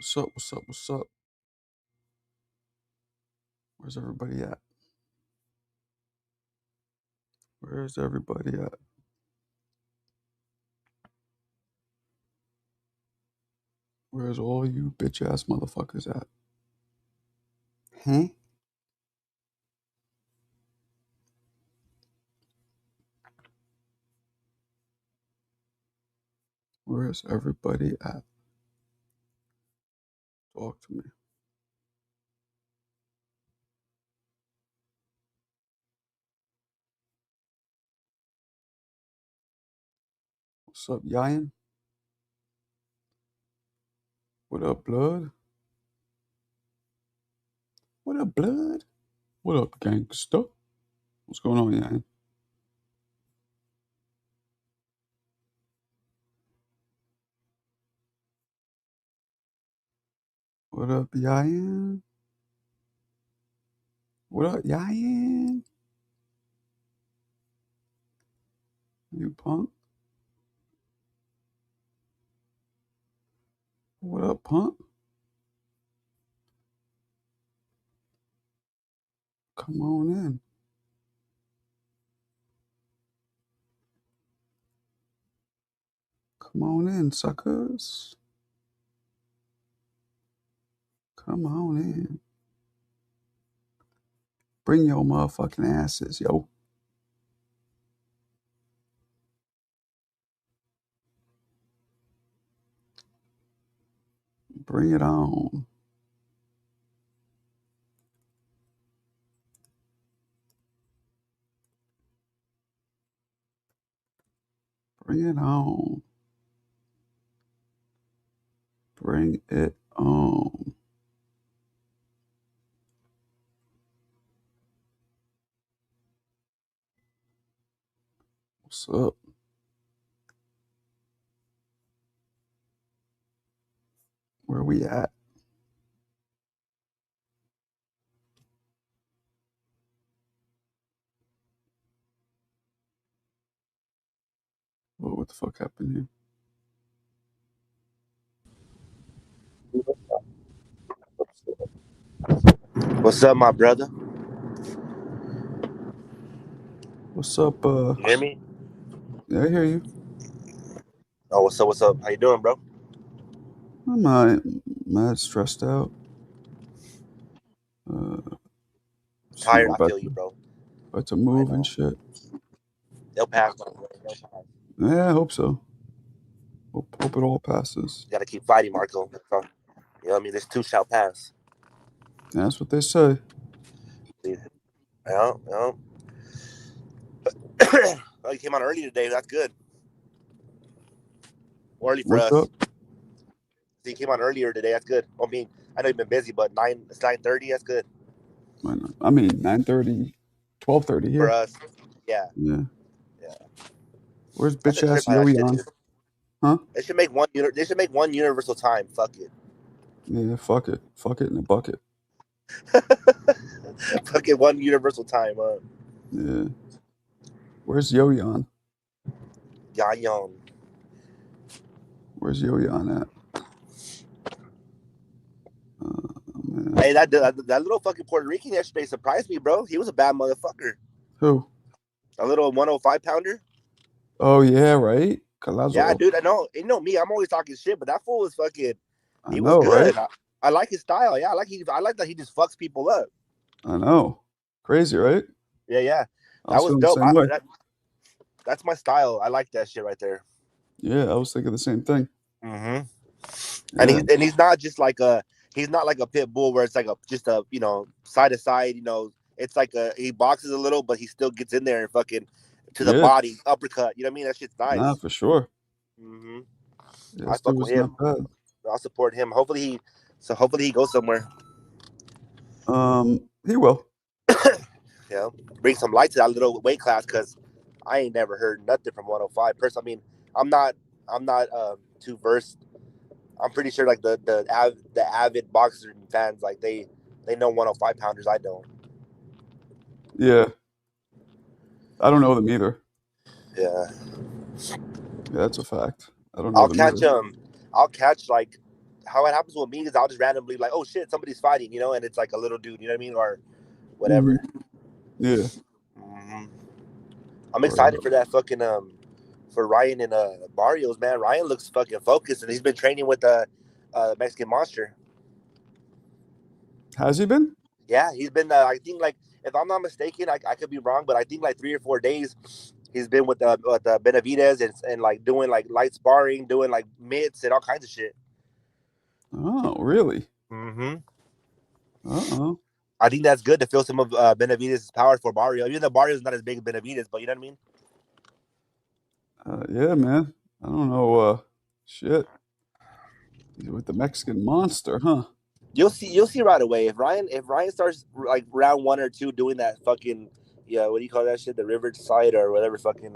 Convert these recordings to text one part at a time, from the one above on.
What's up? What's up? What's up? Where's everybody at? Where's everybody at? Where's all you bitch ass motherfuckers at? Huh? Where's everybody at? Talk to me. What's up, Yayan? What up, blood? What up, blood? What up, gangsta? What's going on, Yayan? What up, Yayan? What up, Yayan? You punk? What up, punk? Come on in. Come on in, suckers. Come on in. Bring your motherfucking asses, yo. Bring it on. Bring it on. Bring it on. What's up? Where we at? What the fuck happened here? What's up, my brother? What's up? You hear me? Yeah, I hear you. Oh, what's up? What's up? How you doing, bro? I'm mad stressed out. Tired. I About feel you, bro. to I move and know. shit. They'll pass. They'll pass. Yeah, I hope so. Hope it all passes. You gotta keep fighting, Marco. You know what I mean? This too shall pass. Yeah, that's what they say. Yeah, yeah. Oh, you came on early today. That's good. Early for What's us. up? So you came on earlier today. That's good. I mean, I know you've been busy, but it's 9:30. That's good I mean, 9:30, 12:30 for here. us. Yeah, Yeah. yeah. Where's That's a bitch trip ass by that shit Yoyan? too. Huh? They should make one. They should make one universal time. Fuck it. Yeah, fuck it. Fuck it in a bucket. Fuck it. One universal time. Yeah. Where's Yoyan? Yeah, young. Where's Yoyan at? Man. Hey, that little fucking Puerto Rican yesterday surprised me, bro. He was a bad motherfucker. Who? A little 105-pounder. Oh yeah, right. Yeah, Collazo. dude. I know. You know me. I'm always talking shit, but that fool was fucking. I He was know, right? good. I like his style. Yeah, I like that he just fucks people up. I know. Crazy, right? Yeah, yeah. I That was was feeling the dope. same way. That's my style. I like that shit right there. Yeah, I was thinking the same thing. Mm-hmm. Yeah, And he's not just like a he's not like a pit bull where it's like a just a side to side. It's like he boxes a little, but he still gets in there and fucking to the yeah, body uppercut. You know what I mean? That shit's nah, nice. for sure. Mm-hmm. Yeah, I this dude fuck with was not him. bad. I'll support him. Hopefully he goes somewhere. He will. Yeah, bring some light to that little weight class because I ain't never heard nothing from 105. Person, I mean, I'm not too versed. I'm pretty sure like the avid boxer fans like they know 105 pounders. I don't. Yeah, I don't know them either. Yeah, Yeah, that's a fact. I don't know I'll them catch either. I'll catch like how it happens with me is I'll just randomly like, oh shit, somebody's fighting, you know, and it's like a little dude, you know what I mean, or whatever. Yeah. Mm-hmm. I'm excited for that fucking for Ryan and Barrios, man. Ryan looks fucking focused, and he's been training with the Mexican Monster. Has he been? Yeah, he's been. I think like if I'm not mistaken, I could be wrong, but I think like 3 or 4 days he's been with the Benavides and like doing like light sparring, doing like mitts and all kinds of shit. Oh, really? Mm-hmm. Uh-oh. I think that's good to feel some of Benavides' power for Barrio. Even though Barrio's not as big as Benavides, but you know what I mean? Yeah, man. I don't know. Shit. He's with the Mexican Monster, huh? You'll see right away if Ryan starts like round 1 or 2 doing that fucking what do you call that shit, the Riverside or whatever fucking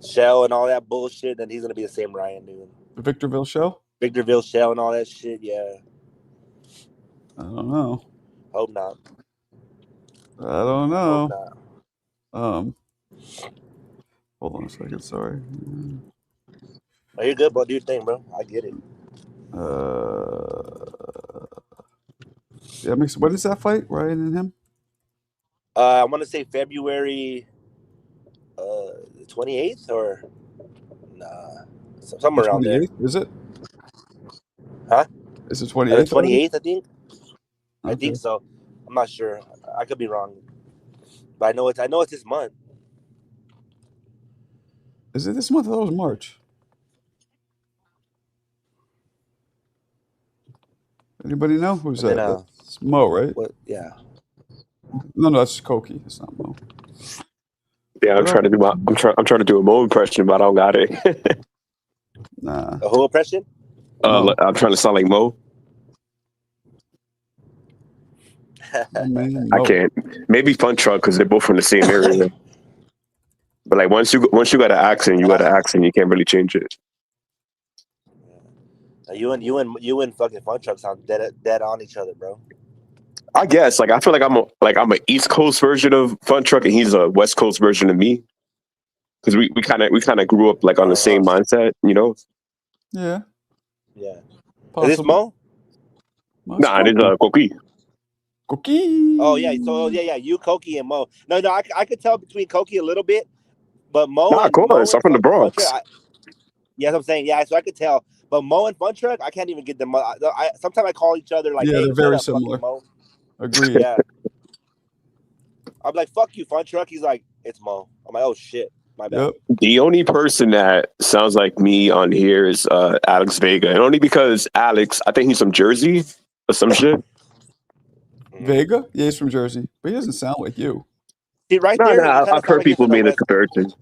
shell and all that bullshit, then he's gonna be the same Ryan, dude. The Victorville show? Victorville shell and all that shit, yeah. I don't know. Hope not. I don't Hope know. not. Hold on a second. Sorry. Oh, you're good, bro. Do your thing, bro. I get it. Yeah, makes. When is that fight? Ryan and him? I want to say February 28th or nah, somewhere around there. 28th? Is it? Huh? Is it The 28th? 28th, I think. Okay. I think so. I'm not sure. I could be wrong, but I know it's this month. Is it this month? I thought it was March. Anybody know? Who's And then that? That's Mo, right? what? Yeah. No, that's Koki. It's not Mo. Yeah, I'm trying to do a Mo impression, but I don't got it. Nah. A whole impression? I'm trying to sound like Mo. Man, I Mo. can't. Maybe Fun Truck because they're both from the same area. But like once you got an accent, you got an accent. You can't really change it. You and fucking Fun Truck sound dead on each other, bro. I guess I feel like I'm a East Coast version of Fun Truck, and he's a West Coast version of me. Because we kind of grew up like on the same mindset, you know. Yeah. Yeah. Possible. Is this Mo? Nah, it is Koki. Koki. Oh yeah. So yeah. You, Koki, and Mo. No. I could tell between Koki a little bit, but Mo. Nah, of course. I'm from the Bronx. Yeah, that's what I'm saying. Yeah, so I could tell. But Mo and Fun Truck, I can't even get them. Sometimes I call each other like, yeah, hey, they're very up, similar. Mo. Agreed. Yeah. I'm like, fuck you, Fun Truck. He's like, it's Mo. I'm like, oh shit, my bad. Yep. The only person that sounds like me on here is Alex Vega, and only because Alex, I think he's from Jersey or some shit. Vega? Yeah, he's from Jersey, but he doesn't sound like you. See, right there, I've heard people make the comparison.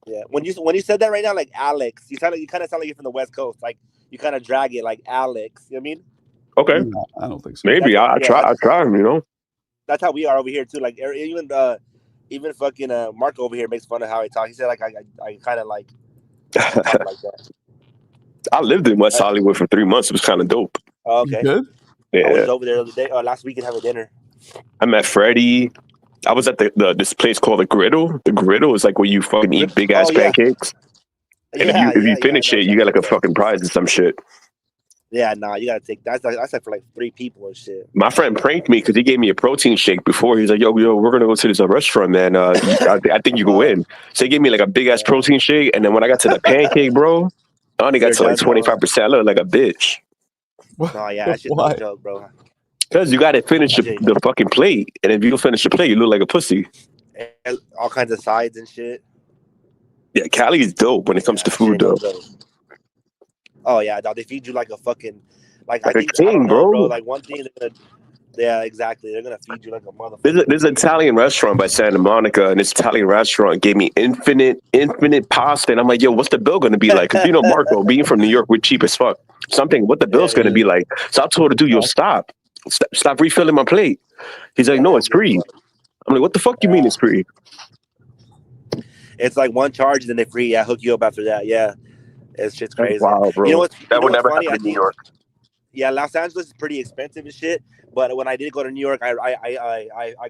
Yeah, when you said that right now, like Alex, you kind of sound like you're from the West Coast. Like you kind of drag it, like Alex. You know what I mean? Okay, no, I don't think so. Maybe I try. You know, that's how we are over here too. Like even fucking Marco over here makes fun of how I talk. He said like I kind of like talk like that. I lived in West Hollywood for 3 months. It was kind of dope. Oh, okay. Good? Yeah. I was over there the other day, last week, and having dinner. I met Freddie. I was at this place called the Griddle. The Griddle is like where you fucking eat big ass pancakes. And if you finish it, you get like a fucking prize or some shit. Yeah, nah, you gotta take that's like for like 3 people and shit. My friend pranked me because he gave me a protein shake before. He's like, yo, we're gonna go to this restaurant, man. I think you can win. So he gave me like a big ass protein shake, and then when I got to the pancake, bro, I only got to like 25%. I looked like a bitch. No, yeah, that shit's no joke, bro. Because you got to finish the fucking plate, and if you don't finish the plate, you look like a pussy. And all kinds of sides and shit. Yeah, Cali is dope when it comes to food, though. Oh yeah, dog. They feed you like a fucking I think king, I don't know, bro. Like one thing, yeah, exactly. They're gonna feed you like a motherfucker. There's an Italian restaurant by Santa Monica, and this Italian restaurant gave me infinite pasta, and I'm like, yo, what's the bill gonna be like? Because you know, Marco, being from New York, we're cheap as fuck. So I'm thinking, what the bill's gonna be like? So I told the dude, yo, stop refilling my plate. He's like, no, it's free. I'm like, what the fuck you mean it's free? It's like one charge, and then they free. Yeah, hook you up after that. Yeah, it's shit's crazy. Wow, bro. You know what's that would never funny? happen in New York. Yeah, Los Angeles is pretty expensive and shit. But when I did go to New York, I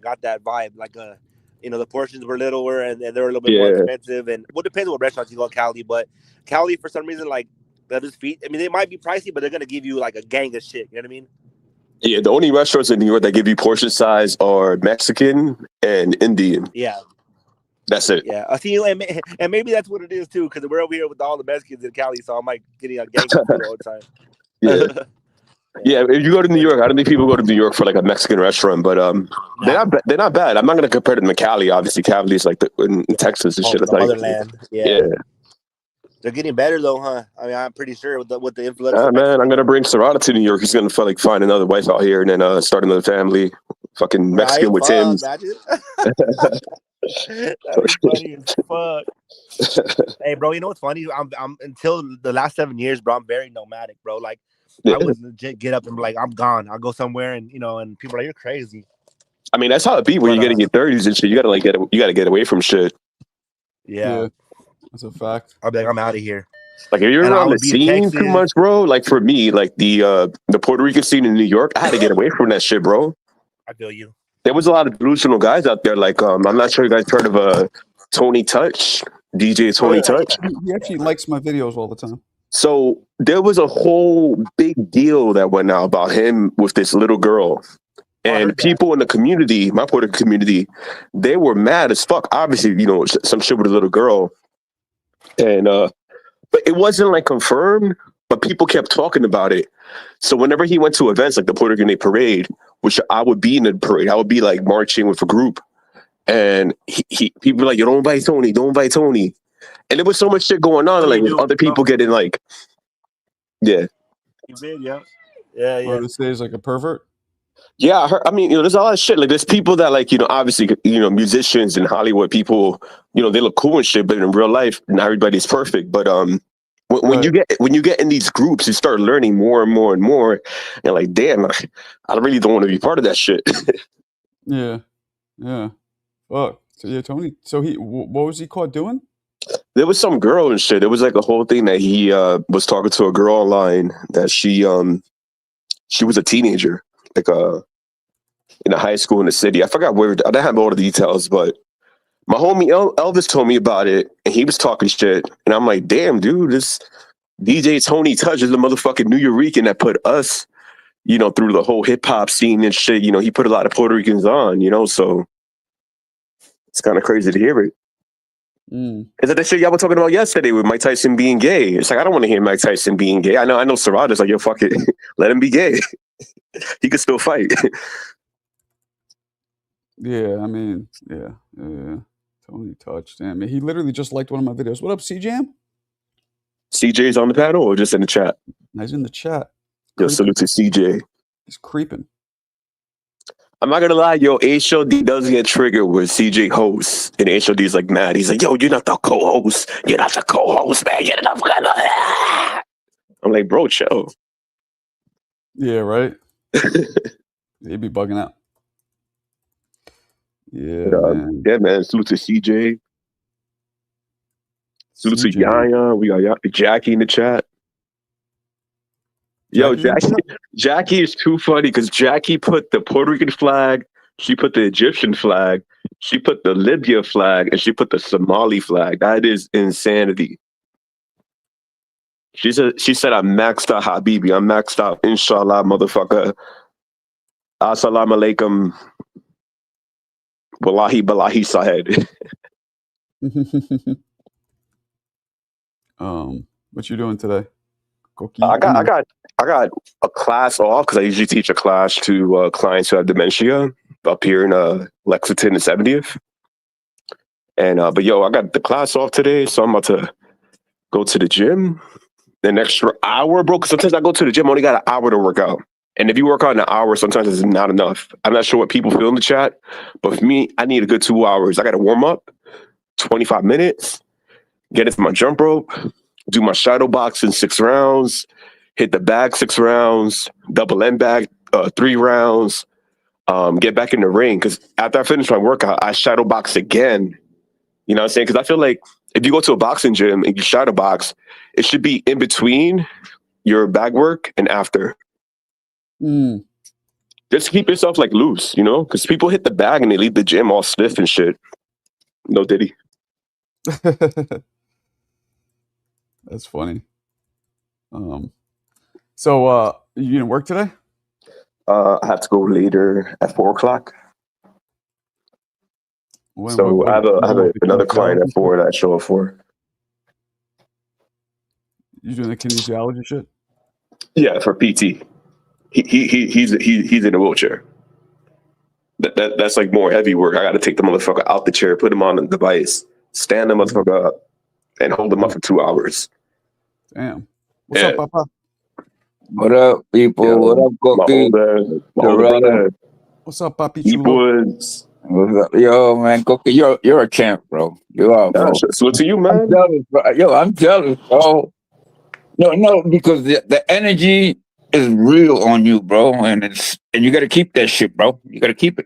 got that vibe. Like the portions were littler and they were a little bit more expensive. And well, depends what restaurants you go to Cali. But Cali, for some reason, like they'll just feed. I mean, they might be pricey, but they're gonna give you like a gang of shit. You know what I mean? Yeah, the only restaurants in New York that give you portion size are Mexican and Indian. Yeah. That's it. Yeah, I see, and maybe that's what it is too, because we're over here with all the Mexicans in Cali, so I'm like getting a gang of food all the time. Yeah. Yeah, if you go to New York, I don't think people go to New York for like a Mexican restaurant, but they're not bad. I'm not gonna compare them to Cali. Obviously, Cali is like in Texas and shit. The It's like, motherland. Yeah. They're getting better though, huh? I mean, I'm pretty sure with the influx. Man, I'm gonna bring Serrata to New York. He's gonna find another wife out here and then start another family. Fucking Mexican with Tim's. That'd be funny as fuck. Hey, bro, you know what's funny? I'm until the last 7 years, bro. I'm very nomadic, bro. Like, I would legit get up and be like, I'm gone. I'll go somewhere, and and people are like, you're crazy. I mean, that's how it be when you get in your 30s and shit. You gotta get away from shit. Yeah, that's a fact. I'll be like, I'm out of here. Like if you're on the scene too much, bro. Like for me, like the Puerto Rican scene in New York, I had to get away from that shit, bro. I feel you. There was a lot of delusional guys out there. Like I'm not sure you guys heard of Tony Touch, DJ Tony Touch. He actually likes my videos all the time. So there was a whole big deal that went out about him with this little girl. And people in the community, my Puerto Rican community, they were mad as fuck. Obviously, some shit with a little girl. And but it wasn't like confirmed, but people kept talking about it. So whenever he went to events like the Puerto Rican Day Parade, which I would be in the parade, I would be like marching with a group. And people were like, don't invite Tony, don't invite Tony. And there was so much shit going on, like other people getting like, yeah. You did, yeah. Yeah, yeah. This is like a pervert? Yeah, I mean, there's a lot of shit. Like, there's people that, like, obviously, musicians in Hollywood, people, they look cool and shit, but in real life, not everybody's perfect. But when you get in these groups, you start learning more and more and more. And like, damn, I really don't want to be part of that shit. Yeah. Fuck. So yeah, Tony. So what was he caught doing? There was some girl and shit. It was like a whole thing that he was talking to a girl online that she was a teenager. Like in a high school in the city. I forgot where. I don't have all the details, but my homie Elvis told me about it, and he was talking shit. And I'm like, damn, dude, this DJ Tony Touch is the motherfucking New Yorican that put us, through the whole hip hop scene and shit. He put a lot of Puerto Ricans on, so it's kind of crazy to hear it. Is that the shit y'all were talking about yesterday with Mike Tyson being gay? It's like, I don't want to hear Mike Tyson being gay. I know Serrata's like, yo, fuck it. Let him be gay. He could still fight. Yeah, I mean, yeah. Tony Touch. Damn, he literally just liked one of my videos. What up, CJam? CJ's on the panel or just in the chat? He's in the chat. Yo, salute to CJ. He's creeping. I'm not gonna lie, yo, HOD does get triggered with CJ hosts, and HOD's like mad. He's like, yo, you're not the co-host. You're not the co-host, man. You're not the... I'm like, bro, chill. Yeah, right? He'd be bugging out. Yeah, man. Yeah, man. Salute to CJ. Salute to Yaya. We got Jackie in the chat. Yo, Jackie is too funny because Jackie put the Puerto Rican flag, she put the Egyptian flag, she put the Libya flag, and she put the Somali flag. That is insanity. She said, I'm maxed out, Habibi. I'm maxed out. Inshallah, motherfucker. Assalamu alaikum. Wallahi, Balahi Sahed. What you doing today? I got a class off because I usually teach a class to clients who have dementia up here in Lexington and 70th. And but yo, I got the class off today, so I'm about to go to the gym. An extra hour, bro. Because sometimes I go to the gym, I only got an hour to work out. And if you work out in an hour, sometimes it's not enough. I'm not sure what people feel in the chat, but for me, I need a good 2 hours. I got to warm up, 25 minutes, get into my jump rope, do my shadow box in 6 rounds, hit the bag 6 rounds, double end bag 3 rounds, get back in the ring. Because after I finish my workout, I shadow box again. You know what I'm saying? Because I feel like if you go to a boxing gym and you shadow box, it should be in between your bag work and after. Just keep yourself like loose, because people hit the bag and they leave the gym all stiff and shit. No Diddy. That's funny. So you didn't work today? I have to go later at 4 o'clock. So I have another client at 4 that I show up for. You doing the kinesiology shit? Yeah, for PT. He's in a wheelchair. That's like more heavy work. I got to take the motherfucker out the chair, put him on the device, stand the motherfucker up, and hold him up for 2 hours. Damn. What's up, Papa? What up, people? Yo, what up, Cookie? My older brother. What's up, Papi Chulo? What's up? Yo, man, Cookie, you're a champ, bro. You are, bro. So to you, man. I'm jealous, bro. Yo, I'm jealous, bro. No, because the energy is real on you, bro, and you got to keep that shit, bro. You got to keep it.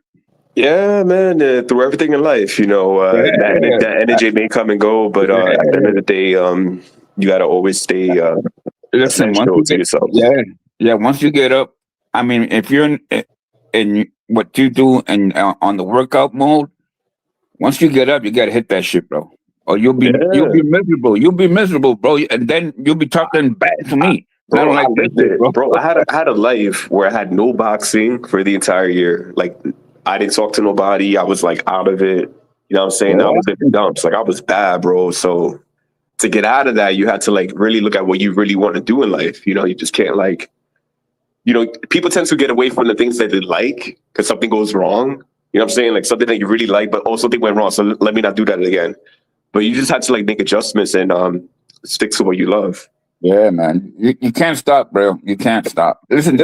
Yeah, man. Through everything in life, that energy may come and go, but at the end of the day, you got to always stay essential to yourself. Yeah. Once you get up, I mean, if you're in what you do and on the workout mode, once you get up, you got to hit that shit, bro. Or you'll be miserable. You'll be miserable, bro, and then you'll be talking bad to me. Bro, I don't like that, bro. I had a life where I had no boxing for the entire year. Like, I didn't talk to nobody. I was like out of it. You know what I'm saying? I was in the dumps. Like, I was bad, bro. So to get out of that, you had to like really look at what you really want to do in life. You know, you just can't like, people tend to get away from the things that they like because something goes wrong. You know what I'm saying? Like something that you really like, but also something went wrong. So let me not do that again. But you just had to like make adjustments and stick to what you love. Yeah, man. You can't stop, bro. You can't stop. Listen,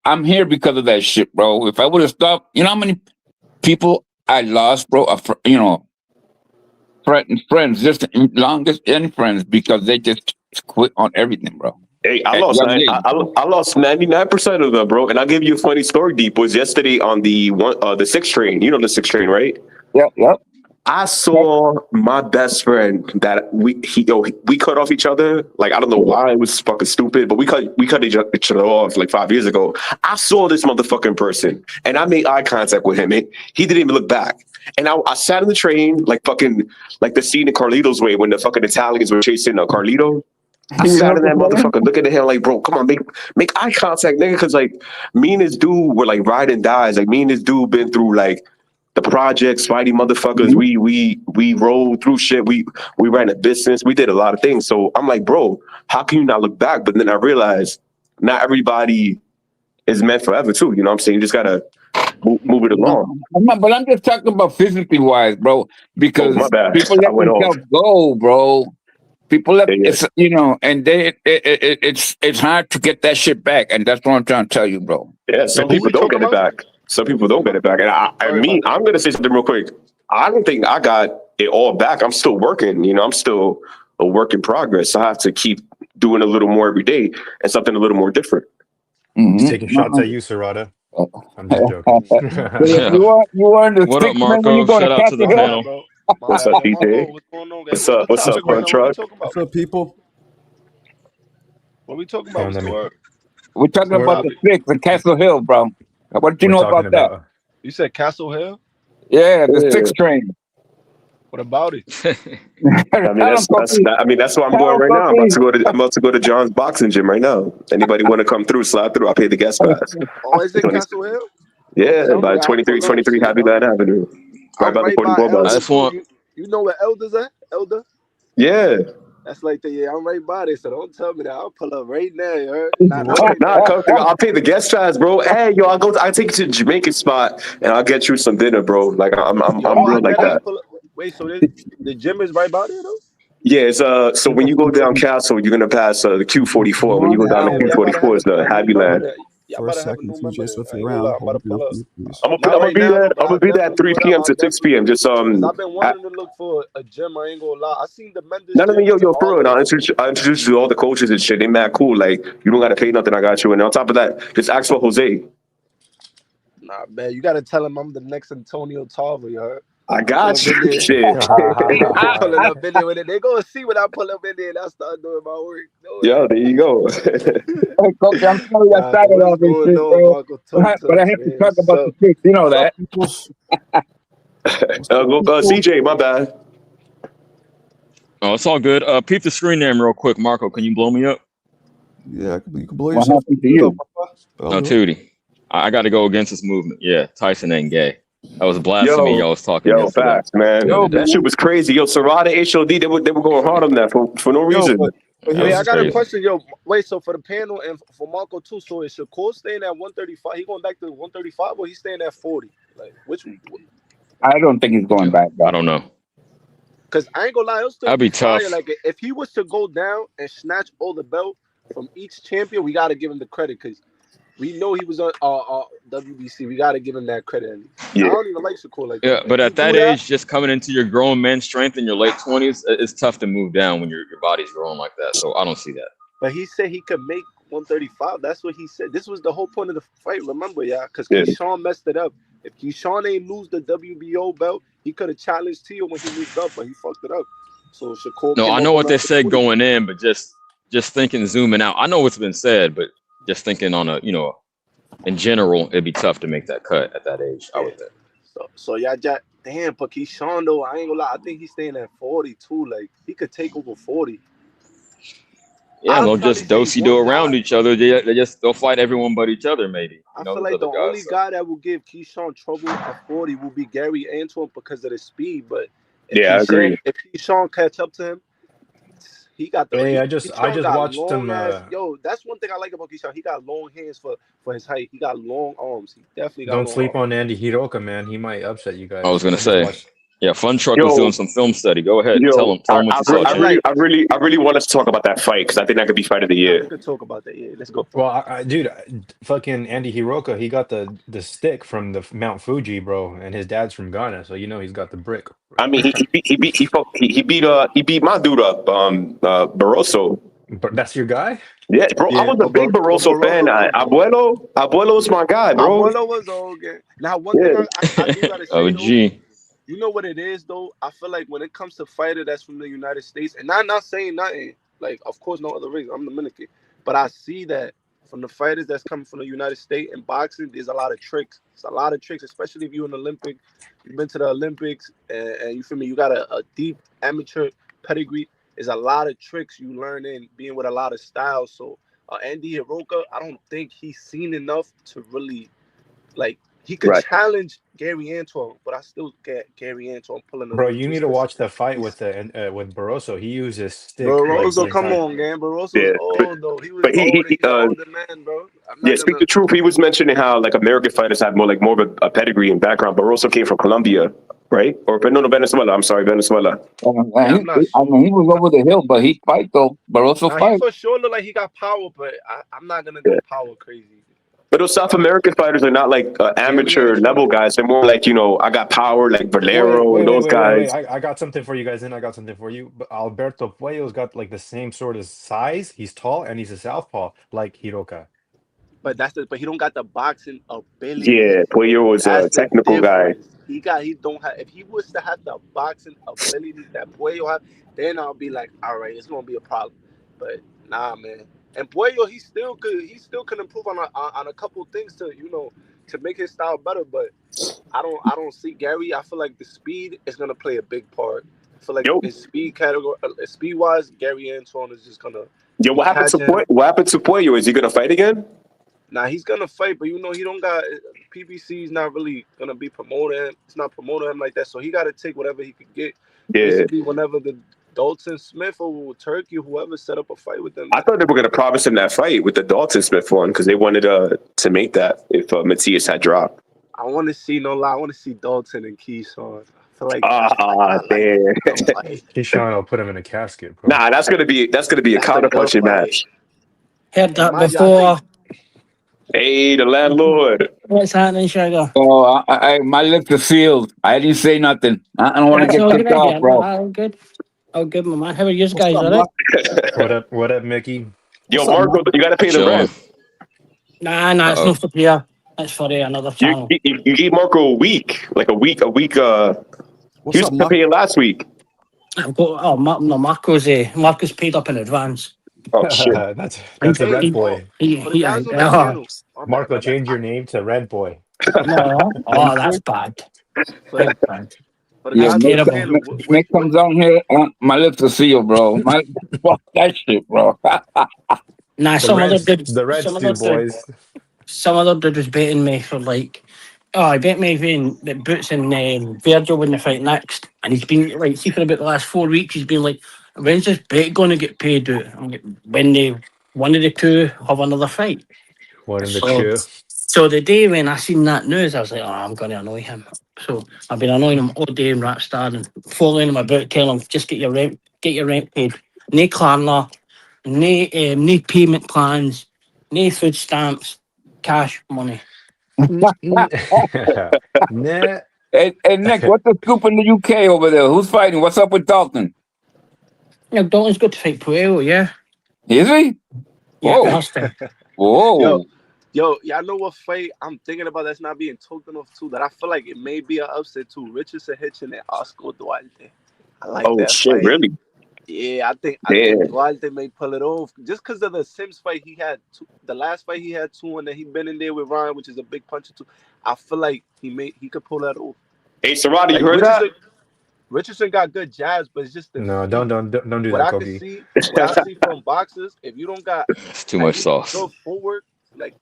I'm here because of that shit, bro. If I would have stopped, you know how many people I lost, bro? Friends, just longest any friends because they just quit on everything, bro. Hey, I lost 99% of them, bro. And I'll give you a funny story. Deep was yesterday on the 6 train. You know the 6 train, right? Yep. I saw my best friend that we cut off each other. Like, I don't know why, it was fucking stupid, but we cut each other off like 5 years ago. I saw this motherfucking person and I made eye contact with him and he didn't even look back. And I sat in the train like the scene in Carlito's Way when the fucking Italians were chasing Carlito. I sat in that motherfucker looking at him like, bro, come on, make eye contact, nigga. Cause like me and this dude were like ride and dies. Like me and this dude been through like the projects, fighting motherfuckers. We rolled through shit. We ran a business. We did a lot of things. So I'm like, bro, how can you not look back? But then I realized not everybody is meant forever too. You know what I'm saying? You just gotta move it along. But I'm just talking about physically wise, bro. Because people let themselves go, bro. People let and it's hard to get that shit back, and that's what I'm trying to tell you, bro. Yeah, some people don't get it back. Some people don't get it back. And I'm gonna say something real quick. I don't think I got it all back. I'm still working. You know, I'm still a work in progress. So I have to keep doing a little more every day and something a little more different. He's taking shots at you, Serrata. I'm just joking. You are the what up, Marco? Shout out to the panel. What's up, DJ? What's going on, guys? What's up, Truck? What's up, people? What are we talking about? We're talking about the 6 in Castle Hill, bro. What do you know about that? You said Castle Hill? Yeah, the 6 train. What about it? I mean, that's what I'm going right now. I'm about to go to John's boxing gym right now. Anybody want to come through, slide through? I'll pay the gas pass. Oh, is it Castle Hill? Yeah, by 23 Happy Land Avenue. Right by the 44 bus. You know where Elder's at? Elder? Yeah. That's like I'm right by there, so don't tell me that. I'll pull up right now, you heard? I'll pay the guest pass, bro. Hey, yo, I'll take you to the Jamaican spot and I'll get you some dinner, bro. Like I'm real like that. Wait, so the gym is right by there though? Yeah, it's so when you go down Castle, you're gonna pass the Q44. When you go down the Q44, it's the Happy Land. For a second, TJ Swiftly around. I'm gonna be there. I'm gonna be there at 3 p.m. to 6 p.m. Just I've been wanting to look for a gym. I ain't gonna lie. I seen the Mendes. Yo, for real. I'll introduce you to all the coaches and shit. They mad cool. Like you don't gotta pay nothing. I got you. And on top of that, just ask for Jose. Nah, man, you gotta tell him I'm the next Antonio Tarver. You heard? I got you. Shit. I'm pulling up in there with it. They gonna see when I pull up in there and I start doing my work. Yo, there you go. Hey, Coach, I'm sorry I started off this shit, bro. But I have to talk about the 6. You know that. CJ, my bad. Oh, it's all good. Peep the screen name real quick, Marco. Can you blow me up? Yeah, you can believe What yourself. happened to you? No, Tootie. I got to go against this movement. Yeah, Tyson ain't gay. That was blasphemy. Yo, Y'all was talking yesterday. facts, man. The other day. That shit was crazy. Yo, Serrata, HOD, they were going hard on that for no reason. But That Wait, was I got a crazy. question, yo. Wait, so for the panel and for Marco too, so is Shakue staying at 135? He going back to 135 or he staying at 40? Like which? I don't think he's going back. I don't know. Because I ain't gonna lie, it'll still That'd be fire. tough. Like if he was to go down and snatch all the belt from each champion, we gotta give him the credit because we know he was on WBC. We gotta give him that credit. I don't even like Shakue like that. Yeah, Like, but he at that do age, just coming into your grown man strength in your late 20s, it's tough to move down when your body's growing like that. So I don't see that. But he said he could make 135. That's what he said. This was the whole point of the fight. Remember, yeah, because Yeah. Keyshawn messed it up. If Keyshawn ain't lose the WBO belt, he could have challenged Tio when he moved up, but he fucked it up. So Shakue. No, came I up know on what they a said 40. going in, but just thinking, zooming out. I know what's been said, but just thinking on a, in general, it'd be tough to make that cut at that age, I would think. So yeah, Jack. Damn, but Keyshawn though, I ain't gonna lie. I think he's staying at 42. Like he could take over 40. Yeah, I'll they'll probably just say do one around guy. each other. They'll fight everyone but each other, maybe. I feel like those the other only guys. So. guy that will give Keyshawn trouble at 40 will be Gary Antoine because of the speed. But I agree. If Keyshawn catch up to him, he got the. Hey, I Keyshawn just got watched long him. ass. Yo, that's one thing I like about Keyshawn. He got long hands for his height. He got long arms. He definitely got Don't long sleep arms. on Andy Hiroka, man. He might upset you I was guys. gonna I just say, watched. yeah, Fun Truck was doing some film study. Go ahead, tell him what you saw. I feel I really want us to talk about that fight because I think that could be fight of the we year. could talk about that. Yeah, let's go. Well, dude, fucking Andy Hiroka, he got the stick from the Mount Fuji, bro, and his dad's from Ghana, so you know he's got the brick. I mean, he beat my dude up, Barroso. But that's your guy. Yeah, bro, I Yeah, was a big Barroso fan. Abuelo's my guy, bro. Abuelo was old game. Now, one thing I do gotta say, Oh, though, gee. you know what it is though? I feel like when it comes to fighter that's from the United States, and I'm not saying nothing, like of course no other reason, I'm Dominican, but I see that from the fighters that's coming from the United States in boxing, there's a lot of tricks. It's a lot of tricks, especially if you're an Olympic, you've been to the Olympics, and you feel me, you got a deep amateur pedigree. There's a lot of tricks you learn in being with a lot of styles. So Andy Hiroka, I don't think he's seen enough to really like. He could challenge Gary Antoine, but I still get Gary Antoine pulling the Bro, you need to watch the fight with with Barroso. He uses stick. Barroso. Come on, man. Barroso's old though. He was old. He's an older man, bro. Speak the truth. He was mentioning how like American fighters have more of a pedigree and background. Barroso came from Colombia, right? Or no, Venezuela. I'm sorry, Venezuela. I mean, he was over the hill, but he fight though. Barroso fight. He for sure look like he got power, but I'm not gonna go power crazy. But those South American fighters are not like amateur level guys. They're more like, I got power, like Valero and those guys. Wait. I got something for you guys, and I got something for you. But Alberto Puello's got like the same sort of size. He's tall and he's a southpaw, like Hiroka. But but he don't got the boxing ability. Yeah, Puello was a technical guy. He don't have. If he was to have the boxing ability that Puello have, then I'll be like, all right, it's gonna be a problem. But nah, man. And Puello, he still can improve on a couple of things to to make his style better. But I don't see Gary. I feel like the speed is gonna play a big part. I feel like his speed category, speed wise, Gary Antoine is just gonna. What happened to Puello? Is he gonna fight again? Nah, he's gonna fight, but he don't got PBC's not really gonna be promoting him. It's not promoting him like that, so he got to take whatever he could get. Yeah. Basically, whenever the Dalton Smith or Turkey, whoever set up a fight with them. I thought they were gonna promise him that fight with the Dalton Smith one because they wanted to make that if Matthias had dropped. I want to see I want to see Dalton and Keyshawn. I feel like damn. Keyshawn will put him in a casket, bro. Nah, that's gonna be a counter-punching match. Heard that before. Hey, the landlord. What's happening, Shakue? Oh, my lips are sealed. I didn't say nothing. I don't want to get kicked off, bro. All good. Oh, good, my man. How are you guys? All right? What up, Mickey? Yo, Marco, you gotta pay the rent. Nah, it's not for here. It's for another channel. You gave Marco a week. He was paying last week. Marco's paid up in advance. Oh shit! that's a Red Boy. Marco, change your name to Red Boy. No, that's bad. Yeah, Nick comes down here. My lips are sealed, bro. Fuck that shit, bro. Nah, some other dude. The Reds Some do, other dude. boys. Some other dude was betting me for like. Oh, I bet me that Boots and Virgil win the fight next, and he's been like, see for about the last 4 weeks, he's been like, when's this bet going to get paid out? I'm like, when they one of the two have another fight. One in the So, two. so the day when I seen that news, I was like, oh, I'm going to annoy him. So I've been annoying him all day in Rapstar and following him about, telling him just get your rent paid. No Klarna, no payment plans, no food stamps, cash money. Nah. Hey, Nick, what's the scoop in the UK over there? Who's fighting? What's up with Dalton? You know, Dalton's good to fight Puello, yeah. Is he? Yeah, Whoa. has to. Whoa. Yo, y'all know what fight I'm thinking about that's not being talked enough too, that I feel like it may be an upset too. Richardson Hitchin and Oscar Duarte. I like Oh that shit! fight. Really? Yeah, I think Damn. Duarte may pull it off just because of the Sims fight he had. The last fight he had 2, and then he been in there with Ryan, which is a big puncher too. I feel like he could pull that off. Hey, Serrata, Like you heard that? Richardson got good jabs, but it's just the No, feet. don't do What that, I can Kobe. see, what I see from boxers, if you don't got It's too at much least sauce. good footwork, like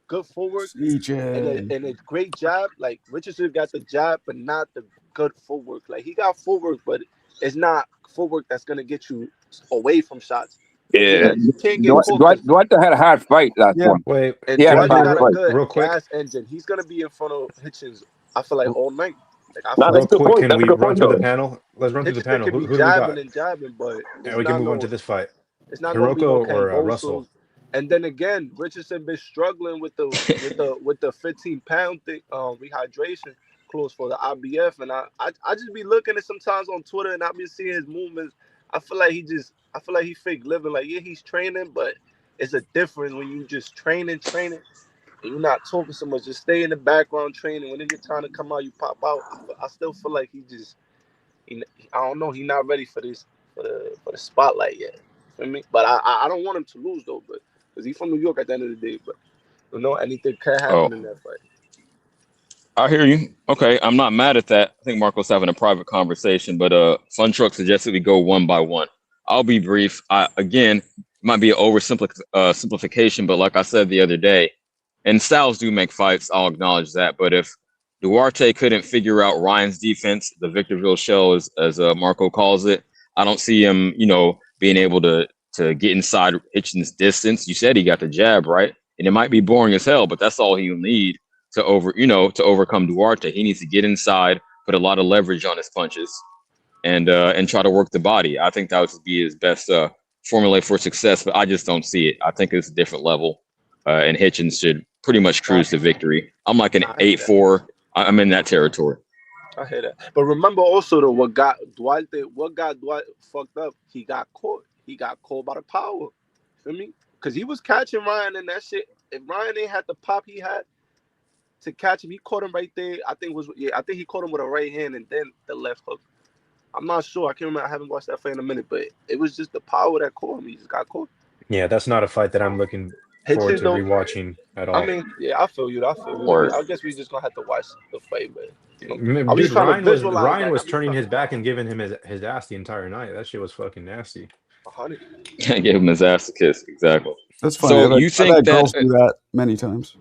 good footwork CJ. and a great jab, like Richardson got the jab, but not the good footwork. Like he got footwork, but it's not footwork that's gonna get you away from shots. Yeah. Like, you can't get caught. 'cause- Duarte had a hard fight last Yeah. one. Wait, And Yeah, Duarte bad got a fight. good real quick. gas engine. He's gonna be in front of Hitchens. I feel like all night. Like I Nah, feel that's Real a good quick, point. can That's a we good run point, through the though. panel? Let's run through the Hitchens panel. can be Who do we jabbing got? and jabbing, but it's And we can not move on no. to this fight. It's not gonna be no Hiroko or Kambosos. Russell? And then again, Richardson been struggling with the 15-pound thing, rehydration clause for the IBF, and I just be looking at sometimes on Twitter, and I be seeing his movements. I feel like he fake living. Like yeah, he's training, but it's a difference when you just training, and you're not talking so much. Just stay in the background training. When it's your time to come out, you pop out. I still feel like I don't know. He's not ready for this for the spotlight yet. Feel me? But I don't want him to lose though. But because he's from New York at the end of the day. But you know anything can happen in that fight. I hear you. Okay, I'm not mad at that. I think Marco's having a private conversation, but Fun Truck suggested we go one by one. I'll be brief. Again, might be an simplification, but like I said the other day, and styles do make fights. I'll acknowledge that. But if Duarte couldn't figure out Ryan's defense, the Victorville shell, as Marco calls it, I don't see him, being able to get inside Hitchens' distance. You said he got the jab, right? And it might be boring as hell, but that's all he'll need to overcome Duarte. He needs to get inside, put a lot of leverage on his punches, and try to work the body. I think that would be his best formula for success, but I just don't see it. I think it's a different level, and Hitchens should pretty much cruise to victory. I'm like an 8-4. I'm in that territory. I hear that. But remember also though, what got Duarte fucked up, he got caught. He got caught by the power. Feel me? Because he was catching Ryan and that shit. If Ryan ain't had the pop he had to catch him, he caught him right there. I think he caught him with a right hand and then the left hook. I'm not sure. I can't remember. I haven't watched that fight in a minute, but it was just the power that caught him. He just got caught. Yeah, that's not a fight that I'm looking forward to rewatching at all. I mean, yeah, I feel you. I guess we just gonna have to watch the fight, but Dude, Ryan was turning his back and giving him his ass the entire night. That shit was fucking nasty. 100. Can't give him his ass to kiss. Exactly. That's funny. So you think I've had that girls do that many times?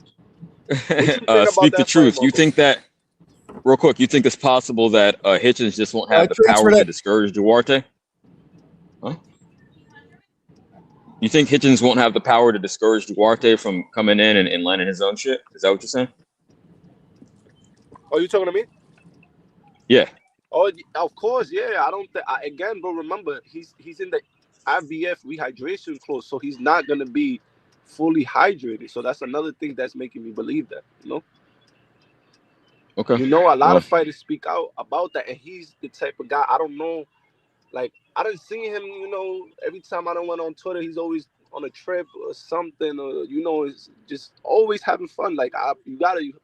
Speak the truth. You think that, real quick, you think it's possible that Hitchens just won't have the power to discourage Duarte? Huh? You think Hitchens won't have the power to discourage Duarte from coming in and landing his own shit? Is that what you're saying? Oh, you talking to me? Yeah. Oh, of course, yeah. I don't think. Again, bro. Remember, he's in the IVF rehydration clause, so he's not gonna be fully hydrated. So that's another thing that's making me believe that. Okay. A lot of fighters speak out about that, and he's the type of guy. I don't know. Like I didn't see him. Every time I don't went on Twitter, he's always on a trip or something, or it's just always having fun. Like of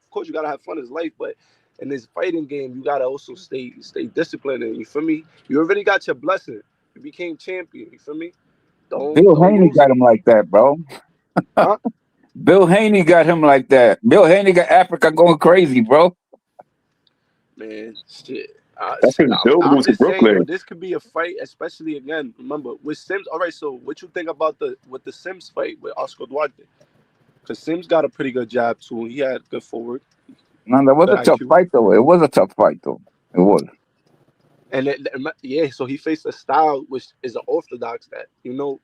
course, you gotta have fun in life, but in this fighting game, you gotta also stay disciplined. And you feel me? You already got your blessing. You became champion. You feel me? Bill Haney got him like that, bro. Huh? Bill Haney got him like that. Bill Haney got Africa going crazy, bro. Man, shit. That's his build I'm moved to just saying, Brooklyn. this could be a fight, especially again. Remember with Sims. All right, so what you think about the Sims fight with Oscar Duarte? Because Sims got a pretty good jab too. He had good forward, No, that was good a tough IQ, fight though. It was a tough fight though. It was. and yeah. So he faced a style which is an orthodox that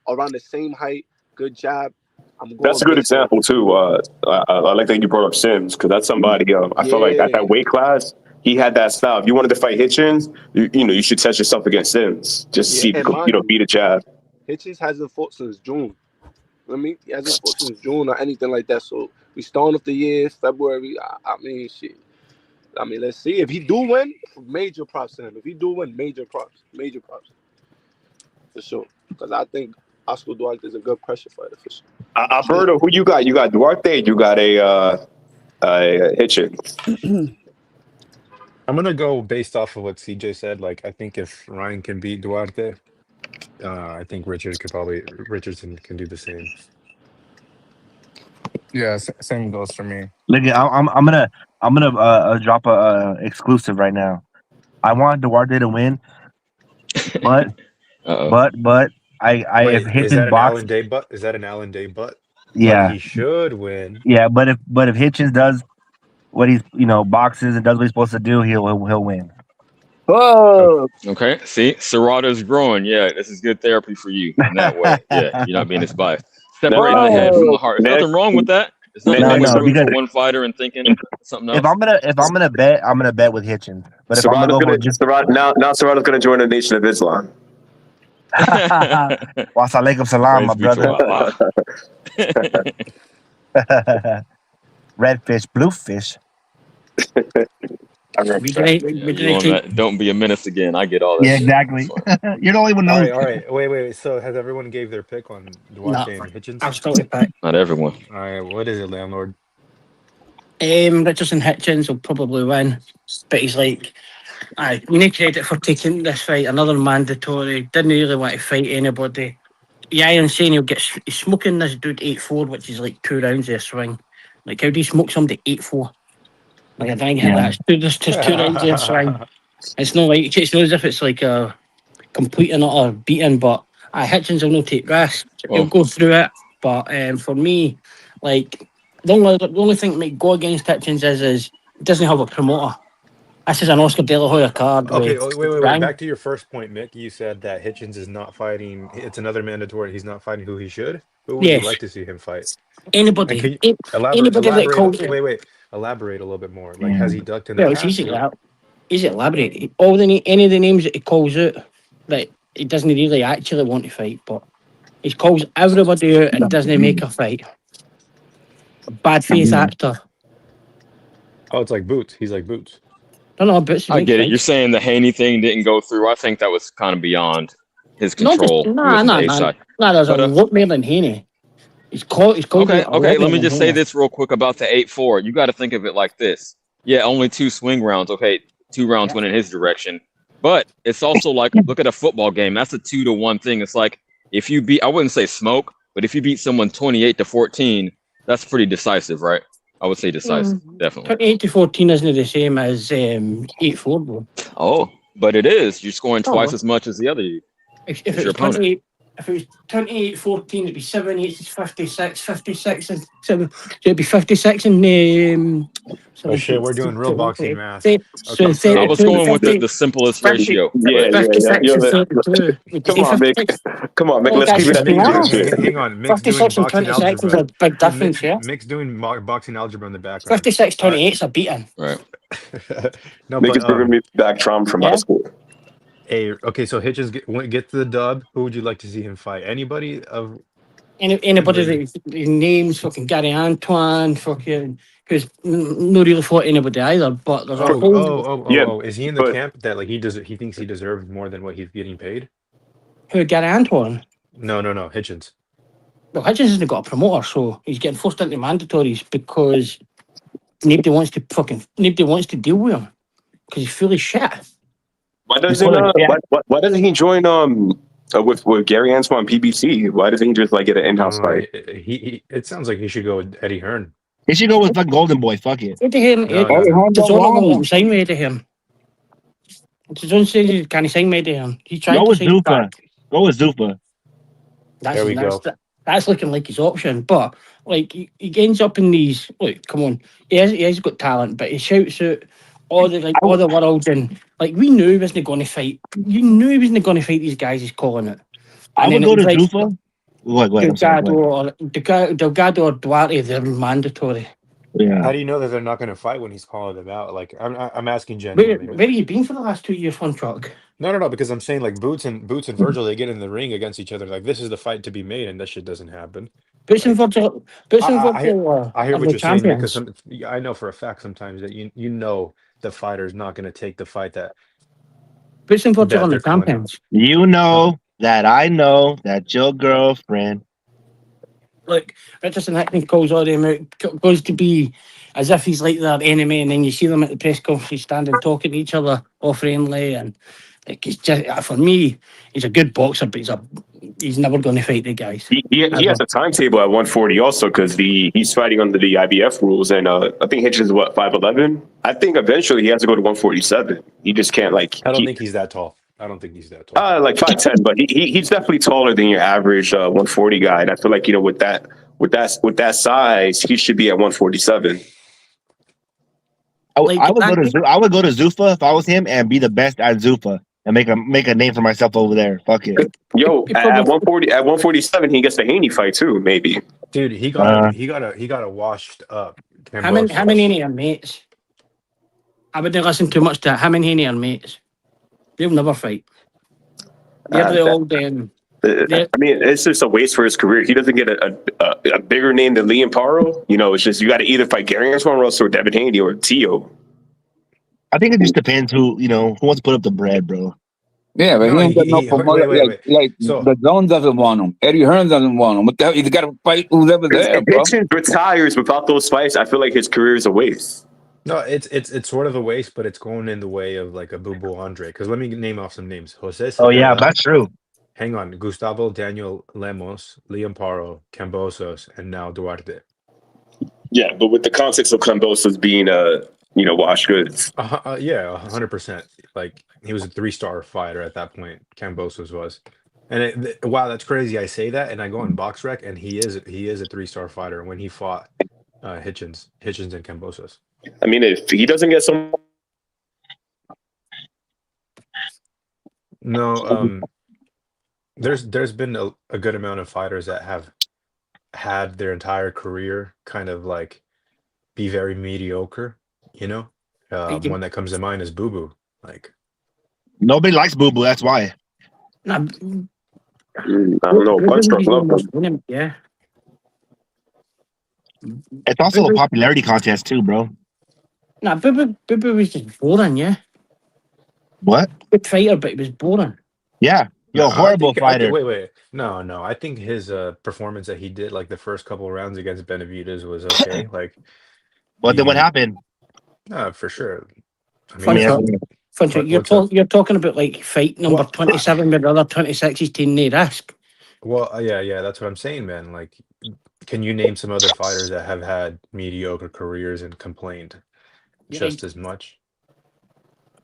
around the same height, good jab. I'm That's going a good based off. example too. I like that you brought up Sims because that's somebody. I feel like at Yeah, that weight class, he had that style. If you wanted to fight Hitchens, you should test yourself against Sims. Just yeah. see if you And could, mind you, beat a jab. Hitchens hasn't fought since June. I mean, he hasn't fought since June or anything like that. So we starting off the year February. I mean, shit. I mean, let's see if he do win. Major props to him. If he do win, major props for sure. Because I think Oscar Duarte is a good pressure fighter for sure. Alberto, who you got? You got Duarte. You got a Hitchens. I'm gonna go based off of what CJ said. Like, I think if Ryan can beat Duarte, I think Richardson can do the same. Yeah, same goes for me. Look, I'm gonna drop a exclusive right now. I want Duarte to win, but Uh-oh. I if Wait, is that Hitchens an box, Alan Day butt? Is that an Alan Day butt? But yeah, he should win. yeah. But if Hitchens does what he's boxes and does what he's supposed to do, he'll win. Oh, Okay. See, Serrato's growing. Yeah, this is good therapy for you in that way. Yeah, you're not being this biased. Separating the head from the heart. There's Nick, nothing wrong with that. There's nothing Nick, wrong with No, rooting for because one fighter and thinking something if else. I'm gonna bet, I'm gonna bet with Hitchens. But if I'm gonna go for just now Serrato's gonna join the Nation of Islam. Wassalamualaikum salam, my Praise be to brother. Allah. Redfish, bluefish. Don't be a menace again. I get all that. Yeah, shit. exactly. You're the only one All knows. right. Wait. So has everyone gave their pick on Duarte and Hitchens? I'll still get back. Not everyone. All right, what is it, landlord? Richardson Hitchens will probably win, but he's like, we need credit for taking this fight. Another mandatory. Didn't really want to fight anybody. Yeah, I'm saying he's smoking this dude 8-4, which is like 2 rounds of a swing. Like, how do you smoke somebody 8-4? Like, I think that's just 2 rounds of a swing. It's not like it's not as if it's like a complete and utter beating, but Hitchens will not take risks. He'll go through it. But for me, like, the only thing that might go against Hitchens is he doesn't have a promoter. This is an Oscar De La Hoya card. Okay, wait. Back to your first point, Mick. You said that Hitchens is not fighting. It's another mandatory. He's not fighting who he should. Who would you like to see him fight? Anybody. Elaborate. That calls it. Wait. Elaborate a little bit more. Like, has he ducked in the past? He's elaborate. Any of the names that he calls out, that he doesn't really actually want to fight, but he calls everybody out and doesn't make a fight. Bad faith actor. Oh, it's like Boots. He's like Boots. No, Boots. I get it. You're saying the Haney thing didn't go through. I think that was kind of beyond his control. No, there's a lot more than Haney. He's called. Okay. Let me just say this real quick about the 8-4. You got to think of it like this. Yeah, only 2 swing rounds. Okay, 2 rounds went in his direction. But it's also like, look at a football game. That's a 2-1 thing. It's like if you beat, I wouldn't say smoke, but if you beat someone 28-14, that's pretty decisive, right? I would say decisive, definitely. 28-14 isn't the same as 8-4, bro. Oh, but it is. You're scoring twice as much as the other. If it was 28-14, it'd be 7-8, 56, 56, and 7. So it'd be 56 and oh shit, we're doing real boxing math. I was going with the simplest ratio. Yeah. Come on, Mick. Let's keep it at the Hang on, Mick's 56 and 26 is a big difference, yeah? Mick's doing boxing algebra in the background. 56-28 is a beating. Right. Mick is bringing me back trauma from high school. Hey, okay, so Hitchens get to the dub. Who would you like to see him fight? Anybody of anybody that names fucking Gary Antoine, fucking, who's not really fought anybody either. But there's a whole. Is he in the camp that like he thinks he deserves more than what he's getting paid? Who, Gary Antoine? No, Hitchens. Well, Hitchens hasn't got a promoter, so he's getting forced into mandatories because nobody wants to deal with him because he's fully shit. Why doesn't he join with Gary Antoine PBC? Why doesn't he just like get an in-house fight? It sounds like he should go with Eddie Hearn. He should go with the Golden Boy. Fuck it. Eddie Hearn. It's all about sign with Eddie Hearn. John says can he sign Median? He tried Go to with sign Zufa. back. Go with Zufa. That's There we go. that's looking like his option. But like he ends up in these. Look, come on, he has got talent, but he shouts out all the world, and like we knew he wasn't going to fight. You knew he wasn't going to fight these guys. He's calling it, I and would then go it to was like Zufa. Go ahead. I'm sorry. Go ahead. Delgado or Duarte. They're mandatory. Yeah. How do you know that they're not going to fight when he's calling them out? Like, I'm asking Where, genuinely. where have you been for the last 2 years, Fun Truck? No, because I'm saying like Boots and Virgil, they get in the ring against each other. Like this is the fight to be made, and that shit doesn't happen. Boots and Like, Virgil I hear are what the you're saying, Mick, because champions. I know for a fact sometimes that you know the fighter's not going to take the fight that Boots and Virgil are the they're calling out. champions. You know that I know that your girlfriend. Look, Richardson Hickman calls all them out, goes to be as if he's like their enemy, and then you see them at the press conference standing talking to each other, all friendly, and like it's just for me, he's a good boxer, but he's never going to fight the guys. He has a timetable at 140 also because he's fighting under the IBF rules, and I think Hitchens is what 5'11". I think eventually he has to go to 147. He just can't like. I don't think he's that tall. Like 5'10", but he's definitely taller than your average 140 guy. And I feel like with that size, he should be at 147. I would go to Zufa if I was him and be the best at Zufa and make a name for myself over there. Fuck it. Yo, at 147, he gets the Haney fight too, maybe. Dude, he got a washed up. How many are mates? I wouldn't listen too much to it. How many are mates? They'll never fight. They're the old. I mean, it's just a waste for his career. He doesn't get a bigger name than Liam Paro. It's just you got to either fight Gary Antoine Russell or Devin Haney or Tio. I think it just depends who wants to put up the bread, bro. Yeah, but he ain't got no promoter. Like the Zone doesn't want him. Eddie Hearn doesn't want him. What the hell? You got to fight who's ever there, bro. If Hitchens retires without those fights, I feel like his career is a waste. No, it's sort of a waste, but it's going in the way of like a Boo Andre. Because let me name off some names: Jose Cedella, Oh yeah, that's true. Hang on, Gustavo Daniel Lemos, Liam Paro, Cambosos, and now Duarte. Yeah, but with the context of Cambosos being washed goods. Yeah, 100%. Like he was a 3-star fighter at that point. Cambosos was, and wow, that's crazy. I say that, and I go on BoxRec, and he is a 3-star fighter when he fought Hitchens and Cambosos. I mean, if he doesn't get some, no, there's been a good amount of fighters that have had their entire career kind of like be very mediocre. One that comes to mind is Boo Boo. Like nobody likes Boo Boo. That's why. I don't know. Yeah. It's also a popularity contest too, bro. Nah, Boo Boo was just boring, yeah. What? Good fighter, but he was boring. Yeah. You're a horrible fighter. Wait. No. I think his performance that he did like the first couple of rounds against Benavidez was okay. Like, But then what happened? For sure. You're talking about like fight number 27 with the other 26's team no risk. Well, yeah, that's what I'm saying, man. Like, can you name some other fighters that have had mediocre careers and complained just as much?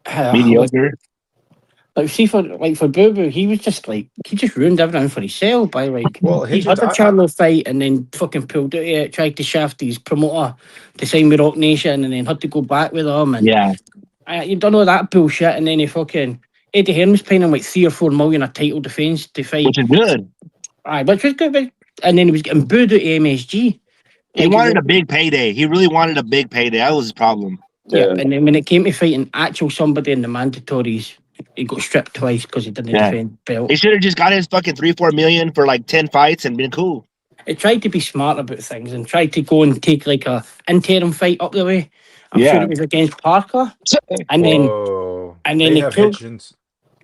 Mediocre. Like, see, for Boo Boo, he just ruined everything for himself by he had a Charlo fight and then fucking pulled out of it, tried to shaft his promoter to sign with Rock Nation and then had to go back with him. And you don't know that bullshit. And then Eddie Hearn was paying him like $3 or $4 million a title defense to fight, which is good. Which was good. And then he was getting booed out of MSG. He wanted a big payday. He really wanted a big payday. That was his problem. Yeah, and then when it came to fighting actual somebody in the mandatories, he got stripped twice because he didn't defend the belt. He should have just got his fucking $3-4 million for like 10 fights and been cool. He tried to be smart about things and tried to go and take like a interim fight up the way. I'm sure it was against Parker. And then they have pulled Hitchens.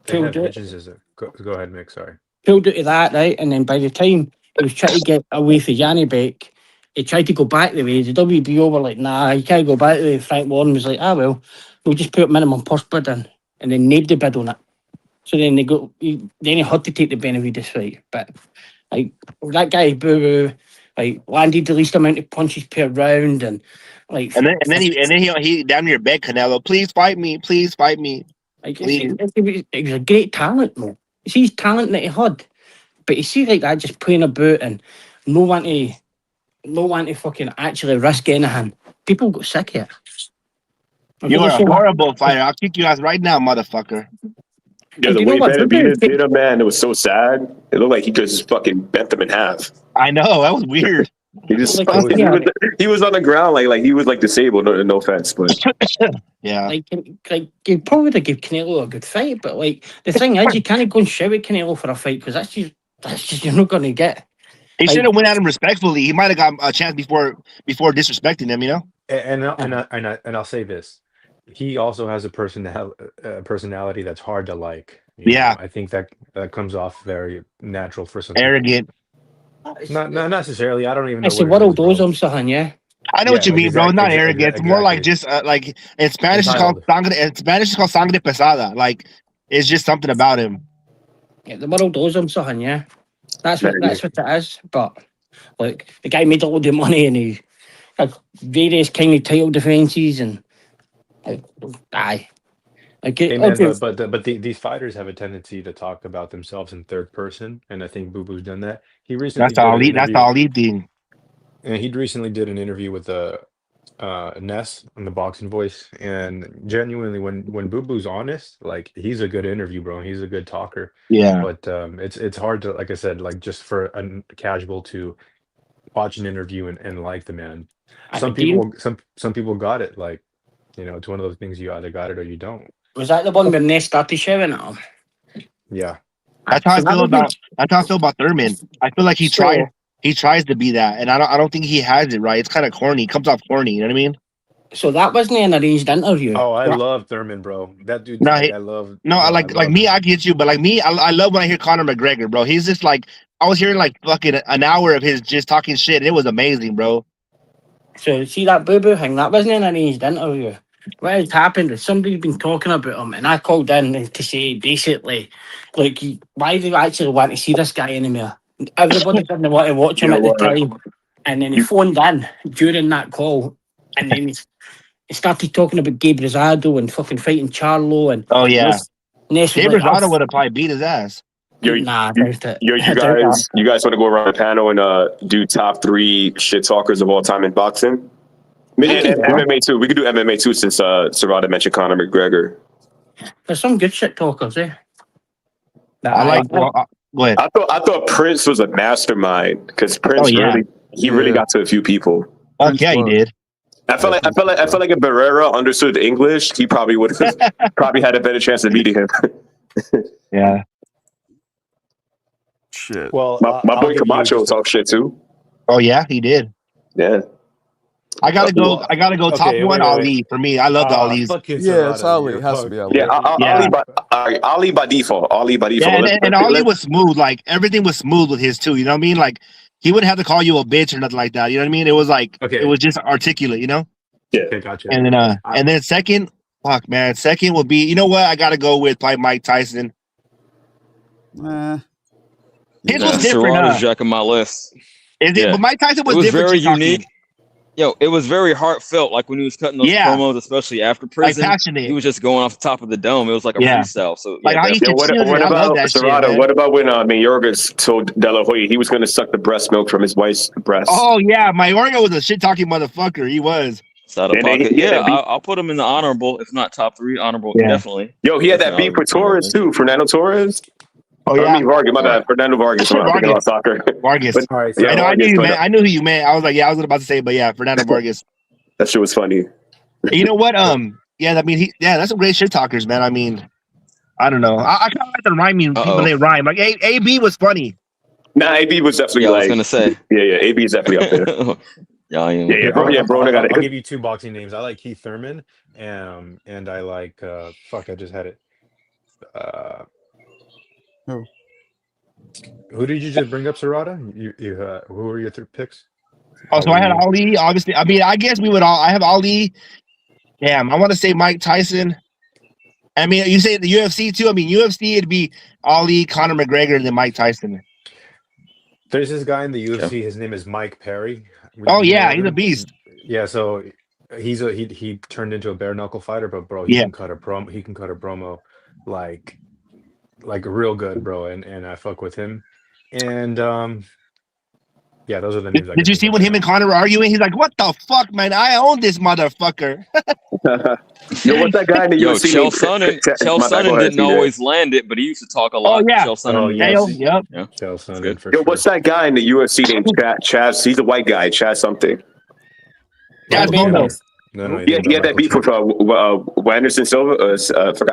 Go ahead, Mick. Sorry. Pulled out of that, right? And then by the time he was trying to get away from Janibek, he tried to go back the way. The WBO were like, nah, you can't go back the way. Frank Warren was like, well, we'll just put minimum purse bid in. And then named the bid on it. So then he had to take the Benavidez fight. But like that guy Boo Boo, landed the least amount of punches per round and then he damn near begged Canelo, please fight me. Like, he was a great talent, though. You see his talent that he had, but you see like that just playing about and no one to fucking actually risk anything. People got sick of it. You are a horrible fighter. I'll kick you out right now, motherfucker. Yeah, the way Benavidez did him, man, it was so sad. It looked like he just fucking bent them in half. I know, that was weird. He just he was on the ground like he was like disabled. No offense, but yeah, like you probably would have given Canelo a good fight, but like the thing is, you can't go and shout at Canelo for a fight because that's just you're not going to get. He should have went at him respectfully. He might have got a chance before disrespecting him, you know. And I'll say this: he also has a personality that's hard to like. You know, I think that comes off very natural for some arrogant. People. Not necessarily. I don't even know. I say what all those something, yeah. I know what you mean, bro. Not arrogant. It's more like just like in Spanish it's called sangre pesada. Like it's just something about him. Yeah, the world owes him something, yeah. That's what it is. But like the guy made a load of money and he had various kind of title defenses and aye. But these fighters have a tendency to talk about themselves in third person, and I think Boo Boo's done that. He recently that's all he did. And he recently did an interview with Ness on the Boxing Voice, and genuinely, when Boo Boo's honest, like he's a good interview, bro. He's a good talker. Yeah. But it's hard to, like I said, like just for a casual to watch an interview and like the man. Some people got it. Like, you know, it's one of those things, you either got it or you don't. Was that the one where Ness started shouting at him? Yeah. That's how I feel about Thurman. I feel like he tries to be that, and I don't think he has it right. It's kind of corny. It comes off corny. You know what I mean? So that wasn't an arranged interview. Oh, I love Thurman, bro. That dude. I love. No, I like me. I get you, but like me, I love when I hear Conor McGregor, bro. He's just like I was hearing like fucking an hour of his just talking shit, and it was amazing, bro. So see that Boo Boo thing? That wasn't an arranged interview. What has happened is somebody's been talking about him, and I called in to say basically, like, why do you actually want to see this guy anymore? Everybody didn't want to watch him at the time, and then he phoned in during that call, and then he started talking about Gabe Rosado and fucking fighting Charlo, and Gabe Rosado would have probably beat his ass. You guys want to go around the panel and do top 3 shit talkers of all time in boxing? MMA too. We could do MMA too since Serrata mentioned Conor McGregor. There's some good shit talkers there. Go ahead. I thought Prince was a mastermind because Prince really got to a few people. Yeah, he did. I felt like if Barrera understood English, he probably would have probably had a better chance of beating him. Yeah. Shit. Well, my boy Camacho talk shit too. Oh yeah, he did. Yeah. I gotta go. Top one, Ali. For me, I love the Ali's. Yeah, it's Ali. It has to be Ali. Yeah, Ali by default. Ali by default. Yeah, and Ali was smooth. Like everything was smooth with his too. You know what I mean? Like he wouldn't have to call you a bitch or nothing like that. You know what I mean? It was like it was just articulate. You know? Yeah. Okay, gotcha. And then second, fuck man, second will be. You know what? I gotta go with probably Mike Tyson. His was different. Serrato's jacking my list. Is it? But Mike Tyson was different. Very unique. Yo, it was very heartfelt. Like when he was cutting those promos, especially after prison, like passionate. He was just going off the top of the dome. It was like a freestyle. So what about Serrata? What about when Mayorga told De La Hoya he was going to suck the breast milk from his wife's breast? Oh yeah, Mayorga was a shit talking motherfucker. He was. I'll put him in the honorable, if not top 3 honorable, definitely. Yo, he had that beef with Torres too, Fernando Torres. Oh yeah, I mean Vargas. My bad, Fernando Vargas. Vargas. But, all right, so I knew you, man. I knew who you meant. I was like, I was about to say, but yeah, Fernando Vargas. That shit was funny. You know what? I mean, that's some great shit talkers, man. I mean, I don't know. I kind of like the rhyming people. They rhyme. Like AB was funny. Nah, AB was definitely. I was gonna say. Yeah. AB is definitely up there. Bro. I'll give you 2 boxing names. I like Keith Thurman, and I like I just had it. Who did you just bring up, Serrata? Who were your 3 picks? Oh, so I had Ali. Obviously, I mean, I guess we would all. I have Ali. Damn, I want to say Mike Tyson. I mean, you say the UFC too. I mean, UFC it'd be Ali, Conor McGregor, and then Mike Tyson. There's this guy in the UFC. His name is Mike Perry. Oh yeah, he's a beast. Yeah, so he turned into a bare knuckle fighter, but bro, he can cut a promo. like real good, bro. And I fuck with him. And yeah, those are the names. Did you see when him and Conor were arguing? He's like, "What the fuck, man? I own this motherfucker." Yo, what's that guy in the Yo, UFC? Chael Sonnen didn't always land it, but he used to talk a lot. Oh yeah, Chael Sonnen. yeah. UFC. Yep. Yeah. Chael Sonnen good. for Yo, sure. what's that guy in the UFC named Chaz? He's a white guy, Chaz something. Chaz Bondo. No, Yeah, he had that beef with Anderson Silva.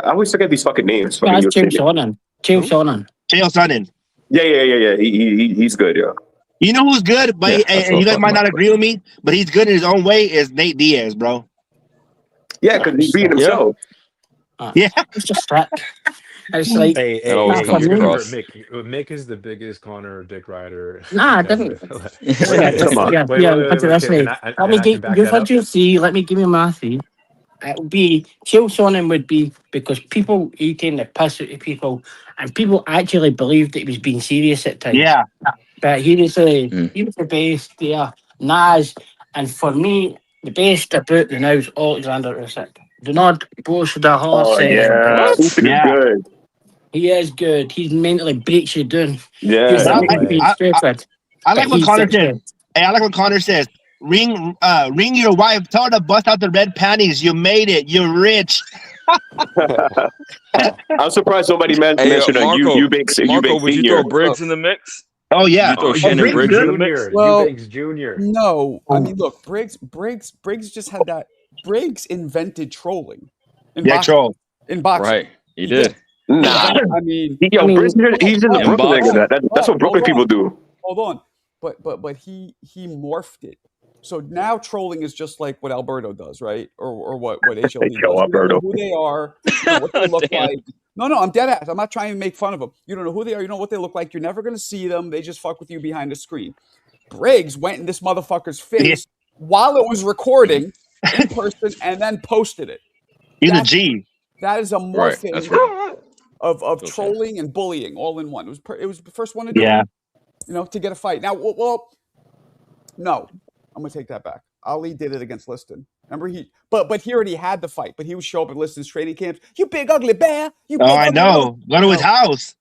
I always forget these fucking names. That's Chael Sonnen. Chael Sonnen. Chael Sonnen. Yeah. He's good. Yeah. You know who's good, but and you guys might not agree with me, but he's good in his own way. Is Nate Diaz, bro? Yeah, because he's being himself. Yeah, it's just that. It's like Mick is the biggest Conor dick rider. Nah, I didn't. Come on. Let me give you three. Let me give you my three. It would be Chael Sonnen would be because people he came to piss out of people, and people actually believed that he was being serious at times. Yeah, but he was the best there. Nas, and for me, the best about the now is Alexander Usyk. Do not bullshit the horse. Oh yeah, Usyk is good. He is good. He mentally breaks you down. Yeah, I like what Conor says. Hey, I like what Conor says. Ring your wife. Tell her to bust out the red panties. You made it. You're rich. I'm surprised nobody mentioned Eubanks. Marco, would you throw Briggs in the mix? Oh yeah, you throw Shannon Briggs in the mix. Well, Eubanks Jr. No, I mean, look, Briggs just had that. Briggs invented trolling. Troll in boxing. Right, he did. Nah, I mean, he's in the Brooklyn nigga. That's what Brooklyn people do. Hold on, but he morphed it. So now trolling is just like what Alberto does, right? Or what HLD does. Alberto. Who they are, what they look like. No, I'm dead ass. I'm not trying to make fun of them. You don't know who they are. You know what they look like. You're never going to see them. They just fuck with you behind the screen. Briggs went in this motherfucker's face while it was recording in person and then posted it. He's a G. That is a morphing of trolling and bullying all in one. It was the first one to do it. You know, to get a fight. Now, no. I'm gonna take that back. Ali did it against Liston. Remember but he already had the fight. But he would show up at Liston's training camps. You big ugly bear. I know. Go to his house.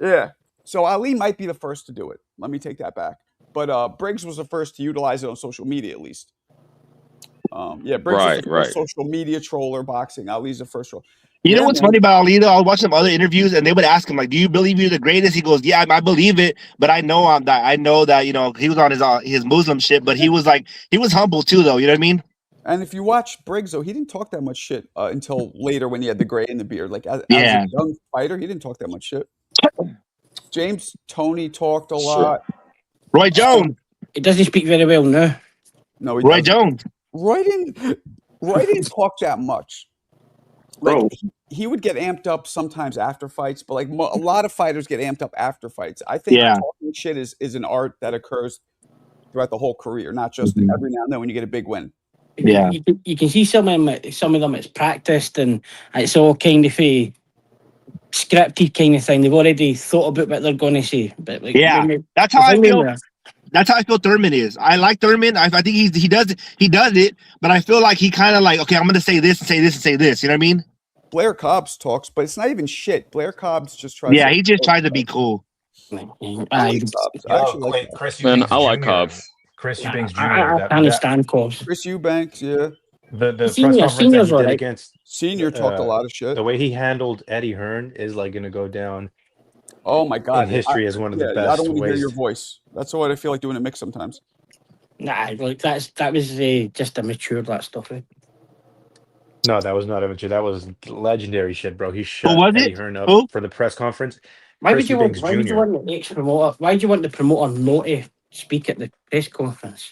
Yeah. So Ali might be the first to do it. Let me take that back. But Briggs was the first to utilize it on social media, at least. Briggs was the first social media troller boxing. Ali's the first troller. You know what's funny about Ali though? I was watching some other interviews and they would ask him like, "Do you believe you're the greatest?" He goes, "Yeah, I believe it, but I know I know that he was on his Muslim shit, but he was humble too, though. You know what I mean?" And if you watch Briggs, though, he didn't talk that much shit until later when he had the gray and the beard. Like as a young fighter, he didn't talk that much shit. James Toney talked a lot. Roy Jones. He doesn't speak very well now. No, Roy Jones. Roy didn't talk that much. Like he would get amped up sometimes after fights, but like a lot of fighters get amped up after fights. I think talking shit is an art that occurs throughout the whole career, not just every now and then when you get a big win. Yeah, you can see some of them it's practiced and it's all kind of a scripted kind of thing. They've already thought about what they're going to say. But that's how I feel. That's how I feel Thurman is. I like Thurman. I think he does it, but I feel like he kind of like, okay, I'm going to say this and say this and say this. You know what I mean? Blair Cobbs talks, but it's not even shit. Blair Cobbs just tries. Yeah, he just tries to be cool. I like Cobbs. Chris Eubanks Jr. I understand Cobbs. Chris Eubanks, yeah. The press conference that he did against Senior talked a lot of shit. The way he handled Eddie Hearn is like going to go down. Oh my God! In history as one of the best. I don't want to hear your voice. That's what I feel like doing a mix sometimes. Nah, like that was just immature that stuff. No, that was not immature. That was legendary shit, bro. He shut Eddie Hearn up for the press conference. Why would you want the ex-promoter? Why do you want the promoter not to speak at the press conference?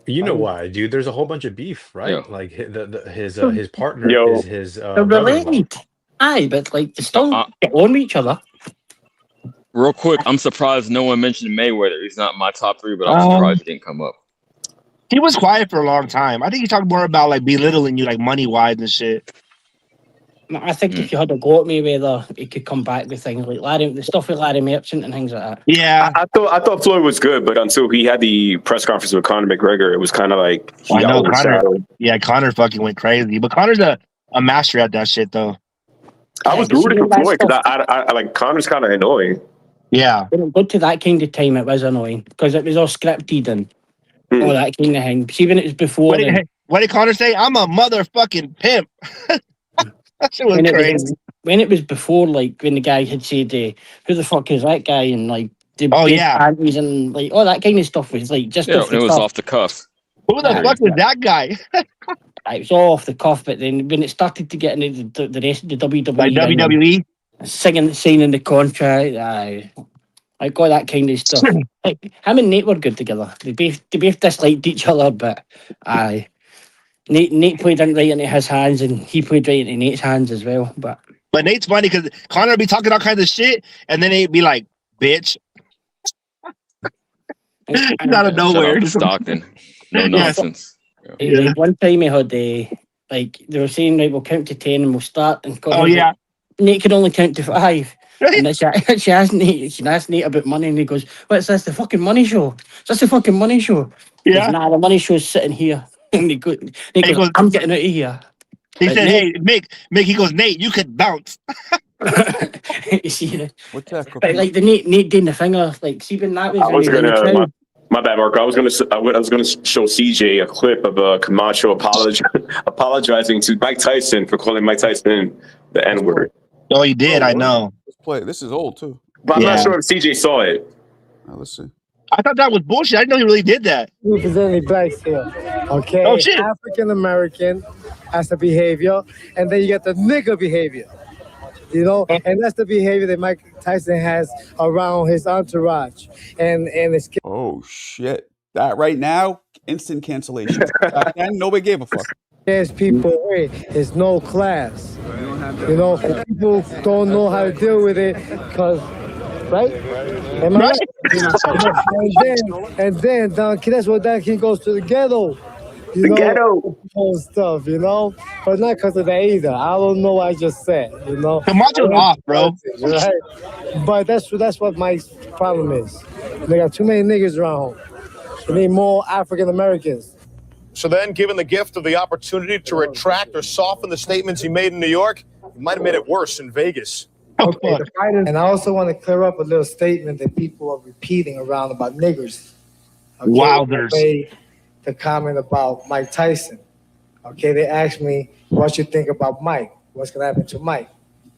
You know why, dude? There's a whole bunch of beef, right? Yeah. Like his partner is his. They're related. Aye, but like they still get on with each other. Real quick, I'm surprised no one mentioned Mayweather. He's not my top 3, but I'm surprised he didn't come up. He was quiet for a long time. I think he talked more about like belittling you, like money wise and shit. I think if you had a go at Mayweather, he could come back with things like the stuff with Larry Merchant and things like that. Yeah, I thought Floyd was good, but until he had the press conference with Conor McGregor, it was kind of like Conor fucking went crazy. But Conor's a master at that shit, though. I was rooting for Floyd because I like Connor's kind of annoying. Yeah. When it got to that kind of time, it was annoying because it was all scripted and all that kind of thing. See, when it was before, what did Connor say? I'm a motherfucking pimp. That shit was crazy. When it was before, like when the guy had said, "Who the fuck is that guy?" and like the panties and like all that kind of stuff was like just it was off the cuff. Who the fuck is that guy? It was all off the cuff, but then when it started to get into the rest of the WWE, like WWE, signing the contract, I got that kind of stuff. Like him and Nate were good together. They both disliked each other, but Nate played right into his hands, and he played right into Nate's hands as well. But Nate's funny because Connor would be talking all kinds of shit, and then he'd be like, "Bitch." Out of nowhere. Stockton. No nonsense. Yeah. Like one time he had like they were saying, right, we'll count to 10 and we'll start. And Nate could only count to 5. Right. And she asked Nate about money, and he goes, "What's this? The fucking money show? Is this the fucking money show?" Yeah. Goes, "Nah, the money show's sitting here." And he goes, "I'm getting out of here." He said, Nate, "Hey, Mick." He goes, "Nate, you could bounce." You see, what's that? But like the Nate doing the finger, like see when that was. I was gonna. My bad, Marco. I was gonna show CJ a clip of Camacho apologizing to Mike Tyson for calling Mike Tyson the N-word. Oh, he did. I know. Let's play. This is old too. But I'm not sure if CJ saw it. Let's see. I thought that was bullshit. I didn't know he really did that. There's any blacks here, okay? Oh shit. African American has the behavior, and then you get the nigger behavior. You know, and that's the behavior that Mike Tyson has around his entourage, and his. Oh shit! That right now, instant cancellation. Back then, nobody gave a fuck. There's people away. There's no class. You know, people don't know how to deal with it because, right? Am I right? and then Don, that's what that kid goes to the ghetto. The ghetto. Stuff, you know, but not because of that either. I don't know what I just said, you know. Camacho's off, bro. Right? But that's what my problem is. They got too many niggas around. They need more African Americans. So then, given the gift of the opportunity to retract or soften the statements he made in New York, he might have made it worse in Vegas. Okay. And I also want to clear up a little statement that people are repeating around about niggers. Okay? Wilders. The comment about Mike Tyson. Okay, they asked me, what you think about Mike? What's going to happen to Mike?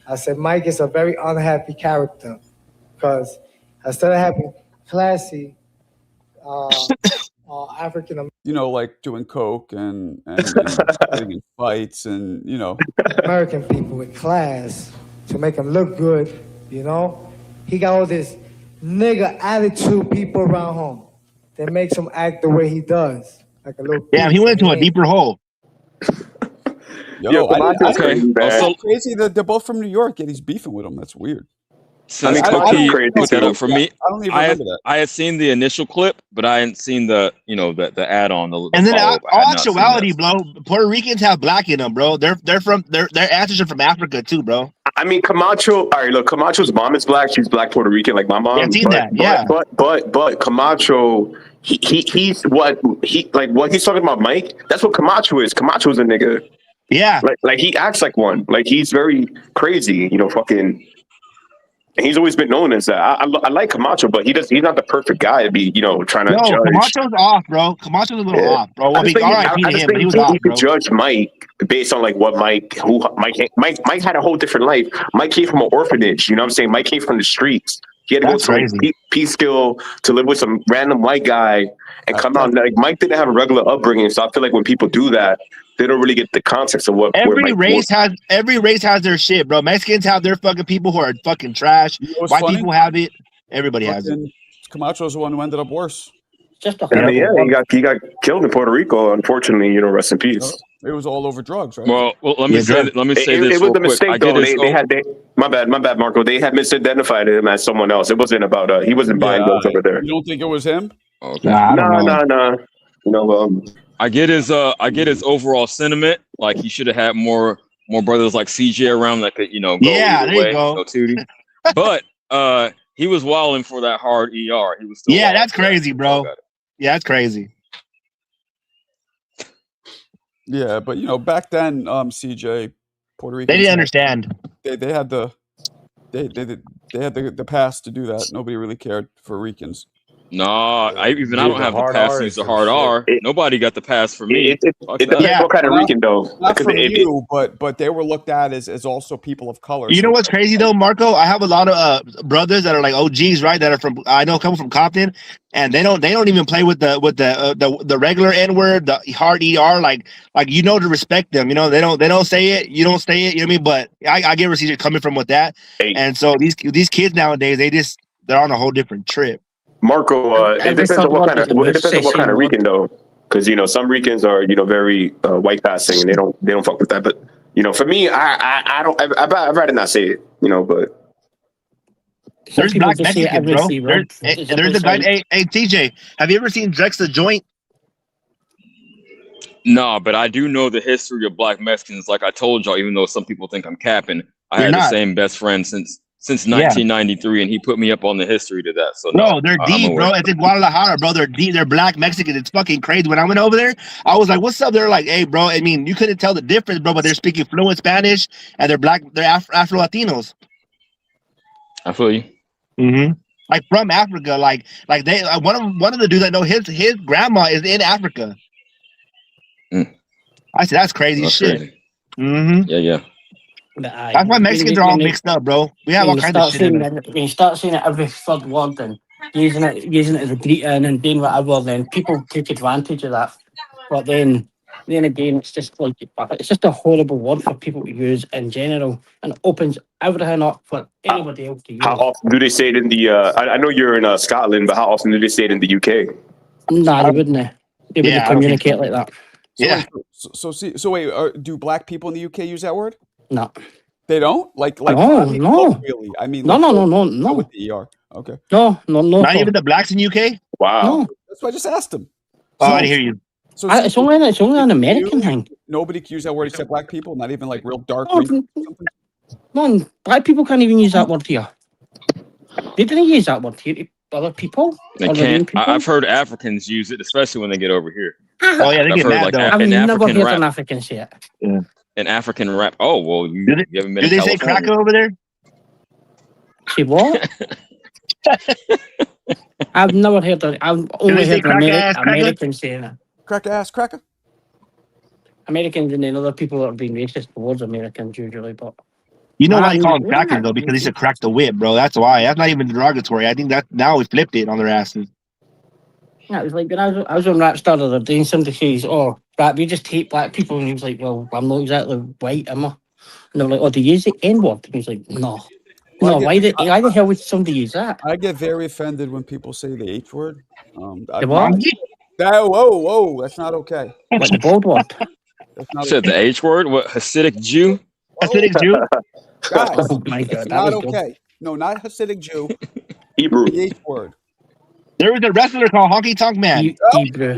I said, Mike is a very unhappy character because instead of having classy African like doing coke and getting in fights and, American people with class to make him look good, he got all this nigga attitude people around home that makes him act the way he does. Like a little he went into a deeper hole. Crazy that they're both from New York, yet he's beefing with him. That's weird. Since Cookie put that up for me, I don't even remember that. I had seen the initial clip, but I hadn't seen the the add-on. And then all actuality, bro, Puerto Ricans have black in them, bro. Their ancestors are from Africa too, bro. I mean, Camacho. All right, look, Camacho's mom is black. She's black Puerto Rican, like my mom. Yeah, I've seen that. Yeah, but Camacho, he's what he's talking about, Mike. That's what Camacho is. Camacho's a nigga. Yeah, like he acts like one. Like he's very crazy. Fucking. And he's always been known as that. I like Camacho, but he's not the perfect guy to be, trying to judge. Camacho's off, bro. Camacho's a little off, bro. I mean, he was off, you could judge Mike based on what Mike had a whole different life. Mike came from an orphanage. You know what I'm saying? Mike came from the streets. He had to go to Peekskill to live with some random white guy and come out. Like Mike didn't have a regular upbringing, so I feel like when people do that, they don't really get the context of what every race has their shit, bro. Mexicans have their fucking people who are fucking trash. White people have it. Everybody has it. Camacho's the one who ended up worse. He got killed in Puerto Rico. Unfortunately, rest in peace. It was all over drugs, right? Well, let me say this. It was a mistake, though. My bad, Marco. They had misidentified him as someone else. It wasn't about he wasn't buying those over there. You don't think it was him? Okay. No. I get his overall sentiment. Like he should have had more brothers like CJ around that could go there you way, go Tootie. But he was wilding for that hard ER. He was still that's crazy, bro. Yeah, that's crazy. Yeah, but back then, CJ, Puerto Rican. They didn't understand. they had the pass to do that. Nobody really cared for Ricans. No, I Dude, don't the have the hard pass R to is use the some hard shit. R. Nobody got the pass for me. It Fuck depends that. what kind of Rican though. Not from you, but they were looked at as also people of color. You know what's crazy though, Marco? I have a lot of brothers that are like OGs, right? That are from I know a couple from Compton, and they don't even play with the regular N word, the hard ER. Like you know to respect them. You know they don't say it. You don't say it. You know what I mean? But I get where you're coming from with that. And so these kids nowadays they're on a whole different trip. Marco, it depends on what kind of Rican though, because some Ricans are very white passing and they don't fuck with that. But for me, I don't. I'd rather not say it. But there's black Mexicans, bro. There's a guy. Hey, TJ, have you ever seen Drex the Joint? No, but I do know the history of black Mexicans. Like I told y'all, even though some people think I'm capping, I had the same best friend since 1993, and he put me up on the history to that. So bro, they're deep, bro. It's in Guadalajara, bro. They're deep. They're black Mexicans. It's fucking crazy. When I went over there, I was like, "What's up?" They're like, "Hey, bro." I mean, you couldn't tell the difference, bro. But they're speaking fluent Spanish, and they're black. They're Afro Latinos. I feel you. Mm-hmm. Like from Africa, like they one of the dudes I know, his grandma is in Africa. I said that's crazy shit. Crazy. Mm-hmm. Yeah. That's why Mexicans are all mixed up, bro. We have all kinds of shit in it. When you start saying it every third word and using it as a greeting and doing whatever, then people take advantage of that. But then again, it's just like it's just a horrible word for people to use in general, and it opens everything up for anybody else to use. How often do they say it in the? I know you're in Scotland, but how often do they say it in the UK? Nah, they wouldn't. They wouldn't communicate like that. So wait, do black people in the UK use that word? No. They don't? Like no. Really? I mean, no. With the ER. Okay. No. Not even the blacks in UK? Wow. No. That's why I just asked him. Oh, I didn't hear you. So it's only an American thing. Nobody can use that word except black people, not even like real dark. No, black people can't even use that word here. They didn't use that word here. Other people? They can't. I've heard Africans use it, especially when they get over here. Oh yeah, they get mad though. I've never heard an African say it. Yeah. An African rap. Oh well, you haven't been. Do they say cracker over there? Say what? I've never heard that. I've only heard Americans saying it. Cracker ass cracker. Americans and then other people that are being racist towards Americans usually, but you know why they call them crackers though? Because they should crack the whip, bro. That's why. That's not even derogatory. I think that now we flipped it on their asses. Yeah, it was like when I was on Rap Star the other day and somebody says, "Oh, rap, you just hate black people," and he was like, "Well, I'm not exactly white, am I?" And they're like, "Oh, do you use the N-word?" And he's like, "No." Well, no, why the hell would somebody use that? I get very offended when people say the H word. The what? Whoa, that's not okay. What, the bold word? Said the H word? What, Hasidic Jew? Hasidic Jew? Guys, oh my God, that's not okay. Good. No, not Hasidic Jew. Hebrew. The H word. There was a wrestler called Honky Tonk Man. Hebrew.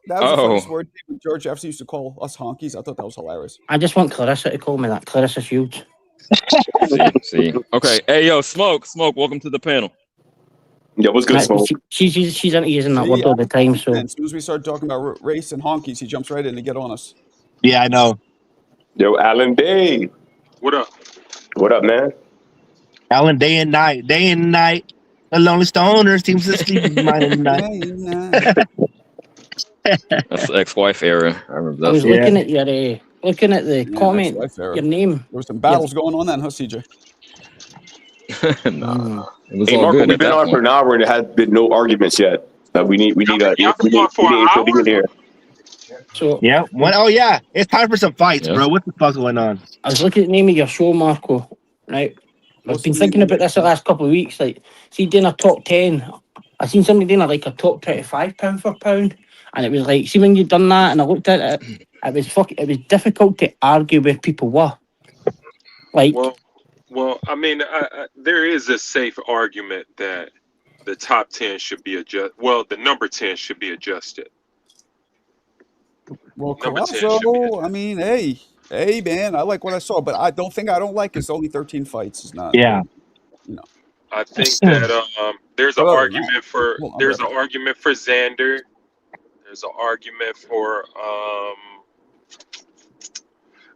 That was the first word George Jefferson used to call us honkies. I thought that was hilarious. I just want Clarissa to call me that. Clarissa's huge. See. Okay. Hey, yo, Smoke. Welcome to the panel. Yeah, what's good, Smoke? She's into using that word all the time. So as soon as we start talking about race and honkies, he jumps right in to get on us. Yeah, I know. Yo, Alan Day. What up? What up, man? Alan, day and night. The Lonely Stoners seems to sleep night and night. That's the ex-wife era. I remember that. I was looking at the comment. Your name. There were some battles going on then, huh, CJ? Nah, it was hey, all Marco, good. We've been on for an hour and there has been no arguments yet. We need in here. So yeah, it's time for some fights, bro. What the fuck's going on? I was looking at the name of your show, Marco. Right, I've been thinking about this the last couple of weeks. Like, see, doing a top 10. I seen somebody doing a top 25 pound for pound, and it was like, see, when you done that, and I looked at it, it was difficult to argue where people were. Like, well, I mean, there is a safe argument that the top 10 should be adjusted. Well, the number 10 should be adjusted. Well, Collazo, I mean, hey, man, I like what I saw, but I don't like it's only 13 fights. It's not. Yeah. I think that there's an argument for Xander. There's an argument for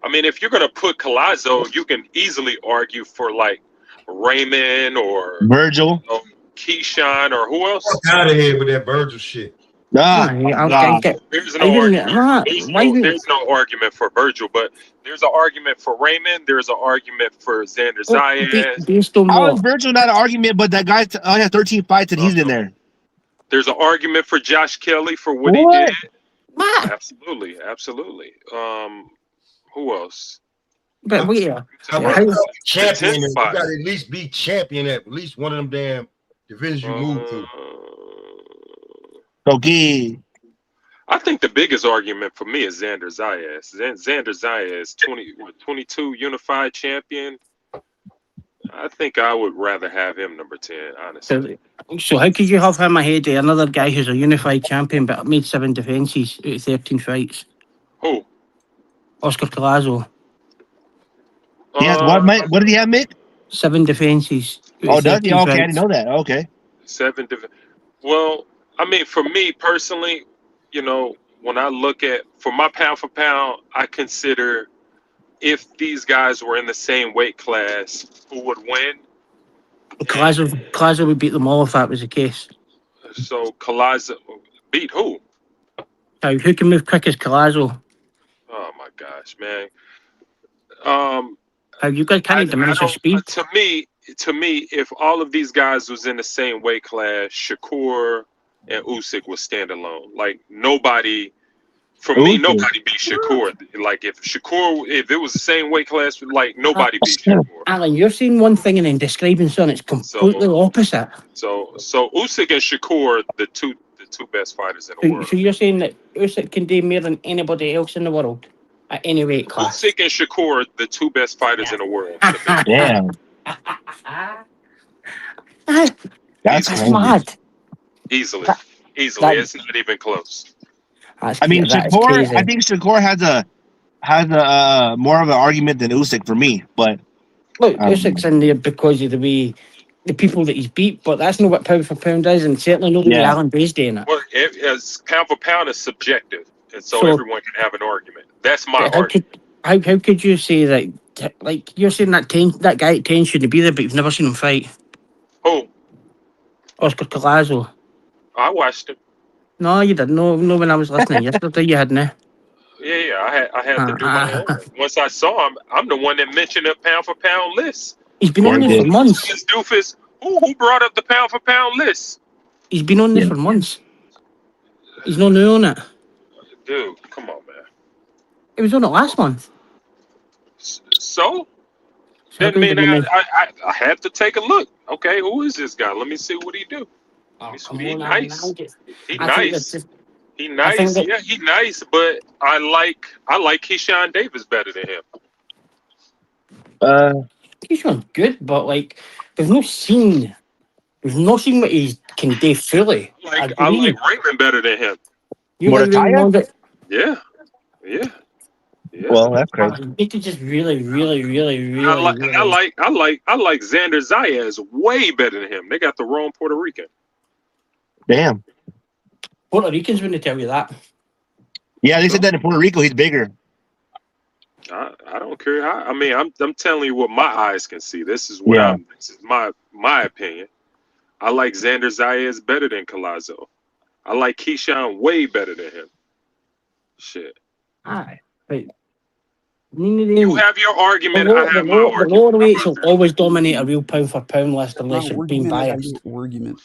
I mean, if you're gonna put Collazo, you can easily argue for like Raymond or Virgil. Keyshawn or who else? Fuck out of here with that Virgil shit. Ah, There's no argument. There's no argument for Virgil, but there's an argument for Raymond. There's an argument for Xander Zayas. How is Virgil not an argument? But that guy had 13 fights and he's in there. There's an argument for Josh Kelly for what he did. Absolutely, absolutely. Who else? But we How about champion? You got to at least be champion at least one of them damn divisions you move to. Okay. I think the biggest argument for me is Xander Zayas. Xander Zayas, 22 unified champion. I think I would rather have him number 10, honestly. So how could you have him ahead of another guy who's a unified champion but made 7 defenses out of 13 fights? Who? Oscar Collazo. Yes, what did he have, Mick? 7 defenses. Oh, does he? Okay, I didn't know that. Okay. 7 Well, I mean, for me personally, you know, when I look at, for my pound for pound, I consider if these guys were in the same weight class, who would win? Collazo would beat them all if that was the case. So Collazo beat who? Who can move quick as Collazo? Oh my gosh, man. You got kind of diminish your speed. To me, if all of these guys was in the same weight class, Shakue and Usyk would stand alone. Like nobody. For me, nobody beat Shakue. Like if it was the same weight class, like nobody beat Shakue. Alan, you're saying one thing and then describing something it's completely opposite. So Usyk and Shakue are the two best fighters in the world. So you're saying that Usyk can do more than anybody else in the world at any weight class? Usyk and Shakue are the two best fighters in the world. Damn. That's mad. Easily. It's not even close. I mean, Shakue. I think Shakue has a more of an argument than Usyk for me. But look, Usyk's in there because of the people that he's beat. But that's not what pound for pound is, and certainly not the way Alan Bay's doing it. Well, as pound for pound is subjective, and so everyone can have an argument. That's my argument. How could you say that? Like you're saying that guy at 10 shouldn't be there, but you've never seen him fight. Who? Oscar Collazo. I watched him. No, you didn't. No, when I was listening yesterday, you hadn't. Yeah. I had to do my homework. Once I saw him, I'm the one that mentioned the pound for pound list. He's been on there for months. This doofus, who brought up the pound for pound list? He's been on there for months. He's not new on it. Dude, come on, man. It was on it last month. So that mean I had to take a look. Okay, who is this guy? Let me see what he do. He nice. He nice. He nice. Yeah, he nice. But I like Keyshawn Davis better than him. Keyshawn's good, but like we've not seen what he can do fully. I like Raymond better than him. Yeah. Well, that's crazy. You need to just really. I like Xander Zayas way better than him. They got the wrong Puerto Rican. Damn. Puerto Ricans wouldn't tell you that. Yeah, they said that in Puerto Rico he's bigger. I don't care. I'm telling you what my eyes can see. This is what this is my opinion. I like Xander Zayas better than Collazo. I like Keyshawn way better than him. Shit. Alright. You have your argument. I have my argument. The lower weights will always dominate a real pound for pound list unless you're being biased. Argument.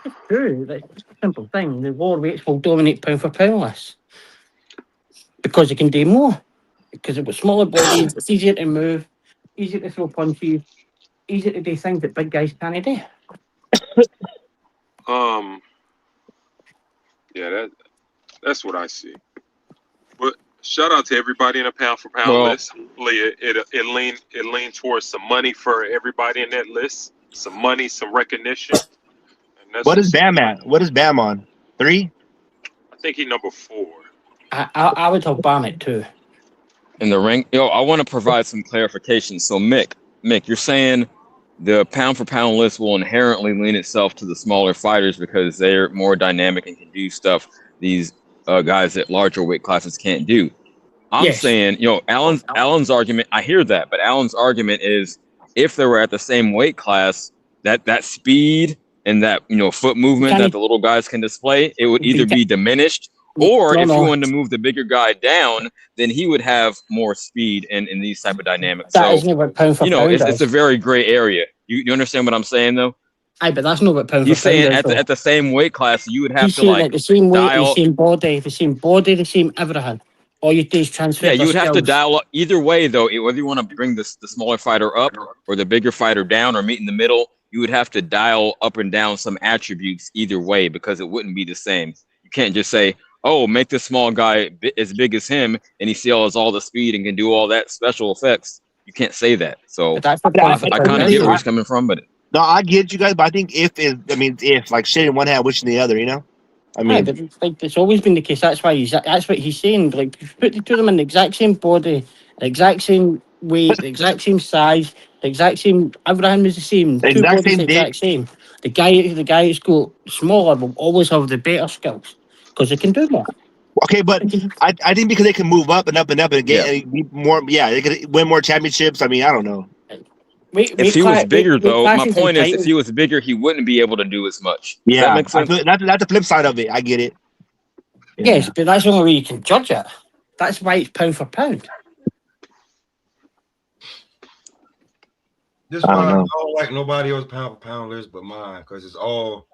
It's true. That's a simple thing. The lower weights will dominate pound for pound lists because they can do more. Because it was smaller bodies, it's easier to move, easier to throw punches, easier to do things that big guys can't do. Yeah, that's what I see. But shout out to everybody in a pound for pound list. Hopefully it leaned towards some money for everybody in that list. Some money, some recognition. What is Bam at? What is Bam on? 3? I think he's number 4. I would have Bam at 2. In the ring, I want to provide some clarification. So Mick, you're saying the pound for pound list will inherently lean itself to the smaller fighters because they're more dynamic and can do stuff these guys at larger weight classes can't do. I'm saying, Allen's argument, I hear that, but Allen's argument is if they were at the same weight class, that speed and that, foot movement that the little guys can display, it would either be diminished, or if you wanted to move the bigger guy down, then he would have more speed in these type of dynamics. That isn't what pound for pound it's a very gray area. You understand what I'm saying, though? Aye, but that's not what pound He's for pound saying is. at the same weight class, you would have He's to saying the same weight, dial. the same body, the same everything. All you do is transfer. Yeah, you would have to dial up either way, though. Whether you want to bring the smaller fighter up or the bigger fighter down or meet in the middle, you would have to dial up and down some attributes either way because it wouldn't be the same. You can't just say, "Oh, make this small guy as big as him, and he still has all the speed and can do all that special effects." You can't say that. So I kind of get where he's coming from, but no, I get you guys. But I think if like shit in one hand, wishing the other, I mean, but it's always been the case. That's what he's saying. Like, put the two of them in the exact same body, the exact same weight, the exact same size, the exact same. Everything was the same. Two bodies, the exact same. The guy who's got smaller will always have the better skills because they can do more. Okay, but I think because they can move up and up and up and get more. Yeah, they could win more championships. I mean, I don't know. If he was bigger, though, my point is, if he was bigger, he wouldn't be able to do as much. Does that make sense? That's the flip side of it. I get it. Yeah. Yes, but that's the only way you can judge it. That's why it's pound for pound. This is why I don't like nobody else pound for pound list but mine, because it's all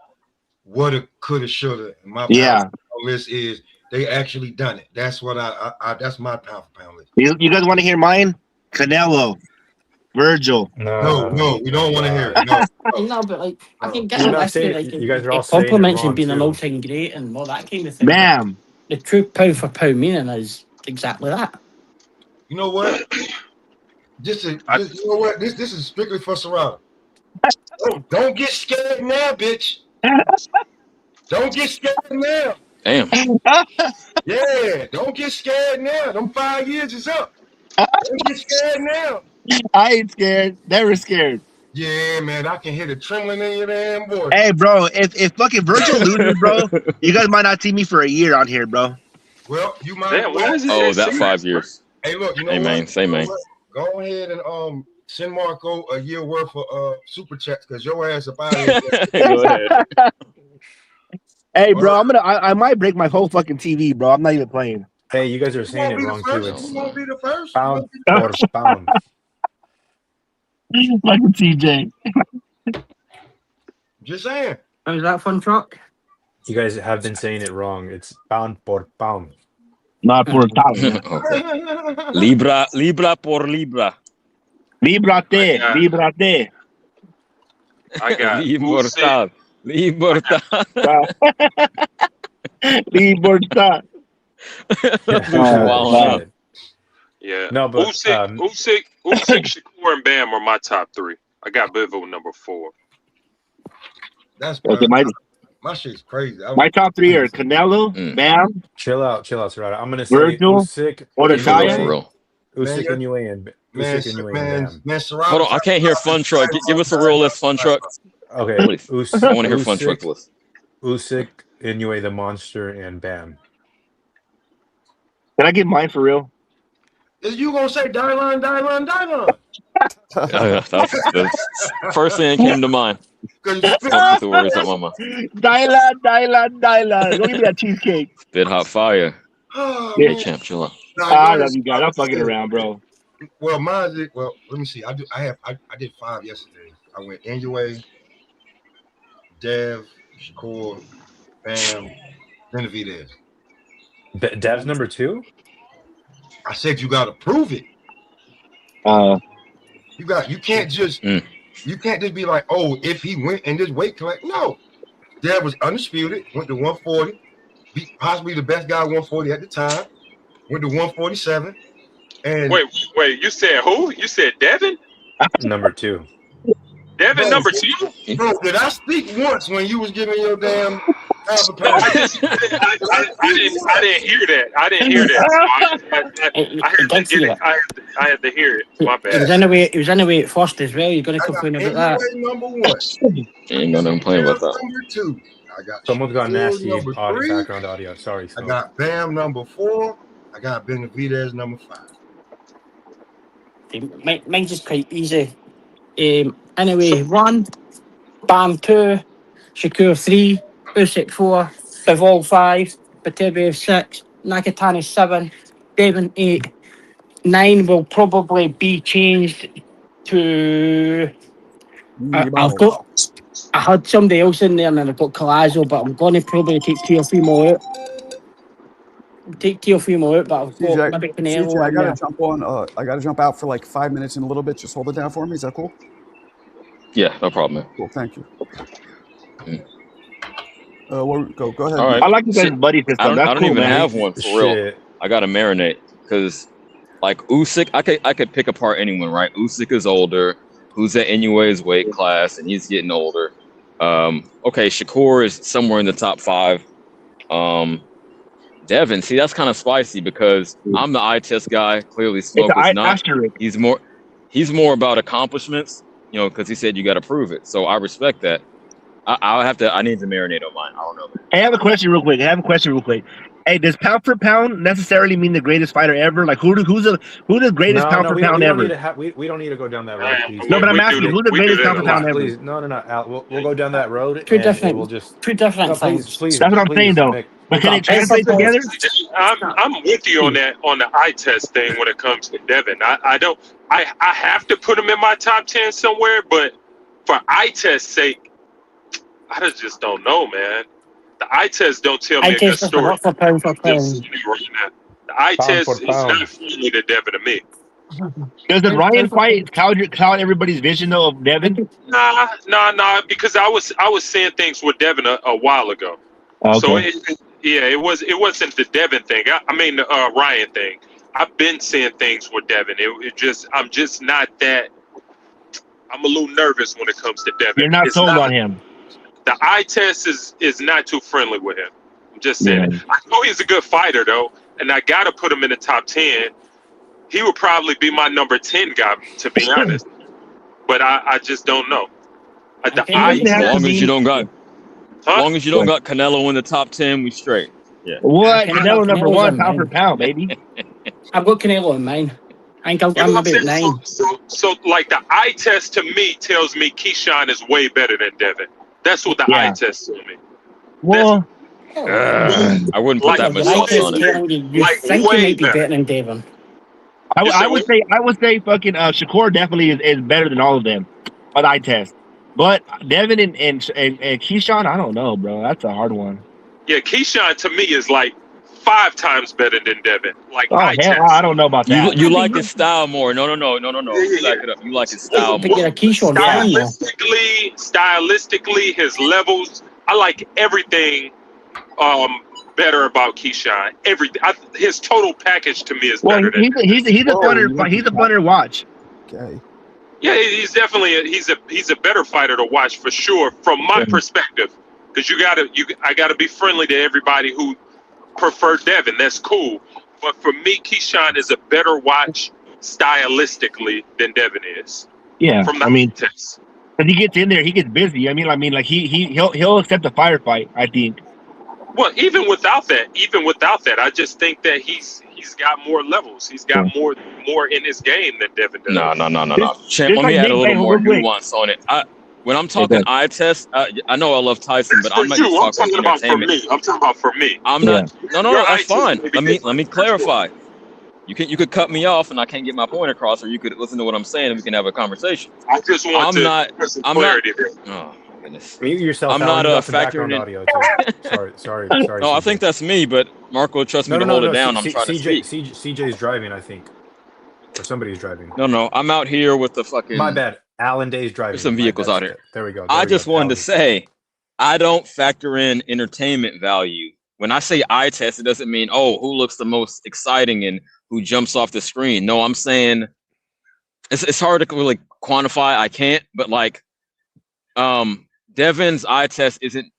woulda, coulda, shoulda. And my pound for pound list is they actually done it. That's what I that's my pound for pound list. You guys want to hear mine? Canelo. Virgil. No, we don't want to hear it. No, but like I can get you guys are all compliments and being an all-time great and all that kind of thing. Bam. The true pound for pound meaning is exactly that. You know what? You know what? This is strictly for Serrano. Don't get scared now, bitch. Don't get scared now. Damn. Yeah, don't get scared now. Them 5 years is up. Don't get scared now. I ain't scared. Never scared. Yeah, man, I can hear the trembling in your damn voice. Hey, bro, if fucking Virgil loses, bro, you guys might not see me for a year on here, bro. Well, you might. That 5 years. Hey, look, you know what? Go ahead and send Marco a year worth of super chats because your ass up out of here. Go ahead. Hey, bro, I might break my whole fucking TV, bro. I'm not even playing. Hey, you guys are saying it wrong too. You won't be the first. Pound for pound. Like a TJ. Just saying. Is that fun truck? You guys have been saying it wrong. It's pound for pound. Not por pound. Libra por libra. Librate. I got Libertad. Libertad. Wow. Yeah. No, but Usyk, Shakue, and Bam are my top 3. I got Bivol number 4. That's okay. My shit's crazy. My top 3 are Canelo, Bam. Chill out, Serrata. I'm gonna say Virgil, Usyk, Inoue, and Bam. Hold on, I can't hear Fun Truck. Give us a real list, Fun Truck. Okay, I want to hear Fun Truck list. Usyk, Inoue the Monster, and Bam. Can I get mine for real? Is you gonna say Dylan? That's the first thing that came to mind. Dylan. Don't give me that cheesecake. Spit hot fire. Hey, champ, chill out. I love you guys. I'm fucking around, bro. Well, let me see. I did 5 yesterday. I went Inoue, Dev, Shakur, Bam, Benavidez. Dev's number 2? I said you gotta prove it. You can't just be like, oh, if he went in this weight class. No. Dev was undisputed, went to 140, possibly the best guy 140 at the time, went to 147. And wait, you said who? You said Devin? Number 2. Devin number 2? Bro, did I speak once when you was giving your damn I didn't hear that. I had to hear it. My bad. It was anyway at first as well. You're going to complain about that. Number 1. Ain't gonna complain about that. Number 2. I got Someone's got nasty background audio. Sorry. I got Bam number 4. I got Benavidez number 5. Mine's just quite easy. Anyway, 1, Bam 2, Shakure 3, Usyk 4, Bivol 5, Beterbiev 6, Nakatani 7, Devon 8, 9 will probably be changed to. I've got. I had somebody else in there, and then I've got Collazo, but I'm going to probably take 2 or 3 more out. Take 2 or 3 more out, but I've got maybe Canelo CJ, I in gotta there. jump on. I gotta jump out for like 5 minutes in a little bit. Just hold it down for me. Is that cool? Yeah, no problem, man. Cool, thank you. Go ahead. All right. I like you guys' buddy system. I That's don't cool, even man. have one for real. I gotta marinate because, like Usyk, I could pick apart anyone, right? Usyk is older. Who's at Inoue's weight class, and he's getting older. Okay, Shakur is somewhere in the top 5. Devin, see, that's kind of spicy because I'm the eye test guy. Clearly, Smoke is not. He's more about accomplishments, because he said you got to prove it. So I respect that. I need to marinate on mine. I don't know. I have a question real quick. Hey, does pound for pound necessarily mean the greatest fighter ever? Like who's the greatest pound for pound ever? We don't need to go down that road, please. No, but I'm asking who's the greatest pound for pound ever? Please, no, Al, we'll go down that road. Two different things. Please, that's what I'm saying, though. But can it translate together? I'm with you on that on the eye test thing when it comes to Devin. I have to put him in my top 10 somewhere, but for eye test sake, I just don't know, man. The eye test don't tell me a good story. For pound for pound. The eye test is not friendly to Devin to me. Does the Ryan fight cloud everybody's vision though of Devin? Nah, because I was saying things with Devin a while ago. Okay. So it wasn't the Devin thing. I mean the Ryan thing. I've been saying things with Devin. I'm just not that. I'm a little nervous when it comes to Devin. You're not sold on him. The eye test is not too friendly with him. I'm just saying. Yeah. I know he's a good fighter though, and I gotta put him in the top 10. He would probably be my number 10 guy, to be honest. But I just don't know. As long as you don't got Canelo in the top 10, we straight. Yeah. What? Canelo number 1 pound for pound, baby. I've got Canelo in mine. I think I'm about 9. So like the eye test to me tells me Keyshawn is way better than Devin. That's what the eye test tells me. Well, I wouldn't put that much sauce on it. You think he might be better than Devin? I would say fucking Shakur definitely is better than all of them on eye test. But Devin and Keyshawn, I don't know, bro. That's a hard one. Yeah, Keyshawn to me is like 5 times better than Devin. Like eye test. I don't know about that. You like his style more. No. Back it up. You like his style more. Stylistically, his levels. I like everything better about Keyshawn. Everything. His total package to me is better than he's a funner to watch. Okay. Yeah, he's definitely he's a better fighter to watch for sure from my perspective. Because I gotta be friendly to everybody who prefer Devin. That's cool. But for me, Keyshawn is a better watch stylistically than Devin is. Yeah, from the test. When he gets in there, he gets busy. I mean, like he'll accept a firefight, I think. Well, even without that, I just think that he's got more levels. He's got more in his game than Devin does. No. Champ, let me add a little more nuance on it. When I'm talking eye test, I know I love Tyson, but I'm not talking about for me. I'm talking about for me. I'm not. No. That's fine. Let me clarify. You could cut me off and I can't get my point across, or you could listen to what I'm saying and we can have a conversation. I just want clarity here. Oh my goodness. Mute yourself. I'm not factoring in. Audio too. Sorry. No, I think that's me, but Marco, trust me to hold it down. I'm trying to speak. CJ's driving, I think, or somebody's driving. No. I'm out here with the fucking. My bad. Alan Day's driving. There's some vehicles out here. There we go. I just wanted to say, I don't factor in entertainment value. When I say eye test, it doesn't mean, who looks the most exciting and who jumps off the screen. No, I'm saying it's hard to really quantify. I can't, but like, Devin's eye test isn't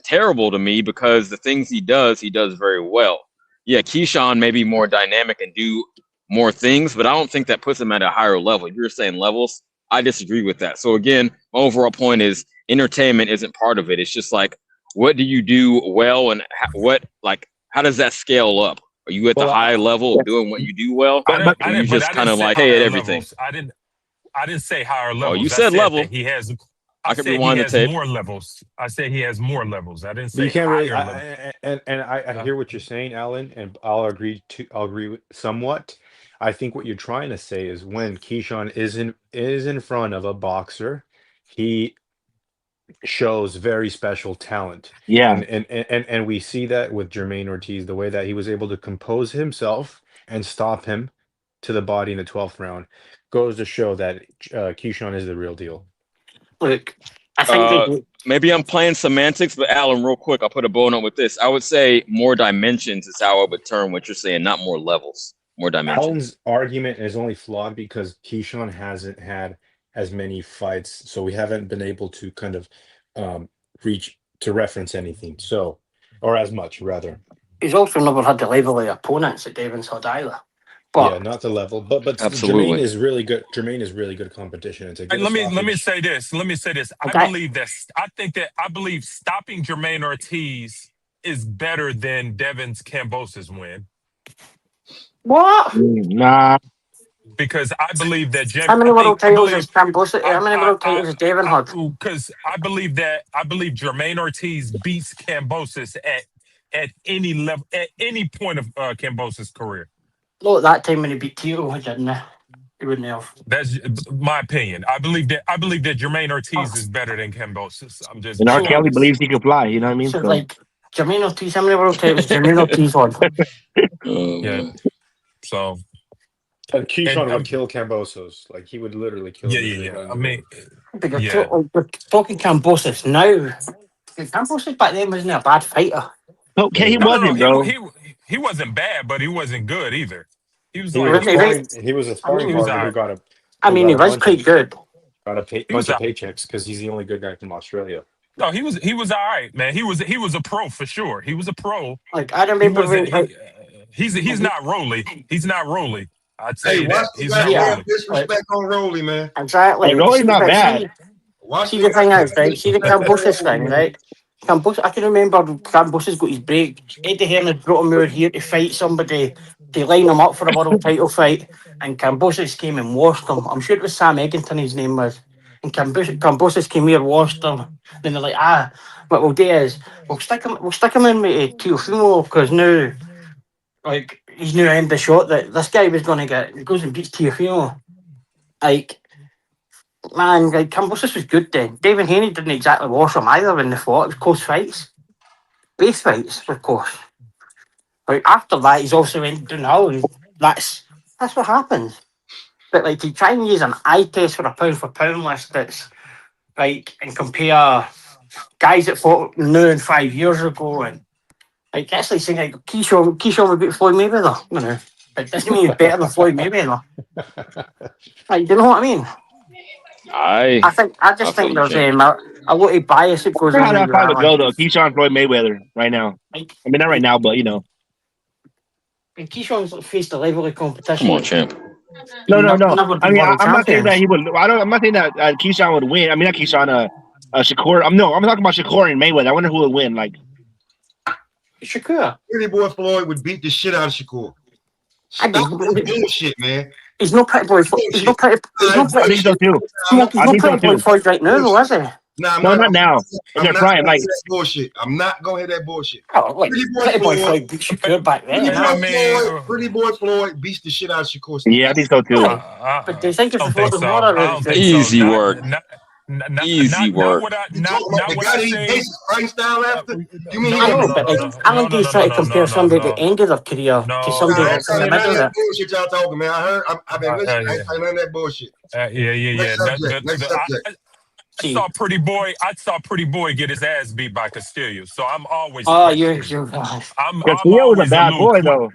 terrible to me because the things he does very well. Yeah, Keyshawn may be more dynamic and do more things, but I don't think that puts him at a higher level. You're saying levels. I disagree with that. So again, my overall point is entertainment isn't part of it. It's just like, what do you do well, and how does that scale up? Are you at the high level of doing what you do well? Or you just kind of like, hey, at everything? I didn't say higher levels. Oh, you said level. He has. I could rewind the tape. More levels. I said he has more levels. I didn't say you can't really. higher levels. I hear what you're saying, Alan, and I'll agree with somewhat. I think what you're trying to say is when Keyshawn is in front of a boxer, he shows very special talent. Yeah. And we see that with Jermaine Ortiz, the way that he was able to compose himself and stop him to the body in the 12th round goes to show that Keyshawn is the real deal. Look, I think maybe I'm playing semantics, but Alan, real quick, I'll put a bow on with this. I would say more dimensions is how I would term what you're saying, not more levels, more dimensions. Alan's argument is only flawed because Keyshawn hasn't had as many fights, so we haven't been able to kind of reach to reference anything. So, or as much rather. He's also never had the level of opponents that Devin's had either. But yeah, not the level, but absolutely. Jermaine is really good. Jermaine is really good competition. And let me say this. I believe stopping Jermaine Ortiz is better than Devin's Kambosos win. What? Nah. Because I believe that how many world titles has Kambosos? How many world titles has Devin had? Because I believe Jermaine Ortiz beats Kambosos at any level, at any point of Kambosos' career. Not at that time when he beat Tito, he didn't. He wouldn't have. That's my opinion. I believe that Jermaine Ortiz is better than Kambosos. I'm just. And R. Kelly believes he can fly. You know what I mean? So like Jermaine Ortiz, how many world titles Jermaine Ortiz won? Yeah. So. And Keyshawn would kill Kambosos. Like he would literally kill him. Yeah. I mean, we're talking Kambosos now. Kambosos back then wasn't a bad fighter. Okay, he wasn't, bro. He wasn't bad, but he wasn't good either. He was he was a sparring partner who got a. I mean, he was quite good. Got a bunch of paychecks because he's the only good guy from Australia. No, he was all right, man. He was a pro for sure. He was a pro. Like I remember he's not Rolly. He's not Rolly. I'd say that he's not Rolly. Disrespect on Rolly, man. Exactly. Rolly's not bad. See the thing is, right? See the Kambosos thing, right? Kambosos, I can remember Kambosos got his break. Eddie Hearn had brought him over here to fight somebody, to line him up for a world title fight, and Kambosos came and washed him. I'm sure it was Sam Eggington his name was. And Kambosos came here, washed him. Then they're like, what we'll do is we'll stick him in with Teofimo because now, like, he's now aimed the shot that this guy was going to get. He goes and beats Teofimo. Like, man, like, Kambosos was good then. David Haney didn't exactly wash him either when they fought. It was close fights. Both fights were close. Like, after that, he's also went downhill. And that's what happens. But, like, to try and use an eye test for a pound-for-pound list that's, like, and compare guys that fought now and 5 years ago, and, like, that's like saying, like, Keyshawn would beat Floyd Mayweather, you know. It doesn't mean he's better than Floyd Mayweather. Like, do you know what I mean? I just think there's a lot of bias that goes on. How that fight would go though? Keyshawn Floyd Mayweather right now. I mean, not right now, but you know. And Keyshawn's faced a level of competition. Come on, champ. No. I mean, I'm not saying that he would. I'm not saying that Keyshawn would win. I mean, not Keyshawn. Shakur. I'm talking about Shakur and Mayweather. I wonder who would win. Like Shakur. Pretty boy Floyd would beat the shit out of Shakur. Stop bullshit, man. He's no pretty boy. He's no pretty. I think so too. He's no pretty boy Floyd right now, though, is he? No, not now. They're trying. Like bullshit. I'm not gonna hit that bullshit. Oh, like pretty boy Floyd beat Shakur back then. Pretty boy Floyd beats the shit out of Shakur. Yeah, I think so too. But do you think it's for the water? Easy work. Easy work. You mean Alan D's trying to compare somebody at the end of their career to somebody that's in the middle of it. Bullshit y'all talking, man. I heard. I've been listening. I ain't saying none of that bullshit. I saw Pretty Boy get his ass beat by Castillo, so I'm always. Oh, you're. Castillo was a bad boy though.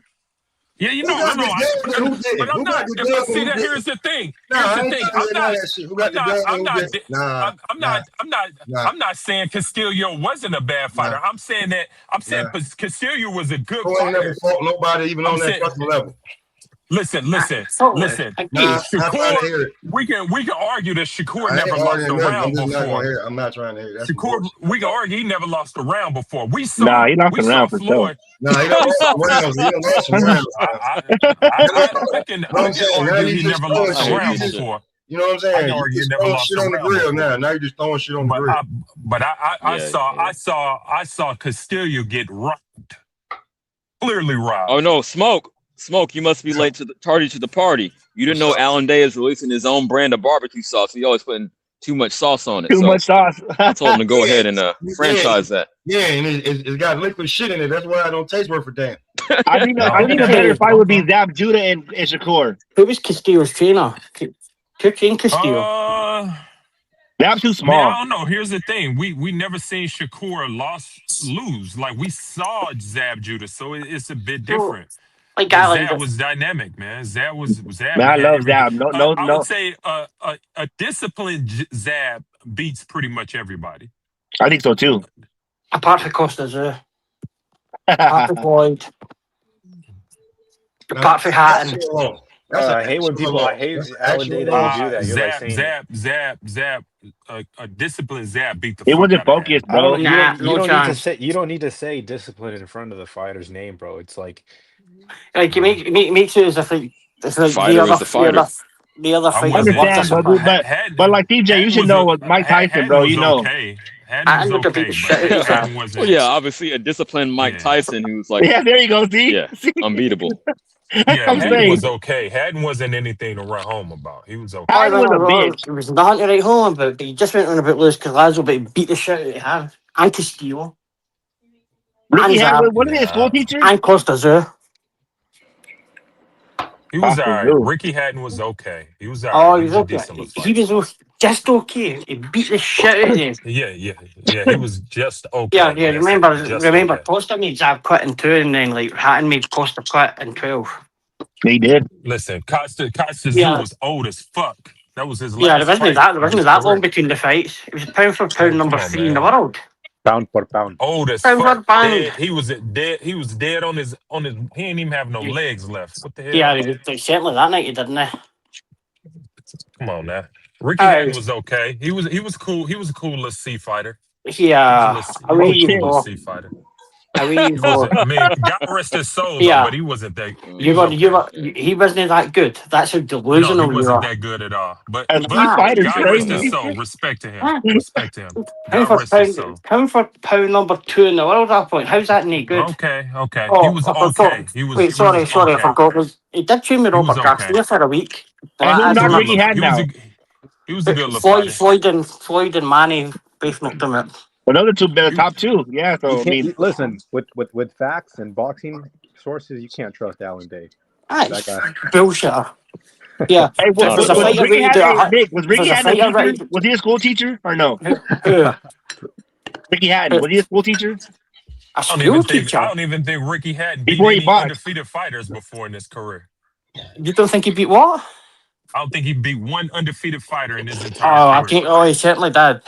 Yeah, you know, I know. But I'm not. See, that here's the thing. I'm not saying Castillo wasn't a bad fighter. I'm saying Castillo was a good fighter. Never fought nobody even on that fucking level. Listen. Nah, I'm not trying to hear Shakur, it. we can argue that Shakur I ain't never lost a arguing nothing. I'm round just not gonna before. hear it. I'm not trying to hear it. That's Shakur, bullshit. we can argue he never lost a round before. We Nah, he lost a saw round for sure. Floyd. No, he don't We lost saw. some rounds. He don't lost some rounds. I can I'm saying now argue you he just never throwing lost a shit. round before. You know what I'm I saying? can You argue he just never throwing lost shit a on the round grill before. now. Now you're just throwing shit on the grill. I saw Castillo get robbed. Clearly robbed. Oh no, Smoke, you must be late to the tardy to the party. You didn't know Alan Day is releasing his own brand of barbecue sauce. He always putting too much sauce on it. Too much sauce. I told him to go ahead and franchise that. Yeah, and it's got liquid shit in it. That's why I don't taste worth a damn. I think a better fight would be Zab Judah and Shakur. Who was Castillo's trainer? Who trained Castillo? Zab's too small. Man, I don't know. Here's the thing: we never seen Shakur lose. Like we saw Zab Judah, so it's a bit different. Like Zab was dynamic, man. Zab was Zab. Man, I love everything. Zab. I would say a disciplined Zab beats pretty much everybody. I think so too. Apart from Costa apart from Floyd, apart from Hatton. I hate when people. I hate Alan Day that you do that. You're like saying Zab. A disciplined Zab beat the. It wasn't focused, bro. You don't need to say. You don't need to say discipline in front of the fighter's name, bro. It's like you make sure as if Fighter is the fighter. The other I fighter. understand, but like TJ, you should know what Mike Tyson, bro. You know. Hatton was okay, but Hatton wasn't. Well, yeah, obviously a disciplined Mike Tyson who's like, yeah, there you go, see, yeah, unbeatable. Yeah, Hatton was okay. Hatton wasn't anything to write home about. He was okay. Hatton was a bitch. It was nothing to write home about, but he just went on about Luis Collazo, but he beat the shit out of him. And Castillo. Ricky Hatton, what is it, school teacher? And Costa. He was all right. Ricky Hatton was okay. He was all right. Oh, he was okay. He was just okay. He beat the shit out of him. Yeah. He was just okay. Yeah. Remember, Costa made Zab quit in 2, and then like Hatton made Costa quit in 12. They did. Listen, Costa was old as fuck. That was his last. Yeah, there wasn't that long between the fights. It was pound for pound number 3 in the world. Pound for pound. Old as fuck. He was dead. He was dead on his. He didn't even have no legs left. What the hell? Yeah, certainly that night he didn't. Come on now. Ricky Hatton was okay. He was cool. He was a cool little C fighter. Yeah, I mean, he was a C fighter. I mean, God rest his soul, though, but he wasn't that. He wasn't that good. That's how delusional he wasn't that good at all. But God rest his soul. Respect to him. Respect to him. God rest his soul. Pound for pound number 2 in the world at that point. How's that any good? Okay. Oh, he was okay. Sorry, I forgot. He did train with Robert Garcia for a week. And who knocked Ricky Hatton now? He was a good little fighter. Floyd and Manny both knocked him out. Well, those are the top 2. Yeah, so I mean, listen, with facts and boxing sources, you can't trust Alan Day. That guy. Bullshitter. Yeah. Hey, was Ricky Hatton was he a school teacher or no? Ricky Hatton, was he a school teacher? I don't even think Ricky Hatton beat any undefeated fighters before in his career. You don't think he beat what? I don't think he beat one undefeated fighter in his entire career. He certainly did.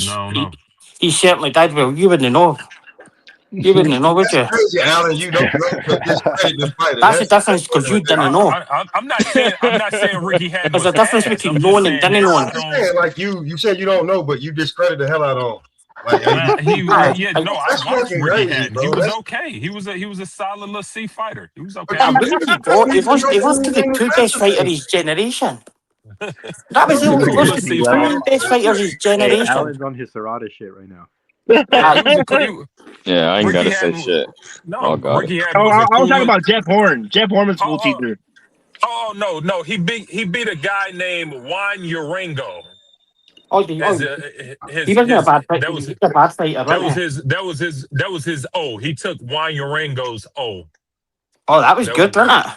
No. He certainly did. Well, you wouldn't know. You wouldn't know, would you? That's crazy, Alan. You don't discredit the fighter. That's the difference because you didn't know. I'm not saying Ricky Hatton. There's a difference between knowing and didn't know. Like you said, you don't know, but you discredit the hell out of him. I watched Ricky Hatton. He was okay. He was a solid little C fighter. He was okay. He was the 2 best fighter of his generation. That was the best fighter of his generation. Alan's on his Serrata shit right now. Yeah, I ain't gotta say shit. No, Ricky Hatton I was talking about Jeff Horn. Jeff Horn was school teacher. Oh no, he beat a guy named Juan Urango. He wasn't a bad fighter. He was a bad fighter. That was his O. He took Juan Urango's O. Oh, that was good, wasn't it?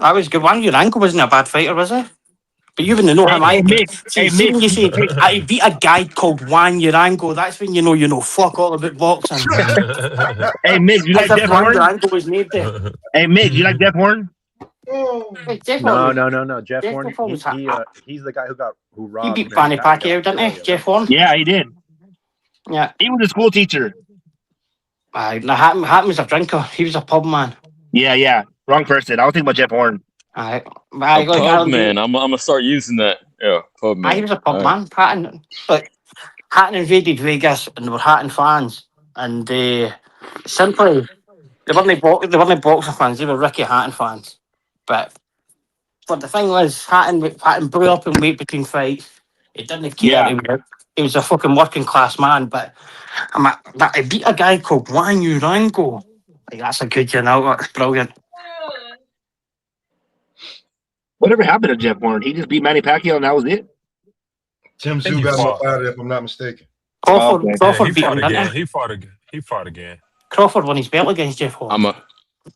That was good. Juan Urango wasn't a bad fighter, was he? But you wouldn't know him. When you say I beat a guy called Juan Urango, that's when you know fuck all about boxing. Hey Mick, you like Jeff Horn? Urango was made there. Hey Mick, you like Jeff Horn? No. Jeff Horn, he's the guy who robbed. He beat Manny Pacquiao, didn't he? Jeff Horn. Yeah, he did. Yeah, he was a school teacher. Hatton was a drinker. He was a pub man. Yeah. Wrong person. I was thinking about Jeff Horn. A pub man. I'm gonna start using that. Yeah, pub man. He was a pub man. Hatton, but Hatton invaded Vegas, and they were Hatton fans, and simply they weren't boxing fans. They were Ricky Hatton fans. But the thing was, Hatton blew up in weight between fights. He didn't care. Yeah. He was a fucking working class man. But he beat a guy called Juan Urango. Like, that's a good That's brilliant. Whatever happened to Jeff Horn? He just beat Manny Pacquiao and that was it? Tim Tszyu got him up out of there, if I'm not mistaken. Crawford he beat him, fought again. didn't He fought again. Crawford won his belt against Jeff Horn.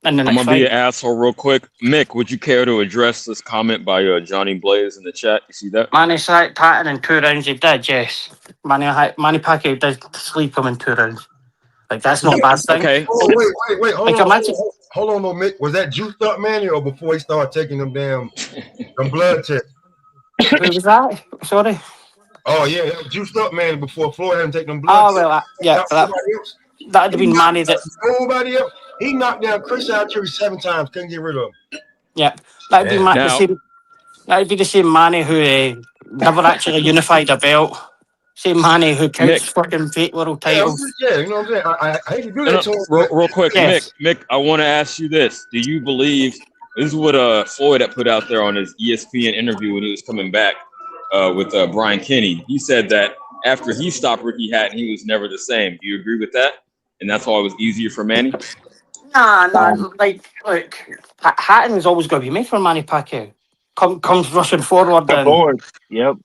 I'm gonna be an asshole real quick. Mick, would you care to address this comment by Johnny Blaze in the chat? You see that? Manny sacked Hatton in 2 rounds. He did, yes. Manny Pacquiao did sleep him in 2 rounds. Like, that's not a bad thing. Okay. Oh, wait. Hold on, Mick. Was that juiced up Manny or before he started taking them damn blood tests? Who was that? Sorry. Oh yeah, that was juiced up Manny before Floyd hadn't taken them blood tests. That'd have been Manny that. Nobody else. He knocked down Chris Altuve 7 times. Couldn't get rid of him. Yeah, that'd be that'd be the same Manny who never actually unified a belt. Same Manny who counts fucking fake world titles. Yeah, you know what I'm saying? I hate to do that to him. Real quick, Yes. Mick, I want to ask you this. Do you believe, this is what Floyd had put out there on his ESPN interview when he was coming back with Brian Kenny. He said that after he stopped Ricky Hatton, he was never the same. Do you agree with that? And that's why it was easier for Manny? Nah, like, look, Hatton was always going to be made for Manny Pacquiao. Comes rushing forward. Yep.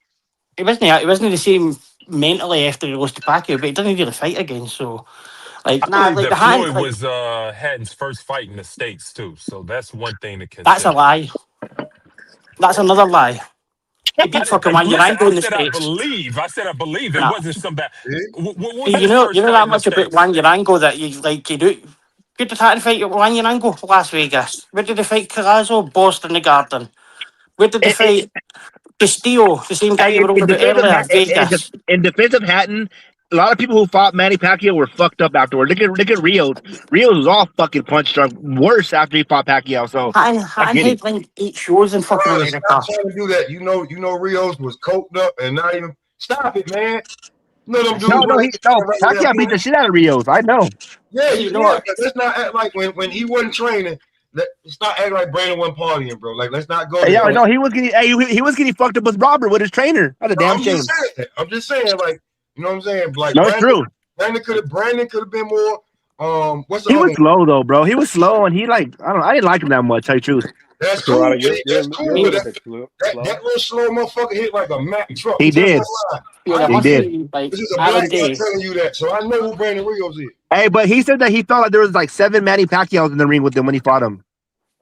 He wasn't the same mentally after he lost to Pacquiao, but he didn't really fight again. So, like, I believe that Floyd was Hatton's first fight in the States too. So that's one thing to consider. That's a lie. That's another lie. He beat fucking Juan Urango in the States. I said I believe. It wasn't some bad. You know that much about Juan Urango that you do. Who did Hatton fight Juan Urango? Las Vegas. Where did they fight Collazo? Boston, the Garden. Where did they fight Castillo, the same guy you were over earlier? Vegas. In defense of Hatton, a lot of people who fought Manny Pacquiao were fucked up afterwards. Look at Rios. Rios was all fucking punch drunk, worse after he fought Pacquiao. So Hatton had like 8 shows in fucking America. Stop trying to do that. You know, Rios was coked up and not even. Stop it, man. Pacquiao beat the shit out of Rios. I know. Yeah, let's not act like when he wasn't training. Let's not act like Brandon wasn't partying, bro. Like, let's not go. Yeah, no, he was getting fucked up with Robert with his trainer. That's a damn shame. I'm just saying, like, you know what I'm saying? Like, no, it's true. Brandon could have been more. He was slow though, bro. He was slow, and he I didn't like him that much. Tell you the truth. That's cool. That's cool. That little slow motherfucker hit like a Mack truck. He did. He did. This is a black guy telling you that, so I know who Brandon Rios is. Hey, but he said that he felt like there was like 7 Manny Pacquiaos in the ring with him when he fought him.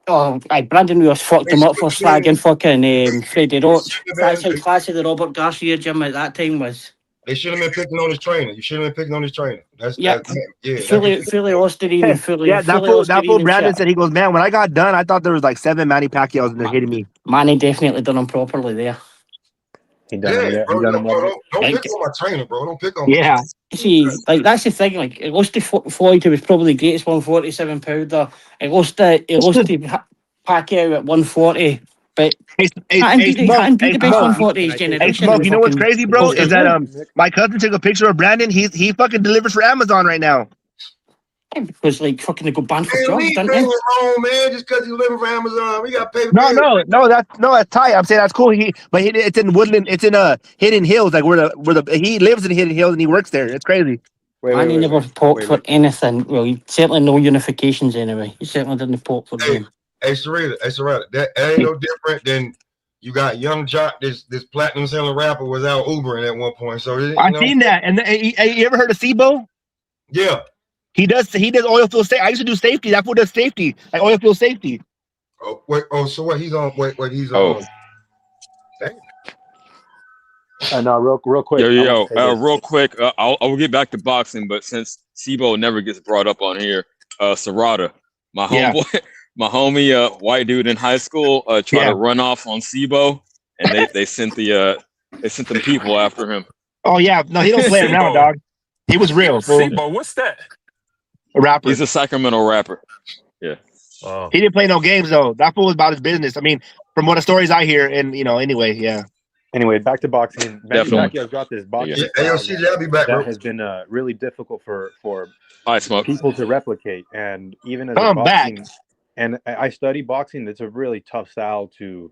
Oh, Brandon Rios fucked him up for slagging fucking Freddie Roach. That's how classy the Robert Garcia gym at that time was. They should have been picking on his trainer. You should have been picking on his trainer. Fully Osterine. That fool Brandon said, he goes, man, when I got done, I thought there was like 7 Manny Pacquiaos and they're hitting me. Manny definitely done him properly there. Don't pick on my trainer, bro. Don't pick on me. Yeah. See, like, that's the thing. Like, it lost to Floyd, who was probably the greatest 147 pounder. It lost to Pacquiao at 140. But Hatton beat the best 140 his generation. You know what's crazy, bro? Is that my cousin took a picture of Brandon. He fucking delivers for Amazon right now. Because like fucking they go banned for drugs, didn't they? Wrong, man. Just because you living for Amazon, we got to pay. No, that's tight. I'm saying that's cool. It's in Woodland. It's in Hidden Hills, like where he lives in Hidden Hills and he works there. It's crazy. He never fought for anything. Well, he certainly no unifications anyway. He certainly didn't fight for them. Hey, Sarita, that ain't no different than you got Young Jock, this platinum selling rapper was out Ubering at one point. So I've seen that. And you ever heard of Sibo? Yeah. He does oil field safety. I used to do safety. That fool does safety, like oil field safety. Oh, wait. Oh, so what? He's on. Wait. He's on. No, real quick. Real quick. I'll get back to boxing, but since Sibo never gets brought up on here, Serrata, my homie, white dude in high school, tried to run off on Sibo, and they sent them people after him. Oh yeah, no, he don't play around, dog. He was real. Sibo, what's that? A rapper. He's a Sacramento rapper. Yeah. Oh. He didn't play no games though. That fool was about his business. I mean, from what the stories I hear, and anyway, yeah. Anyway, back to boxing. Manny Pacquiao's got this boxing style that has been really difficult for people to replicate, and even as a boxing, and I study boxing. It's a really tough style to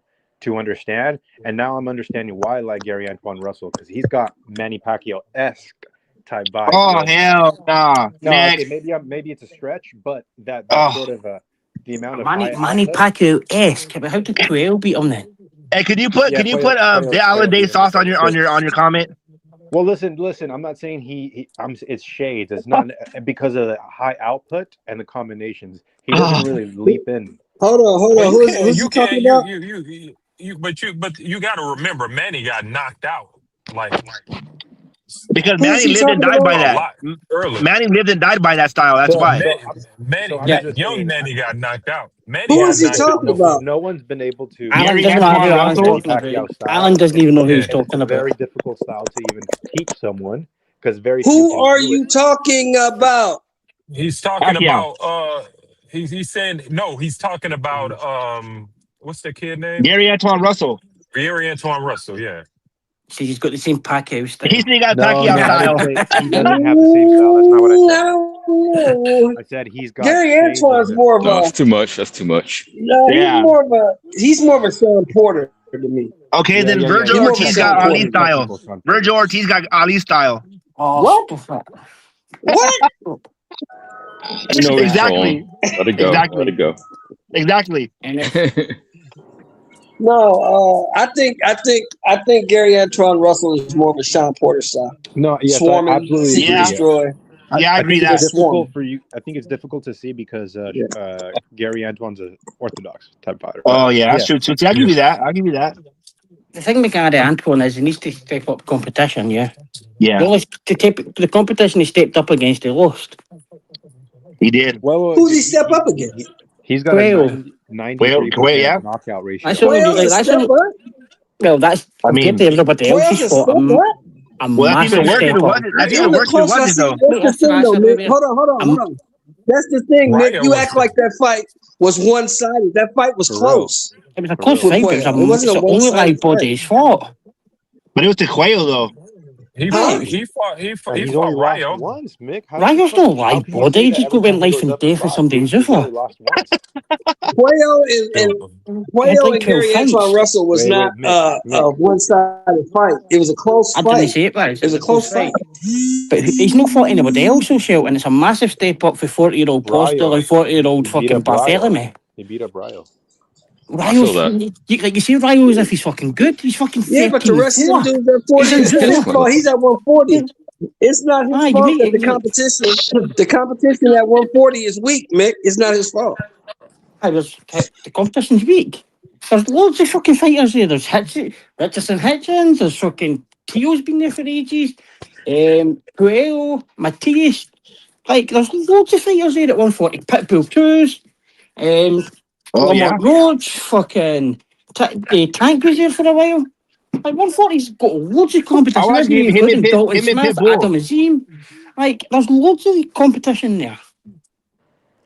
understand, and now I'm understanding why I like Gary Antoine Russell, because he's got Manny Pacquiao-esque type vibe. Oh hell nah. No, okay, maybe it's a stretch, but that sort of the amount of Manny Pacquiao-esque. But how did Puel beat him then? Hey, could you put the Island sauce on your comment? Well, listen. I'm not saying it's shades. It's not because of the high output and the combinations. He doesn't really leap in. Hold on. Who's you talking about? But you got to remember, Manny got knocked out. Because Manny lived and died by that. Manny lived and died by that style. That's why. Young Manny got knocked out. Who is he talking about? No one's been able to. Alan doesn't even know who he's talking about. Very difficult style to even teach someone because very. Who are you talking about? He's talking about. He's saying no. He's talking about what's the kid name? Gary Antoine Russell. Gary Antoine Russell. Yeah. See, he's got the same Pacquiao style. He's got Pacquiao style. He doesn't have the same style. That's not what I said. I said he's got. Gary Antoine's more of a. That's too much. That's too much. No, he's more of a Sean Porter to me. Okay, then Virgil Ortiz got Ali style. Virgil Ortiz got Ali style. What? Exactly. Let it go. Let it go. Exactly. No, I think Gary Antoine Russell is more of a Sean Porter style. No, yes, swarming, absolutely. destroy. Yeah, I agree that. It's difficult for you. I think it's difficult to see because Gary Antoine's an orthodox type fighter. Oh yeah, that's true too. I'll give you that. The thing with Gary Antoine is he needs to step up competition. Yeah. The competition he stepped up against, he lost. He did. Well, who's he step up against? He's got a 93% knockout ratio. That's compared to everybody else he's fought. That's even worse. That's even worse than was it though. Hold on. That's the thing, Nick. You act like that fight was one-sided. That fight was close. It was a close fight, but it wasn't the only right body he's fought. But it was the Quail though. He fought Rayo once, Mick. Rayo's not light body. He just went life and death with somebody in Zuffa. Quayo and Gary Antoine Russell was not a one-sided fight. It was a close fight. I didn't say it, but it was a close fight. But he's not fought anybody else, so Shell, and it's a massive step up for 40-year-old Postel and 40-year-old fucking Barthélemy. He beat up Rayo. Rayo's you see Rayo as if he's fucking good. He's fucking 13. Yeah, but the rest of them dudes at 40. He's at 140. It's not his fault that the competition at 140 is weak, Mick. It's not his fault. The competition's weak. There's loads of fucking fighters there. There's Richardson Hitchens. There's fucking Keo's been there for ages. Puello, Matias. There's loads of fighters there at 140. Pitbull 2s. Roach, fucking Tank was there for a while. 140's got loads of competition. Dalton Smith, Adam Azim. There's loads of competition there.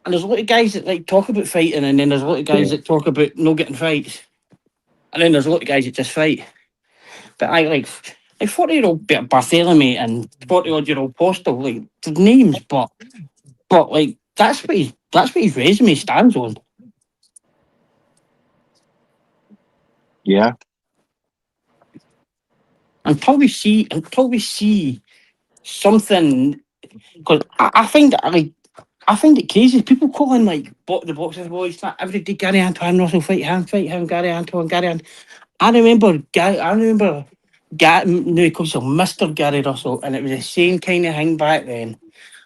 And there's a lot of guys that talk about fighting, and then there's a lot of guys that talk about no getting fights. And then there's a lot of guys that just fight. But 40-year-old Barthélemy and 40-odd-year-old Postel, the names, but that's what his resume stands on. Yeah. Until we see something, because I find it crazy. People calling the boxers boys every day. Gary Antoine Russell fight him. Gary Antoine. I remember. No, he calls himself Mr. Gary Russell, and it was the same kind of thing back then.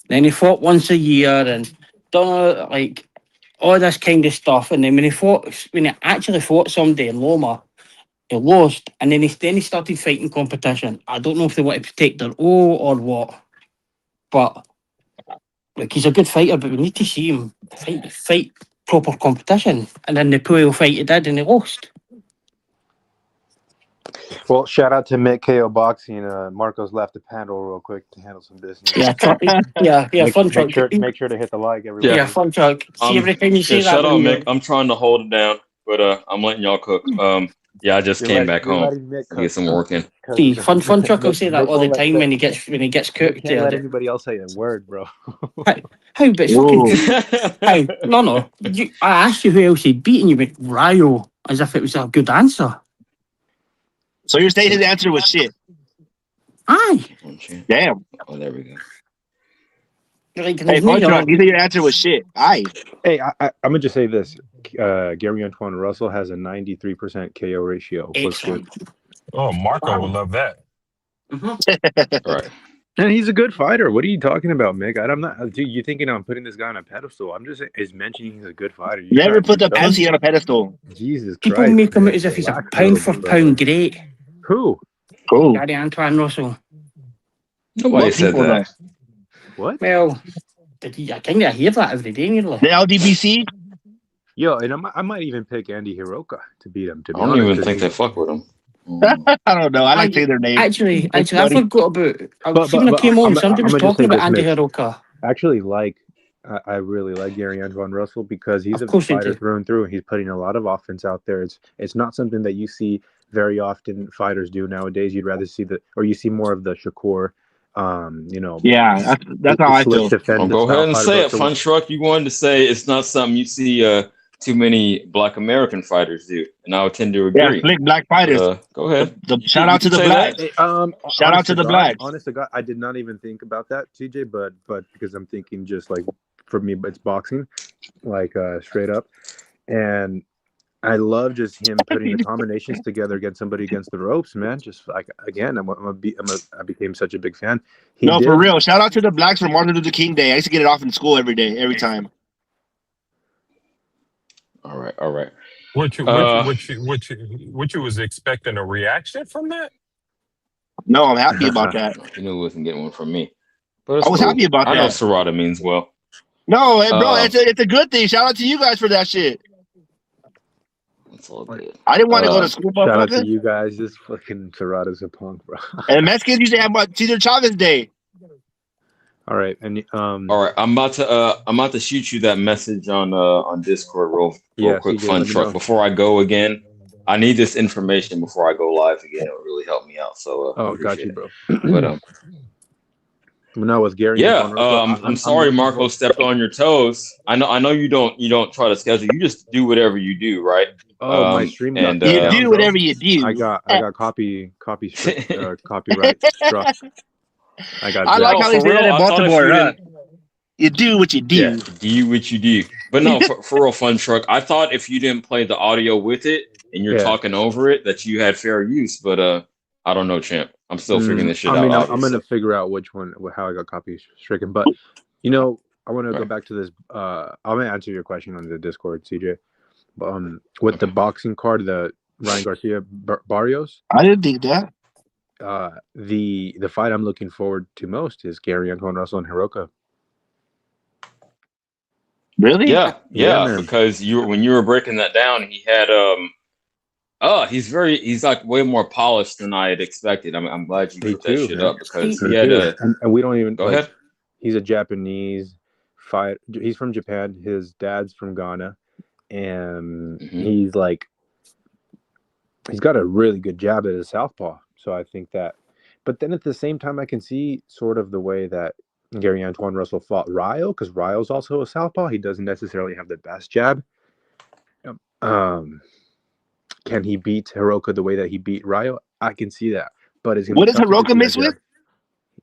Then he fought once a year and done all this kind of stuff. And then when he actually fought somebody in Loma, he lost, and then he started fighting competition. I don't know if they want to protect their O or what, but he's a good fighter. But we need to see him fight proper competition. And then the Puello fight he did, and he lost. Well, shout out to Mick KO Boxing. Marcos left the panel real quick to handle some business. Fun truck. Make sure to hit the like, everybody. Yeah, fun truck. See, every time you say that, shout out, Mick. I'm trying to hold it down, but I'm letting y'all cook. I just came back home to get some work in. See, fun truck will say that all the time when he gets cooked. Can't let anybody else say a word, bro. How? But fucking how? No. I asked you who else he'd beaten. You went Ryo, as if it was a good answer. So you're saying his answer was shit? Aye. Damn. Oh, there we go. Like, hey, Fun Truck, you think your answer was shit? Aye. Hey, I'm gonna just say this: Gary Antoine Russell has a 93% KO ratio. Looks good. Oh, Marco will love that. Right. And he's a good fighter. What are you talking about, Mick? I'm not. Dude, you thinking I'm putting this guy on a pedestal? I'm just mentioning he's a good fighter. Never put the pussy on a pedestal. Jesus People Christ! make him out as if he's a pound for pound great. Who? Gary Antoine Russell. Nobody said that. What? Well, I kind of hear that every day nearly. The LDBC? Yo, and I might even pick Andy Hiroka to beat him. To be I don't honest, even think they fuck with him. I don't know. I like saying their name. Actually, I forgot about. See, when I came on, somebody was talking about Andy Hiroka. Actually, I really like Gary Antoine Russell because he's a fighter through and through. He's putting a lot of offense out there. It's not something that you see very often fighters do nowadays. You'd rather see you see more of the Shakur. Yeah, that's how I feel. Go ahead and say it, Fun Truck. You wanted to say it's not something you see too many Black American fighters do, and I would tend to agree. Yeah, slick Black fighters. Go ahead. Shout out to the Black. Shout out to the Black. Honest to God, I did not even think about that, TJ. But because I'm thinking just like for me, it's boxing, like straight up, and I love just him putting the combinations together against somebody against the ropes, man. Just like again, I became such a big fan. For real. Shout out to the Blacks for Martin Luther King Day. I used to get it off in school every time. All right. What you was expecting a reaction from that? No, I'm happy about that. You knew he wasn't getting one from me. But I was happy about that. I know Serrata means well. No, bro, it's a good thing. Shout out to you guys for that shit. It's all good. I didn't want to go to school. Shout out to you guys. This fucking Serrata's a punk, bro. And Mexicans usually have Cesar Chavez Day. All right, and all right. I'm about to shoot you that message on Discord real quick, Fun Truck. Before I go again, I need this information before I go live again. It would really help me out. So got you, bro. But no, with Gary. Yeah, I'm sorry, Marco stepped on your toes. I know you don't try to schedule. You just do whatever you do, right? My stream. And you do whatever you do. I got copyright struck. I like how they say that in Baltimore. You do what you do. Yeah, do what you do. But no, for real, Fun Truck. I thought if you didn't play the audio with it and you're talking over it, that you had fair use. But I don't know, champ. I'm still figuring this shit out. I'm gonna figure out how I got copy stricken. But I want to go back to this. I'm gonna answer your question on the Discord, CJ. With the boxing card, the Ryan Garcia Barrios. I didn't think that. The fight I'm looking forward to most is Gary Antoine Russell and Hiroka. Really? Yeah, because when you were breaking that down, he had he's like way more polished than I had expected. I'm glad you put that shit up because he had and we don't even go ahead. He's a Japanese fight. He's from Japan. His dad's from Ghana, and he's got a really good jab at his southpaw. So I think that, but then at the same time, I can see sort of the way that Gary Antoine Russell fought Ryo, because Ryo's also a southpaw. He doesn't necessarily have the best jab. Can he beat Hiroka the way that he beat Ryo? I can see that. But what is Hiroka mixed with?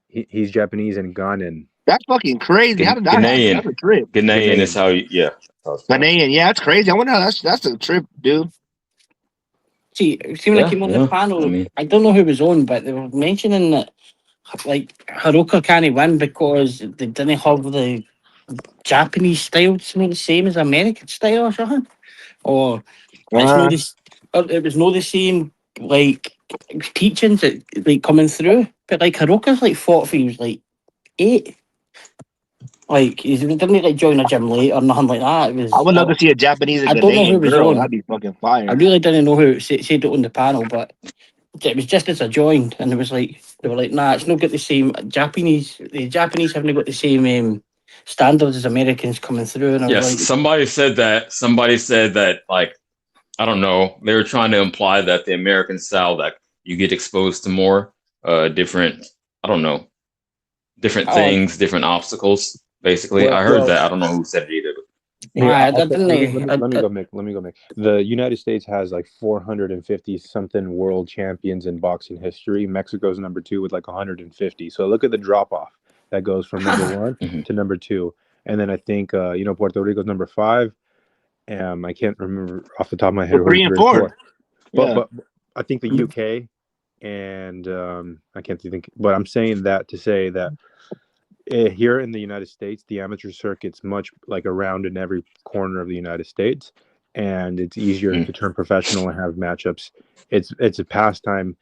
He's Japanese and Ghanaian. That's fucking crazy. How did that happen? That's a trip. Ghanaian is how Ghanaian, yeah, that's crazy. I wonder how that's a trip, dude. See when I came on the panel, I don't know who was on, but they were mentioning that Hiroka can't win because they didn't have the Japanese style the same as American style or something, or it was not the same teachings that coming through. But Hiroka's fought for he was 8. He didn't join a gym late or nothing like that. It was, I would love to see a Japanese. I don't know who was on. That'd be fucking fire. I really didn't know who said it on the panel, but it was just as I joined, and it was like they were like, "Nah, it's not got the same Japanese. The Japanese haven't got the same standards as Americans coming through." And I was Yes, like, somebody said that. Somebody said that, like, I don't know. They were trying to imply that the American style, that you get exposed to more different, I don't know, different things, different obstacles. Basically, I heard that. I don't know who said it either. Let me go, Mick. The United States has like 450 something world champions in boxing history. Mexico's number 2 with like 150. So look at the drop off that goes from number 1 to number 2. And then I think Puerto Rico's number 5. I can't remember off the top of my head. 3 and 4. But I think the UK and I can't think. But I'm saying that to say that. Here in the United States, the amateur circuit's much like around in every corner of the United States, and it's easier to turn professional and have matchups. It's a pastime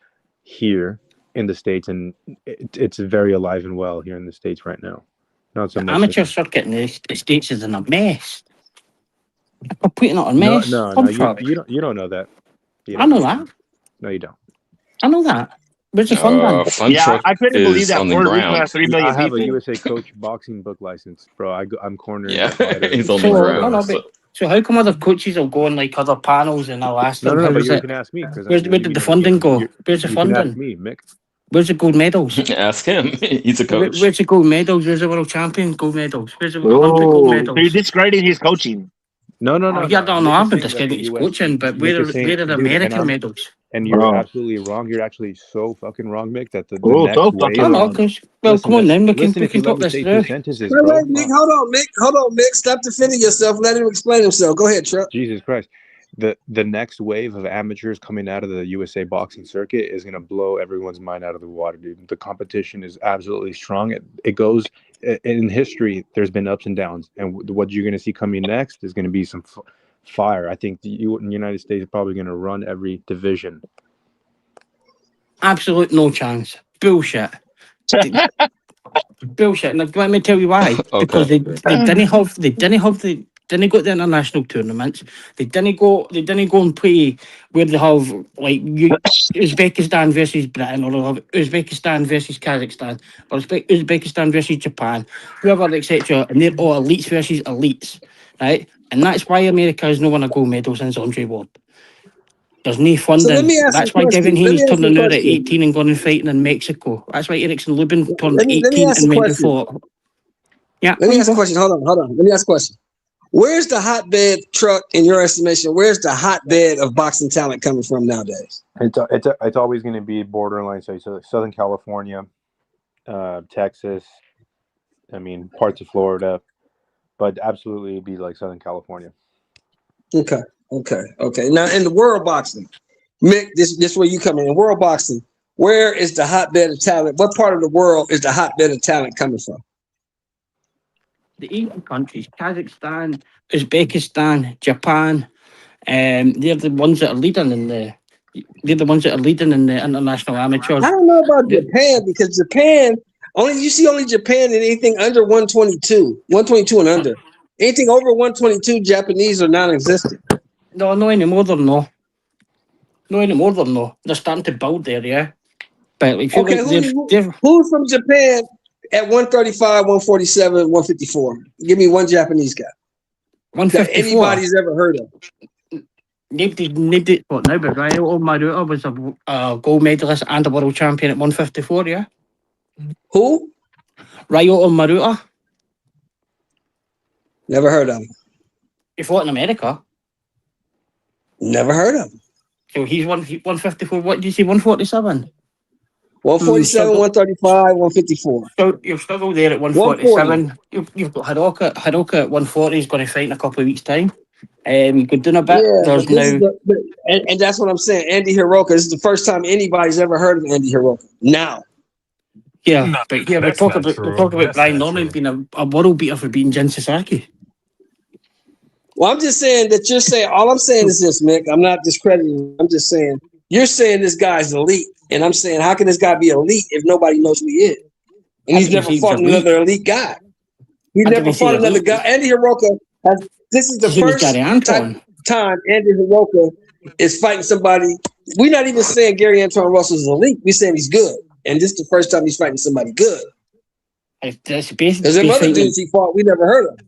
here in the States, and it's very alive and well here in the States right now. Not so much. Amateur circuit in the States is in a mess. I'm putting it on mess. No, you don't know that. I know that. No, you don't. I know that. Where's the fun gun? I couldn't believe that Puerto Rico has 3 million I have people. a USA Coach boxing book license, bro. I'm cornering. Yeah, he's on the ground. So how come other coaches will go on like other panels and I'll ask them? No, but you can ask me. Where did the funding go? Where's the funding? Ask me, Mick. Where's the gold medals? Ask him. He's a coach. Where's the gold medals? Where's the world champion gold medals? Where's the Olympic gold medals? So you're discrediting his coaching. No. Yeah, no, I've been discrediting his coaching, but where are the American medals? And you're absolutely wrong. You're actually so fucking wrong, Mick, that the next wave... Well, come on then. We can talk this through. Mick, hold on, Mick. Stop defending yourself. Let him explain himself. Go ahead, Chuck. Jesus Christ. The next wave of amateurs coming out of the USA boxing circuit is going to blow everyone's mind out of the water, dude. The competition is absolutely strong. It goes... In history, there's been ups and downs. And what you're going to see coming next is going to be some... fire. I think the United States is probably going to run every division. Absolute no chance. Bullshit. Bullshit. Now, let me tell you why. Okay. Because they didn't go to the international tournaments. They didn't go and play where they have like Uzbekistan versus Britain, or they have Uzbekistan versus Kazakhstan, or Uzbekistan versus Japan, whoever, etc. And they're all elites versus elites, right? And that's why America has no won a gold medal since Andre Ward. There's no funding. That's why Devin Haney's turning out at 18 and going and fighting in Mexico. That's why Erickson Lubin turned 18 and went and fought. Yeah. Let me ask a question. Hold on. Let me ask a question. Where's the hotbed, Truck, in your estimation? Where's the hotbed of boxing talent coming from nowadays? It's always going to be borderline. So Southern California, Texas, I mean, parts of Florida, but absolutely it'd be like Southern California. Okay. Now in the world boxing, Mick, this where you come in. World boxing, where is the hotbed of talent? What part of the world is the hotbed of talent coming from? The Asian countries, Kazakhstan, Uzbekistan, Japan, they're the ones that are leading in the. They're the ones that are leading in the international amateurs. I don't know about Japan, because Japan only Japan in anything under 122 and under. Anything over 122, Japanese are non-existent. No anymore. They're no. No anymore. They're no. They're starting to build there, yeah. But if you who's from Japan at 135, 147, 154? Give me one Japanese guy. 154. That anybody's ever heard of. Nobody. What now? But Ryo Maruta was a gold medalist and a world champion at 154. Yeah. Who? Ryo Maruta. Never heard of him. He fought in America. Never heard of him. So he's 154. What did you say? 147. 147, 135, 154. So you'll struggle there at 147. You've got Hiroka at 140. He's going to fight in a couple of weeks' time. You could do a bit. Yeah, There's now, and that's what I'm saying. Andy Hiroka. This is the first time anybody's ever heard of Andy Hiroka. Now. Yeah, but we talk about Brian Norman being a world beater for beating Jin Sasaki. Well, I'm just saying that you're saying, all I'm saying is this, Mick. I'm not discrediting. I'm just saying, you're saying this guy's elite. And I'm saying, how can this guy be elite if nobody knows who he is? And he's never fought another elite guy. He's never fought another guy. Andy Hiroka this is the first time Andy Hiroka is fighting somebody. We're not even saying Gary Antoine Russell's elite. We're saying he's good, and this is the first time he's fighting somebody good. Because them other dudes he fought, we never heard of.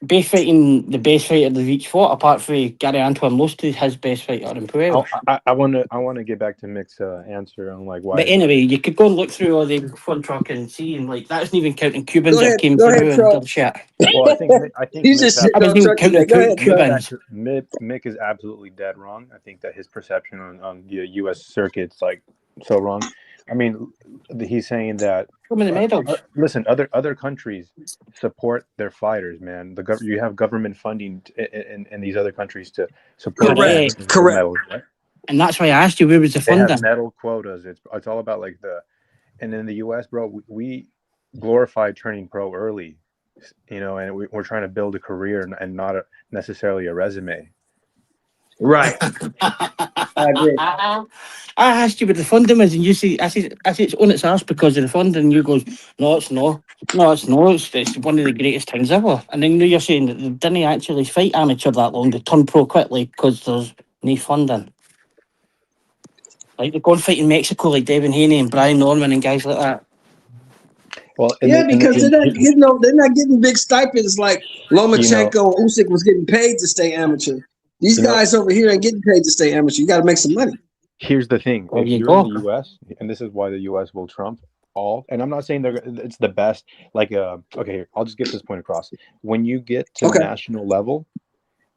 Best fighting, the best fighter they've each fought, apart from Gary Antoine, most of his best fighter in Puebla. I want to get back to Mick's answer on like why. But anyway, you could go and look through all the fun truck and see, and like that's not even counting Cubans that came through and did shit. Well, I think he's just I wasn't even counting Cubans. Mick is absolutely dead wrong. I think that his perception on the U.S. circuit's like so wrong. I mean, he's saying that. Listen, other countries support their fighters, man. You have government funding in these other countries to support. Correct. Medals, right? And that's why I asked you, where was the funding? They have medal quotas. It's all about like and in the U.S., bro, we glorify turning pro early, and we're trying to build a career and not necessarily a resume. Right. I agree. I asked you what the funding is, and you say, I say it's on its arse because of the funding. And you goes, no, it's not. No, it's not. It's one of the greatest things ever. And then you're saying that they didn't actually fight amateur that long. They turn pro quickly because there's no funding. Like they're going fight in Mexico, like Devin Haney and Brian Norman and guys like that. Well, because they're not getting big stipends like Lomachenko and Usyk was getting paid to stay amateur. These guys over here ain't getting paid to stay amateur. You got to make some money. Here's the thing: if you're in the U.S., and this is why the U.S. will trump all. And I'm not saying it's the best. Like, okay, I'll just get this point across. When you get to the national level,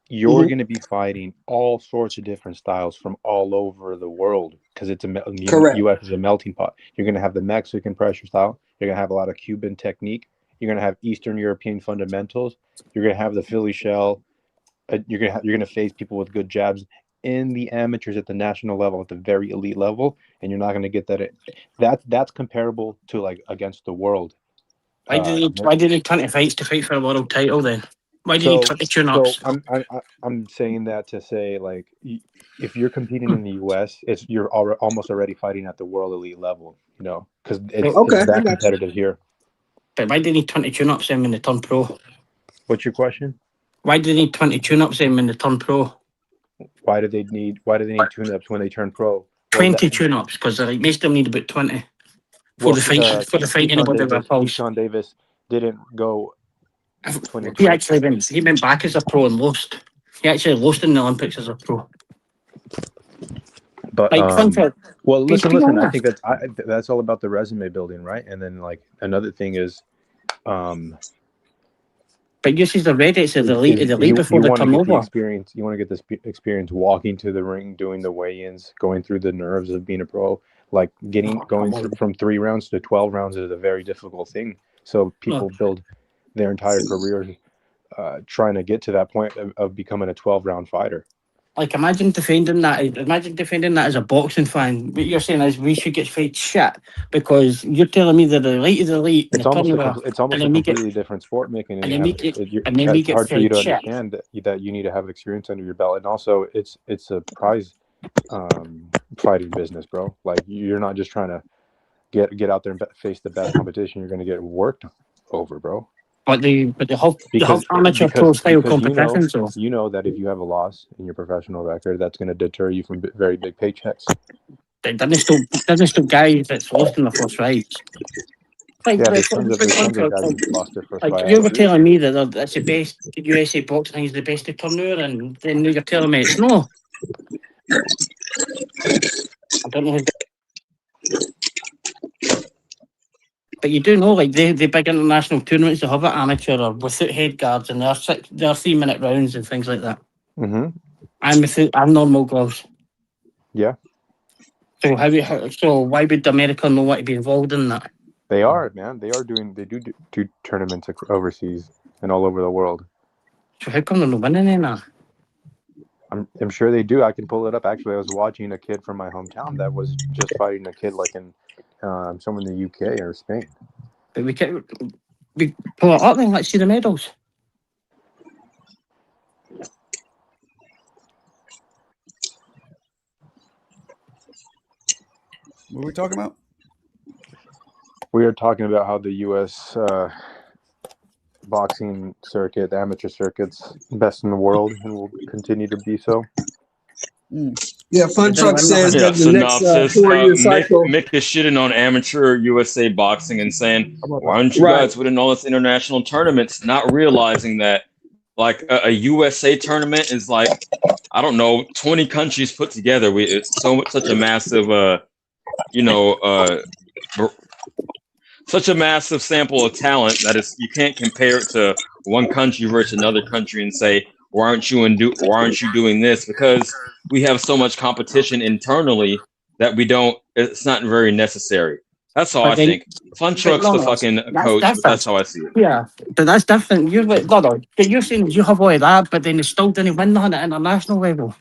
you're going to be fighting all sorts of different styles from all over the world because the U.S. is a melting pot. You're going to have the Mexican pressure style. You're going to have a lot of Cuban technique. You're going to have Eastern European fundamentals. You're going to have the Philly shell. You're gonna face people with good jabs in the amateurs at the national level, at the very elite level, and you're not gonna get that. That's comparable to like against the world. Why did he turn to fights to fight for a world title then? Why did he turn to tune-ups? So I'm saying that to say like if you're competing in the U.S., you're almost already fighting at the world elite level, because it's that competitive here. But why did he turn to tune-ups then when they turn pro? What's your question? Why do they need 20 tune-ups then when they turn pro? Why do they need tune-ups when they turn pro? 20 tune-ups, because most of them need about 20 for the fight anybody with a pulse. Sean Davis didn't go 20. He went back as a pro and lost. He actually lost in the Olympics as a pro. But listen. I think that's all about the resume building, right? And then like another thing is, but you see the Reddit is the elite before the turnover. You want to get this experience walking to the ring, doing the weigh-ins, going through the nerves of being a pro. Like going from 3 rounds to 12 rounds is a very difficult thing. So people build their entire career trying to get to that point of becoming a 12-round fighter. Like imagine defending that as a boxing fan. What you're saying is we should get paid shit because you're telling me that the elite is elite. It's almost a completely different sport, making it's hard for you to understand that you need to have experience under your belt, and also it's a prize fighting business, bro. Like you're not just trying to get out there and face the best competition. You're going to get worked over, bro. But the whole amateur pro style competition. You know that if you have a loss in your professional record, that's going to deter you from very big paychecks. It doesn't stop guys that's lost in the first fights. Like, there's tons of guys who lost their first fight. You were telling me that that's the best USA boxing is the best to turn over, and then you're telling me it's no. I don't know. But you do know, like the big international tournaments, they have it amateur or without head guards, and there are 3-minute rounds and things like that. Mm-hmm. And normal gloves. Yeah. So why would America not want to be involved in that? They are, man. They do tournaments overseas and all over the world. So how come they're not winning in that? I'm sure they do. I can pull it up. Actually, I was watching a kid from my hometown that was just fighting a kid like in somewhere in the UK or Spain. But we pull it up then. Let's see the medals. What are we talking about? We are talking about how the U.S. Boxing circuit, the amateur circuit's best in the world, and will continue to be so. Yeah, Fun Truck says that the next synopsis. 4-year cycle. Mick is shitting on amateur USA boxing and saying, "Why aren't you guys winning all this international tournaments?" Not realizing that, like a USA tournament is like, I don't know, 20 countries put together. It's such a massive, such a massive sample of talent that you can't compare it to one country versus another country and say, why aren't you doing this? Because we have so much competition internally that it's not very necessary. That's all I think. Fun Truck's the fucking coach, but that's how I see it. Yeah, but that's different. You're saying you have all of that, but then they still didn't win nothing at international level.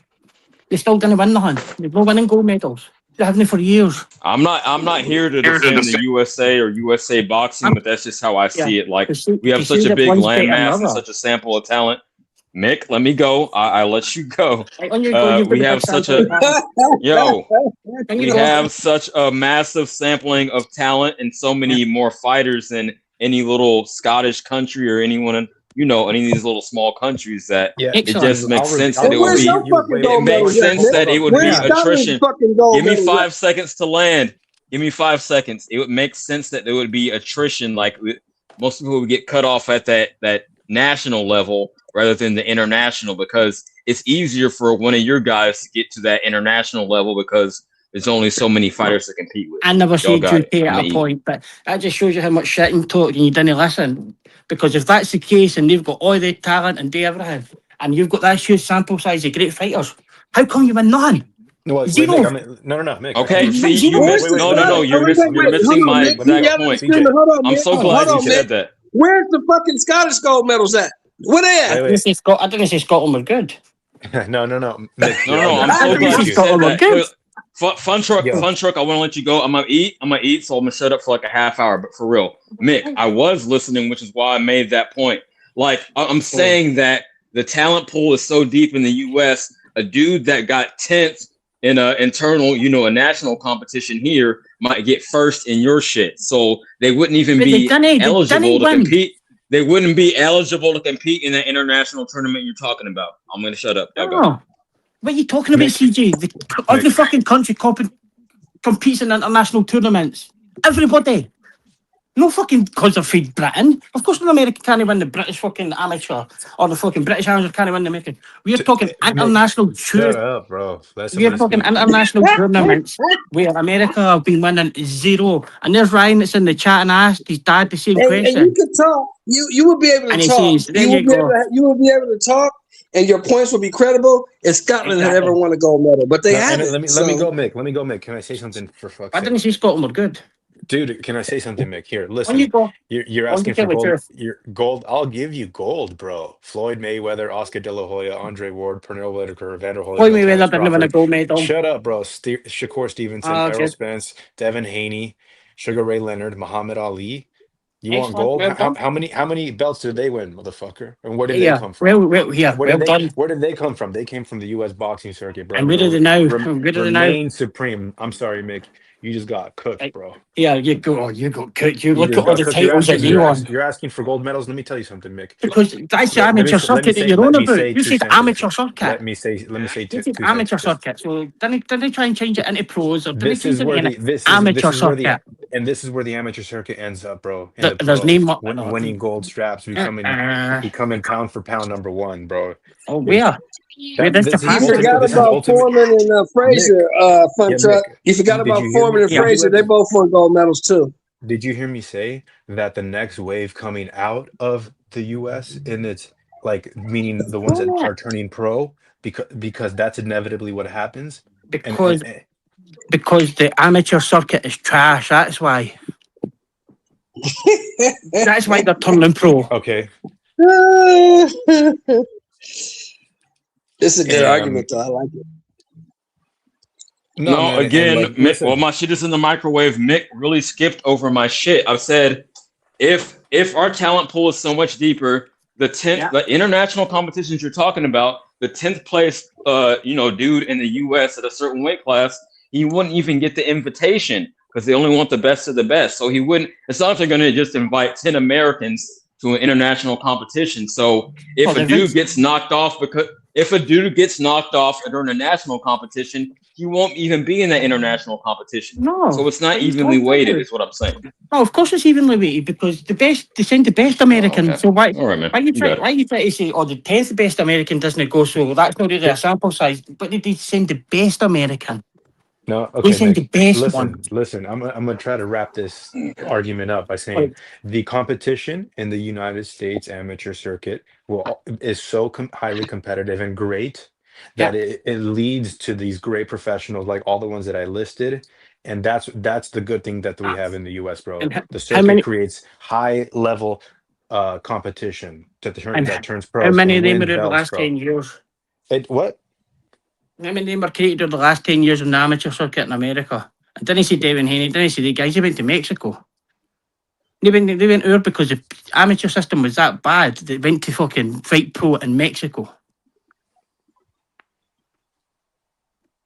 They still didn't win nothing. They've not winning gold medals. They haven't for years. I'm not here to defend the USA or USA boxing, but that's just how I see it. Like, we have such a big landmass and such a sample of talent. Mick, let me go. I let you go. We have such a massive sampling of talent and so many more fighters than any little Scottish country or anyone, any of these little small countries that it just makes sense that it would be. It makes sense that it would be attrition. Give me 5 seconds to land. Give me 5 seconds. It would make sense that there would be attrition. Like most people would get cut off at that national level rather than the international, because it's easier for one of your guys to get to that international level because there's only so many fighters to compete with. I never said you'd pay at a point, but that just shows you how much shit you talk and you didn't listen. Because if that's the case and they've got all the talent and do everything, and you've got that huge sample size of great fighters, how come you win nothing? No, Zero. No, Mick. Okay, see, you missed. No, you're missing my exact point. I'm so glad you said that. Where's the fucking Scottish gold medals at? Where they at? I didn't say Scotland were good. No. Mick, no. I'm so glad you said that. Fun truck. I want to let you go. I'm gonna eat, so I'm gonna shut up for like a half hour. But for real, Mick, I was listening, which is why I made that point. Like, I'm saying that the talent pool is so deep in the U.S. A dude that got 10th in a internal, a national competition here might get first in your shit. So they wouldn't even be eligible to compete. They wouldn't be eligible to compete in the international tournament you're talking about. I'm gonna shut up. What are you talking about, CJ? Every fucking country competes in international tournaments. Everybody. No fucking because of feed Britain. Of course, America can't win the British fucking amateur or the fucking British amateur can't win the American. We are talking international Shut up, bro. We are talking international tournaments where America have been winning 0. And there's Ryan that's in the chat and asked his dad the same question. And you could talk. You would be able to talk. You would be able to talk, and your points would be credible if Scotland had ever won a gold medal. But they haven't. Let me go, Mick. Can I say something for fuck's sake? I didn't say Scotland were good. Dude, can I say something, Mick? Here, listen. You're asking for gold. Gold. I'll give you gold, bro. Floyd Mayweather, Oscar De La Hoya, Andre Ward, Pernell Whitaker, Evander Holyfield. Floyd Mayweather didn't win a gold medal. Shut up, bro. Shakur Stevenson, Errol Spence, Devin Haney, Sugar Ray Leonard, Muhammad Ali. You want gold? How many belts did they win, motherfucker? And where did they come from? Where did they come from? They came from the U.S. boxing circuit, bro. And where did they now? Remain supreme. I'm sorry, Mick. You just got cooked, bro. Yeah, you got cooked. You look at all the titles that you won. You're asking for gold medals. Let me tell you something, Mick. Because that's the amateur circuit that you're on about. You said amateur circuit. Let me say two amateur circuit. So didn't they try and change it into pros or did they change it into amateur circuit? And this is where the amateur circuit ends up, bro. Winning gold straps, becoming pound for pound #1, bro. Oh, yeah. You forgot about Foreman and Frazier, Fun Truck. You forgot about Foreman and Frazier. They both won gold medals too. Did you hear me say that the next wave coming out of the U.S. and it's like meaning the ones that are turning pro because that's inevitably what happens? Because the amateur circuit is trash. That's why. That's why they're turning pro. Okay. This is a good argument, though. I like it. No, man, again, Mick, well, my shit is in the microwave. Mick really skipped over my shit. I've said, if our talent pool is so much deeper, the international competitions you're talking about, the 10th place, dude in the U.S. at a certain weight class, he wouldn't even get the invitation because they only want the best of the best. So he wouldn't. It's not like they're going to just invite 10 Americans to an international competition. So if a dude gets knocked off because if a dude gets knocked off during a national competition, he won't even be in that international competition. No, so it's not evenly weighted, is what I'm saying. No, of course it's evenly weighted because they send the best American. Okay. So why? All right, man. Why you try to say, oh, the 10th best American doesn't go? So that's not really a sample size. But they send the best American. No, okay, we send the best one. Listen. I'm gonna try to wrap this argument up by saying the competition in the United States amateur circuit is so highly competitive and great that it leads to these great professionals like all the ones that I listed, and that's the good thing that we have in the U.S., bro. The circuit creates high level competition that turns pros. How many of and them win are in the belts, last bro. 10 years? What? How many of them are created over the last 10 years in the amateur circuit in America? I didn't see Devin Haney, didn't see the guys who went to Mexico. They went over because the amateur system was that bad. They went to fucking fight pro in Mexico.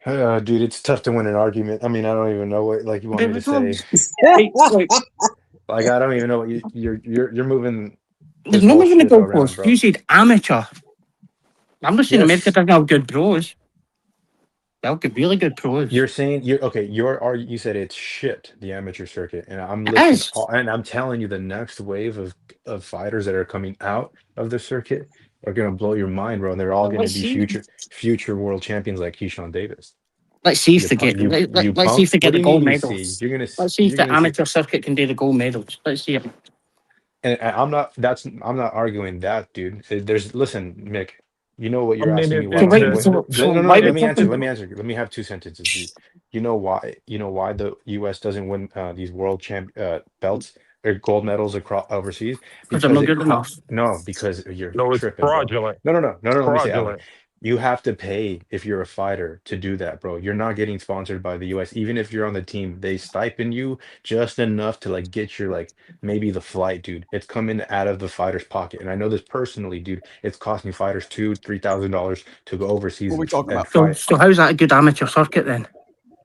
Dude, it's tough to win an argument. I mean, I don't even know what you want me to say. I don't even know what you're moving. There's no moving the goalposts. You said amateur. I'm not saying America doesn't have good pros. They'll get really good pros. You're saying you said it's shit, the amateur circuit, and I'm listening, and I'm telling you the next wave of fighters that are coming out of the circuit are gonna blow your mind, bro. And they're all gonna be future world champions like Keyshawn Davis. Let's see if they get. Let's see if they get the gold medals. Let's see if the amateur circuit can do the gold medals. Let's see. And I'm not arguing that, dude. Listen, Mick. You know what you're asking me? Let me answer. Let me have two sentences, dude. You know why the U.S. doesn't win these world belts or gold medals across overseas? Because they're not good enough. No, because you're tripping. It's fraudulent. No. Let me say, you have to pay if you're a fighter to do that, bro. You're not getting sponsored by the US. Even if you're on the team, they stipend you just enough to get your maybe the flight, dude. It's coming out of the fighter's pocket. And I know this personally, dude. It's costing fighters $2,000-$3,000 to go overseas. What are we talking about? So how's that a good amateur circuit then?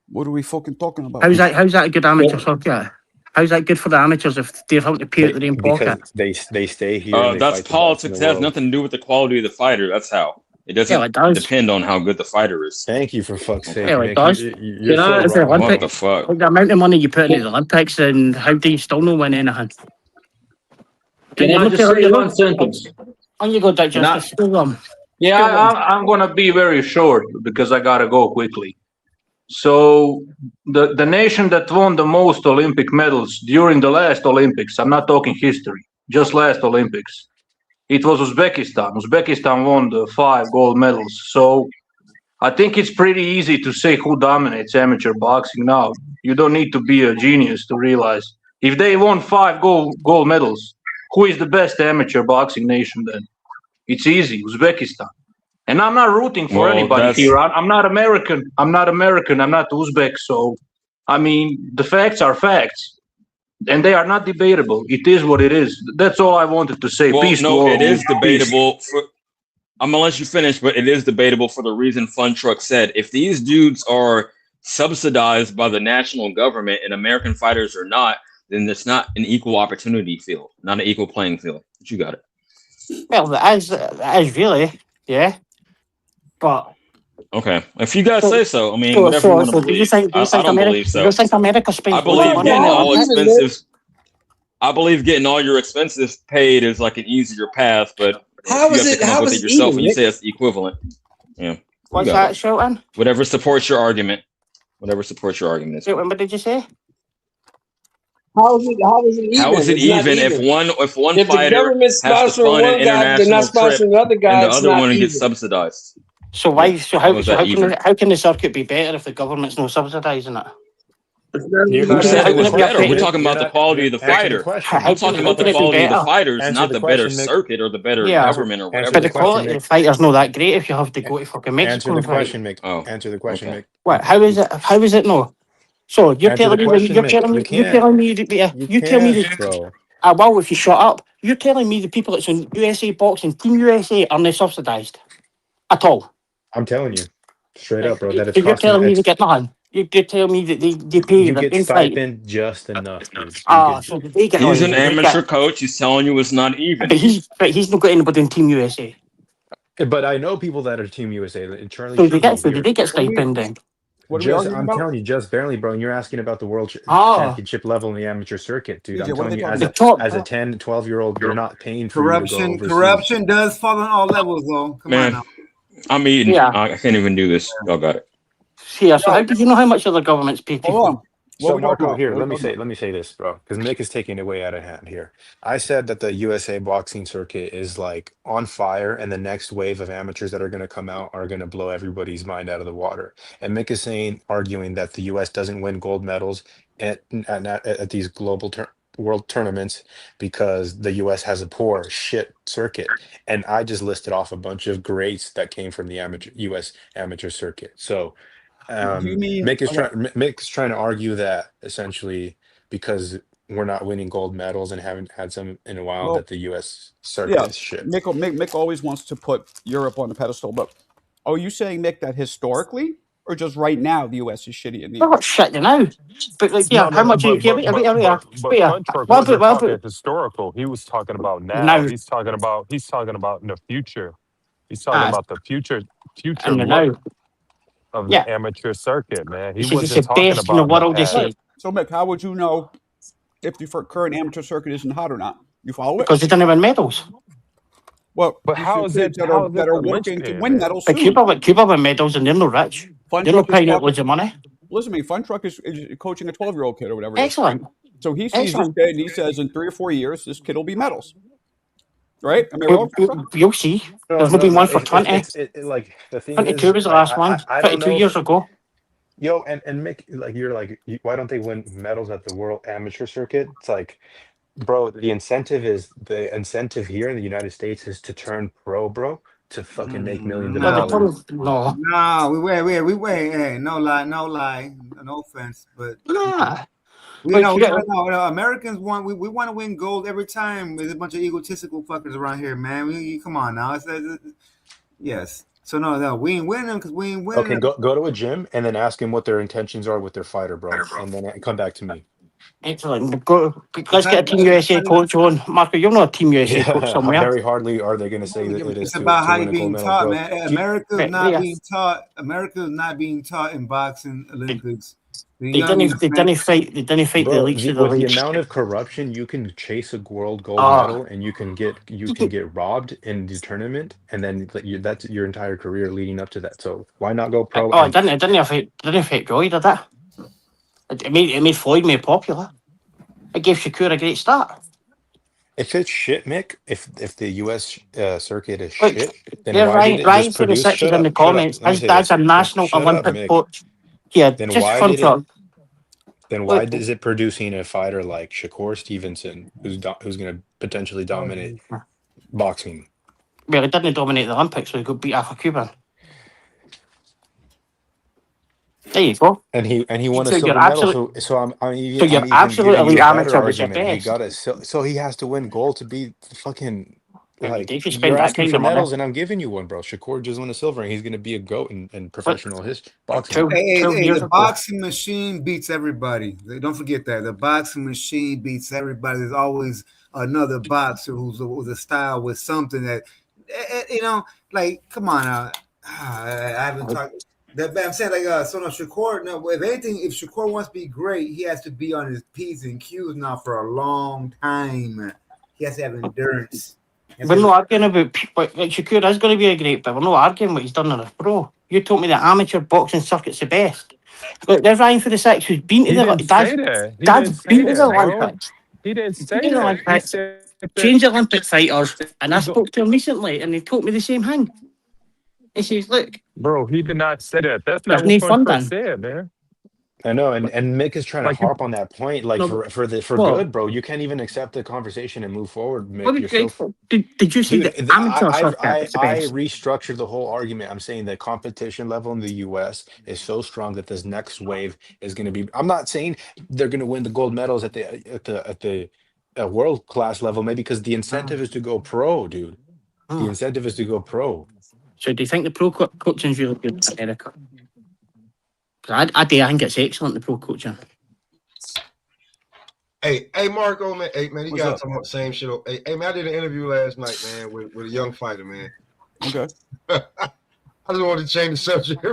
What are we fucking talking about? How's that a good amateur circuit? How's that good for the amateurs if they're having to pay out their own pocket? Because they stay here. That's politics. It has nothing to do with the quality of the fighter. That's how. It doesn't depend on how good the fighter is. Thank you for fuck's sake. Yeah, it does. What the fuck? The amount of money you put into the Olympics, and how do you still not win anything? Can I just say one sentence? On you go, Justice. Yeah, I'm going to be very short because I got to go quickly. So the nation that won the most Olympic medals during the last Olympics, I'm not talking history, just last Olympics, it was Uzbekistan. Uzbekistan won the 5 gold medals. So I think it's pretty easy to say who dominates amateur boxing now. You don't need to be a genius to realize if they won 5 gold medals, who is the best amateur boxing nation then? It's easy, Uzbekistan. And I'm not rooting for anybody here. I'm not American. I'm not Uzbek. So, I mean, the facts are facts. And they are not debatable. It is what it is. That's all I wanted to say. Well, Peace to no, all. it is debatable. I'm gonna let you finish, but it is debatable for the reason Fun Truck said. If these dudes are subsidized by the national government and American fighters are not, then it's not an equal opportunity field, not an equal playing field. But you got it. Well, that is really, yeah. But okay, if you guys say so, I mean, whatever you want to believe. I don't believe so. You think America spends I believe getting all expenses. I believe getting all your expenses paid is like an easier path, but how is it? How is it yourself? When you say it's equivalent, yeah. What's that, Shelton? Whatever supports your argument. Whatever supports your argument. Shelton, what did you say? How is it even? How is it even if one fighter has to fund an international trip and the other one gets subsidized? So why? So how can the circuit be better if the government's not subsidising it? Who said it was better? We're talking about the quality of the fighter. I'm talking about the quality of the fighters, not the better circuit or the better government or whatever. But the quality of the fighters not that great if you have to go to fucking Mexico. Answer the question, Mick. Answer the question, Mick. What? How is it? How is it no? So you're telling me well, if you shut up, you're telling me the people that's in USA Boxing, Team USA, are not subsidised at all. I'm telling you, straight up, bro. That it's you're telling me to get nothing. You're telling me that they pay you get stipend just enough, dude. So they get. He's an amateur coach. He's telling you it's not even. But he's not got anybody in Team USA. But I know people that are Team USA. And Charlie So Sheen was did they get What are we, stipend? what are we just. arguing I'm about? telling you, just barely, bro. And you're asking about the world Oh, championship level in the amateur circuit, dude. DJ, I'm what are telling they you, talking the about? top. as a 10, 12-year-old, they're not paying for you to go Corruption, overseas. corruption does fall on all levels, though. Come on Man, now. I'm eating. Yeah. I can't even do this. Y'all got it. Yeah. So how do you know how much other governments pay people? Hold on. What So are we talking Marco, about? here, What are we let me say this, bro, because Nick is taking it way out of hand here. I said that the USA boxing circuit is like on fire, and the next wave of amateurs that are going to come out are going to blow everybody's mind out of the water. And Mick is arguing that the US doesn't win gold medals at these global world tournaments because the US has a poor shit circuit. And I just listed off a bunch of greats that came from the US amateur circuit. So Do you mean Mick's trying to argue that essentially because we're not winning gold medals and haven't had some in a while, well, that the US circuit yeah, is shit. Mick always wants to put Europe on the pedestal, but are you saying, Mick, that historically or just right now the US is shitty in the Well, shit, you know. But like, yeah, No, how much? but Fun Truck wasn't talking historical. He was talking about now. Now He's talking about in the future. He's talking Ah, about the future and the look now. of Yeah. the amateur circuit, man. He He says it's the wasn't talking best in the about in the world, he past. said. So, Mick, how would you know if the current amateur circuit isn't hot or not? You follow it? Because they didn't win medals. Well, But these are kids that are the working to linchpin, win man? medals But soon. Cuba win medals and they're not rich. Fun They're not Truck is paying out talking. loads of money. Listen to me. Fun Truck is coaching a 12-year-old kid or whatever it is. Excellent. So he sees this Excellent. kid and he says, in 3 or 4 years, this kid will be medals. Right? Am I wrong? You'll see. No, There's not been one for 20. It's like the thing 22 is, was the last one. I don't 22 know years ago. Yo, and Mick, like you're like, why don't they win medals at the world amateur circuit? It's like, bro, the incentive here in the United States is to turn pro, bro, to fucking make millions of No, they dollars. told no. No, we wait. Hey, no lie. No offense, but Nah. we But know, you got- Americans want we want to win gold every time. There's a bunch of egotistical fuckers around here, man. Come on now. Yes. So no, we ain't winning because we ain't winning. Okay, go to a gym and then ask him what their intentions are with their fighter, bro, and then come back to me. Excellent. Let's get a Team USA coach on. Marco, you're not a Team USA coach Yeah, somewhere. very hardly are they going to say that it is It's to about how win you're a gold being medal, taught, bro. man. America is not being taught in boxing Olympics. They didn't fight the Bro, elites of the with the leagues. amount of corruption, you can chase a world gold medal and you can get robbed in the tournament, and then that's your entire career leading up to that. So why not go pro? Oh, it didn't affect Roy, did it? It made Floyd more popular. It gave Shakure a great start. If it's shit, Mick, if the US circuit is Look, shit, then there's why did it Ryan just for the produce? sixes Shut in the up, shut up. comments. Let me His say dad's this. a national Shut up, Olympic Mick. coach. Yeah, Then just why fun did truck. it? Then why is it producing a fighter like Shakur Stevenson, who's going to potentially dominate boxing? Well, he didn't dominate the Olympics, so he got beat off a Cuban. There you go. And he won a So silver you're medal. So I'm you're even absolute giving you elite a better amateur was your argument. He best. got so he has to win gold to be fucking like If you spend you're that asking kind for of money. medals, and I'm giving you one, bro. Shakur just won a silver, and he's going to be a goat in professional boxing. Hey, the boxing machine beats everybody. Don't forget that. The boxing machine beats everybody. There's always another boxer who's a style with something that, like, come on. I haven't talked. I'm saying, like, so no, Shakur, no, if anything, if Shakur wants to be great, he has to be on his P's and Q's now for a long time. He has to have endurance. We're not arguing about like Shakur is going to be a great, but we're not arguing what he's done in a pro. You told me the amateur boxing circuit's the best. Look, there's Ryan for the six who's been to He didn't say that. He didn't say been to the that, bro. Olympics. He didn't say Been to the that. He Olympics. said that Change Olympic fighters, and I spoke to him recently, and he told me the same thing. He says, "Look, bro, he did not say that. That's not there's what no Fun fun Truck done." said, man. I know, and Mick is trying to harp on that point, like No, for well, good, bro. You can't even accept the conversation and move forward, what Mick. are You're so grateful? Did you see dude. the amateur circuit is the I best? restructured the whole argument. I'm saying the competition level in the U.S. is so strong that this next wave is going to be. I'm not saying they're going to win the gold medals at the world class level, maybe because the incentive is to go pro, dude. The incentive is to go pro. So do you think the pro coaching is really good in America? I think it's excellent, the pro coaching. Hey, Marco, man. Hey, man, you guys talking about the same shit. Hey, man, I did an interview last night, man, with a young fighter, man. Okay. I just wanted to change the subject.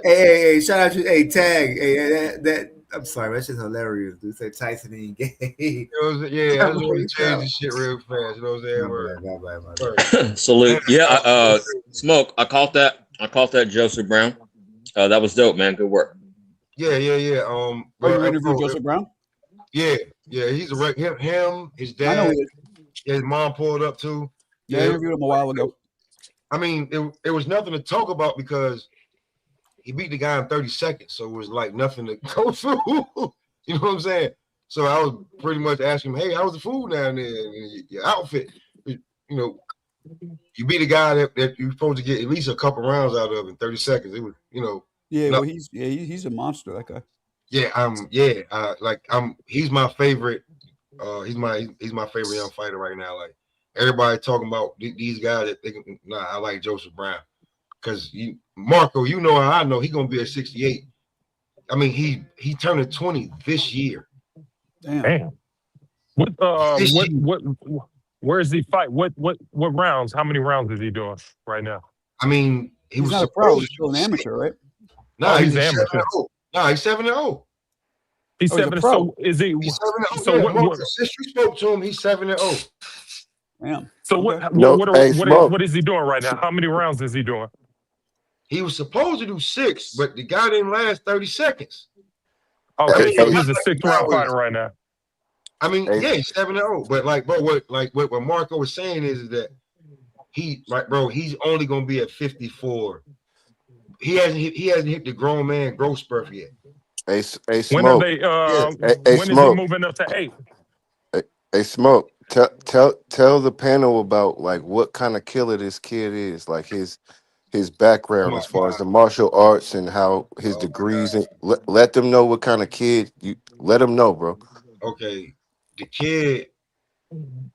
Hey, shout out to Tag. Hey, that I'm sorry, that's just hilarious. Dude said Tyson ain't gay. Yeah, I just want to change this shit real fast. You know what I'm saying? Salute. Yeah, Smoke. I caught that Joseph Brown. That was dope, man. Good work. Yeah. You interviewed Joseph Brown? Yeah. He's a wreck. Him, his dad. I know he is. Yeah, his mom pulled up too. Yeah, I interviewed him a while ago. I mean, it was nothing to talk about because he beat the guy in 30 seconds, so it was like nothing to go through. You know what I'm saying? So I was pretty much asking him, "Hey, how's the food down there? And your outfit? You know, you beat a guy that you're supposed to get at least a couple rounds out of in 30 seconds. It was, Yeah, well, he's a monster. That guy. He's my favorite. He's my favorite young fighter right now. Like everybody talking about these guys that I like Joseph Brown because Marco, you know how I know he's gonna be at 68. I mean, he turned 20 this year. Damn. Where is he fight? What rounds? How many rounds is he doing right now? I mean, he's not a pro. He's still an amateur, right? No, he's amateur. No, he's 7-0. He's 7. So is he? He's 7-0. So since you spoke to him, he's 7-0. Damn. So okay. what is he doing right now? How many rounds is he doing? He was supposed to do 6, but the guy didn't last 30 seconds. Okay, so he's a 6-round fighter right now. I mean, yeah, he's 7-0. But what Marco was saying is that he's only gonna be at 54. He hasn't hit the grown man growth spurt yet. Hey, When are they? When is he moving up to 8? Hey, Smoke. Tell the panel about like what kind of killer this kid is, like his background as far as the martial arts and how his degrees, and let them know what kind of kid you. Let them know, bro. Okay, the kid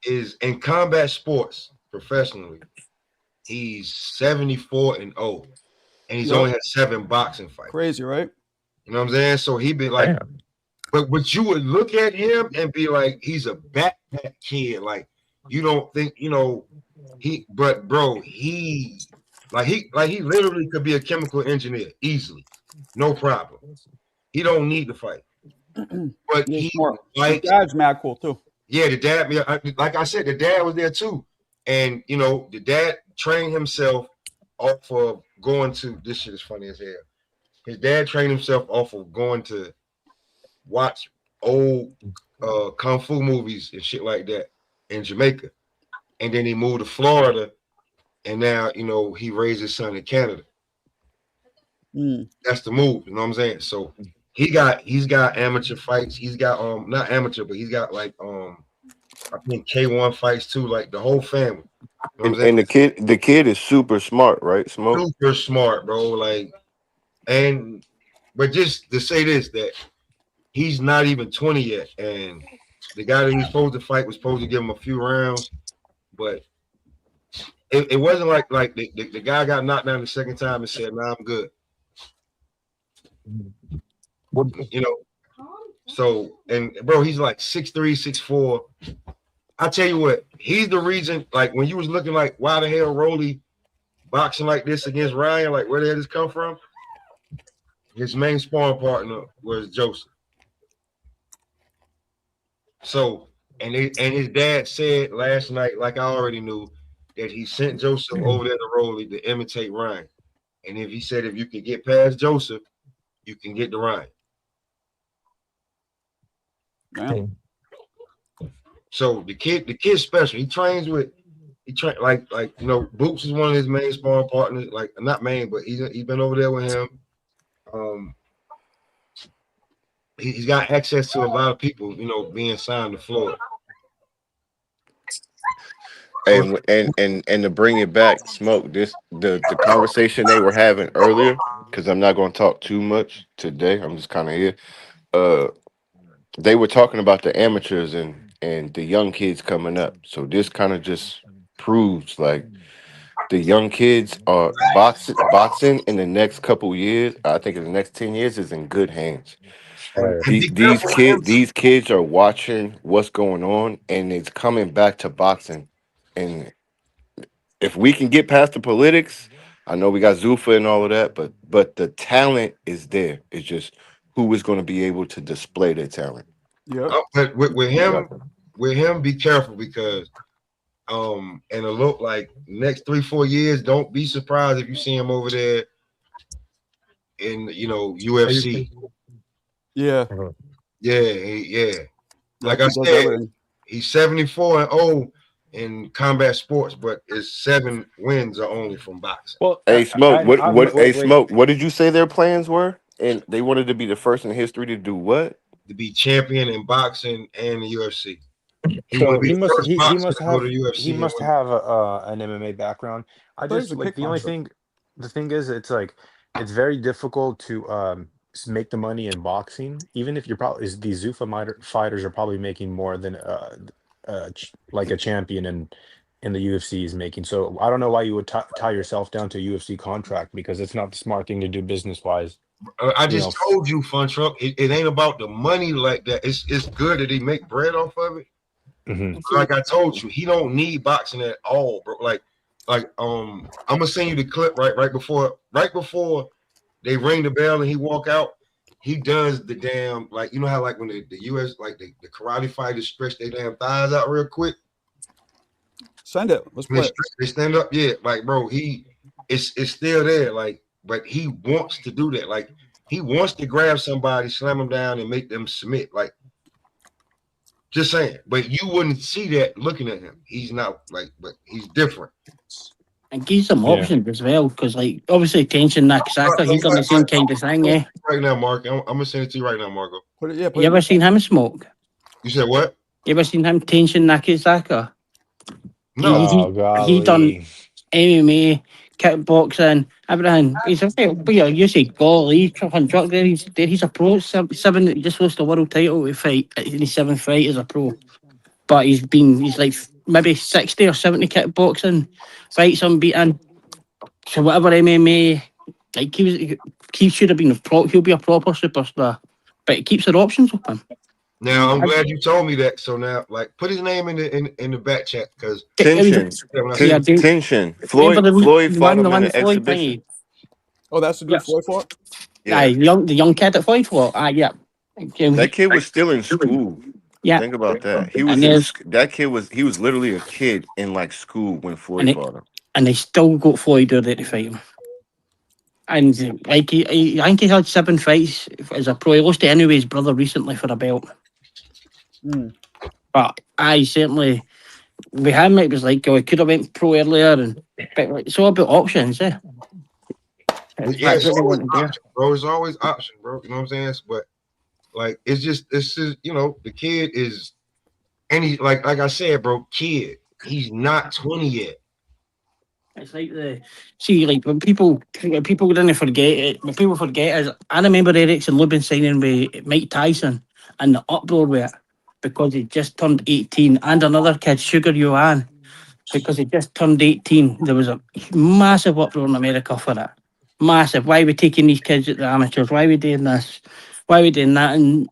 is in combat sports professionally. He's 74-0, and he's only had 7 boxing fights. Crazy, right? You know what I'm saying? So he'd be like, but you would look at him and be like, he's a backpack kid. Like you don't think but bro, he literally could be a chemical engineer easily, no problem. He don't need to fight. But his dad's mad cool too. Yeah, the dad. Like I said, the dad was there too, and the dad trained himself off of going to. This shit is funny as hell. His dad trained himself off of going to watch old kung fu movies and shit like that in Jamaica, and then he moved to Florida, and now he raised his son in Canada. That's the move. You know what I'm saying? So he's got amateur fights. He's got not amateur, but he's got like I think K1 fights too. Like the whole family. You know and the kid is super smart, right? Smoke. Super smart, bro. Like, but just to say this, that he's not even 20 yet, and the guy that he's supposed to fight was supposed to give him a few rounds, but it wasn't like the guy got knocked down the second time and said, "Nah, I'm good." So, and bro, he's like 6'3", 6'4". I tell you what, he's the reason. Like when you was looking like, why the hell Rolly boxing like this against Ryan? Like where the hell this come from? His main sparring partner was Joseph. So, and his dad said last night, like I already knew, that he sent Joseph over there to Rolly to imitate Ryan. And if you can get past Joseph, you can get to Ryan. Yeah. So the kid's special. He trains like Boots is one of his main sparring partners. Like not main, but he's been over there with him. He's got access to a lot of people, being signed to Florida. And to bring it back, Smoke, the conversation they were having earlier, because I'm not going to talk too much today. I'm just kind of here. They were talking about the amateurs and the young kids coming up. So this kind of just proves like the young kids are boxing in the next couple years. I think in the next 10 years is in good hands. These kids are watching what's going on, and it's coming back to boxing, and if we can get past the politics, I know we got Zuffa and all of that, but the talent is there. It's just who is going to be able to display their talent. Yeah. But with him, be careful because and it look like next 3-4 years, don't be surprised if you see him over there in UFC. Yeah. Yeah. Like I said, he's 74-0 in combat sports, but his 7 wins are only from boxing. Well, hey, Smoke, Smoke, what did you say their plans were? And they wanted to be the first in history to do what? To be champion in boxing and the UFC. He must have an MMA background. I just like the thing is it's like it's very difficult to make the money in boxing, even if you're probably these Zuffa fighters are probably making more than like a champion in the UFC is making. So I don't know why you would tie yourself down to a UFC contract, because it's not the smart thing to do business wise. I just told you, Fun Truck, it ain't about the money like that. It's good that he make bread off of it. Mm-hmm. Like I told you, he don't need boxing at all, bro. Like I'm gonna send you the clip right before they ring the bell and he walk out. He does the damn, like, you know how like when the US, like the karate fighters stretch their damn thighs out real quick. Send it. Let's play. They stand up, yeah. Like, bro, it's still there, like, but he wants to do that. Like, he wants to grab somebody, slam them down, and make them submit. Like, just saying. But you wouldn't see that looking at him. He's not like, but he's different. And give some options as well, because like obviously Tenshin Nakasaka, he's done the same kind of thing, eh? Right now, Mark, I'm gonna send it to you right now, Marco. You ever seen him smoke? You said what? You ever seen him, Tenshin Nakasaka? No. He done MMA, kickboxing, everything. He's a you say golly, trucking truck there. He's a pro. Seven, he just lost the world title to fight in his 7th fight as a pro. But he's like maybe 60 or 70 kickboxing fights unbeaten. So whatever MMA, like he should have been he'll be a proper superstar. But he keeps their options open. Now I'm glad you told me that. So now, like, put his name in the back chat because Tension. Floyd fought him in an exhibition. Oh, that's the dude Floyd fought? Yeah, the young kid that Floyd fought. Yeah. That kid was still in school. Yeah. Think about that. He was literally a kid in like school when Floyd fought him. And they still got Floyd there to fight him. And like I think he had 7 fights as a pro. He lost to Anyway's brother recently for a belt. But I certainly with him it was like he could have went pro earlier, and but like, it's all about options, eh? Yeah, it's always option, bro. It's always option, bro. You know what I'm saying? But like it's just the kid is, and he like I said, bro, kid. He's not 20 yet. It's like when people didn't forget it. When people forget is I remember Erickson Lubin signing with Mike Tyson and the uproar with it because he just turned 18, and another kid, Sugar Yuan, because he just turned 18. There was a massive uproar in America for it. Massive. Why are we taking these kids at the amateurs? Why are we doing this? Why are we doing that? And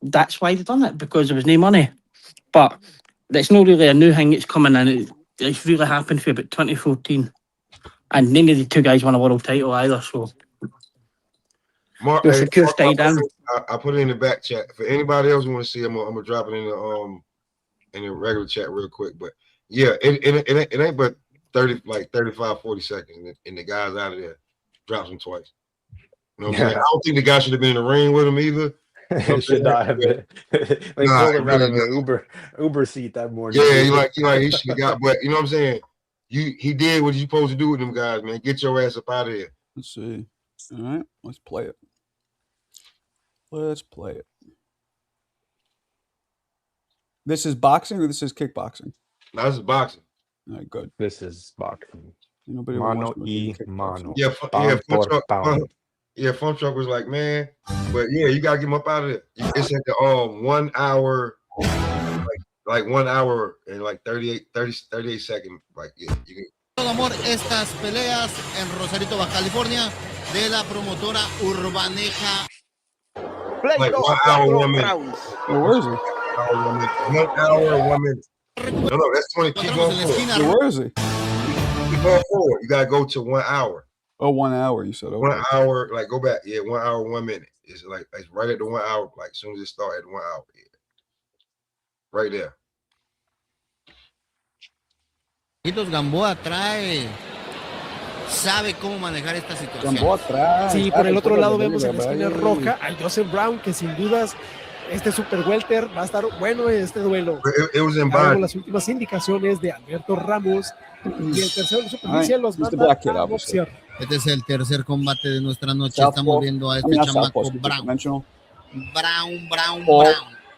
that's why they done it, because there was no money. But it's not really a new thing that's coming in. It's really happened for about 2014. And none of the 2 guys won a world title either, so Mark, I put it in the back chat. For anybody else who want to see, I'm gonna drop it in the regular chat real quick. But yeah, it ain't but 35, 40 seconds, and the guy's out of there. Drops him twice. You know what I'm saying? I don't think the guy should have been in the ring with him either. It should not have been. They pulled him out of the Uber seat that morning. Yeah, he should have got. But you know what I'm saying? He did what you're supposed to do with them guys, man. Get your ass up out of here. Let's see. All right, let's play it. Let's play it. This is boxing or this is kickboxing? No, this is boxing. All right, good. This is boxing. Nobody Mano wants y mano. Yeah, Pound. Fun Truck was like, man, but yeah, you gotta get him up out of there. It's at the 1 hour, like 1 hour and like 38 seconds. Like, yeah, you can. Amor, estas peleas en Rosarito, Baja California, de la promotora Urbaneja. Like 1 hour, 1 minute. Where is he? 1 hour, 1 minute. No, that's 20. Keep going. Where is he? going forward. You gotta go to 1 hour. Oh, 1 hour. You said okay. 1 hour, like go back. Yeah, 1 hour, 1 minute. It's like it's right at the 1 hour. Like as soon as it started at 1 hour. Yeah. Right there. Gamboa sabe cómo manejar esta situación. Sí, por el otro lado vemos en la esquina roja a Joseph Brown, que sin dudas este super welter va a estar bueno en este duelo. Vemos las últimas indicaciones de Alberto Ramos y el tercero de superficie los manda a boxear. Este es el tercer combate de nuestra noche. Estamos viendo a este chamaco Brown. Brown.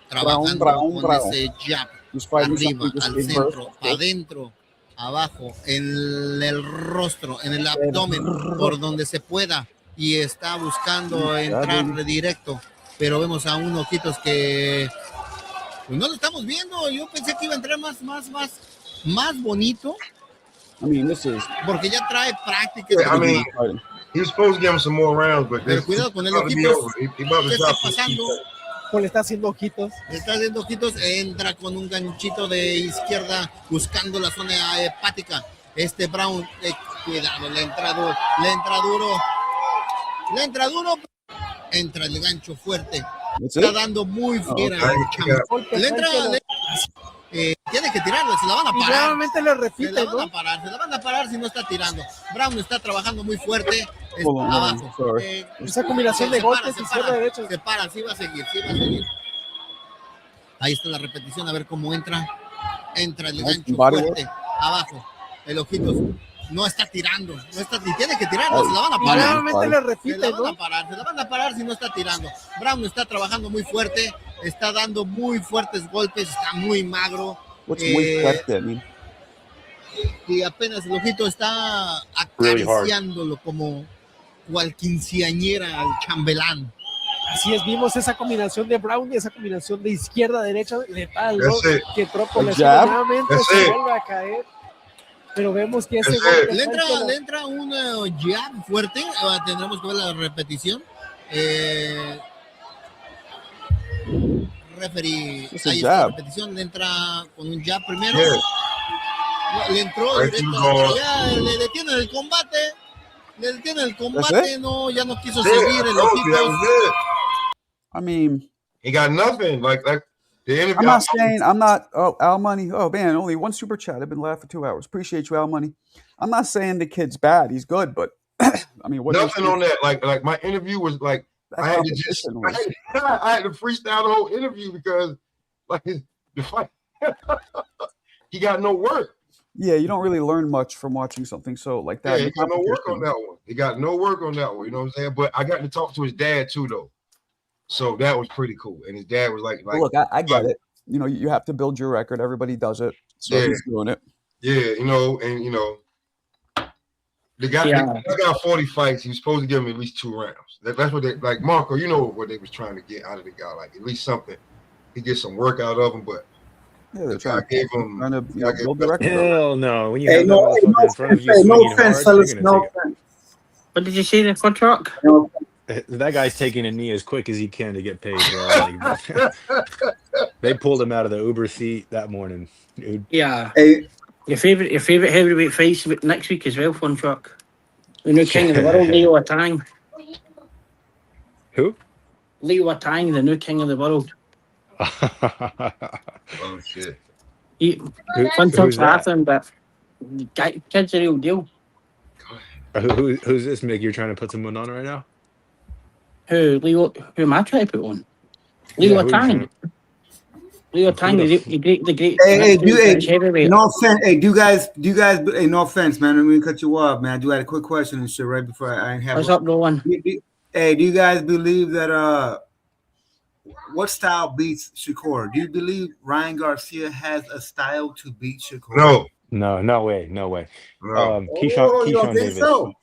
Trabajando con ese jab. Arriba, al centro, adentro, abajo, en el rostro, en el abdomen, por donde se pueda. Y está buscando entrar de directo. Pero vemos a un Ojitos que pues no lo estamos viendo. Yo pensé que iba a entrar más bonito. Porque ya trae práctica. He's supposed to give him some more rounds, but pero cuidado con el Ojitos. ¿Qué está pasando? Pues le está haciendo ojitos. Entra con un ganchito de izquierda buscando la zona hepática. Este Brown, cuidado, le entra duro. Entra el gancho fuerte. Está dando muy fiera. Le entra. Tiene que tirarla, se la van a parar. Y nuevamente le repite, se la van a parar si no está tirando. Brown está trabajando muy fuerte. Abajo. Esa combinación de golpes izquierda-derecha. Se para, sí va a seguir. Ahí está la repetición, a ver cómo entra. Entra el gancho fuerte. Abajo. El Ojitos no está tirando. Ni tiene que tirarla, se la van a parar. Nuevamente le repite, se la van a parar si no está tirando. Brown está trabajando muy fuerte. Está dando muy fuertes golpes. Está muy magro. Muy fuerte, y apenas el Ojito está acariciándolo como cual quinceañera al chambelán. Así es, vimos esa combinación de Brown y esa combinación de izquierda-derecha letal, ¿no? Que Tropo nuevamente se vuelve a caer. Pero vemos que ese golpe le entra un jab fuerte. Tendremos que ver la repetición. Referee, ahí está la repetición. Le entra con un jab primero. Le entró directo. Ya le detiene el combate. No, ya no quiso seguir el Ojitos. He got nothing. Like I'm not. Oh, Al Money. Oh man, only one super chat. I've been laughing for 2 hours. Appreciate you, Al Money. I'm not saying the kid's bad. He's good, but what nothing on that. Like my interview was like I had to freestyle the whole interview because like the fight. He got no work. Yeah, you don't really learn much from watching something so like that. Yeah, he got no work on that one. You know what I'm saying? But I got to talk to his dad too, though. So that was pretty cool. And his dad was like look, I get it. You have to build your record. Everybody does it. So he's doing it. Yeah, the guy got 40 fights. He was supposed to give him at least 2 rounds. That's what they like. Marco, you know what they was trying to get out of the guy, like at least something. He get some work out of him, but they're trying to build the record. Hell no. When you have that in front of you, no offense, fellas. No offense. What did you say in the truck? That guy's taking a knee as quick as he can to get paid, bro. They pulled him out of the Uber seat that morning, dude. Yeah. Your favorite heavyweight fights next week as well, Fun Truck. The new king of the world, Leo Atang. Who? Leo Atang, the new king of the world. Oh shit. Fun Truck's laughing, but kid's a real deal. Who's this, Mick? You're trying to put someone on right now? Who am I trying to put on? Leo Atang. Leo Atang, the great. No offense. Hey, do you guys? Hey, no offense, man. I'm gonna cut you off, man. I do had a quick question and shit right before I have. What's up, Rowan? Hey, do you guys believe that what style beats Shakure? Do you believe Ryan Garcia has a style to beat Shakure? No way. No. Keyshawn Davis. So?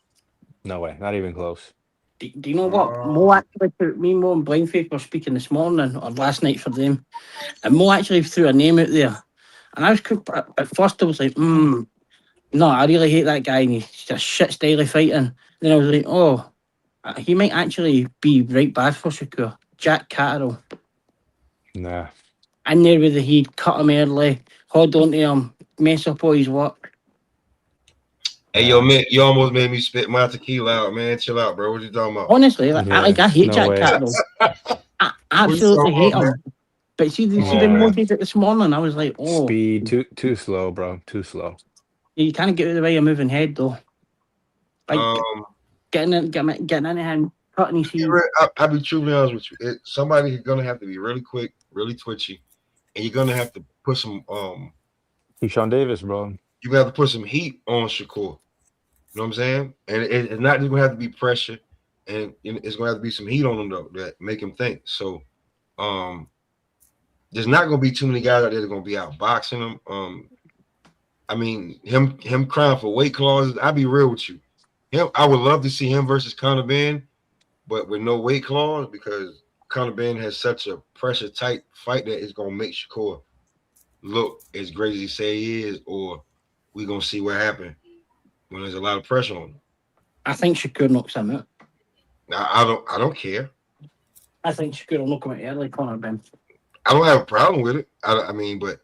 No way, not even close. Do you know what? Mo actually put me, Mo, and Blindface were speaking this morning or last night for them, and Mo actually threw a name out there, and I was at first I was like, no, I really hate that guy, and he's just shit style of fighting. Then I was like, oh, he might actually be right bad for Shakure. Jack Catterall. Nah. In there with he'd cut him early, hold on to him, mess up all his work. Hey, yo, man, you almost made me spit my tequila out, man. Chill out, bro. What you talking about? Honestly, I hate Jack Catterall. I absolutely hate him. But see the emojis it this morning. I was like, oh, speed too slow, bro. Too slow. You can't get out of the way of moving head though. Like getting into him, cutting his heat. I'll be truly honest with you. Somebody's gonna have to be really quick, really twitchy, and you're gonna have to put some Keyshawn Davis, bro. You have to put some heat on Shakue. You know what I'm saying? And it's not just gonna have to be pressure, and it's gonna have to be some heat on him though that make him think. So there's not gonna be too many guys out there that are gonna be out boxing him. I mean, him crying for weight clauses. I'll be real with you. I would love to see him versus Conor Ben, but with no weight clause, because Conor Ben has such a pressure tight fight that it's gonna make Shakue look as great as he say he is, or we're gonna see what happens when there's a lot of pressure on him. I think Shakue knocks him out. I don't care. I think Shakue will knock him out early, Conor Ben. I don't have a problem with it. I mean, but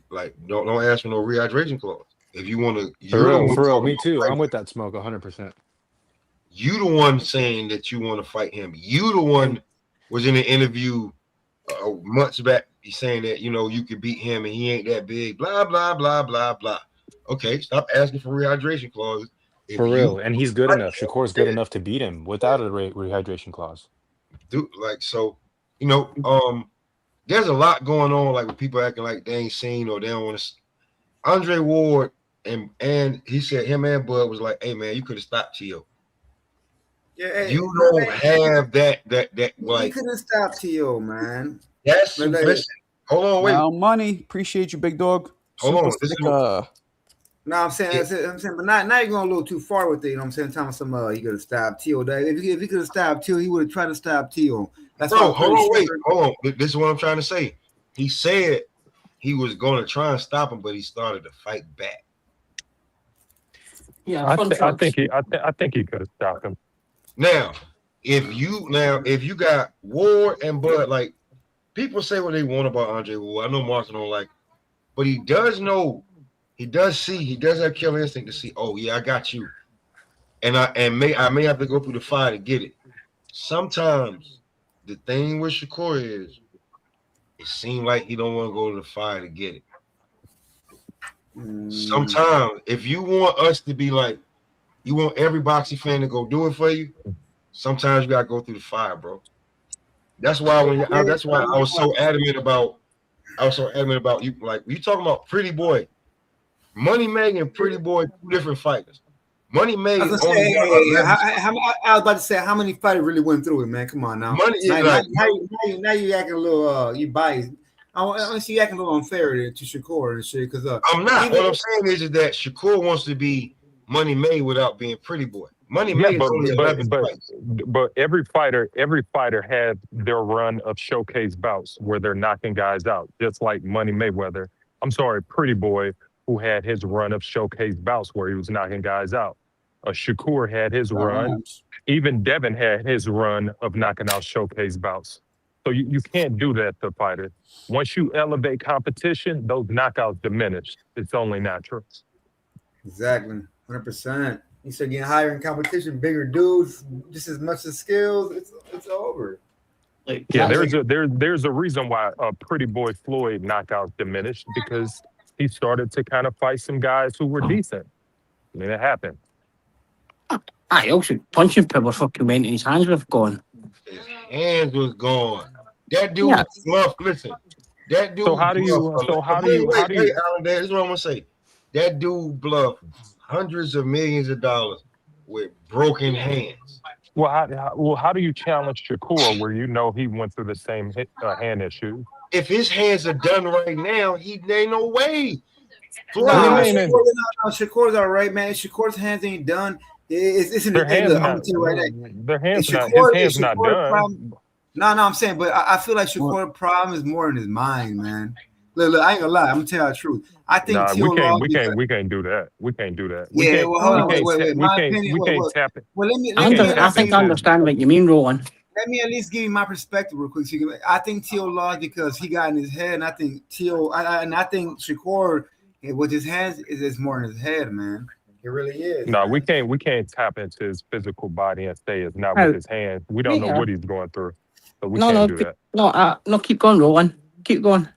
like, don't ask for no rehydration clause. If you want to, for real, me too. I'm with that smoke 100%. You the one saying that you want to fight him. You the one was in an interview months back saying that you could beat him and he ain't that big. Blah blah blah blah blah. Okay, stop asking for rehydration clauses. For real, and he's good enough. Shakur's good enough to beat him without a rehydration clause. Dude, there's a lot going on. Like with people acting like they ain't seen or they don't want to. Andre Ward and he said him and Bud was like, "Hey man, you could have stopped Tio." Yeah, you don't have that like. You couldn't stop Tio, man. Yes, listen. Hold on, wait. Now, money. Appreciate you, big dog. Hold on. No, I'm saying, but now you're going a little too far with it. You know what I'm saying? Telling some you could have stopped Tio. If he could have stopped Tio, he would have tried to stop Tio. That's hold on. This is what I'm trying to say. He said he was going to try and stop him, but he started to fight back. Yeah, I think he could have stopped him. Now, if you got Ward and Bud, like people say what they want about Andre Ward. I know Martin don't like, but he does know. He does see. He does have killer instinct to see. Oh yeah, I got you, and I may have to go through the fire to get it. Sometimes the thing with Shakue is, it seems like he don't want to go to the fire to get it. Sometimes, if you want us to be like, you want every boxing fan to go do it for you. Sometimes you gotta go through the fire, bro. That's why I was so adamant about. You. Like you talking about Pretty Boy. Money Meg and Pretty Boy, two different fighters. Money Meg. I was about to say how many fighters really went through it, man. Come on now. Now you acting a little you biased. I want to see you acting a little unfair to Shakur and shit. Because I'm not. What I'm saying is that Shakur wants to be Money Meg without being Pretty Boy. Money Meg, but every fighter had their run of showcase bouts where they're knocking guys out, just like Money Mayweather. I'm sorry, Pretty Boy, who had his run of showcase bouts where he was knocking guys out. Shakur had his run. Even Devin had his run of knocking out showcase bouts. So you can't do that to fighters. Once you elevate competition, those knockouts diminish. It's only natural. Exactly, 100%. You start getting higher in competition, bigger dudes, just as much as skills. It's over. Yeah, there's a reason why Pretty Boy Floyd knockouts diminished, because he started to kind of fight some guys who were decent. I mean, it happened. I also punching power fucking went and his hands were gone. His hands was gone. That dude bluffed. Listen, that dude. How do you? Hey, Alan, this is what I'm gonna say. That dude bluffed hundreds of millions of dollars with broken hands. Well, how do you challenge Shakur where you know he went through the same hand issue? If his hands are done right now, there ain't no way. Shakur's all right, man. Shakur's hands ain't done. It's in the hands. I'm gonna tell you right now. Their hands his hands not done. No, I'm saying, but I feel like Shakur's problem is more in his mind, man. Look, I ain't gonna lie. I'm gonna tell you the truth. I think we can't do that. We can't do that. Yeah, well, hold on, wait. We can't tap it. Well, I think I understand what you mean, Roland. Let me at least give you my perspective real quick. I think Tio lost because he got in his head, and I think Shakur with his hands is more in his head, man. He really is. No, man. we can't tap into his physical body and say it's not with his hands. We don't know what he's going through, so we can't do that. No, keep going, Roland. Keep going.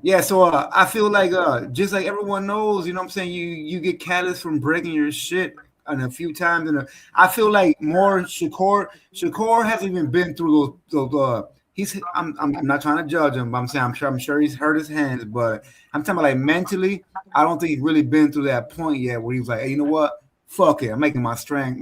Yeah, so I feel like just like everyone knows, you know what I'm saying, you get catalyst from breaking your shit a few times, and I feel like more Shakure hasn't even been through those I'm not trying to judge him, but I'm sure he's hurt his hands, but I'm talking about like mentally, I don't think he's really been through that point yet where he was like, hey, you know what? Fuck it, I'm making my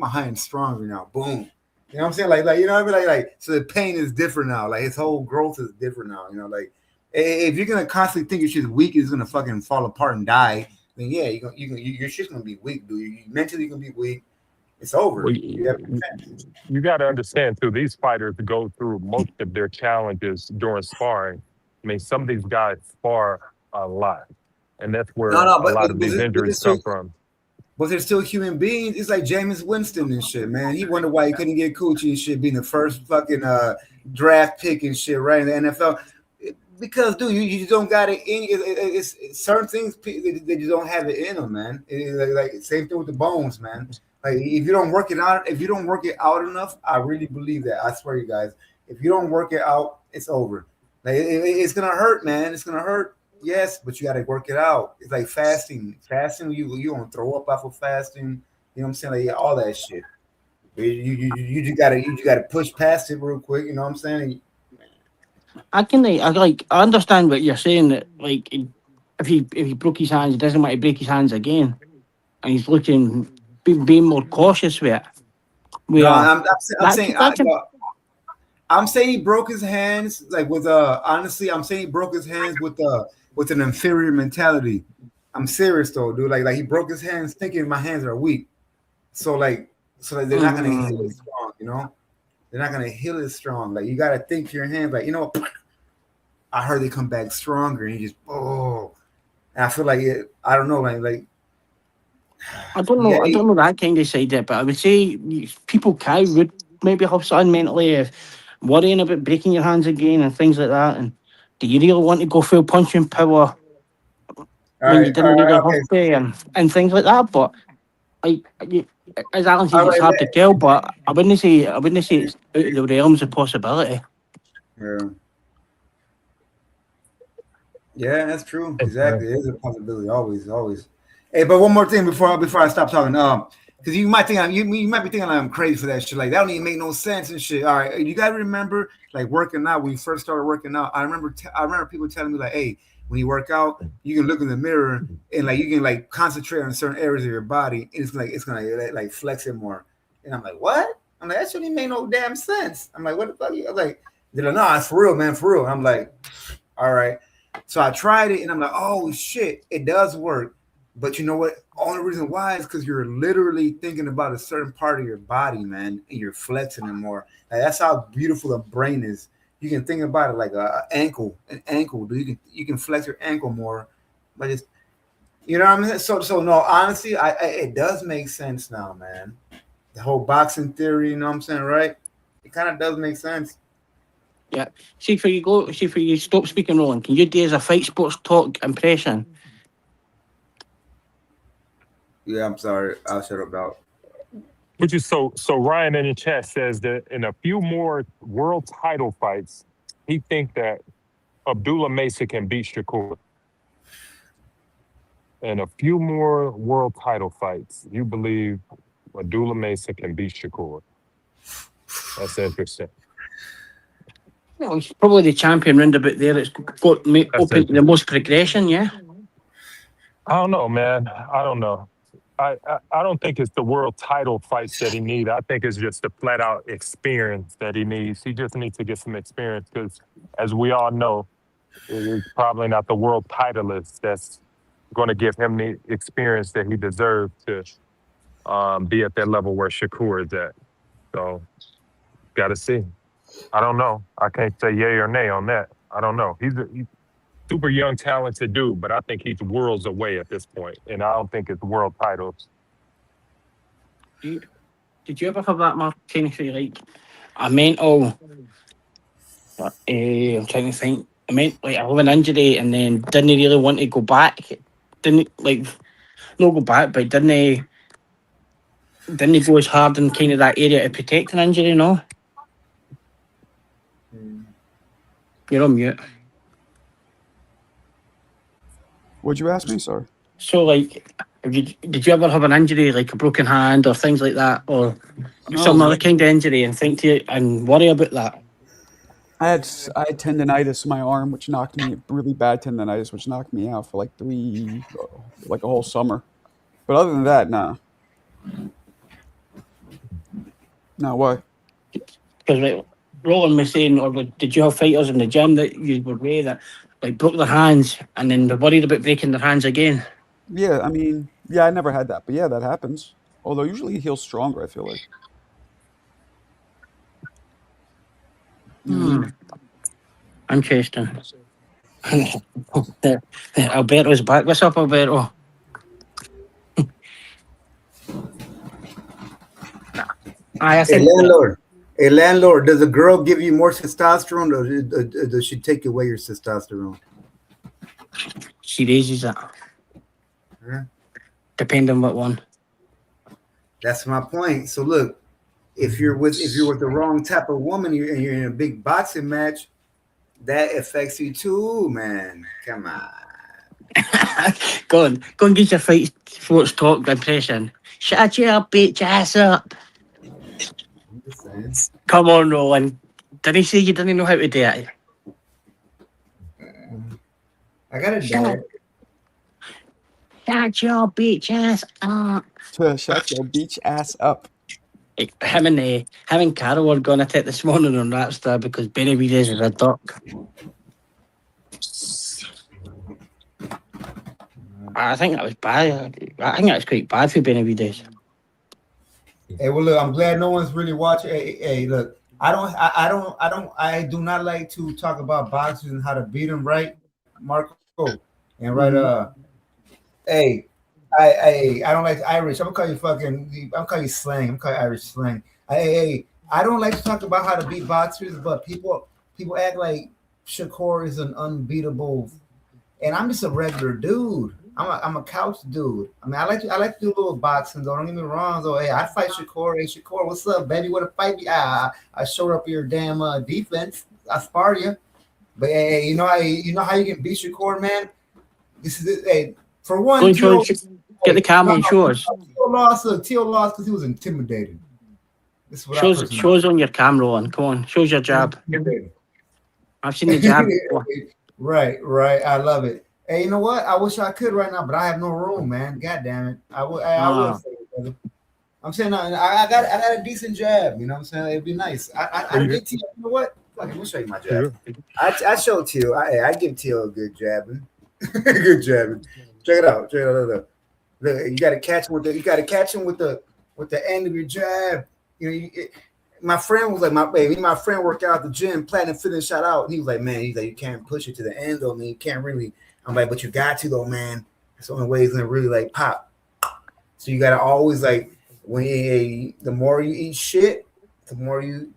hands stronger now. Boom. You know what I'm saying? Like you know what I mean? Like so the pain is different now. Like his whole growth is different now. You know, like if you're gonna constantly think your shit's weak, it's gonna fucking fall apart and die. Then yeah, your shit's gonna be weak, dude. You mentally gonna be weak. It's over. Well, you got to understand too. These fighters go through most of their challenges during sparring. I mean, some of these guys spar a lot, and that's where a lot of these injuries come from. But they're still human beings. It's like Jameis Winston and shit, man. He wondered why he couldn't get coochie and shit, being the first fucking draft pick and shit, right, in the NFL. Because, dude, you don't got it in. It's certain things that you don't have it in them, man. Like same thing with the bones, man. Like if you don't work it out enough, I really believe that. I swear, you guys, if you don't work it out, it's over. Like it's gonna hurt, man. It's gonna hurt. Yes, but you got to work it out. It's like fasting. Fasting, you gonna throw up off of fasting. You know what I'm saying? Like all that shit. You just gotta push past it real quick. You know what I'm saying? I understand what you're saying, that like if he broke his hands, he doesn't want to break his hands again, and he's looking being more cautious with it. I'm saying he broke his hands like with honestly, I'm saying he broke his hands with an inferior mentality. I'm serious though, dude. Like he broke his hands thinking my hands are weak. So they're not gonna heal it strong, you know? They're not gonna heal it strong. Like you gotta think your hands, like, you know, I heard they come back stronger, and you just and I feel like I don't know, like I don't know that kind of side of it, but I would say people would maybe have something mentally worrying about breaking your hands again and things like that. And do you really want to go full punching power when you didn't really have to and things like that? But as Alan says, it's hard to tell. But I wouldn't say it's out of the realms of possibility. Yeah, that's true. Exactly, it is a possibility. Always. Hey, but one more thing before I stop talking. Because you might think you might be thinking I'm crazy for that shit. Like that don't even make no sense and shit. All right, you guys remember like working out when you first started working out? I remember people telling me like, hey, when you work out, you can look in the mirror and like you can like concentrate on certain areas of your body, and it's gonna like flex it more. And I'm like, what? I'm like, that shouldn't even make no damn sense. I'm like, what the fuck? I'm like, they're like, no, it's for real, man, for real. I'm like, all right. So I tried it, and I'm like, oh shit, it does work. But you know what? Only reason why is because you're literally thinking about a certain part of your body, man, and you're flexing it more. Like, that's how beautiful the brain is. You can think about it like an ankle. Dude. You can flex your ankle more, but it's, you know what I mean. So no, honestly, it does make sense now, man. The whole boxing theory, you know what I'm saying, right? It kind of does make sense. Yeah. See for you stop speaking, Roland. Can you do as a fight sports talk impression? Yeah, I'm sorry. I'll shut up now. Which is so Ryan in the chat says that in a few more world title fights, he think that Abdullah Mesa can beat Shakue. In a few more world title fights, you believe Abdullah Mesa can beat Shakue. That's interesting. Well, he's probably the champion round about there. It's got open the most progression, yeah. I don't know, man. I don't know. I don't think it's the world title fights that he needs. I think it's just the flat out experience that he needs. He just needs to get some experience because, as we all know, it's probably not the world titleist that's going to give him the experience that he deserves to be at that level where Shakure is at. So, got to see. I don't know. I can't say yay or nay on that. I don't know. He's super young, talented dude, but I think he's worlds away at this point, and I don't think it's world titles. Did you ever have that, Mark? Kind of like a mental? I'm trying to think. I meant like I have an injury and then didn't really want to go back didn't like no go back, but didn't he go as hard in kind of that area to protect an injury? No, you're on mute. What'd you ask me? Sorry. So, like, did you ever have an injury, like a broken hand or things like that, or some other kind of injury, and think to you and worry about that? I had tendonitis in my arm, which knocked me really bad tendonitis, which knocked me out for like a whole summer. But other than that, nah. No, why? Because like, Roland was saying, or did you have fighters in the gym that you were with that like broke their hands and then they're worried about breaking their hands again? Yeah, I mean, yeah, I never had that, but yeah, that happens. Although usually he heals stronger, I feel like. Interesting. Alberto's back. What's up, Alberto? Hey, landlord, does a girl give you more testosterone, or does she take away your testosterone? She raises it. Yeah. Depending on what one. That's my point. So look, if you're with the wrong type of woman, you're in a big boxing match, that affects you too, man. Come on. Go and get your fight sports talk impression. Shut your bitch ass up. Come on, Roland. Did he say you didn't know how to do it? I gotta do it. Shut your bitch ass up. Shut your bitch ass up. Him and Carol were going at it this morning on Rapstar because Benavidez is a duck. I think that was bad. I think that was quite bad for Benavidez. Hey, well, look, I'm glad no one's really watching. Hey, look, I do not like to talk about boxers and how to beat them, right, Marco? And right, hey, I don't like Irish. I'm gonna call you slang. I'm gonna call you Irish slang. I don't like to talk about how to beat boxers, but people act like Shakure is an unbeatable, and I'm just a regular dude. I'm a couch dude. I mean, I like to do a little boxing though. Don't get me wrong though. Hey, I fight Shakure. Hey, Shakure, what's up, baby? What a fight? I showed up your damn defense. I sparred you. But hey, you know how you can beat Shakure, man. This is it. Hey, for one, get the camera on shows. Teal lost because he was intimidated. This is what shows on your camera on. Come on, shows your jab. I've seen the jab. Right. I love it. Hey, you know what? I wish I could right now, but I have no room, man. God damn it. I would say it, brother. I'm saying I got a decent jab. You know what I'm saying? It'd be nice. I get Teal. You know what? Let me show you my jab. I show Teal. I give Teal a good jabbing. Good jabbing. Check it out. Look, you got to catch him with the end of your jab. You know, my friend was like, my friend worked out at the gym, Platinum Fitness, shout out. And he was like, man, you can't push it to the end though, man. You can't really. I'm like, but you got to though, man. That's the only way it's gonna really like pop. So you gotta always like the more you eat shit, the more you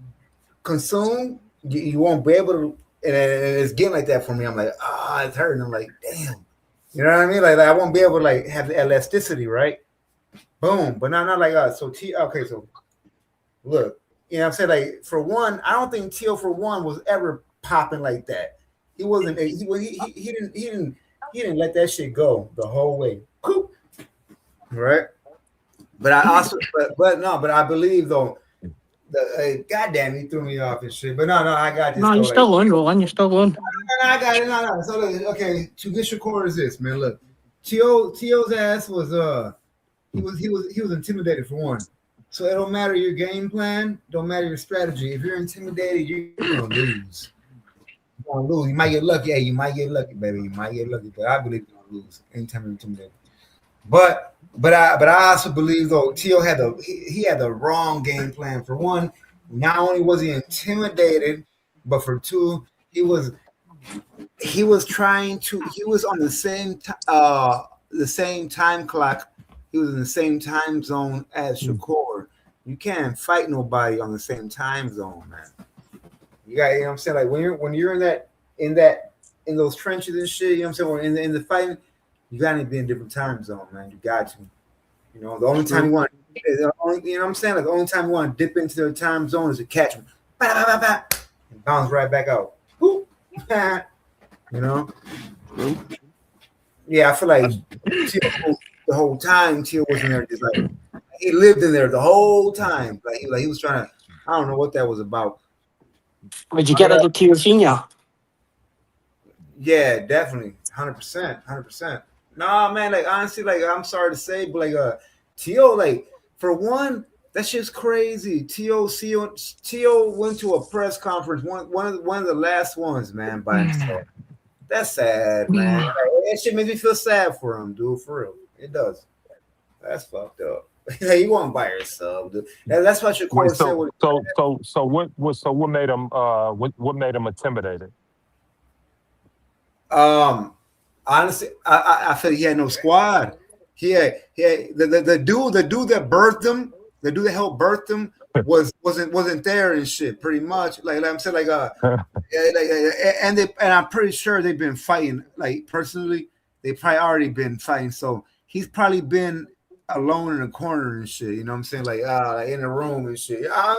consume, you won't be able to. And it's getting like that for me. I'm like, it's hurting. I'm like, damn. You know what I mean? Like I won't be able to like have the elasticity, right? Boom. But not like us. So okay, so look, you know what I'm saying? Like for one, I don't think Teal for one was ever popping like that. He wasn't. He didn't let that shit go the whole way. Right. But I also, but I believe though. Goddamn, he threw me off and shit. But no, I got this. No, you're still on, Roland. You're still on. No, I got it. No. So look, okay, to get Shakure is this, man. Look, Teal's ass was he was intimidated for one. So it don't matter your game plan, don't matter your strategy. If you're intimidated, you're gonna lose. You're gonna lose. You might get lucky. Hey, you might get lucky, baby. You might get lucky, but I believe you're gonna lose anytime you're intimidated. But I also believe though Teal had the wrong game plan. For one, not only was he intimidated, but for two, he was trying to. He was on the same time clock. He was in the same time zone as Shakure. You can't fight nobody on the same time zone, man. You got, you know what I'm saying? Like when you're in those trenches and shit, you know what I'm saying? In the fighting, you got to be in a different time zone, man. You got to. You know, the only time you want, you know what I'm saying? Like the only time you want to dip into their time zone is to catch them, and bounce right back out. You know? Yeah, I feel like the whole time Teal was in there, just like he lived in there the whole time. Like he was trying to. I don't know what that was about. Would you get rid of Teal Senior? Yeah, definitely, 100%. Nah, man, like honestly, like I'm sorry to say, but like T.O., like for one, that shit's crazy. T.O. went to a press conference, one of the last ones, man, by himself. That's sad, man. Like, that shit makes me feel sad for him, dude. For real, it does. That's fucked up. He wasn't by himself, dude. That's what Shakue said. So what made him what made him intimidated? Honestly, I feel he had no squad. He had the dude that birthed him, the dude that helped birth him wasn't there and shit. Pretty much, like I'm saying, and I'm pretty sure they've been fighting. Like personally, they probably already been fighting. So he's probably been alone in a corner and shit. You know what I'm saying? Like in a room and shit. I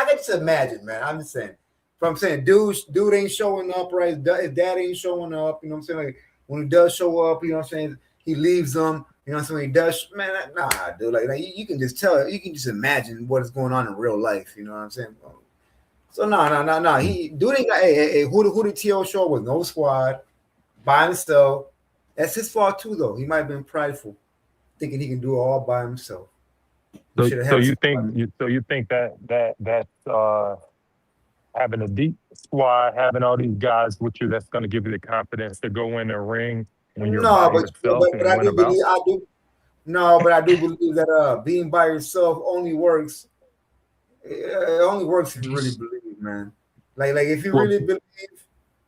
can just imagine, man. I'm just saying. But I'm saying, dude ain't showing up, right? His dad ain't showing up. You know what I'm saying? Like when he does show up, you know what I'm saying? He leaves them. You know what I'm saying? He does, man. Nah, dude. Like you can just tell. You can just imagine what is going on in real life. You know what I'm saying? So no. He dude ain't got. Hey, who the T.O. show with no squad, by himself. That's his fault too, though. He might have been prideful, thinking he can do it all by himself. So you think that having a deep squad, having all these guys with you, that's going to give you the confidence to go in the ring when you're by yourself and win about? But I do believe that being by yourself only works. It only works if you really believe, man. Like if you really believe,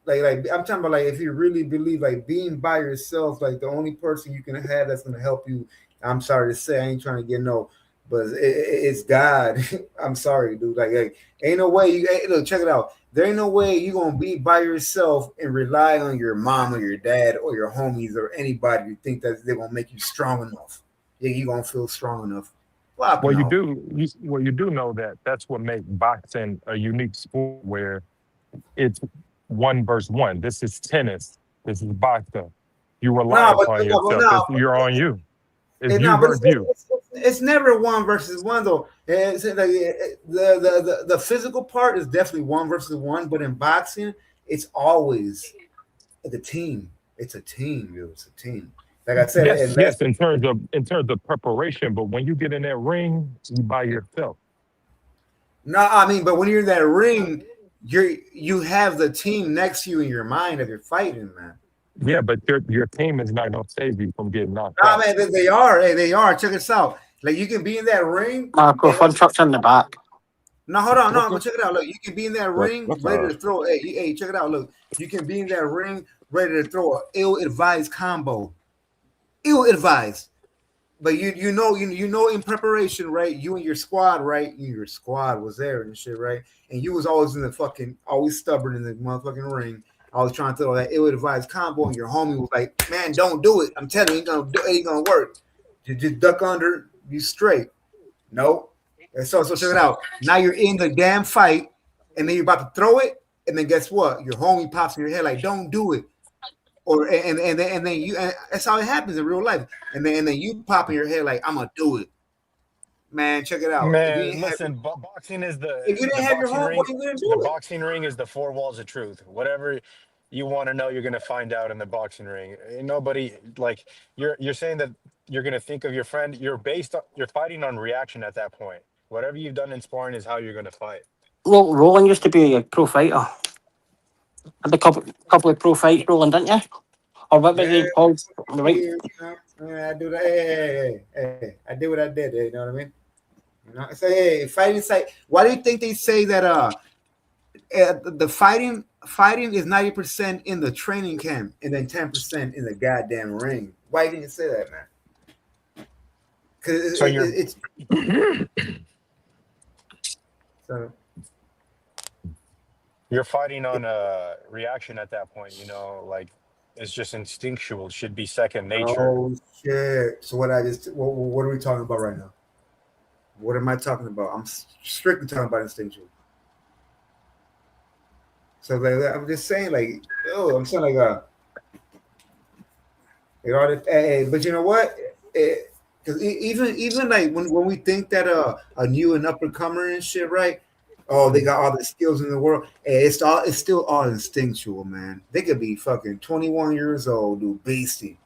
like I'm talking about, like if you really believe, like being by yourself, like the only person you can have that's going to help you. I'm sorry to say, I ain't trying to get no. But it's God. I'm sorry, dude. Like ain't no way you look. Check it out. There ain't no way you gonna be by yourself and rely on your mom or your dad or your homies or anybody to think that they're gonna make you strong enough. Yeah, you gonna feel strong enough. Well, you do know that that's what makes boxing a unique sport where it's 1 versus 1. This is tennis. This is boxing. You rely upon yourself. You're on you. It's you versus you. It's never 1 versus 1 though. It's like the physical part is definitely 1 versus 1, but in boxing, it's always the team. It's a team, dude. It's a team. Like I said, yes, in terms of preparation, but when you get in that ring, you by yourself. No, I mean, but when you're in that ring, you have the team next to you in your mind if you're fighting, man. Yeah, but your team is not gonna save you from getting knocked out. Man, they are. Hey, they are. Check this out. Like you can be in that ring. Marco, fun trucks in the back. No, hold on. No, but check it out. Look, you can be in that ring ready to throw. Hey, check it out. Look, you can be in that ring ready to throw an ill-advised combo. Ill-advised. But you know in preparation, right? You and your squad, right? Your squad was there and shit, right? And you was always always stubborn in the motherfucking ring. I was trying to throw that ill-advised combo, and your homie was like, "Man, don't do it. I'm telling you, it ain't gonna work. Just duck under, be straight." Nope. And so check it out. Now you're in the damn fight, and then you're about to throw it, and then guess what? Your homie pops in your head like, "Don't do it," and then you. And that's how it happens in real life. And then you pop in your head like, "I'm gonna do it." Man, check it out. Man, listen, boxing is if you didn't have your home, what are you gonna do? The boxing ring is the 4 walls of truth. Whatever you want to know, you're gonna find out in the boxing ring. Nobody, like you're saying that you're gonna think of your friend. You're fighting on reaction at that point. Whatever you've done in sparring is how you're gonna fight. Well, Roland used to be a pro fighter. Had a couple of pro fights, Roland, didn't you? Or what was he called? Right. I do that. Hey, I did what I did. You know what I mean? You know, say, hey, fighting site. Why do you think they say that the fighting is 90% in the training camp and then 10% in the goddamn ring? Why didn't you say that, man? Because it's so you're fighting on a reaction at that point. You know, like It's just instinctual. It should be second nature. Oh shit! So what are we talking about right now? What am I talking about? I'm strictly talking about instinctual. So like, I'm just saying, like, I'm saying like but you know what? Because even like when we think that a new and uppercomer and shit, right? Oh, they got all the skills in the world. It's still all instinctual, man. They could be fucking 21 years old, dude, beastie.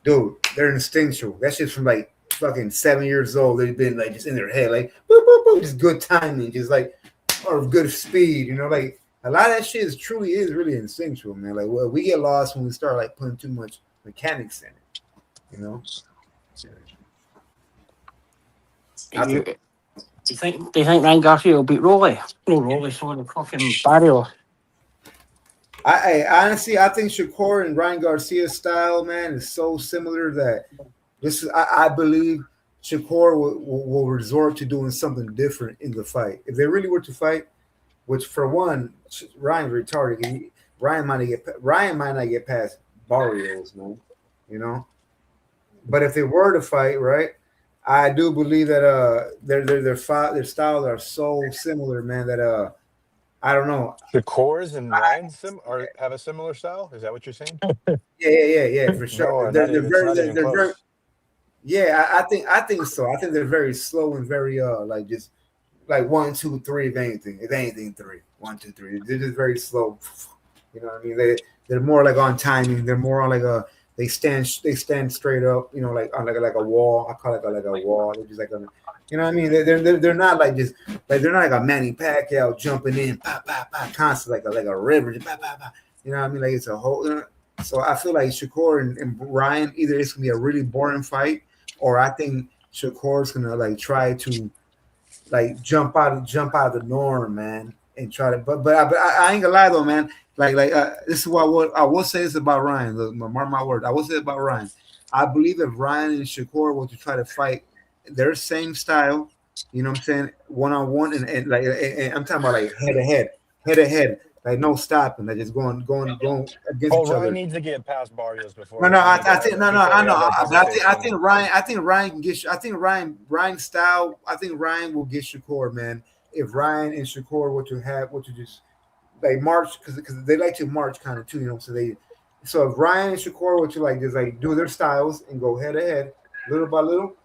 Dude, they're instinctual. That shit's from like fucking 7 years old. They've been like just in their head, like boop, boop, boop, just good timing, just like or good speed, you know, like a lot of that shit is really instinctual, man. Like we get lost when we start like putting too much mechanics in it, you know. Do you think Ryan Garcia will beat Rolly? No, Rolly, sorry, fucking Barrio. I honestly, I think Shakur and Ryan Garcia's style, man, is so similar that I believe Shakur will resort to doing something different in the fight. If they really were to fight, which for one, Ryan's retarded. Ryan might not get past Barrios, man. You know. But if they were to fight, right, I do believe that their styles are so similar, man. That I don't know. Shakur's and Ryan's have a similar style. Is that what you're saying? Yeah, for sure. No, they're very. Yeah, I think so. I think they're very slow and very like just like 1, 2, 3. If anything, 3, 1, 2, 3. They're just very slow. You know what I mean? They're more like on timing. They're more on like they stand straight up. You know, like on like a wall. I call it like a wall. They're just like you know what I mean? They're not like just like they're not like a Manny Pacquiao jumping in, pop, pop, pop, constant like a river, just, pop, pop, pop. You know what I mean? Like it's a whole. You know? So I feel like Shakur and Ryan, either it's gonna be a really boring fight, or I think Shakur's gonna like try to like jump out of the norm, man, and try to. But I ain't gonna lie though, man. Like this is what I will say this about Ryan. Look, mark my word. I will say about Ryan. I believe if Ryan and Shakur were to try to fight their same style, you know what I'm saying, 1-on-1, and like and I'm talking about like head to head. Like no stopping, like just going against each other. Ryan needs to get past Barrios before. No, I think I think Ryan can get. I think Ryan's style. I think Ryan will get Shakur, man. If Ryan and Shakur were to just like march, because they like to march kind of too, you know. So if Ryan and Shakur were to like just like do their styles and go head to head, little by little,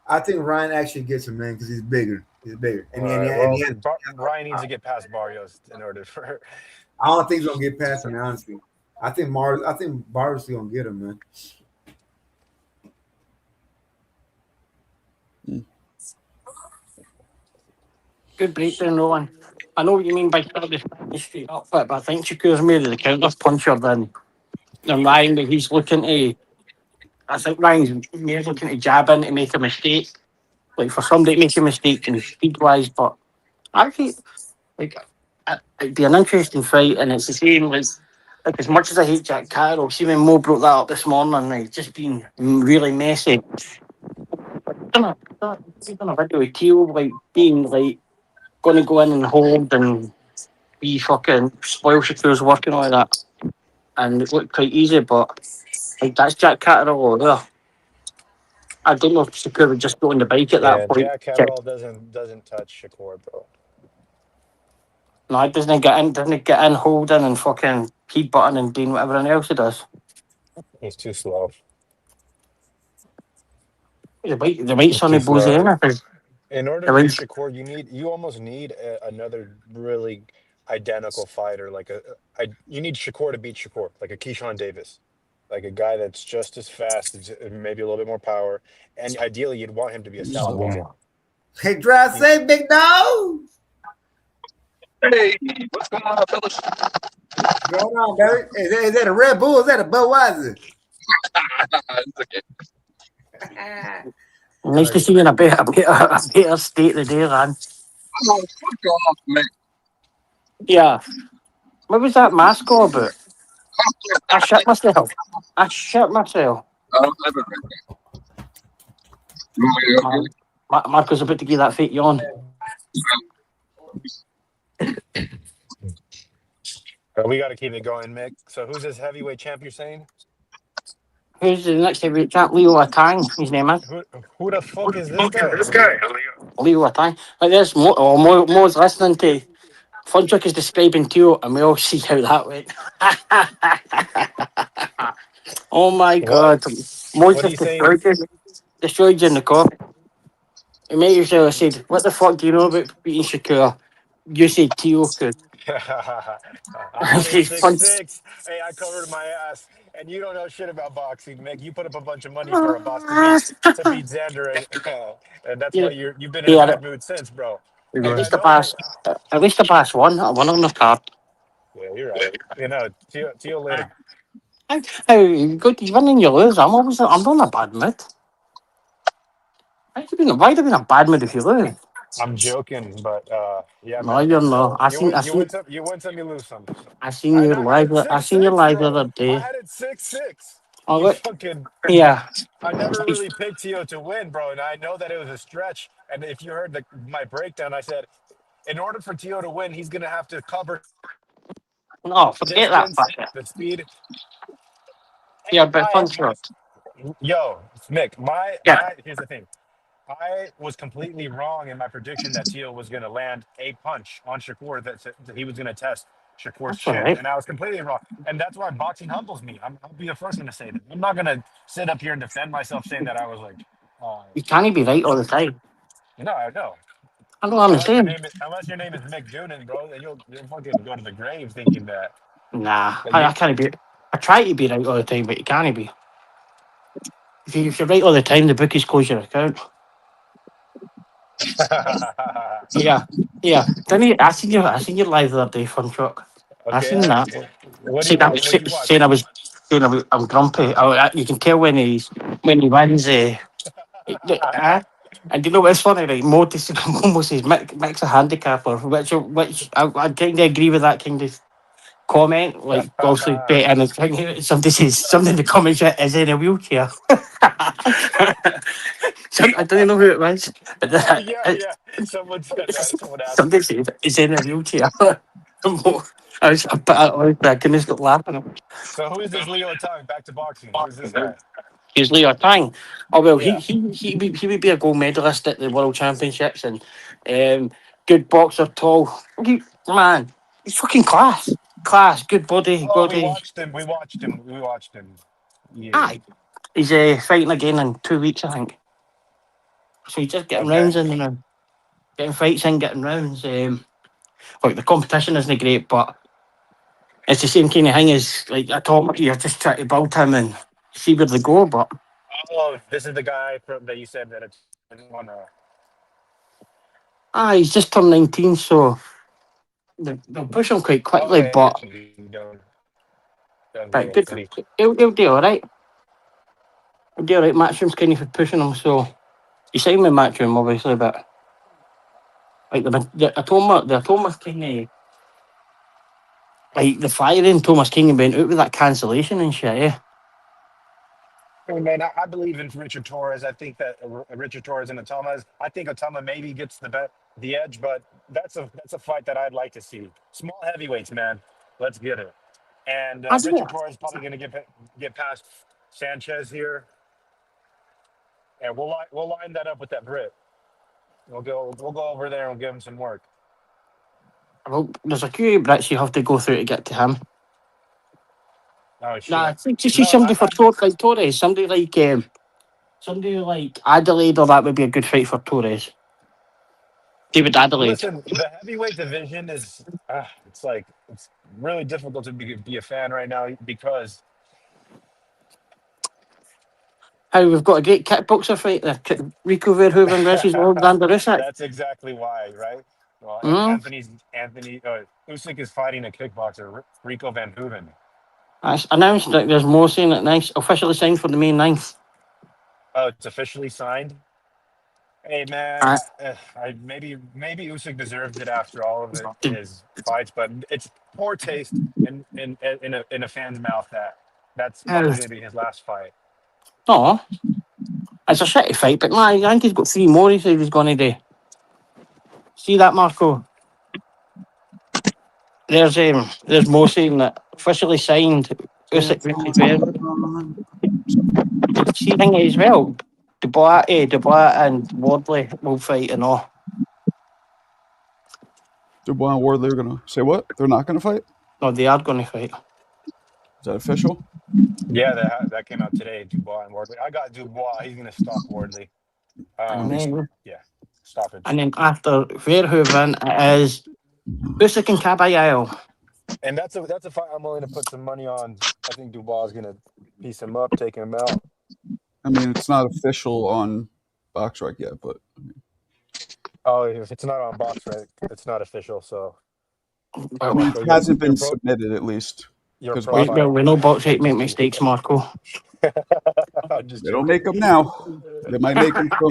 I think Ryan actually gets him, man, because he's bigger. Ryan needs to get past Barrios in order for. I don't think he's gonna get past him, honestly. I think Barrios is gonna get him, man. Good breakdown, Rowan. I know what you mean by straight up, but I think Shakur's made the counter puncher than Ryan, but he's looking to. I think Ryan's more looking to jab in to make a mistake. Like for somebody to make a mistake and speed-wise, but actually, like, it'd be an interesting fight, and it's the same, like as much as I hate Jack Carroll, see when Mo brought that up this morning, like, just being really messy. I've done a video with Teal, like, being, like, going to go in and hold and be fucking spoil Shakur's work and all that, and it looked quite easy, but, like, that's Jack Carroll over there. I don't know if Shakur would just go on the bike at that point. Jack Carroll doesn't touch Shakur, bro. No, it doesn't get in holding and fucking keep button and doing whatever else he does. He's too slow. The weight's on the Bozena. In order to beat Shakur, you almost need another really identical fighter. Like you need Shakur to beat Shakur, like a Keyshawn Davis, like a guy that's just as fast, maybe a little bit more power, and ideally you'd want him to be a southpaw. Hey, Dry, say big dog. Hey, what's going on, fellas? What's going on, baby? Is that a Red Bull? Is that a Budweiser? It's okay. Nice to see you in a better state today, man. Oh, fuck off, mate. Yeah. What was that mask all about? I shit myself. I don't have it right now. Marco's about to give that fake yawn. We got to keep it going, Mick. So who's this heavyweight champ you're saying? Who's the next heavyweight champ? Leo Atang, his name is. Who the fuck is this guy? Leo Atang. Like this, Mo's listening to Funchuck is describing Teo, and we all see how that went. Oh my God. Mo's What are you just saying? destroyed you in the car. He made yourself said, "What the fuck do you know about beating Shakure?" You said Teo could. I had it 6-6. Hey, I covered my ass, and you don't know shit about boxing, Mick. You put up a bunch of money for a boss to beat Xander, and that's why you've been in a bad mood since, bro. At least the pass one. I won on the card. Yeah, you're right. See you later. Hey, you win and you lose. I'm not in a bad mood. Why do you be in a bad mood if you lose? I'm joking, but yeah, No, man. you're not. I You seen win some, you lose some. I seen you live. I seen you live the other day. I had it 6-6. Oh, You fucking yeah. I never really picked Teo to win, bro, and I know that it was a stretch. And if you heard my breakdown, I said, in order for Teo to win, he's gonna have to cover. No, forget distance, that. the speed. Yeah, but fun shot. Yo, Mick, here's the thing. I was completely wrong in my prediction that Teo was going to land a punch on Shakure that he was going to test Shakure's chin. Right. And I was completely wrong. And that's why boxing humbles me. I'll be the first one to say that. I'm not going to sit up here and defend myself saying that I was like... you can't be right all the time. No, I know. I know what I'm saying. Unless your name is Mick Doonan, bro, then you'll fucking go to the grave thinking that... Nah, I can't be... I try to be right all the time, but you can't be. If you're right all the time, the bookies close your account. Yeah. I seen you live the other day, Fun Truck. Okay, I seen that. What do you watch? Saying I'm grumpy. You can tell when he wins. And you know what's funny? Right, Mo almost says Mick's a handicapper, which I kind of agree with that kind of comment. Like, obviously, betting and somebody says something in the comments is in a wheelchair. I don't know who it was, but yeah. Someone said that. Someone asked. Somebody said it's in a wheelchair. I couldn't stop laughing. So who is this Leo Tang? Back to boxing. Who's this guy? He's Leo Tang. Oh well, he would be a gold medalist at the World Championships and good boxer, tall. Man, he's fucking class. Good body. We watched him. Yeah. Aye. He's fighting again in 2 weeks, I think. So he's just getting rounds in and getting fights in, getting rounds. Like the competition isn't great, but it's the same kind of thing as like I thought. You're just trying to build him and see where they go. But this is the guy that you said that it's on. He's just turned 19, so they'll push him quite quickly. But good. He'll do all right. He'll do all right. Matchroom's kind of pushing him, so you signed with Matchroom obviously, but like the Thomas King, like the firing Thomas King went out with that cancellation and shit. Yeah. Hey man, I believe in Richard Torres. I think that Richard Torres and Atama. I think Atama maybe gets the edge, but that's a fight that I'd like to see. Small heavyweights, man. Let's get it. And Richard Torres is probably going to get past Sanchez here, and we'll line that up with that Brit. We'll go over there and give him some work. Well, there's a few Brits you have to go through to get to him. Oh shit! Nah, to see somebody for Torres, somebody like Adelaide, or that would be a good fight for Torres. David Adelaide. Listen, the heavyweight division is it's really difficult to be a fan right now because we've got a great kickboxer fight there. Rico Verhoeven versus Alexander Usyk. That's exactly why, right? Well, Anthony Usyk is fighting a kickboxer, Rico Van Hooven. It's announced that there's more saying it nice. Officially signed for the May 9th. Oh, it's officially signed? Hey, man, maybe Usyk deserves it after all of his fights, but it's poor taste in a fan's mouth that's probably going to be his last fight. No, it's a shitty fight, but I think he's got 3 more he said he's going to do. See that, Marco? There's more saying that officially signed Usyk versus Verhoeven. See thing as well. Dubois and Wardley will fight and all. Dubois and Wardley are gonna say what? They're not gonna fight? No, they are gonna fight. Is that official? Yeah, that came out today. Dubois and Wardley. I got Dubois. He's gonna stop Wardley. Yeah, stoppage. And then after Verhoeven, it is Usyk and Caballero. And that's a fight I'm willing to put some money on. I think Dubois is gonna piece him up, take him out. I mean, it's not official on BoxRec yet, but. Oh, if it's not on BoxRec, it's not official. So. I mean, it hasn't been submitted at least. We know BoxRec make mistakes, Marco. They don't make them now. They might make them from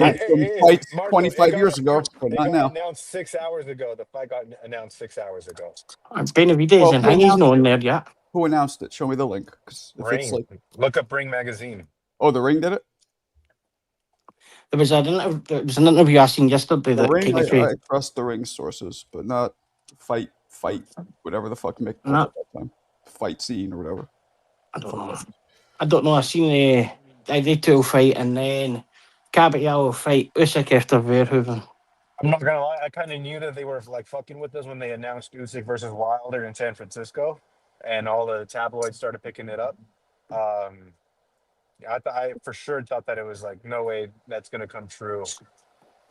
fights 25 years ago, but not now. Announced 6 hours ago. The fight got announced 6 hours ago. Benavidez and he's not on there yet. Who announced it? Show me the link. Ring. Look up Ring Magazine. Oh, the Ring did it? There was an interview I seen yesterday. The Ring, I trust the Ring sources, but not fight, whatever the fuck Mick called it that time. Fight scene or whatever. I don't know. I seen they two fight and then Caballero fight Usyk after Verhoeven. I'm not gonna lie, I kind of knew that they were like fucking with us when they announced Usyk versus Wilder in San Francisco, and all the tabloids started picking it up. I for sure thought that it was like no way that's gonna come true,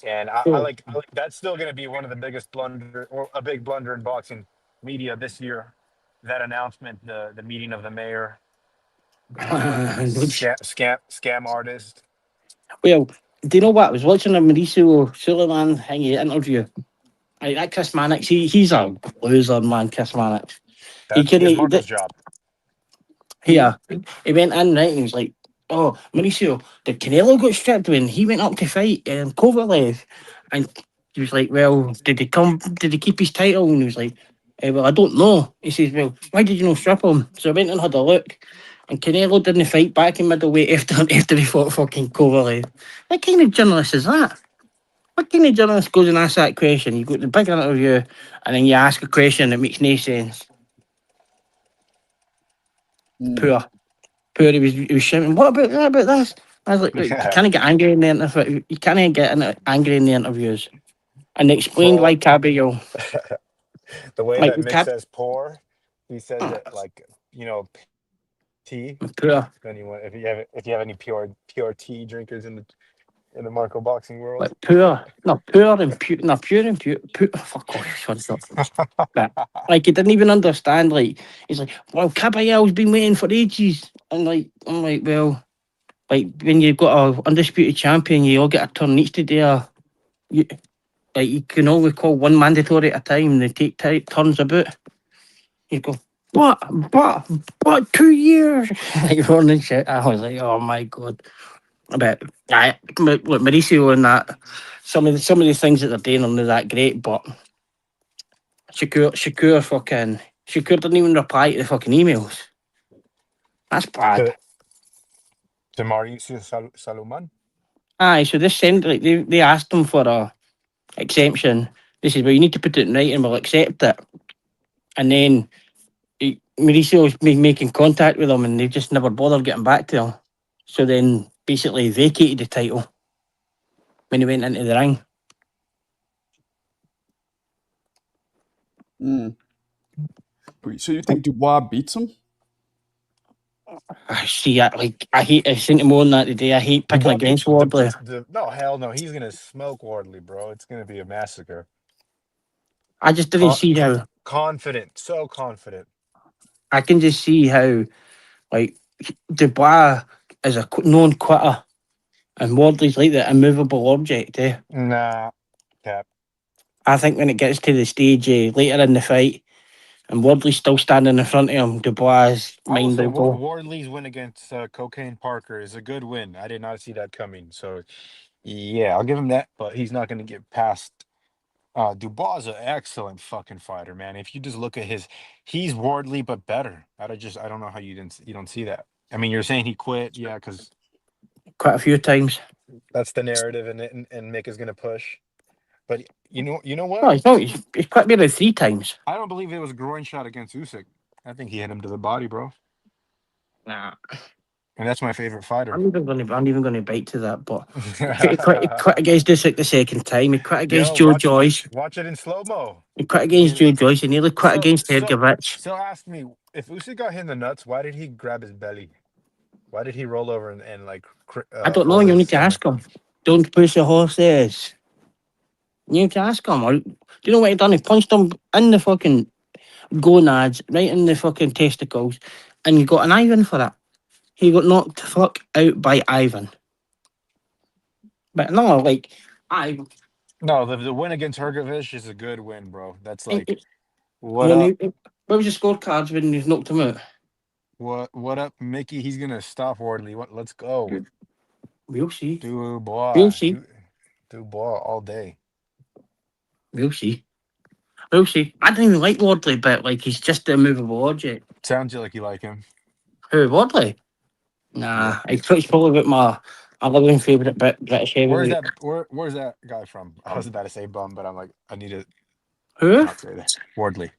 and I like that's still gonna be one of the biggest blunder or a big blunder in boxing media this year. That announcement, the meeting of the mayor, scam artist. Well, do you know what? I was watching a Mauricio Sullivan interview. That Chris Mannix, he's a loser, man. Chris Mannix. Marco's job. Yeah, he went in right and he was like, "Oh, Mauricio, did Canelo got stripped when he went up to fight Kovalev?" And he was like, "Well, did he keep his title?" And he was like, "Well, I don't know." He says, "Well, why did you not strip him?" So I went and had a look, and Canelo didn't fight back in middleweight after he fought fucking Kovalev. What kind of journalist is that? What kind of journalist goes and asks that question? You go to the big interview, and then you ask a question that makes no sense. Poor. He was shouting, "What about that? About this?" I was like, "You can't get angry in the interview. You can't get angry in the interviews." And they explained why Caballero. The way that Mick says "poor," he says that like tea. Poor. If you have any pure tea drinkers in the Marco boxing world, like pure and pure. Fuck off, what's up? Like he didn't even understand. Like he's like, "Well, Caballero's been waiting for ages," and I'm like, well, like when you've got a undisputed champion, you all get a turn each to do. You can only call one mandatory at a time, and they take turns about. You go, what? 2 years? Like running shit. I was like, oh my god. But look, Mauricio and that, some of the things that they're doing are not that great, but Shakure didn't even reply to the fucking emails. That's bad. To Mauricio Salomon? Aye, so they asked him for a exemption. They said, well, you need to put it in writing, we'll accept it. And then Mauricio's making contact with them, and they just never bothered getting back to him. So then basically vacated the title when he went into the ring. So you think Dubois beats him? I see. I hate. I seen him on that today. I hate picking against Wardley. No, hell no. He's gonna smoke Wardley, bro. It's gonna be a massacre. I just didn't see how confident. So confident. I can just see how, like, Dubois is a known quitter, and Wardley's like the immovable object. Nah, Cap. I think when it gets to the stage later in the fight, and Wardley's still standing in front of him, Dubois' mind will go. Wardley's win against Cocaine Parker is a good win. I did not see that coming. So, yeah, I'll give him that. But he's not going to get past. Dubois is an excellent fucking fighter, man. If you just look at he's Wardley but better. I don't know how you don't see that. I mean, you're saying he quit, yeah, because quite a few times. That's the narrative, and Mick is going to push. But You know what? No, he's quite better 3 times. I don't believe it was a groin shot against Usyk. I think he hit him to the body, bro. Nah. And that's my favorite fighter. I'm even going to bite to that, but he quit against Usyk the second time. He quit against Joe Joyce. Watch it in slow-mo. He quit against Joe Joyce. He nearly quit against Hergovich. So ask me, if Usyk got hit in the nuts, why did he grab his belly? Why did he roll over and like... I don't know. You need to ask him. Don't push the horses. You need to ask him. Do you know what he done? He punched him in the fucking gonads, right in the fucking testicles, and he got an Ivan for that. He got knocked the fuck out by Ivan. But no, like, No, the win against Hergovich is a good win, bro. That's like... What was the scorecards when you knocked him out? What up, Mickey? He's going to stop Wardley. Let's go. We'll see. Dubois. We'll see. Dubois all day. We'll see. We'll see. I don't even like Wardley, but like he's just a movable object. Sounds like you like him. Who, Wardley? Nah, he's probably about my 11th favourite British heavyweight. Where's that guy from? I was about to say bum, but I'm like, I need to Who? not say that. Wardley.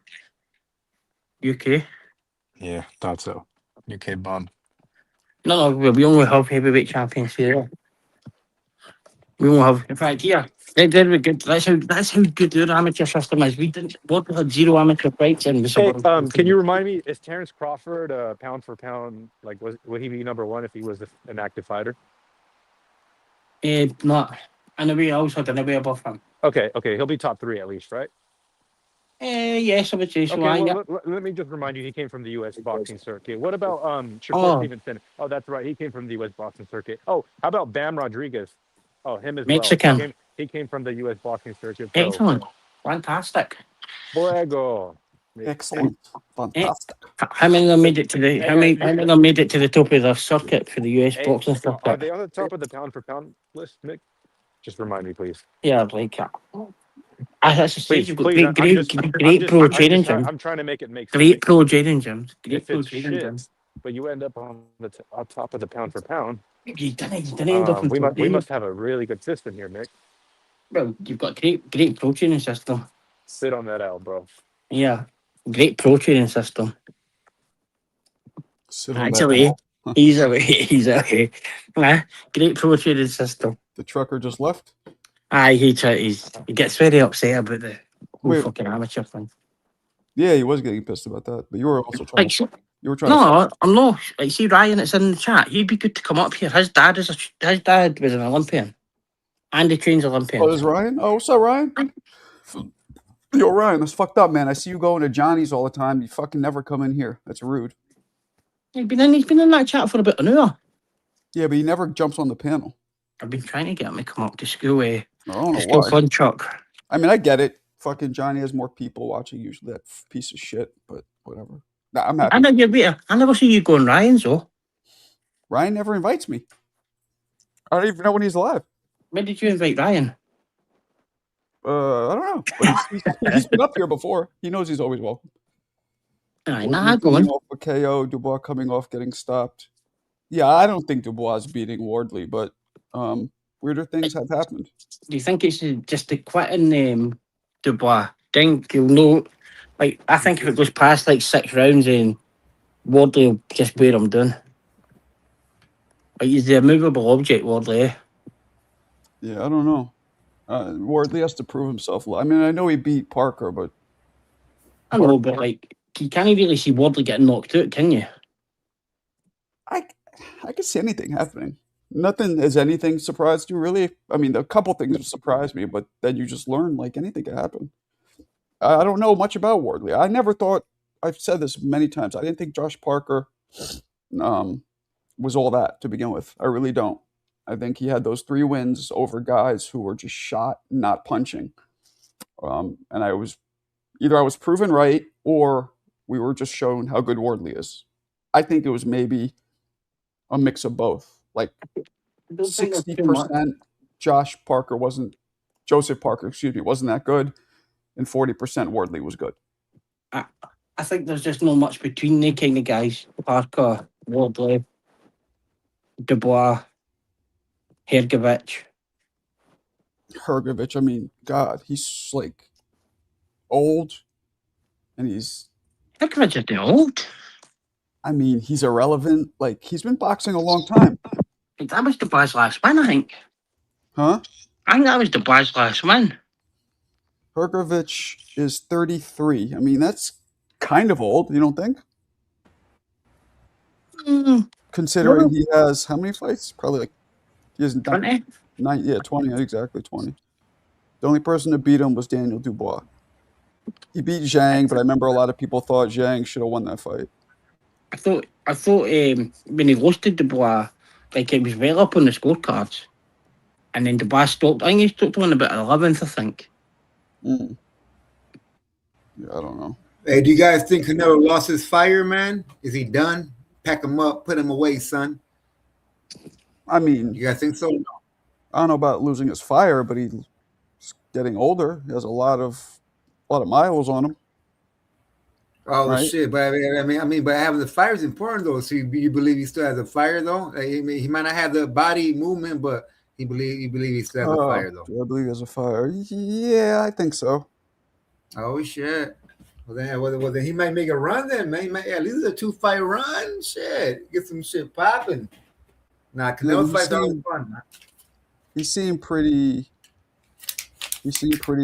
UK? Yeah, thought so. UK bum. No, we only have heavyweight champions here. We won't have. In fact, yeah, they're good. That's how good their amateur system is. We didn't. What we had 0 amateur fights in. Hey, can you remind me? Is Terrence Crawford pound for pound? Like, would he be #1 if he was an active fighter? Not. And we also had another above him. Okay, he'll be top 3 at least, right? Yes, I would say so. Okay, well, let me just remind you, he came from the U.S. boxing circuit. What about Shakur Stevenson? Oh, that's right, he came from the U.S. boxing circuit. Oh, how about Bam Rodriguez? Oh, him as Mexican. Well. He came from the U.S. boxing circuit. Excellent. Fantastic. Fuego. Excellent. Fantastic. How many of them made it to the? How many of them made it to the top of the circuit for the U.S. boxing circuit? Are they on the top of the pound for pound list, Nick? Just remind me, please. Yeah, like as I say, you've got great pro training gyms. I'm trying to make it make sense. Great pro training gyms. Great pro training gyms. But you end up on top of the pound for pound. You didn't end up on we must have a really good system here, Nick. Well, you've got great pro training system. Sit on that L, bro. Yeah, great pro training system. Actually, he's away. Great pro training system. The trucker just left. Aye, he gets very upset about the whole fucking amateur thing. Yeah, he was getting pissed about that, but you were also trying. You were trying. No, I'm not. Like, see Ryan, it's in the chat. He'd be good to come up here. His dad was an Olympian, and he trains Olympians. Oh, is Ryan? Oh, what's up, Ryan? Yo, Ryan, that's fucked up, man. I see you going to Johnny's all the time. You fucking never come in here. That's rude. He's been in that chat for about an hour. Yeah, but he never jumps on the panel. I've been trying to get him to come up to school. I don't know why. Fun truck. I mean, I get it. Fucking Johnny has more people watching usually. That piece of shit, but whatever. Nah, I'm happy. I never see you going Ryan's though. Ryan never invites me. I don't even know when he's alive. When did you invite Ryan? I don't know. But he's been up here before. He knows he's always welcome. Going off a KO, Dubois coming off getting stopped. Yeah, I don't think Dubois is beating Wardley, but weirder things have happened. Do you think it's just the quitting Dubois? Think you'll know? Like, I think if it goes past like 6 rounds, and Wardley will just wear him down. Like, he's the immovable object, Wardley. Yeah, I don't know. Wardley has to prove himself. I mean, I know he beat Parker, but I know, but like, you can't really see Wardley getting knocked out, can you? I can see anything happening. Nothing has anything surprised you, really. I mean, a couple things have surprised me, but then you just learn like anything can happen. I don't know much about Wardley. I never thought. I've said this many times. I didn't think Josh Parker was all that to begin with. I really don't. I think he had those 3 wins over guys who were just shot, not punching. And I was proven right, or we were just shown how good Wardley is. I think it was maybe a mix of both. Like 60% Joseph Parker wasn't that good, and 40% Wardley was good. I think there's just not much between the kind of guys. Parker, Wardley, Dubois, Hergovich. Hrgovic, I mean, God, he's like old, and he's Hrgovic is old. I mean, he's irrelevant. Like, he's been boxing a long time. That was Dubai's last win, I think. Huh? I think that was Dubai's last win. Hrgovic is 33. I mean, that's kind of old, you don't think? Considering he has how many fights? Probably like he has 20. 20, exactly 20. The only person to beat him was Daniel Dubois. He beat Zhang, but I remember a lot of people thought Zhang should have won that fight. I thought when he lost to Dubois, like it was well up on the scorecards, and then Dubois stopped. I think he stopped on about 11th, I think. Yeah, I don't know. Hey, do you guys think Canelo lost his fire, man? Is he done? Pack him up, put him away, son. I mean, you guys think so? I don't know about losing his fire, but he's getting older. He has a lot of miles on him. Oh right? Shit! But I mean, but having the fire is important though. So you believe he still has a fire though? He might not have the body movement, but you believe he still has a fire though. Do I believe he has a fire? Yeah, I think so. Oh shit! Well then he might make a run then, man. He might at least a 2-fight run. Shit, get some shit popping. Nah, Canelo's fight's always fun, man. He seemed pretty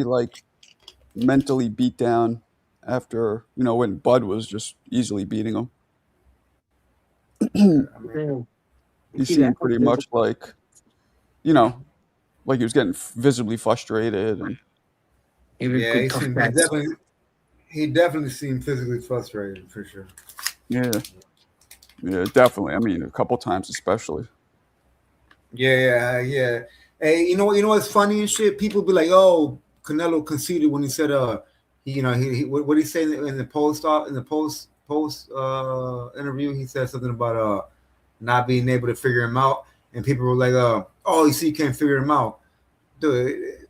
like mentally beat down after, when Bud was just easily beating him. He seemed pretty much like, like he was getting visibly frustrated. And he definitely seemed physically frustrated for sure. Yeah, definitely. I mean, a couple times especially. Yeah. Hey, you know what's funny and shit? People be like, "Oh, Canelo conceded when he said, he what he say in the post interview? He said something about not being able to figure him out, and people were like, "Oh, you see, you can't figure him out." Dude,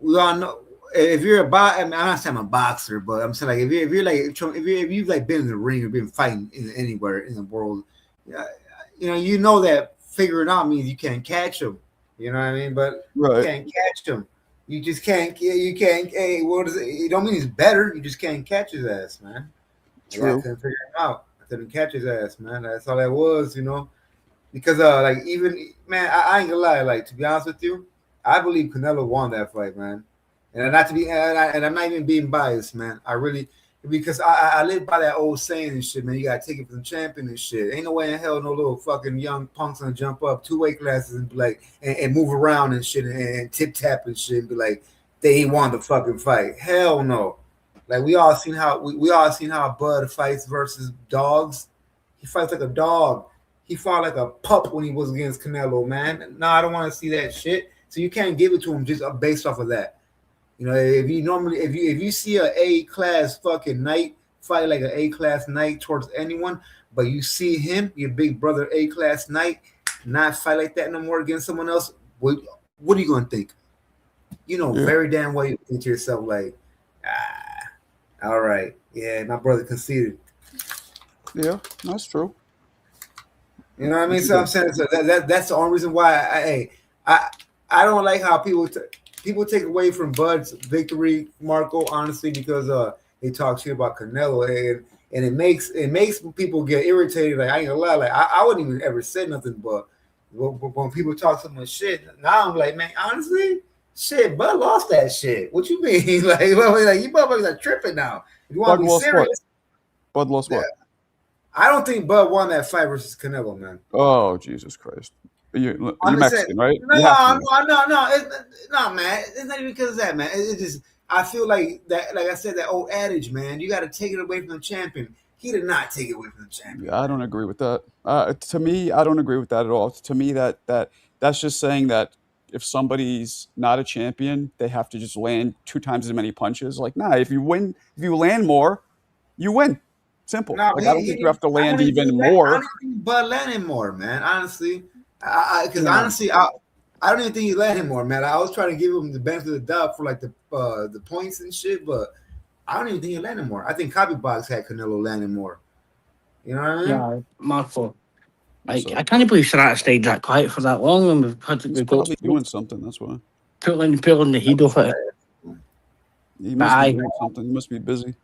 we all know if you're I'm not saying I'm a boxer, but I'm saying like if you've like been in the ring or been fighting anywhere in the world, you know that figuring out means you can't catch him. You know what I mean? But you can't catch him. You just can't. You can't. Hey, what is it? It don't mean he's better. You just can't catch his ass, man. True. I couldn't figure him out. I couldn't catch his ass, man. That's all that was, Because like even man, I ain't gonna lie. Like to be honest with you, I believe Canelo won that fight, man. And not to be, and I'm not even being biased, man. I really, because I live by that old saying and shit, man. You gotta take it from the champion and shit. Ain't no way in hell no little fucking young punks gonna jump up 2 weight classes and be like and move around and shit and tip tap and shit and be like they won the fucking fight. Hell no. Like we all seen how Bud fights versus dogs. He fights like a dog. He fought like a pup when he was against Canelo, man. No, I don't want to see that shit. So you can't give it to him just based off of that. If you see a A-class fucking knight fight like an A-class knight towards anyone, but you see him, your big brother A-class knight, not fight like that no more against someone else, what are you gonna think? Very damn well you think to yourself like, all right, yeah, my brother conceded. Yeah, that's true. You know what I mean? So I'm saying that's the only reason why I don't like how people take away from Bud's victory, Marco, honestly, because they talk shit about Canelo, and it makes people get irritated. Like I ain't gonna lie, like I wouldn't even ever say nothing, but when people talk so much shit, now I'm like, man, honestly, shit, Bud lost that shit. What you mean? like you motherfuckers are tripping now. If you want to be serious, Bud lost what? I don't think Bud won that fight versus Canelo, man. Oh, Jesus Christ. You're Mexican, right? No, man. It's not even because of that, man. It's just I feel like that, like I said, that old adage, man. You got to take it away from the champion. He did not take it away from the champion. Yeah, I don't agree with that. To me, I don't agree with that at all. To me, that's just saying that if somebody's not a champion, they have to just land 2 times as many punches. Like, nah, if you land more, you win. Simple. No, like, I don't think you have to land even more. I don't think Bud landed more, man. Honestly. Because honestly, I don't even think he let him more, man. I was trying to give him the benefit of the doubt for like the points and shit, but I don't even think he landed more. I think Copy Box had Canelo landing more. You know what I mean? Yeah, Marco. I can't believe Serrata stayed that quiet for that long, and we've probably doing something. That's why. pulling the heat off it. He must be doing something. He must be busy.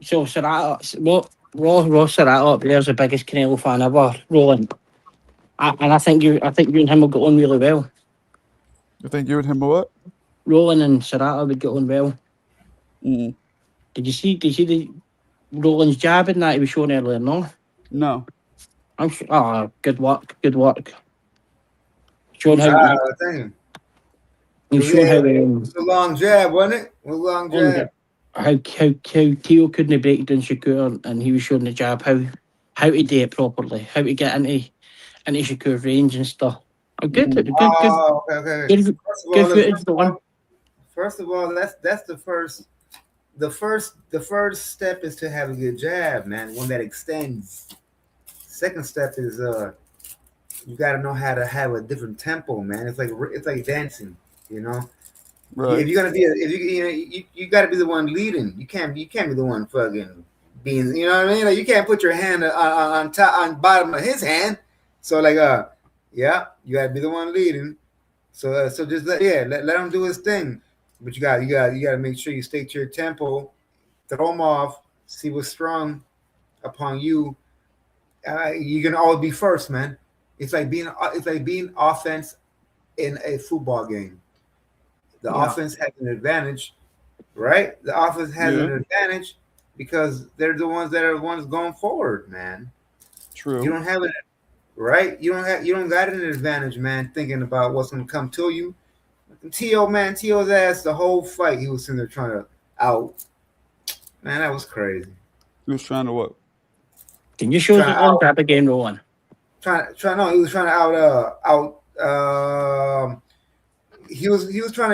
So Serrata, Ross Serrata up there's the biggest Canelo fan ever, Roland. And I think you and him will get on really well. You think you and him will what? Roland and Serrata would get on well. Mm. Did you see the Roland's jab in that he was showing earlier? No. I'm sure. Oh, good work. Showing how. He's showing how. It was a long jab, wasn't it? It was a long jab. How Teo couldn't break down Shakue, and he was showing the jab how to do it properly, how to get into Shakure's range and stuff. Oh, good. Okay. Good footage, the one. First of all, that's the first. The first step is to have a good jab, man. One that extends. Second step is you got to know how to have a different tempo, man. It's like dancing, you know. Right. If you're gonna be, you got to be the one leading. You can't be the one fucking being. You know what I mean? Like you can't put your hand on top, on bottom of his hand. So like, yeah, you got to be the one leading. So just let him do his thing. But you got to make sure you stay to your tempo, throw him off, see what's strong upon you. You can always be first, man. It's like being offense in a football game. The offense has an advantage, right? The offense has an advantage because they're the ones that are the ones going forward, man. True. You don't have it, right? You don't got an advantage, man. Thinking about what's going to come to you. Teo's ass the whole fight. He was sitting there trying to out. Man, that was crazy. He was trying to what? Can you show the one type of game, Rowan? He was trying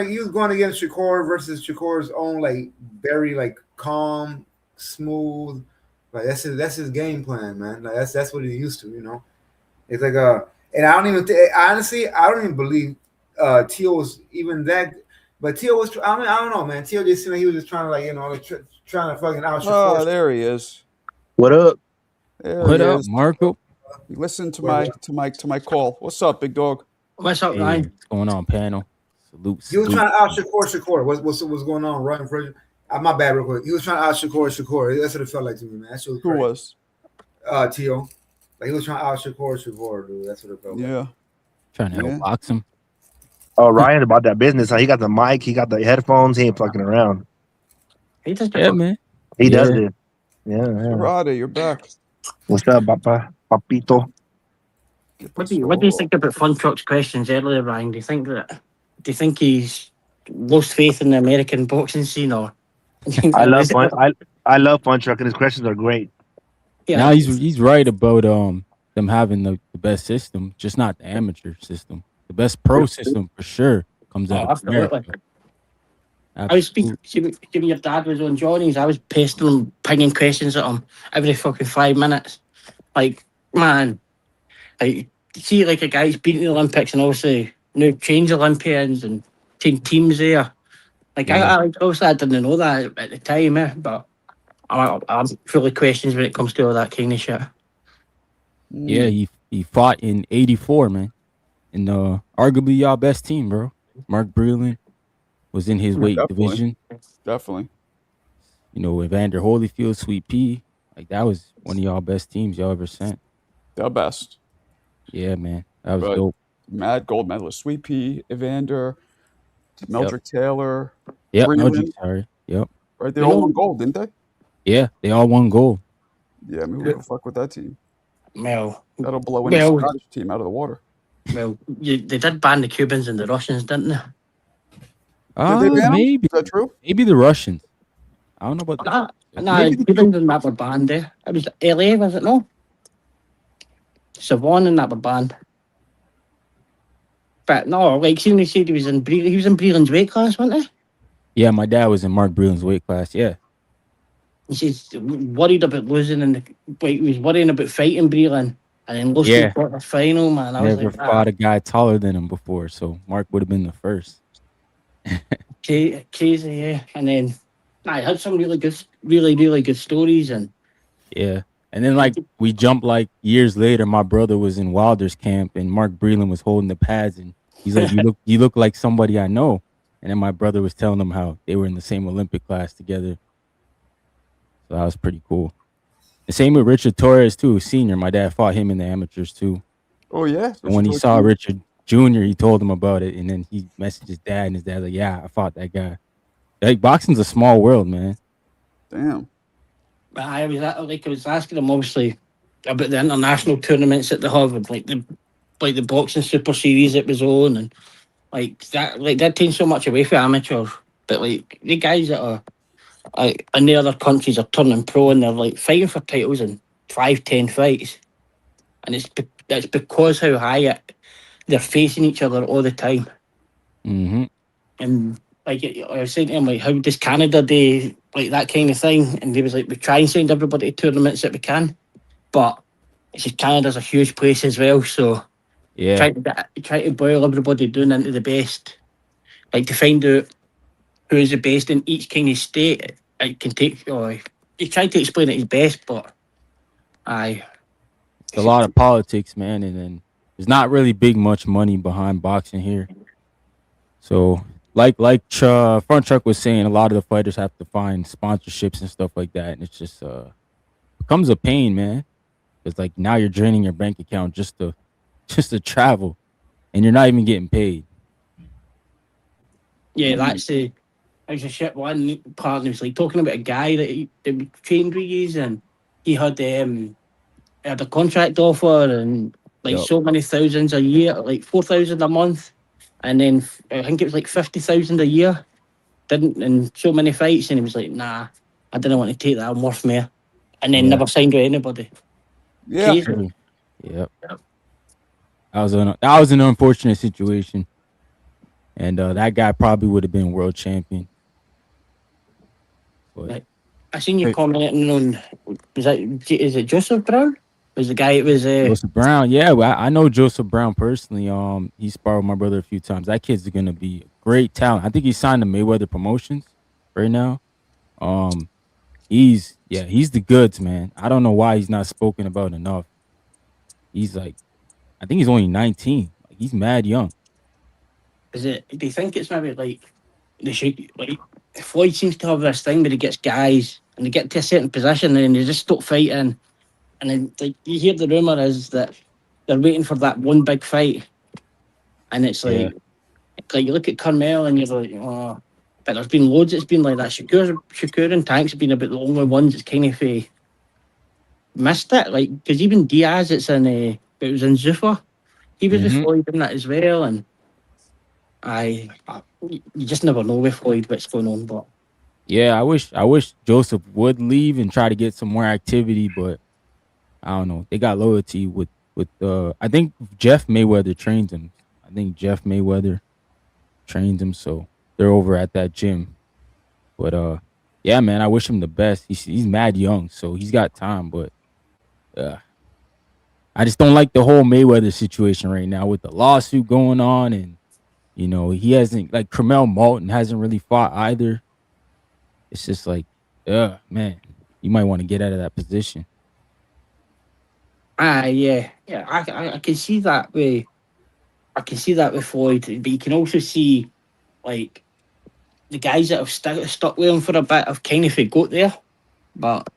to he was going against Shakur versus Shakur's own like very like calm, smooth. Like that's his game plan, man. Like that's what he's used to, you know. It's like and I don't even believe Teo was even that, but Teo was. I don't know, man. Teo just seemed like he was just trying to trying to fucking out. Oh, there he is. What up? What up, Marco? Listen to my call. What's up, big dog? What's up, Ryan? What's going on, panel? Salute. He was trying to out Shakur. What's going on, Ryan Frazier? My bad, real quick. He was trying to out Shakur. That's what it felt like to me, man. That shit was crazy. Who was? Teo. Like he was trying to out Shakur, dude. That's what it felt like. Trying to outbox him. Oh, Ryan about that business. He got the mic. He got the headphones. He ain't fucking around. He does man. He does it. Yeah. Rada, you're back. What's up, Papa? Papito? What do you think about Fun Truck's questions earlier, Ryan? Do you think he's lost faith in the American boxing scene, or? I love Fun Truck, and his questions are great. Yeah, now he's right about them having the best system, just not the amateur system. The best pro system for sure comes out of America. I was speaking to your dad was on Johnny's. I was pestering him, pinging questions at him every fucking 5 minutes. Like, man, like, see, like a guy's been to the Olympics and obviously now change Olympians and change teams there. Like, I didn't know that at the time, but I'm full of questions when it comes to all that kind of shit. Yeah, he fought in '84, man. And arguably y'all best team, bro. Mark Breland was in his weight division. Definitely. You know, Evander Holyfield, Sweet Pea. Like, that was one of y'all best teams y'all ever sent. The best. Yeah, man. That was dope. Mad gold medalist. Sweet Pea, Evander, Meldrick Taylor. Yep, Meldrick, sorry. Yep. Right, they all won gold, didn't they? Yeah, they all won gold. Yeah, I mean, who the fuck with that team? Mel. That'll blow any Scottish team out of the water. Well, they did ban the Cubans and the Russians, didn't they? Maybe. Is that true? Maybe the Russians. I don't know about that. No, the Cubans and that were banned there. It was LA, was it no? Savon and that were banned. But no, like, see, they said he was in Breland's weight class, wasn't he? Yeah, my dad was in Mark Breland's weight class, yeah. He's worried about losing, he was worrying about fighting Breland. And then lost the quarterfinal, man. I never fought a guy taller than him before, so Mark would have been the first. Crazy, yeah. And then I had some really good stories, and yeah. And then like we jumped like years later. My brother was in Wilder's camp, and Mark Breland was holding the pads, and he's like, "You look like somebody I know." And then my brother was telling them how they were in the same Olympic class together. So that was pretty cool. The same with Richard Torres too, senior. My dad fought him in the amateurs too. Oh yeah. And when he saw Richard Jr., he told him about it, and then he messaged his dad, and his dad's like, "Yeah, I fought that guy." Like boxing's a small world, man. Damn. I was asking him obviously about the international tournaments that they have, like the boxing super series it was on, and that takes so much away from amateurs. But like the guys that are in the other countries are turning pro and they're like fighting for titles in 5-10 fights, and it's because how high they're facing each other all the time. Mm-hmm. And like I was saying to him, like, how does Canada do like that kind of thing? And he was like, we try and send everybody to tournaments that we can, but it's just Canada's a huge place as well, so yeah, try to boil everybody down into the best, like to find out who is the best in each kind of state. It can take. He tried to explain it his best, but it's a lot of politics, man, and then there's not really much money behind boxing here. So, like Front Truck was saying, a lot of the fighters have to find sponsorships and stuff like that, and it's just becomes a pain, man. It's like now you're draining your bank account just to travel, and you're not even getting paid. Yeah, that's the. I was a shit one partner was like talking about a guy that we trained with, and he had a contract offer and like so many thousands a year, like 4,000 a month, and then I think it was like 50,000 a year. And so many fights, and he was like, "Nah, I didn't want to take that. I'm worth more," and then never signed with anybody. Yeah. Yep. That was an unfortunate situation, and that guy probably would have been world champion. But I seen you commenting on is it Joseph Brown? Was the guy? It was Joseph Brown. Yeah, well, I know Joseph Brown personally. He sparred with my brother a few times. That kid's gonna be a great talent. I think he signed to Mayweather Promotions right now. He's the goods, man. I don't know why he's not spoken about enough. He's like, I think he's only 19. Like, he's mad young. Is it? Do you think it's maybe like they should like Floyd seems to have this thing where he gets guys and they get to a certain position and they just stop fighting, and then like you hear the rumor is that they're waiting for that one big fight, and it's like you look at Carmel and you're like, oh, but there's been loads. It's been like that. Shakure and Tanks have been a bit the only ones that's kind of missed it. Like because even Diaz, it was in Zuffa. He was with Floyd in that as well, and you just never know with Floyd what's going on. But yeah, I wish Joseph would leave and try to get some more activity, but I don't know. They got loyalty with I think Jeff Mayweather trains him. I think Jeff Mayweather trains him, so they're over at that gym. But yeah, man, I wish him the best. He's mad young, so he's got time, but I just don't like the whole Mayweather situation right now with the lawsuit going on, and he hasn't, like, Carmel Malton hasn't really fought either. It's just like, man, you might want to get out of that position. Yeah, I can see that with Floyd, but you can also see like the guys that have stuck with him for a bit have kind of got there. But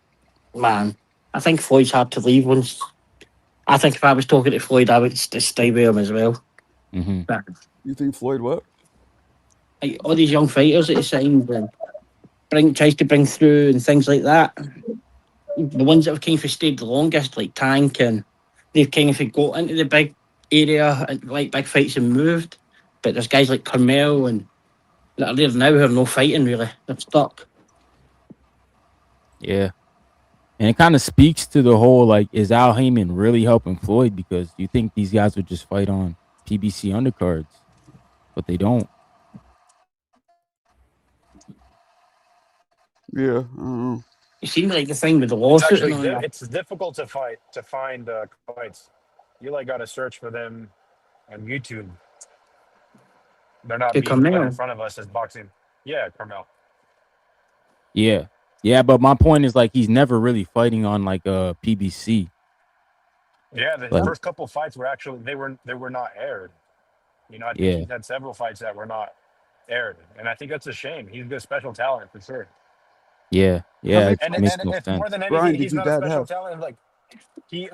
man, I think Floyd's hard to leave once. I think if I was talking to Floyd, I would just stay with him as well. Mm-hmm. But, you think Floyd what? Like, all these young fighters that he signed and tries to bring through and things like that. The ones that have kind of stayed the longest, like Tank, and they've kind of got into the big area and like big fights and moved. But there's guys like Carmel and that are there now who are no fighting really. They're stuck. Yeah. And it kind of speaks to the whole, like, is Al Heyman really helping Floyd? Because you think these guys would just fight on PBC undercards, but they don't. Yeah. It seems like the thing with the lawsuit. It's difficult to find fights. You got to search for them on YouTube. They're not being put in front of us as boxing. Yeah, Carmel. Yeah, but my point is, like, he's never really fighting on like a PBC. Yeah, the first couple fights were actually they were not aired. He had several fights that were not aired, and I think that's a shame. He's a good special talent for sure. Yeah, How yeah, many it And makes fights, no if more sense. than Brian, anything, did he's your not a dad special have? talent. Like he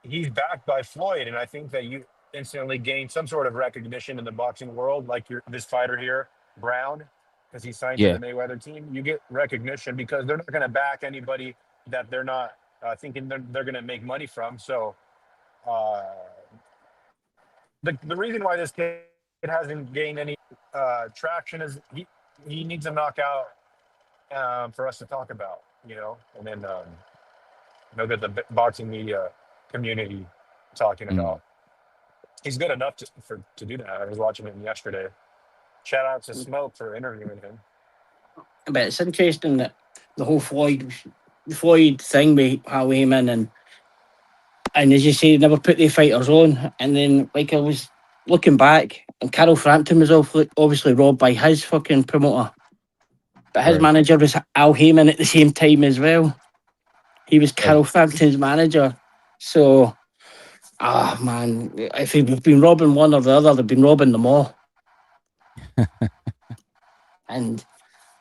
he's backed by Floyd, and I think that you instantly gain some sort of recognition in the boxing world. Like this fighter here, Brown, because he signed to the Yeah, Mayweather team. You get recognition because they're not going to back anybody that they're not thinking they're going to make money from. So uh, the reason why this kid hasn't gained any traction is he needs a knockout for us to talk about, and then get the boxing media community talking mm. about. He's good enough to do that. I was watching him yesterday. Shout out to Smoke for interviewing him. But it's interesting that the whole Floyd thing with how he came in and as you say, never put the fighters on. And then, like, I was looking back, and Carol Frampton was obviously robbed by his fucking promoter. But his Right. manager was Al Heyman at the same time as well. He was Carol Frampton's manager. So, man, if they've been robbing one or the other, they've been robbing them all. And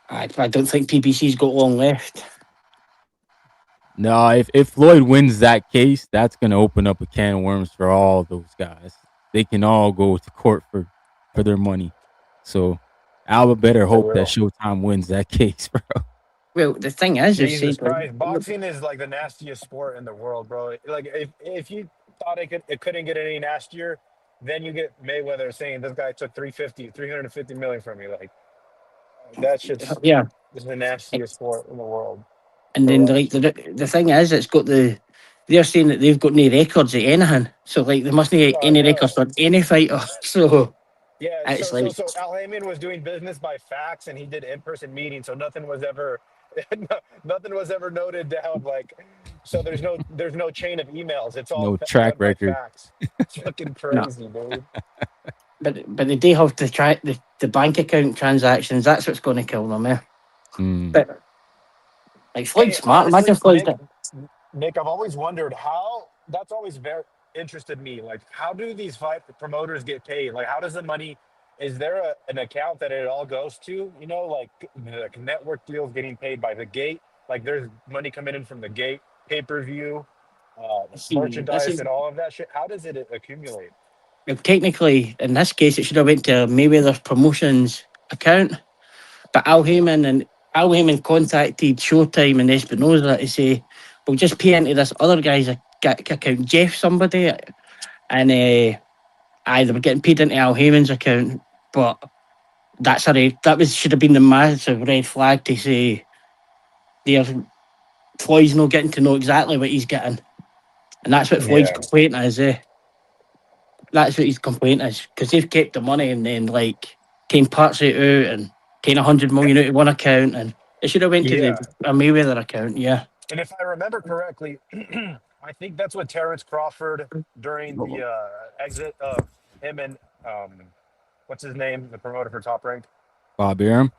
I don't think PBC's got long left. No, if Floyd wins that case, that's gonna open up a can of worms for all those guys. They can all go to court for their money. So Alba better hope that Showtime wins that case, bro. Well, the thing is, Jesus Christ, boxing is like the nastiest sport in the world, bro. Like if you thought it couldn't get any nastier, then you get Mayweather saying this guy took 350 million from me. Like that shit's is the nastiest sport in the world. And then like the thing is, it's got they're saying that they've got no records of anything. So like they mustn't have any records for any fighter. So yeah, it's so like Al Heyman was doing business by fax, and he did in-person meetings, so nothing was ever noted down. Like, so there's no chain of emails. It's all no track done record. by fax. It's fucking crazy, dude. But they do have to try the bank account transactions. That's what's going to kill them, yeah. But like Floyd's smart. Honestly, Imagine Floyd's Nick, I've always wondered how. That's always very interested me. Like, how do these promoters get paid? Like, how does the money? Is there an account that it all goes to? Like the network deals getting paid by the gate. Like, there's money coming in from the gate, pay-per-view, merchandise, and all of that shit. How does it accumulate? technically, in this case, it should have went to Mayweather's promotions account. But Al Heyman contacted Showtime and Espinosa to say, we'll just pay into this other guy's account, Jeff somebody. And they were getting paid into Al Heyman's account. But should have been the massive red flag to say Floyd's not getting to know exactly what he's getting. And that's what Floyd's complaint is. That's what his complaint is. Because they've kept the money and then like 10 parts it out and 100 million out of one account, and it should have went to the Mayweather account, And if I remember correctly, I think that's what Terrence Crawford during the exit of him and what's his name, the promoter for Top Rank, Bob Arum.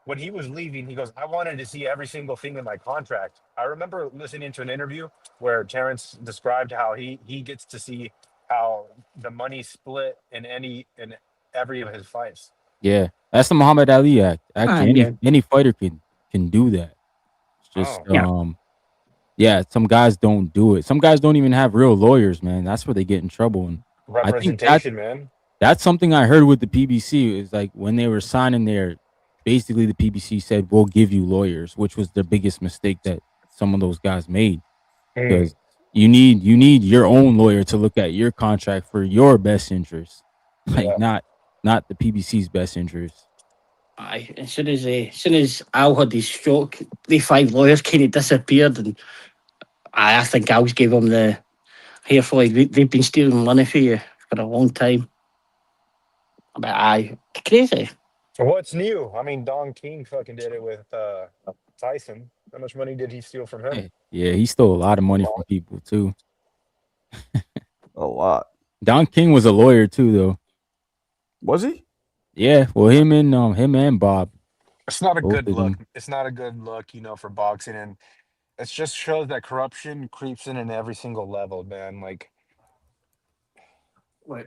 When he was leaving, he goes, I wanted to see every single thing in my contract. I remember listening to an interview where Terrence described how he gets to see how the money split in every of his fights. Yeah, that's the Muhammad Ali Act. Actually, any fighter can do that. It's just some guys don't do it. Some guys don't even have real lawyers, man. That's where they get in trouble. And representation, man. That's something I heard with the PBC. Is like when they were signing there, basically the PBC said we'll give you lawyers, which was the biggest mistake that some of those guys made. Because you need your own lawyer to look at your contract for your best interest, like not the PBC's best interest. As soon as Al had his stroke, the 5 lawyers kind of disappeared, and I think Al's gave him the here for like they've been stealing money for you for a long time. But crazy. What's new? I mean, Don King fucking did it with Tyson. How much money did he steal from him? Yeah, he stole a lot of money from people too. A lot. Don King was a lawyer too, though. Was he? Yeah. Well, him and Bob. It's not a good look. It's not a good look, for boxing, and it just shows that corruption creeps in every single level, man. Like, what?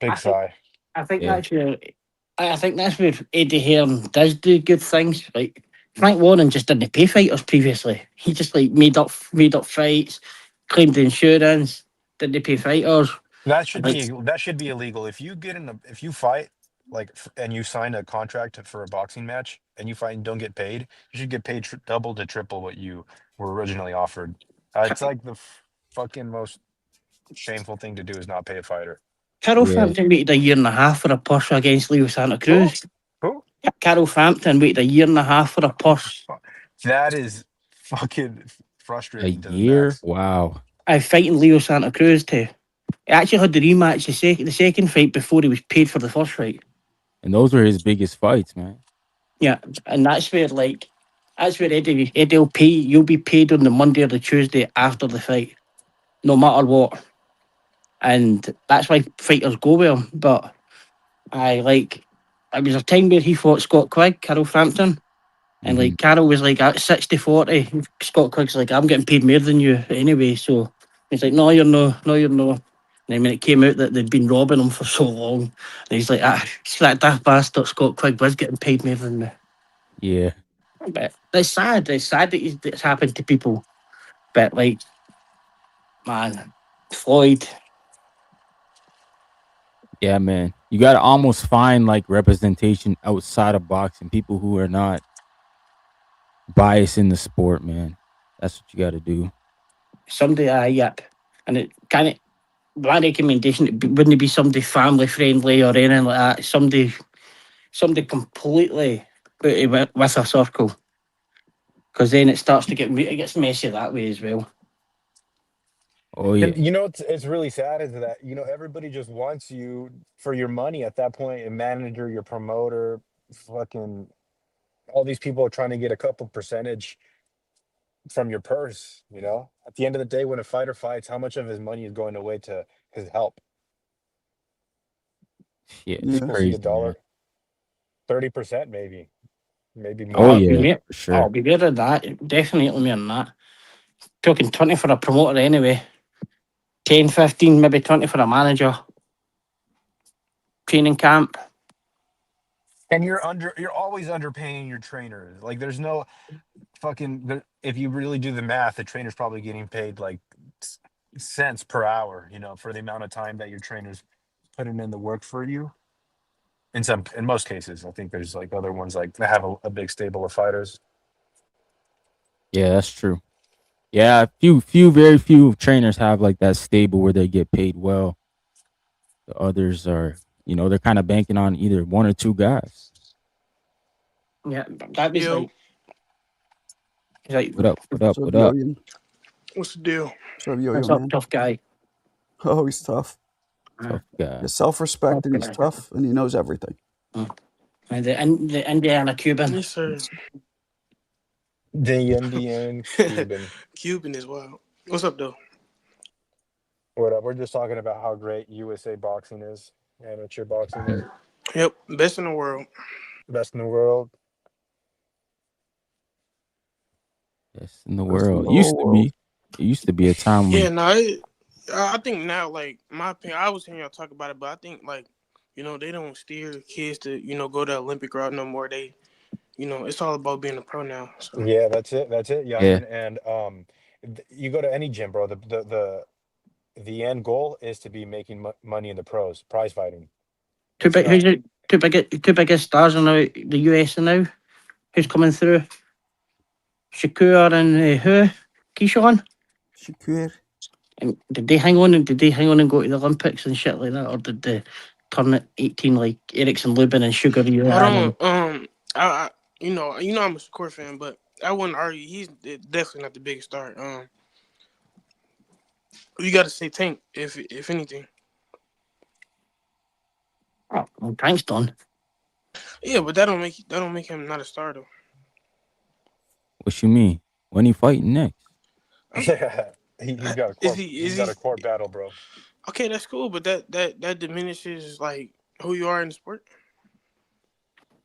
Big sigh. I think that's where Eddie Hearn does do good things. Like Frank Warren just didn't pay fighters previously. He just like made up fights, claimed the insurance, didn't pay fighters. That should be illegal. If you fight and you sign a contract for a boxing match and you fight and don't get paid, you should get paid double to triple what you were originally offered. It's like the fucking most shameful thing to do is not pay a fighter. Carol Frampton waited a year and a half for a push against Leo Santa Cruz. Who? Carol Frampton waited a year and a half for a push. That is fucking frustrating. A year? Wow. I fighting Leo Santa Cruz too. He actually had the rematch, the second fight, before he was paid for the first fight. And those were his biggest fights, man. Yeah, and that's where Eddie will pay. You'll be paid on the Monday or the Tuesday after the fight, no matter what. And that's why fighters go with him. But it was a time where he fought Scott Quigg, Carol Frampton. And like Carol was like at 60-40. Scott Quigg's like, I'm getting paid more than you anyway. So he's like, no, you're no. And then when it came out that they'd been robbing him for so long, and he's like, that daft bastard Scott Quigg was getting paid more than me. Yeah. But it's sad. It's sad that it's happened to people. But like, man, Floyd. Yeah, man. You got to almost find like representation outside of boxing, people who are not biased in the sport, man. That's what you got to do. Somebody, yep. And it kind of, my recommendation, it wouldn't be somebody family friendly or anything like that. Somebody completely with a circle. Because then it starts to gets messy that way as well. Oh yeah. You know, it's really sad is that, you know, everybody just wants you for your money at that point. Your manager, your promoter, fucking all these people are trying to get a couple percentage from your purse, you know? At the end of the day, when a fighter fights, how much of his money is going away to his help? Yeah, it's crazy. $1, 30% maybe more. Oh yeah, for sure. I'll be better than that. Definitely more than that. Talking 20 for a promoter anyway. 10, 15, maybe 20 for a manager. Training camp. And you're always underpaying your trainers. Like there's no fucking, if you really do the math, the trainer's probably getting paid like cents per hour, you know, for the amount of time that your trainer's putting in the work for you. In most cases, I think there's like other ones like that have a big stable of fighters. Yeah, that's true. Yeah, very few trainers have like that stable where they get paid well. The others are, you know, they're kind of banking on either one or two guys. Yeah, that was like, what up? What's the deal? What's up, tough guy? Oh, he's tough. Tough guy. He's self-respect and he's tough and he knows everything. And the Indiana Cuban. Yes, sir. The Indian Cuban. Cuban as well. What's up, though? What up? We're just talking about how great USA boxing is, amateur boxing is. Yep, best in the world. Best in the world. Best in the world. It used to be a time when. Yeah, no, I think now, like, my opinion, I was hearing y'all talk about it, but I think, like, you know, they don't steer kids to, you know, go the Olympic route no more. They, you know, it's all about being a pro now. So. Yeah, that's it. Yeah. And you go to any gym, bro. The end goal is to be making money in the pros, prize fighting. Two biggest stars in the US now. Who's coming through? Shakue and who? Keyshawn? Shakue. And did they hang on and go to the Olympics and shit like that, or did they turn at 18 like Erickson Lubin and Sugar? You know, I'm a Shakur fan, but I wouldn't argue. He's definitely not the biggest star. You got to say Tank, if anything. Oh, well, Tank's done. Yeah, but that don't make him not a star though. What you mean? When he fighting next? He's got a court battle, bro. Okay, that's cool, but that diminishes like who you are in the sport.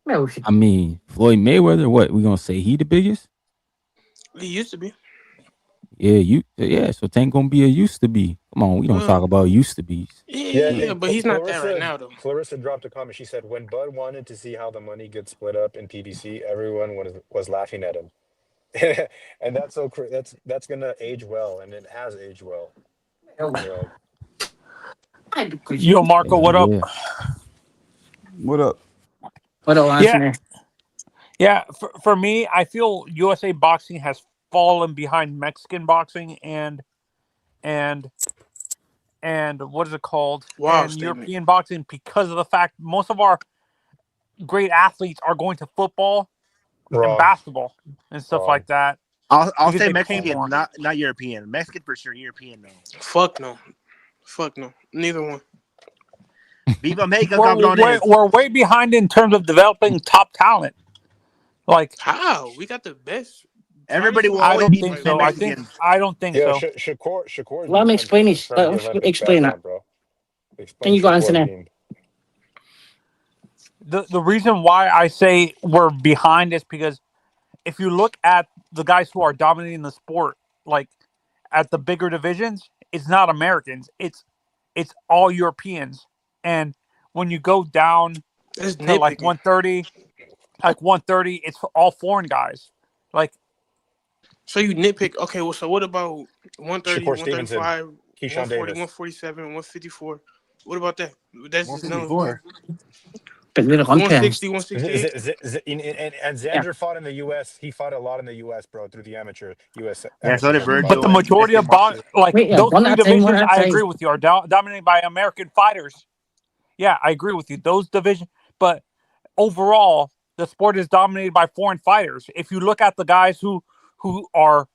I mean, Floyd Mayweather. What we gonna say? He the biggest? He used to be. So Tank gonna be a used to be. Come on, we don't talk about used to be's. Yeah, but he's not that right now, though. Clarissa dropped a comment. She said, when Bud wanted to see how the money gets split up in PBC, everyone was laughing at him. And that's that's gonna age well, and it has aged well. Yo, Marco, what up? What up? What up, Anthony? Yeah. For me, I feel USA boxing has fallen behind Mexican boxing and what is it called? And European boxing because of the fact most of our great athletes are going to football and basketball and stuff like that. I'll say Mexican, not European. Mexican for sure. European, no. Fuck no. Neither one. Viva Mexico, we're way behind in terms of developing top talent. Like how? We got the best. Everybody will I always don't be think so. I don't think so. Shakur. Let me explain it. Explain that. Can you go answer that? The reason why I say we're behind is because if you look at the guys who are dominating the sport, like at the bigger divisions, it's not Americans. It's all Europeans. And when you go down to like 130, it's all foreign guys. Like, so you nitpick. Okay, well, so what about 130, Shakur 135, Keyshawn 140, Davis. 147, 154? What about that? That's just 154. But 160, 168. And Xander fought in the U.S. He fought a lot in the U.S., bro, through the amateur U.S. Yeah, so did Virgil. But the majority of those three divisions, I agree with you, are dominated by American fighters. Yeah, I agree with you. Those divisions, but overall, the sport is dominated by foreign fighters. If you look at the guys who have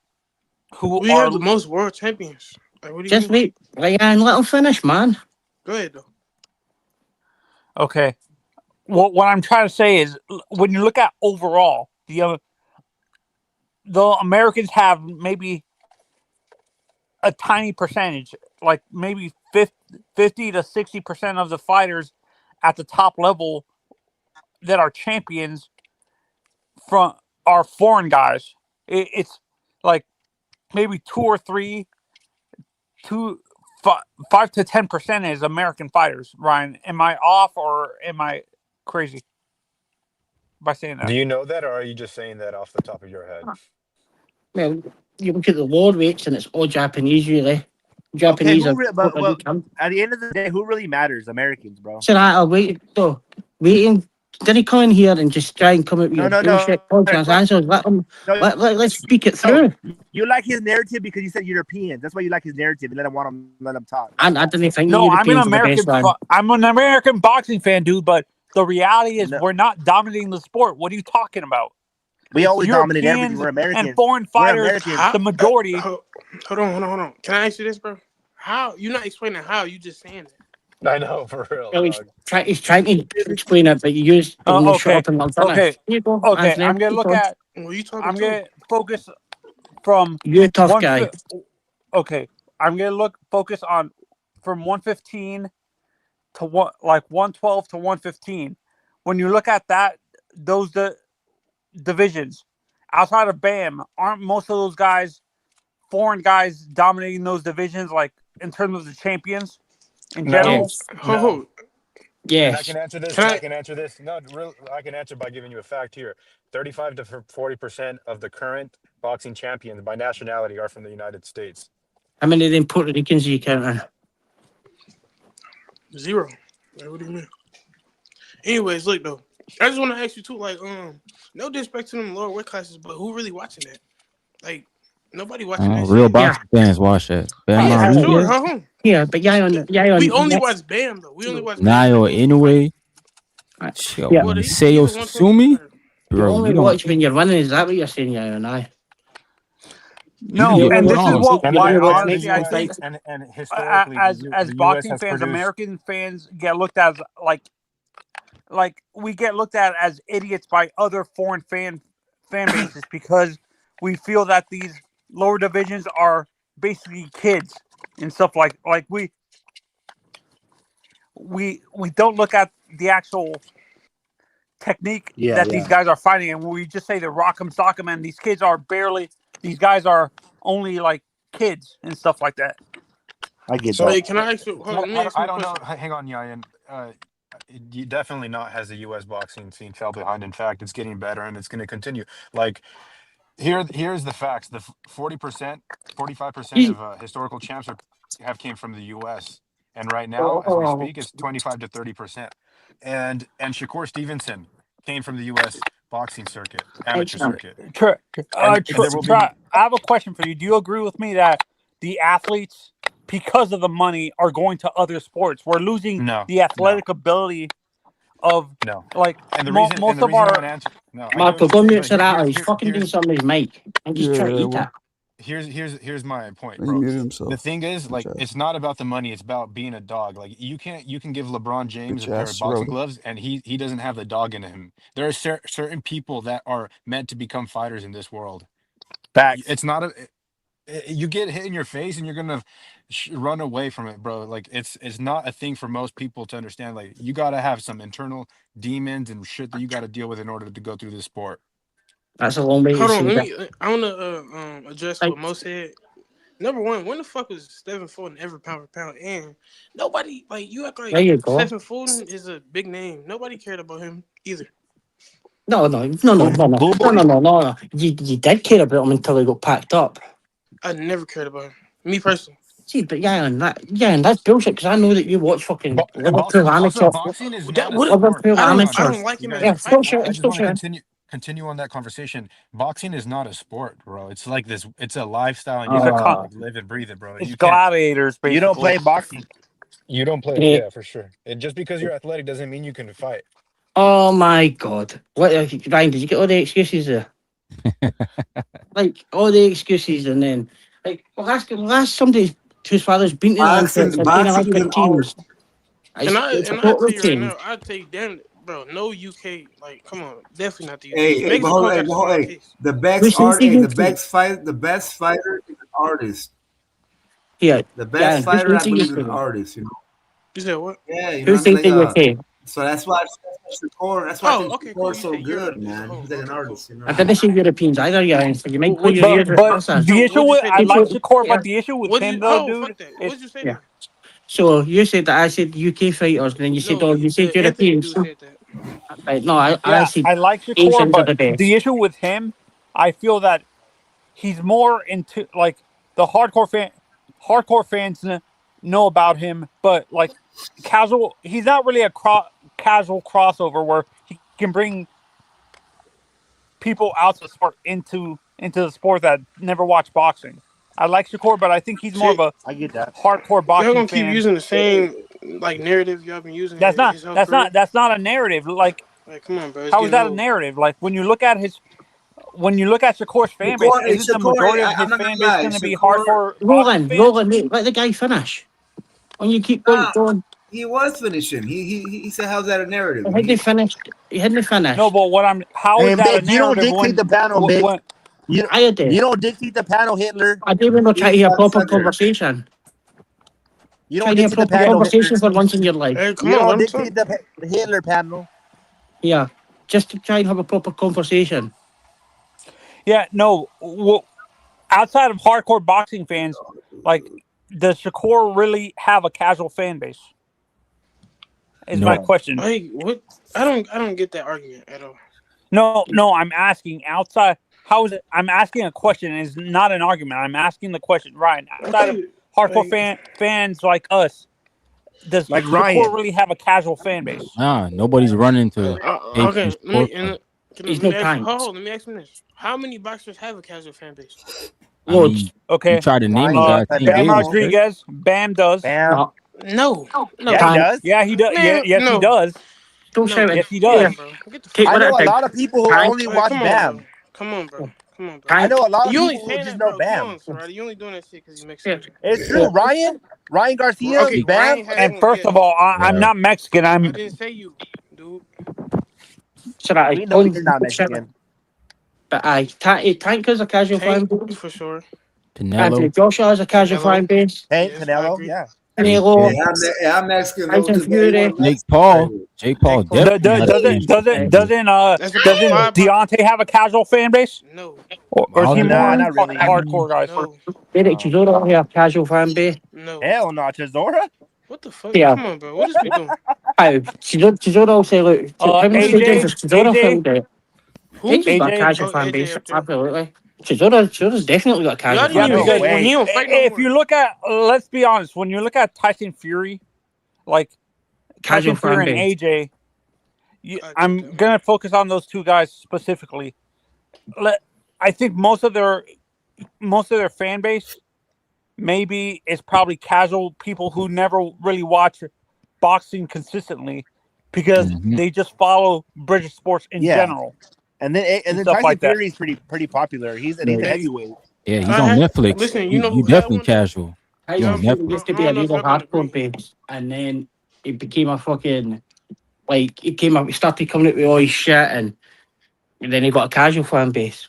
the most world champions. Like, what do you just mean? wait, and let him finish, man. Go ahead, though. Okay. Well, what I'm trying to say is, when you look at overall, the Americans have maybe a tiny percentage, like maybe 50 to 60% of the fighters at the top level that are champions are foreign guys. It's like maybe 2 or 3, 5 to 10% is American fighters. Ryan, am I off or am I crazy by saying that? Do you know that, or are you just saying that off the top of your head? Well, you look at the world weights, and it's all Japanese, really. Japanese at the end of the day, who really matters? Americans, bro. So I'll wait, though. Waiting. Did he come in here and just try and come up with your bullshit podcast answers? Let's speak it through. You like his narrative because you said Europeans. That's why you like his narrative and let him talk. I didn't think. No, I'm an American boxing fan, dude. But the reality is, we're not dominating the sport. What are you talking about? We always dominate everything. We're Americans. And foreign fighters, the majority. Hold on. Can I ask you this, bro? How? You're not explaining how. You just saying it. I know, for real. Well, he's trying to explain it, but you use okay. I'm gonna look at. I'm gonna focus from you're a tough guy. Okay, I'm gonna focus on from 115 to 112 to 115. When you look at those divisions outside of BAM, aren't most of those guys foreign guys dominating those divisions? Like in terms of the champions. In general, yes. I can answer this. I can answer this. No, I can answer by giving you a fact here. 35 to 40% of the current boxing champions by nationality are from the United States. How many of them Puerto Ricans are you counting? 0. What do you mean? Anyways, look though, I just want to ask you too. Like, no disrespect to them lower weight classes, but who really watching that? Like, nobody watching that. Real boxing fans watch that. Yeah, but we only watch BAM though. We only watch Nayo anyway. Seo Sumi. You only watch when you're winning. Is that what you're saying, Yayo and I? No, and this is why honestly I think and historically, as boxing fans, American fans get looked at like we get looked at as idiots by other foreign fan bases because we feel that these lower divisions are basically kids and stuff like we don't look at the actual technique that these guys are fighting, and we just say to rock 'em, sock 'em, and these guys are only like kids and stuff like that. I get So, that. Hey, can I ask you? Hold on, let me ask you I a don't know. question. Hang on, Yayan. You definitely not has the U.S. boxing scene fell behind. In fact, it's getting better and it's going to continue. Like, here's the facts: the 40%, 45% of historical champs have came from the U.S. And right now, as we speak, it's 25 to 30%. And Shakur Stevenson came from the U.S. boxing circuit, amateur circuit. And there will be. I have a question for you. Do you agree with me that the athletes, because of the money, are going to other sports? We're losing the athletic ability of like and the most reason of our. Marco, go mute to that. He's fucking doing somebody's mic. I'm just trying to eat that. Here's my point, He bro. muted himself. The thing is, like, it's not about the money, it's about being a dog. Like, you can give LeBron James a pair of boxing gloves and he doesn't have the dog in him. There are certain people that are meant to become fighters in this world. It's not you get hit in your face and you're gonna run away from it, bro. Like, it's not a thing for most people to understand. Like, you gotta have some internal demons and shit that you gotta deal with in order to go through this sport. That's a long way Hold to on, say that. I want to address what Mo said. Number one, when the fuck was Stephen Fulton ever pound for pound? And nobody, like, you act like Stephen Fulton is a big name. Nobody cared about him either. No. You did care about him until he got packed up. I never cared about him. Me personally. See, but that's bullshit, because I know that you watch fucking Liverpool amateur. Boxing is That not a sport. I don't like him as a fighter. I just want to continue on that conversation. Boxing is not a sport, bro. It's like this. It's a lifestyle, and you have to like, live and breathe it, bro. It's gladiators, basically. You don't play boxing. You don't play, yeah, for sure. And just because you're athletic doesn't mean you can fight. Oh my God! What, Ryan? Did you get all the excuses there? Like, all the excuses, and then like, well, ask somebody whose father's been in Olympics and been Olympic teams. And I tell you right now, I tell you, damn it, bro, no UK, like, come on, definitely not the UK. Hey, the best fighter is an artist. Yeah, the best fighter, I believe, is an artist. You know. You said what? Yeah, you Who thinks the UK? So that's why Shakur. That's why Shakur's so good, man. He's like an artist, you know. I didn't say Europeans either, yeah. So you might put your ears. But the issue with I like Shakur, but the issue with him though, dude. What'd you say? So you said that I said UK fighters, and then you said, you said Europeans. Right, no, I said I like Shakur, but the issue with him, I feel that he's more into like the hardcore fans know about him, but like casual, he's not really a casual crossover where he can bring people out the sport into the sport that never watched boxing. I like Shakur, but I think he's more of a hardcore boxing Y'all gonna fan. keep using the same like narrative y'all been using. That's not a narrative. Like come on, bro. How is that a narrative? Like when you look at Shakur's fan base, isn't the majority of his fan base going to be hardcore? Roland, mate, let the guy finish. When you keep going. He was finishing. He said, "How's that a narrative?" He hadn't finished. No, but how is that a narrative? You don't dictate the panel, Mick. I did. You don't dictate the panel, Hitler. I did when we're trying to hear a proper conversation. You don't dictate the panel, conversation for once in your life. Hey, you don't dictate the Hitler panel. Yeah, just to try and have a proper conversation. Yeah, no. Well, outside of hardcore boxing fans, like, does Shakur really have a casual fan base? Is my question. Like, what? I don't get that argument at all. No. I'm asking outside. How is it? I'm asking a question. It's not an argument. I'm asking the question, Ryan. Outside of hardcore fans like us, does like Shakur Ryan really have a casual fan base? Nah, nobody's running to. Okay, let me ask you this: how many boxers have a casual fan base? Loads. Okay. You try to name them. Bam Rodriguez. Bam does. No. Yeah, he does. Yeah, he does. Yes, he does. Don't shout it. Yes, he does. I know a lot of people who only watch Bam. Come on, bro. I know a lot of you people who just know Bam. You only doing that shit because you Mexican. It's true. Ryan Garcia, Bam. And first of all, I'm not Mexican. I didn't say you, dude. We know you're not Mexican. But Tank is a casual fan base. For sure. Canelo. Joshua is a casual fan base. Hey, Canelo, yeah. Canelo, I'm asking Tyson those Fury. Jake Paul definitely has a fan base. Doesn't Deontay have a casual fan base? No. Or is he more not really. hardcore guys? No. Derek Chisora have casual fan base. No. Hell no, Chisora. What the fuck? Yeah. Come on, bro. What is we doing? Chisora will say, look, AJ. AJ's got a casual fan base. Absolutely. Chisora's definitely got a casual fan base. Because when if you look at, let's be honest, when you look at Tyson Fury, like Casual Tyson Fury fan and AJ, I'm gonna focus on those two guys specifically. I think most of their fan base maybe is probably casual people who never really watch boxing consistently because they just follow British sports in general. And then stuff Tyson like that. Fury is pretty popular. He's a heavyweight. Yeah, he's on Netflix. Listen, you definitely casual. He's on Tyson Netflix. used to be a real hardcore base, and then it became a fucking he started coming out with all his shit, and then he got a casual fan base.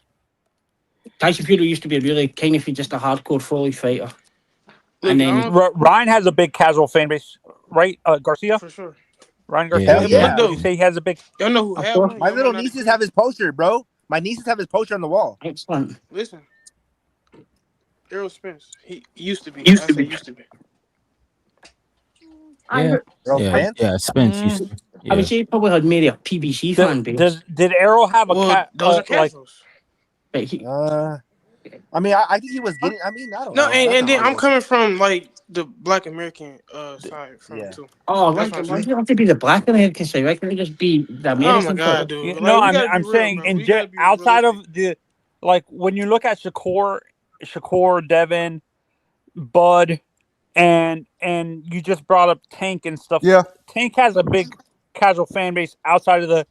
Tyson Fury used to be really kind of just a hardcore fully fighter. And then Ryan has a big casual fan base, right? Garcia? For sure. Ryan Garcia. Yeah. You say he has a big. Y'all know who had one? My little nieces have his poster, bro. My nieces have his poster on the wall. Excellent. Listen. Errol Spence. He used to be. Used to be. Yeah, Spence used to. I would say he probably had maybe a PBC fan base. Did Errol have a those are casuals. I mean, I think he was getting. I mean, I don't know. And then I'm coming from like the Black American side from it too. Oh, why do you have to be the Black American side? Why can't it just be the American? Oh my god, dude! Like, no, I'm saying outside of the when you look at Shakure, Devin, Bud, and you just brought up Tank and stuff. Yeah, Tank has a big casual fan base outside of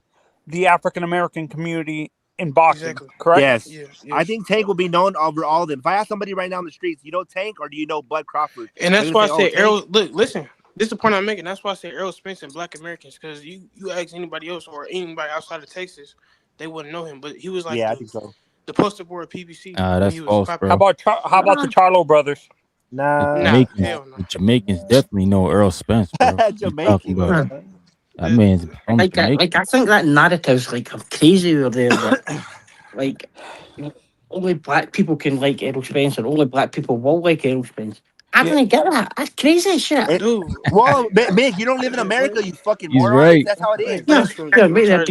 the African American community in boxing, correct? Yes. I think Tank will be known over all of them. If I ask somebody right now in the streets, you know Tank or do you know Bud Crawford? And that's why I said Errol. Look, listen. This is the point I'm making. That's why I said Errol Spence and Black Americans, because you ask anybody else or anybody outside of Texas, they wouldn't know him. But he was like, I think so. The poster boy of PBC. That's false, bro. How about the Charlo brothers? The Jamaicans definitely know Earl Spence, bro. Jamaican. That man's I think that narrative's like crazy over there. But, only black people can like Errol Spence, and only black people will like Errol Spence. I didn't get that. That's crazy shit. Dude. Well, Mick, you don't live in America, you fucking He's moron. right. That's how it is. Yeah, mate. They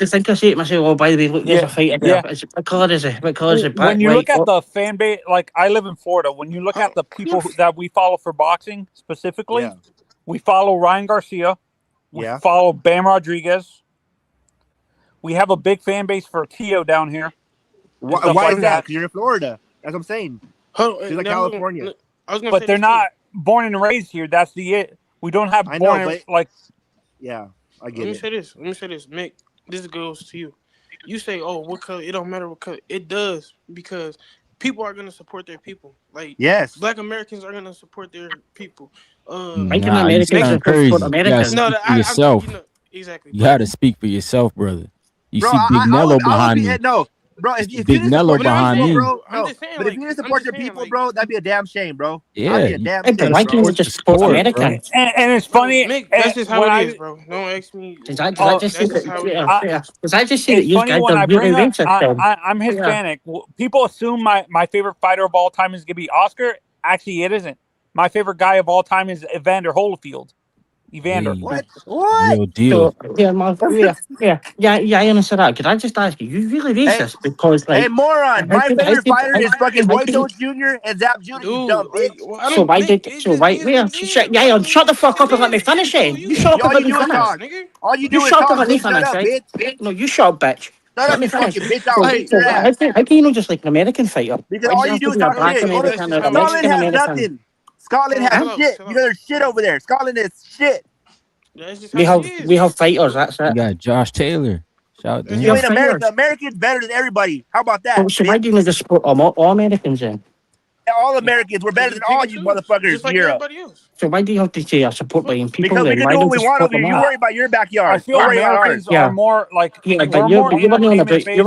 think I say it myself. Oh, by the way, look, there's a fighter there. What color is it? What color is it? Black, when you white, look at the fan base, like I live in Florida. When you look at the people that we follow for boxing specifically, we follow Ryan Garcia. We follow Bam Rodriguez. We have a big fan base for Tio down here. Why is that? You're in Florida. That's what I'm saying. She's like California. But they're not born and raised here. That's it. We don't have born and Yeah, I get Let it. me say this, Mick. This goes to you. You say, "Oh, what color?" It don't matter what color. It does, because people are gonna support their people. Like Black Americans are gonna support their people. Yourself. Exactly. You gotta speak for yourself, brother. You see Big Nello behind me. Bro, if you Big Nello behind me. bro, but if you didn't support your people, bro, that'd be a damn shame, bro. Yeah, that'd be a damn shame. Why can't you just support Americans? And it's funny. Mick, that's just how it is, bro. Don't ask me. Did I just say that you guys are really racist? I'm Hispanic. People assume my favorite fighter of all time is gonna be Oscar. Actually, it isn't. My favorite guy of all time is Evander Holyfield. Evander. What? Real deal. I understand that. Could I just ask you? You really racist because hey, moron! My favorite fighter is fucking Roy Jones Jr. and Zap Jr. You dumb bitch. So why? Shut the fuck up and let me finish it. You shut up and let me finish. All you do is shut talk. up and let me finish, right? No, you shut up, bitch. Let me finish. How can you not just like an American fighter? Because all you do is talk shit. Scotland has nothing. Scotland has shit. You know there's shit over there. Scotland is shit. We have fighters. That's it. You got Josh Taylor. Shout out to him. You in America? Americans better than everybody. How about that? So why do you need to support all Americans then? All Americans, we're better than all you motherfuckers in Europe. So why do you have to say I support my people? Because we can do what we want over here. You worry about your backyard. I feel Americans are more like you're running a bit in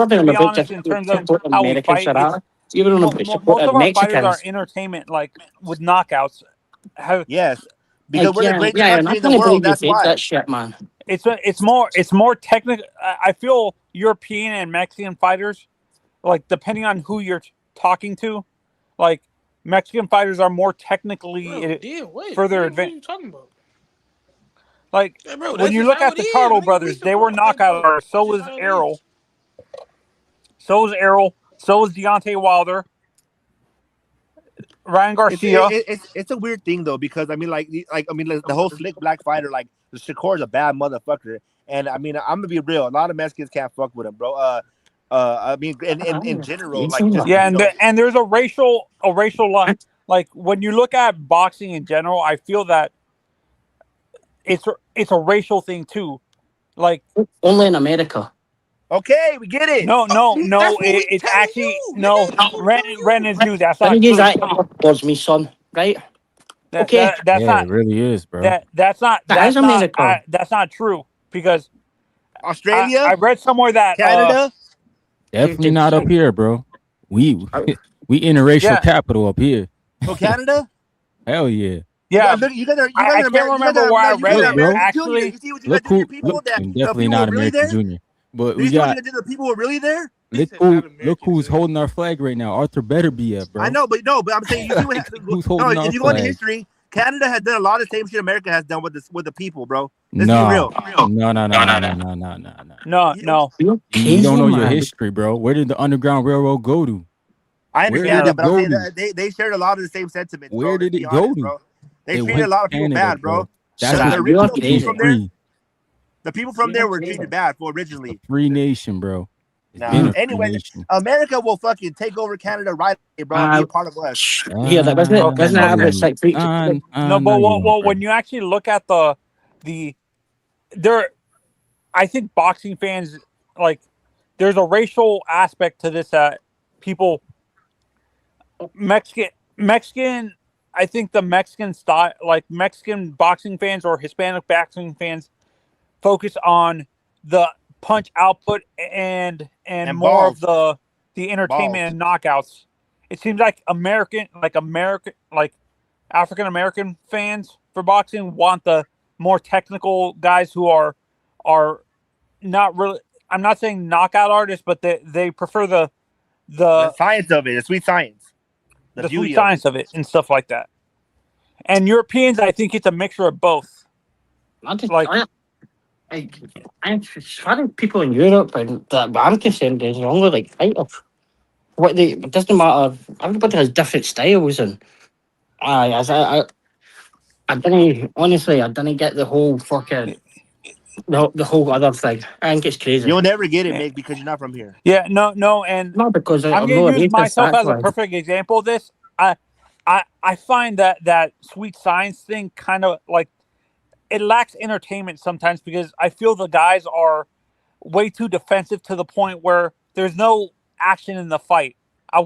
terms of how we fight. Most of our fighters are entertainment, like with knockouts. Yes, because we're the greatest country in the world. That's why. That shit, man. It's more technical. I feel European and Mexican fighters, like depending on who you're talking to, like Mexican fighters are more technically further advanced. What are you talking about? Like when you look at the Charlo brothers, they were knockout artists. So was Errol. So was Errol. So was Deontay Wilder. Ryan Garcia. It's a weird thing though, because I mean, the whole slick black fighter, like the Shakur is a bad motherfucker, and I mean, I'm gonna be real. A lot of Mexicans can't fuck with him, bro. I mean, in general, like just, and there's a racial line. Like when you look at boxing in general, I feel that it's a racial thing too. Like only in America. Okay, we get it. No, it's actually no. Ren is new. That's not true. That was me, son. Right? Okay. That's not. It really is, bro. That's not true because Australia. I read somewhere that Canada. Definitely not up here, bro. We interracial capital up here. Oh, Canada. Hell yeah. Yeah, you guys are. I can't remember where I read it, bro. Actually, look who. Definitely not American Junior. But we got the people who are really there. Look who's holding our flag right now. Arthur better be up, bro. I know, but I'm saying you see what who's holding our if you go flag. into history, Canada has done a lot of the same shit America has done with the people, bro. Let's No. be real. No. No. You don't know your history, bro. Where did the Underground Railroad go to? I understand that, but I'm saying that they shared a lot of the same sentiments. Where did it go to? Bro. They treated a lot of people bad, bro. That's the original people from there. free. The people from there were treated bad for originally. Free nation, bro. Anyway, America will fucking take over Canada right away, bro. Be a part of us. Yeah, that wasn't it. Like no, but when you actually look at I think boxing fans, like, there's a racial aspect to this that people Mexican. I think the Mexican style, like Mexican boxing fans or Hispanic boxing fans, focus on the punch output and more balls. of the entertainment and knockouts. It seems like African American fans for boxing want the more technical guys who are not really. I'm not saying knockout artists, but they prefer the science of it, the sweet science, the sweet science of it and stuff like that. And Europeans, I think it's a mixture of both. I'm trying people in Europe, and I'm concerned is longer like fighters. It doesn't matter. Everybody has different styles, and I didn't get the whole fucking the whole other thing. I think it's crazy. You'll never get it, mate, because you're not from here. Yeah, no, and not because I'm going to use myself as a perfect example of this. I find that sweet science thing kind of like it lacks entertainment sometimes because I feel the guys are way too defensive to the point where there's no action in the fight. I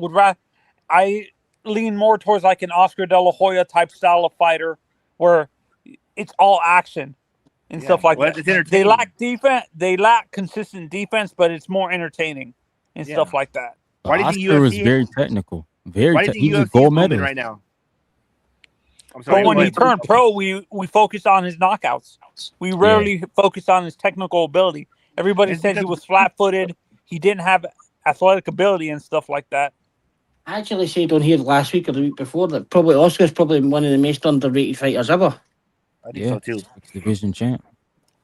lean more towards like an Oscar De La Hoya type style of fighter where it's all action and stuff like that. They lack defense. They lack consistent defense, but it's more entertaining and stuff like that. Why do you think UFC was very technical? He's a gold medalist right now. But when he turned pro, we focused on his knockouts. We rarely focused on his technical ability. Everybody said he was flat-footed. He didn't have athletic ability and stuff like that. I actually said on here last week or the week before that probably Oscar's probably one of the most underrated fighters ever. I think so too. Division champ.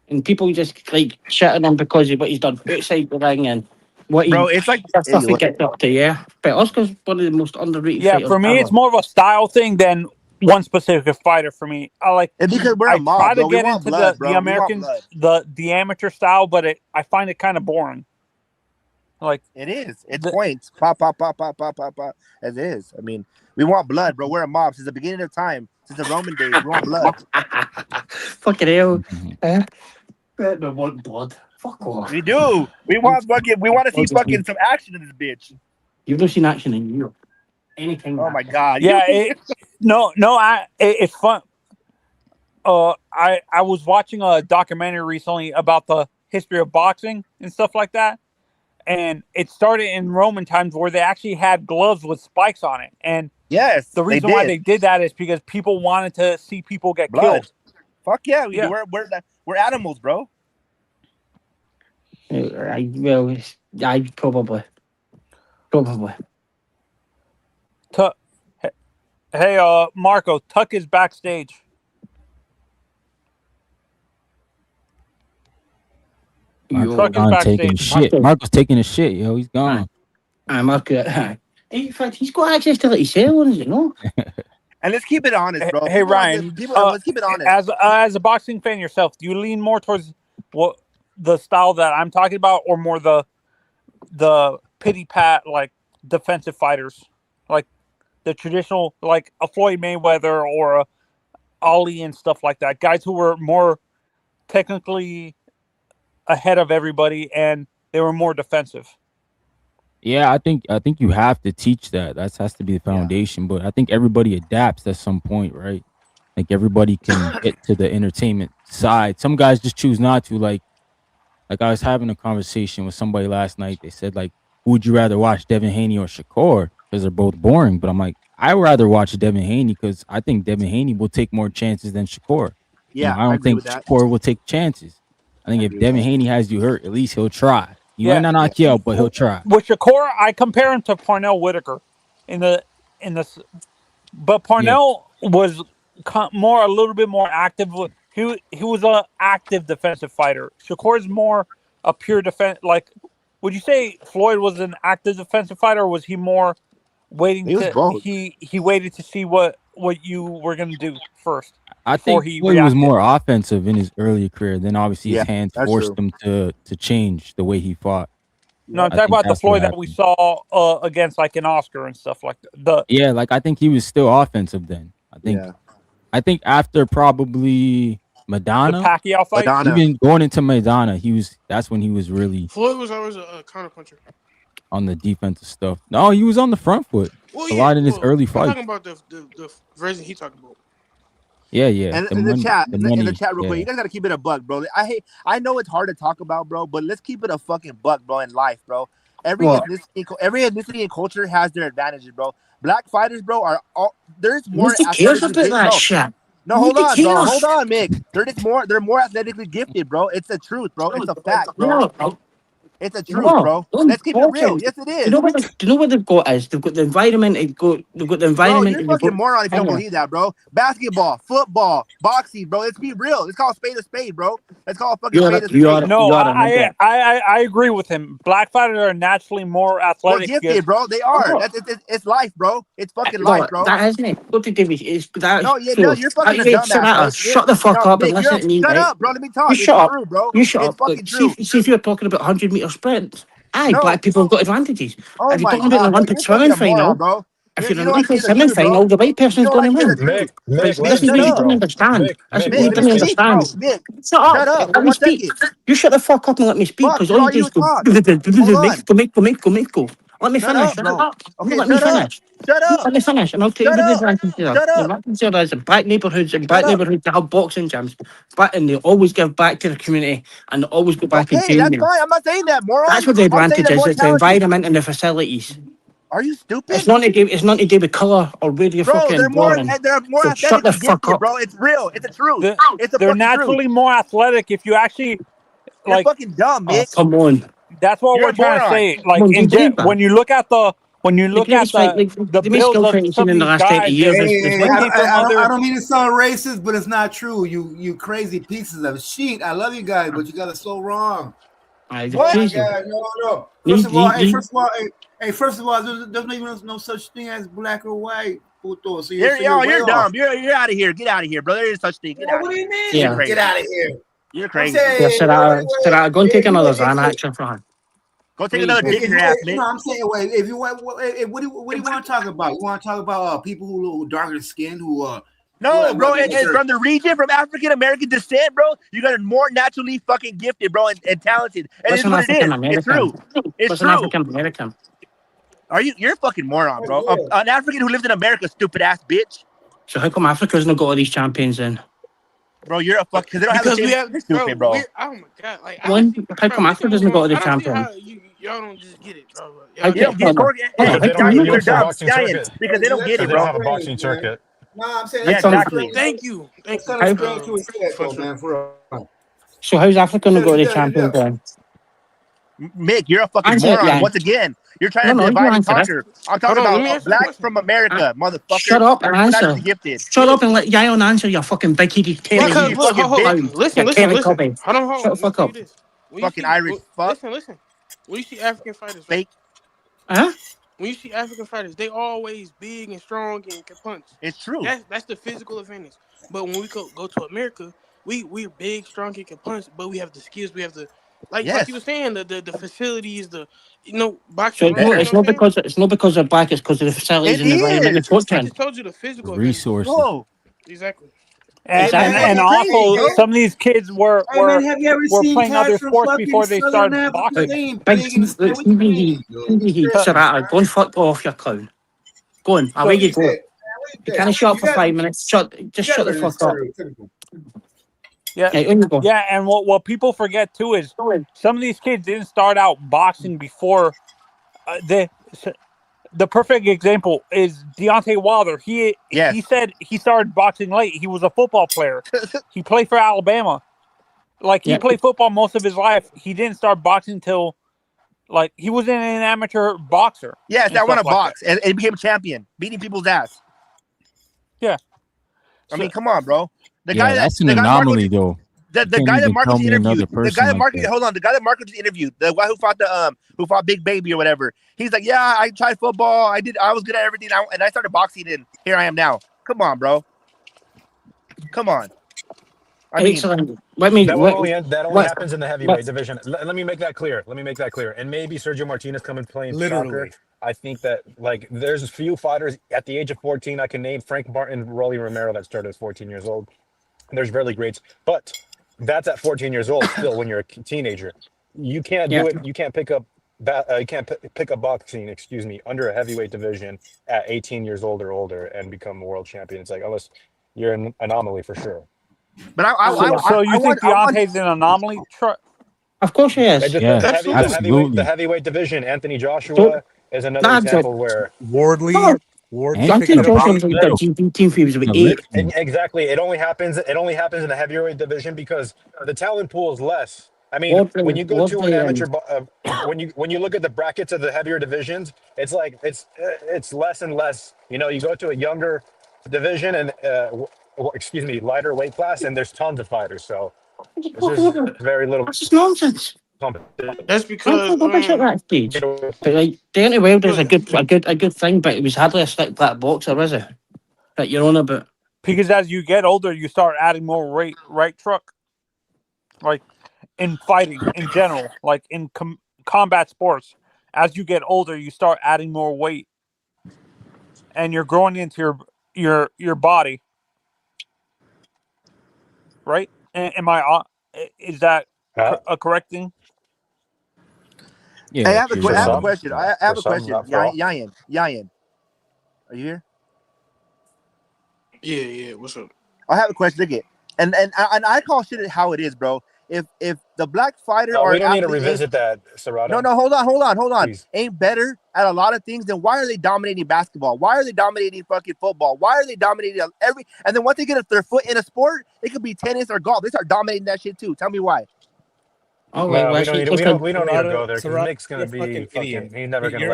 And people just like shitting him because of what he's done outside the ring and what it's like stuff he gets up to, yeah. But Oscar's one of the most underrated fighters for me, ever. it's more of a style thing than one specific fighter for me. It's because we're a mob, try to bro. get into the American, the amateur style, but I find it kind of boring. Like it is. It's points. Pop. As it is. I mean, we want blood, bro. We're a mob since the beginning of time, since the Roman days. We want blood. Fucking hell. We want blood. Fuck off. We do. We want to see fucking some action in this bitch. You've not seen action in Europe. Anything. Oh my god. Yeah. It's fun. I was watching a documentary recently about the history of boxing and stuff like that, And it started in Roman times where they actually had gloves with spikes on it. And yes, the reason why they did that is because people wanted to see people get killed. Fuck yeah, we're animals, bro. Probably. Hey, Marco, Tuck is backstage. Marco's gone taking a shit. Marco's taking a shit, yo. He's gone. Marco. In fact, he's got access to his cell phone, is it no? And let's keep it honest, bro. Hey, Ryan, let's keep it honest. As a boxing fan yourself, do you lean more towards what the style that I'm talking about, or more the pity pat, like defensive fighters, like the traditional, like a Floyd Mayweather or a Ali and stuff like that, guys who were more technically ahead of everybody and they were more defensive? Yeah, I think you have to teach that. That has to be the foundation. But I think everybody adapts at some point, right? Like everybody can get to the entertainment side. Some guys just choose not to. Like I was having a conversation with somebody last night. They said, like, who would you rather watch, Devin Haney or Shakure? Because they're both boring. But I'm like, I'd rather watch Devin Haney because I think Devin Haney will take more chances than Shakure. Yeah, I don't think Shakure will take chances. I think if Devin Haney has you hurt, at least he'll try. He might not knock you out, but he'll try. With Shakure, I compare him to Parnell Whitaker but Parnell was a little bit more active. He was an active defensive fighter. Shakure's more a pure defense. Like, would you say Floyd was an active defensive fighter, or was he more waiting? He waited to see what you were going to do first. I think Floyd was more offensive in his earlier career. Then obviously his hands forced him to change the way he fought. No, I'm talking about the Floyd that we saw against like an Oscar and stuff like that. Like I think he was still offensive then. I think after probably Madonna, the Pacquiao fight, even going into Madonna, that's when he was really. Floyd was always a counterpuncher on the defensive stuff. No, he was on the front foot a lot in his early fights. I'm talking about the version he talking about. Yeah. And in the chat, real quick, you guys gotta keep it a buck, bro. I know it's hard to talk about, bro, but let's keep it a fucking buck, bro. In life, bro, every ethnicity and culture has their advantages, bro. Black fighters, bro, there's more. Who cares about that shit? No, hold on, bro. Hold on, Mick. They're more athletically gifted, bro. It's the truth, bro. It's a fact, bro. It's a truth, bro. Let's keep it real. Yes, it is. Do you know what they've got is they've got the environment. They've got the environment. Bro, you're a fucking moron if you don't believe that, bro. Basketball, football, boxing, bro. Let's be real. Let's call a spade, bro. Let's call a fucking spade a spade. No, I agree with him. Black fighters are naturally more athletic. More gifted, bro. They are. It's life, bro. It's fucking life, bro. That isn't it. What did David? Is that? No, you're fucking a dumbass. Shut the fuck up and listen to me. Shut up, bro. Let me talk. You shut up, true, bro. You shut it's up. Fucking true. See if you're talking about 100-meter sprints. Black people have got advantages. Oh if you're my talking God, about the Olympic swimming final, bro. if you're in the Olympic swimming final, the white person's going to win. This is what you don't understand. This is what you don't understand. Shut up. Let me speak. You shut the fuck up and let me speak, because all you do is go. Let me finish. Let me finish. Shut up. Let me finish, and I'll tell you what the advantage is. The advantage there is in black neighbourhoods that have boxing gyms, and they always give back to the community, and they always go back and train that's them. fine. I'm not saying that, moron. That's what the advantage is. It's the environment and the facilities. Are you stupid? It's not to do with colour or where you're fucking born. They're more athletic. Shut the fuck up, bro. It's real. It's the truth. They're naturally more athletic. If you actually, you're fucking dumb, man. Come on. That's what we're trying to say. Like when you look at the builds of some of these guys, I don't mean to sound racist, but it's not true. You crazy pieces of shit. I love you guys, but you got it so wrong. What? No. First of all, there's no such thing as black or white. So you're dumb. You're out of here. Get out of here, bro. There is such thing. Get out. What do you mean? Yeah. Get out of here. You're crazy. Go and take another Xanax, Fran. Go take another dick in your ass, man. No, I'm saying, wait. If you want, what do you want to talk about? You want to talk about people who darker skin who No, bro, it's from the region, from African American descent, bro. You got more naturally fucking gifted, bro, and talented. And it's what it is. It's true. It's true. African American. You're a fucking moron, bro. An African who lives in America, stupid ass bitch. So how come Africa's not got all these champions then? Bro, you're a fuck because they don't have the same stupid, bro. Oh my God! Like, how come Africa doesn't got all the champions? Y'all don't just get it, bro. You don't get Cork. Because they don't Giants, use they're the dumb. boxing Giants, circuit. because they don't get Because it, they don't bro. have a boxing Strange, man. circuit. No, I'm saying Yeah, that's kind of exactly. strange. Thank you. That's kind of strange to say that, though, man. For real. So how's Africa going to go to the Yeah. champions then? Mick, you're a fucking Answer it, moron. yeah. Once again, you're trying to No, you divide and answer it. conquer. I'm talking Hold on, let about me answer the blacks question. from America, motherfucker. Shut up and We're answer. naturally gifted. Shut up and let Yayon answer, you fucking big-headed Kelly. Because You look, fucking bitch. listen. Cubby. Hold on. Shut the fuck up. Fucking Irish fuck. Listen. When you see African fighters, right? Fake. Huh? When you see African fighters, they always big and strong and can punch. It's true. That's the physical advantage. But when we go to America, we're big, strong, and can punch, but we have the skills. We have the like you were saying, the facilities, boxing. So it's not because they're black. It's because of the facilities and the environment and the coach I train. just told you the physical resources. Whoa. Exactly. And also, some of these kids were have you ever seen playing guys other from sports fucking before they Southern started Africa? boxing. They ain't Big big and what you mean? Serrata, go and fuck off, you clown. Go on, away you go. You can't shut up for 5 minutes. Shut the fuck up. Yeah, Hey, on you go. yeah, and what people forget too is some of these kids didn't start out boxing before. The perfect example is Deontay Wilder. He said he started boxing late. He was a football player. He played for Alabama. He played football most of his life. He didn't start boxing until he was an amateur boxer. Yes, that won a box and became a champion, beating people's ass. Yeah. I mean, come on, bro. That's an anomaly, though. The guy that Marcus interviewed, the guy that Marcus interviewed, the guy who fought Big Baby or whatever. He's like, yeah, I tried football. I was good at everything, and I started boxing, and here I am now. Come on, bro. Come on. I mean, that only happens in the heavyweight division. Let me make that clear. And maybe Sergio Martinez coming playing soccer. I think that there's a few fighters at the age of 14 I can name: Frank Martin, Rolly Romero, that started at 14 years old. There's barely greats, but that's at 14 years old. Still, when you're a teenager, you can't do it. You can't pick up. You can't pick up boxing. Under a heavyweight division at 18 years old or older and become a world champion. It's unless you're an anomaly for sure. But so you think Deontay's an anomaly? Of course he is. The heavyweight division. Anthony Joshua is another example where Wardley. Anthony Joshua's like the team for he was about 8. Exactly. It only happens in the heavyweight division because the talent pool is less. I mean, when you go to an amateur, when you look at the brackets of the heavier divisions, it's less and less. You go to a younger division and lighter weight class, and there's tons of fighters. So there's just very little. That's just nonsense. That's because Deontay Wilder's a good thing, but he was hardly a slick black boxer, was he? That you're on about. Because as you get older, you start adding more right truck. In fighting in general, in combat sports, as you get older, you start adding more weight, and you're growing into your body. Right? Am I? Is that a correct thing? Yeah, I have a question. I have a question. Yayan, are you here? Yeah. What's up? I have a question. Look at, and I call shit how it is, bro. If the black fighter we don't need to revisit that, Serrata. No, hold on. Please. Ain't better at a lot of things, then why are they dominating basketball? Why are they dominating fucking football? Why are they dominating every? And then once they get their foot in a sport, it could be tennis or golf. They start dominating that shit too. Tell me why. Oh, we don't need to go there because Nick's gonna be fucking. He's never gonna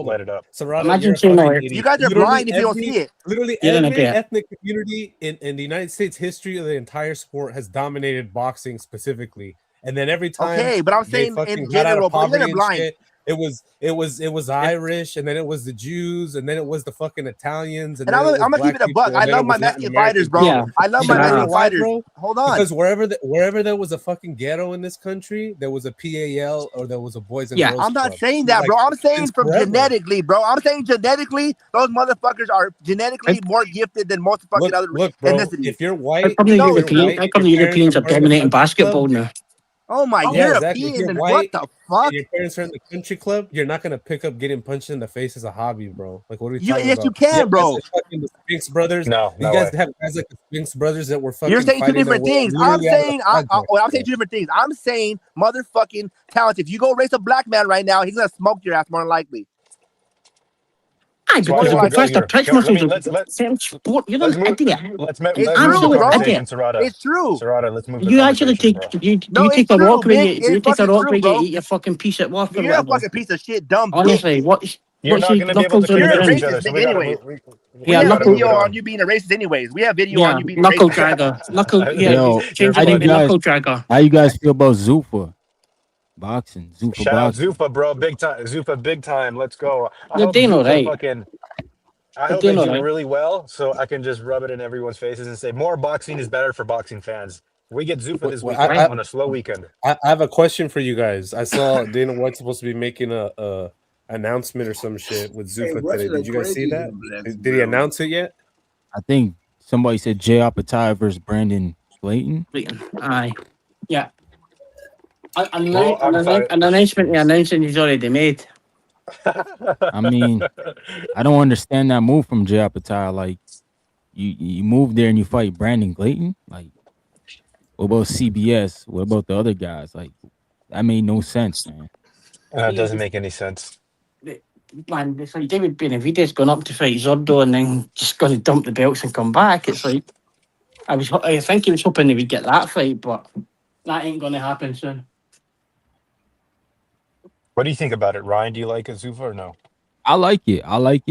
let it up. Imagine you guys are blind if you don't see it. Literally, every ethnic community in the United States history of the entire sport has dominated boxing specifically. And then every time, okay, but I'm saying in general, but you're blind. Shit, it was Irish, and then it was the Jews, and then it was the fucking Italians, and I'm gonna keep it a buck. I love my Mexican fighters, bro. Yeah. I love my Mexican fighters. Hold on, because wherever there was a fucking ghetto in this country, there was a PAL or there was a Boys and Girls I'm not Club. saying that, bro. I'm saying from genetically, bro. I'm saying genetically, those motherfuckers are genetically more gifted than most fucking other ethnicities. If you're white, how come the Europeans are dominating basketball now? Oh my, yeah, exactly. If European, you're and white, what the fuck? and your parents are in the country club, you're not gonna pick up getting punched in the face as a hobby, bro. Like, what are we talking Yes, about? you can, bro. Like fucking the Spinks brothers. No, These no guys way. have guys like the Spinks brothers that were fucking You're saying two fighting their different way things. I'm literally out of saying, the project, I'm saying two different things. I'm saying, motherfucking talent. If you go race a black man right now, he's gonna smoke your ass more than likely. Aye, because if first the pitch muscles are same sport, you're an idiot. Let's It's move the true, bro. conversation, Sarada. It's true. Sarada, let's move the You actually conversation, take bro. you take a rock when you take a rock when you bro. eat your fucking piece at work or You're a whatever. fucking piece of shit, dumb Honestly, bitch. what's You're not your going to be able to knuckles on You're the a convince each ground? other, racist, so nigga. Anyways, we Yeah, have knuckle. video on you being a racist. Anyways, we have video on Yeah, you being a knuckle racist. dragger. Knuckle. Yeah, Yo, change how it do you to be guys knuckle dragger. how you guys feel about Zuffa boxing? Zuffa Shout out boxing. Zufa, bro. Big time. Zufa, big time. Let's go. I They're hope doing all Zufa right. fucking... I They're hope they doing all do right. really well so I can just rub it in everyone's faces and say more boxing is better for boxing fans. We get Zufa this weekend on a slow weekend. I have a question for you guys. I saw Dana White's supposed to be making a announcement or some shit with Zuffa today. Did you guys see that? Did he announce it yet? I think somebody said Jay Apatow versus Brandon Clayton. Aye. Yeah. An sorry. announcement the announcing he's already made. I mean, I don't understand that move from Jay Apatow. Like, you move there and you fight Brandon Clayton. Like, what about CBS? What about the other guys? Like, that made no sense, man. That doesn't make any sense. Man, it's like David Benavidez going up to fight Zordo and then just going to dump the belts and come back. It's like I think he was hoping he would get that fight, but that ain't going to happen soon. What do you think about it, Ryan? Do you like Zufa or no? I like it. Like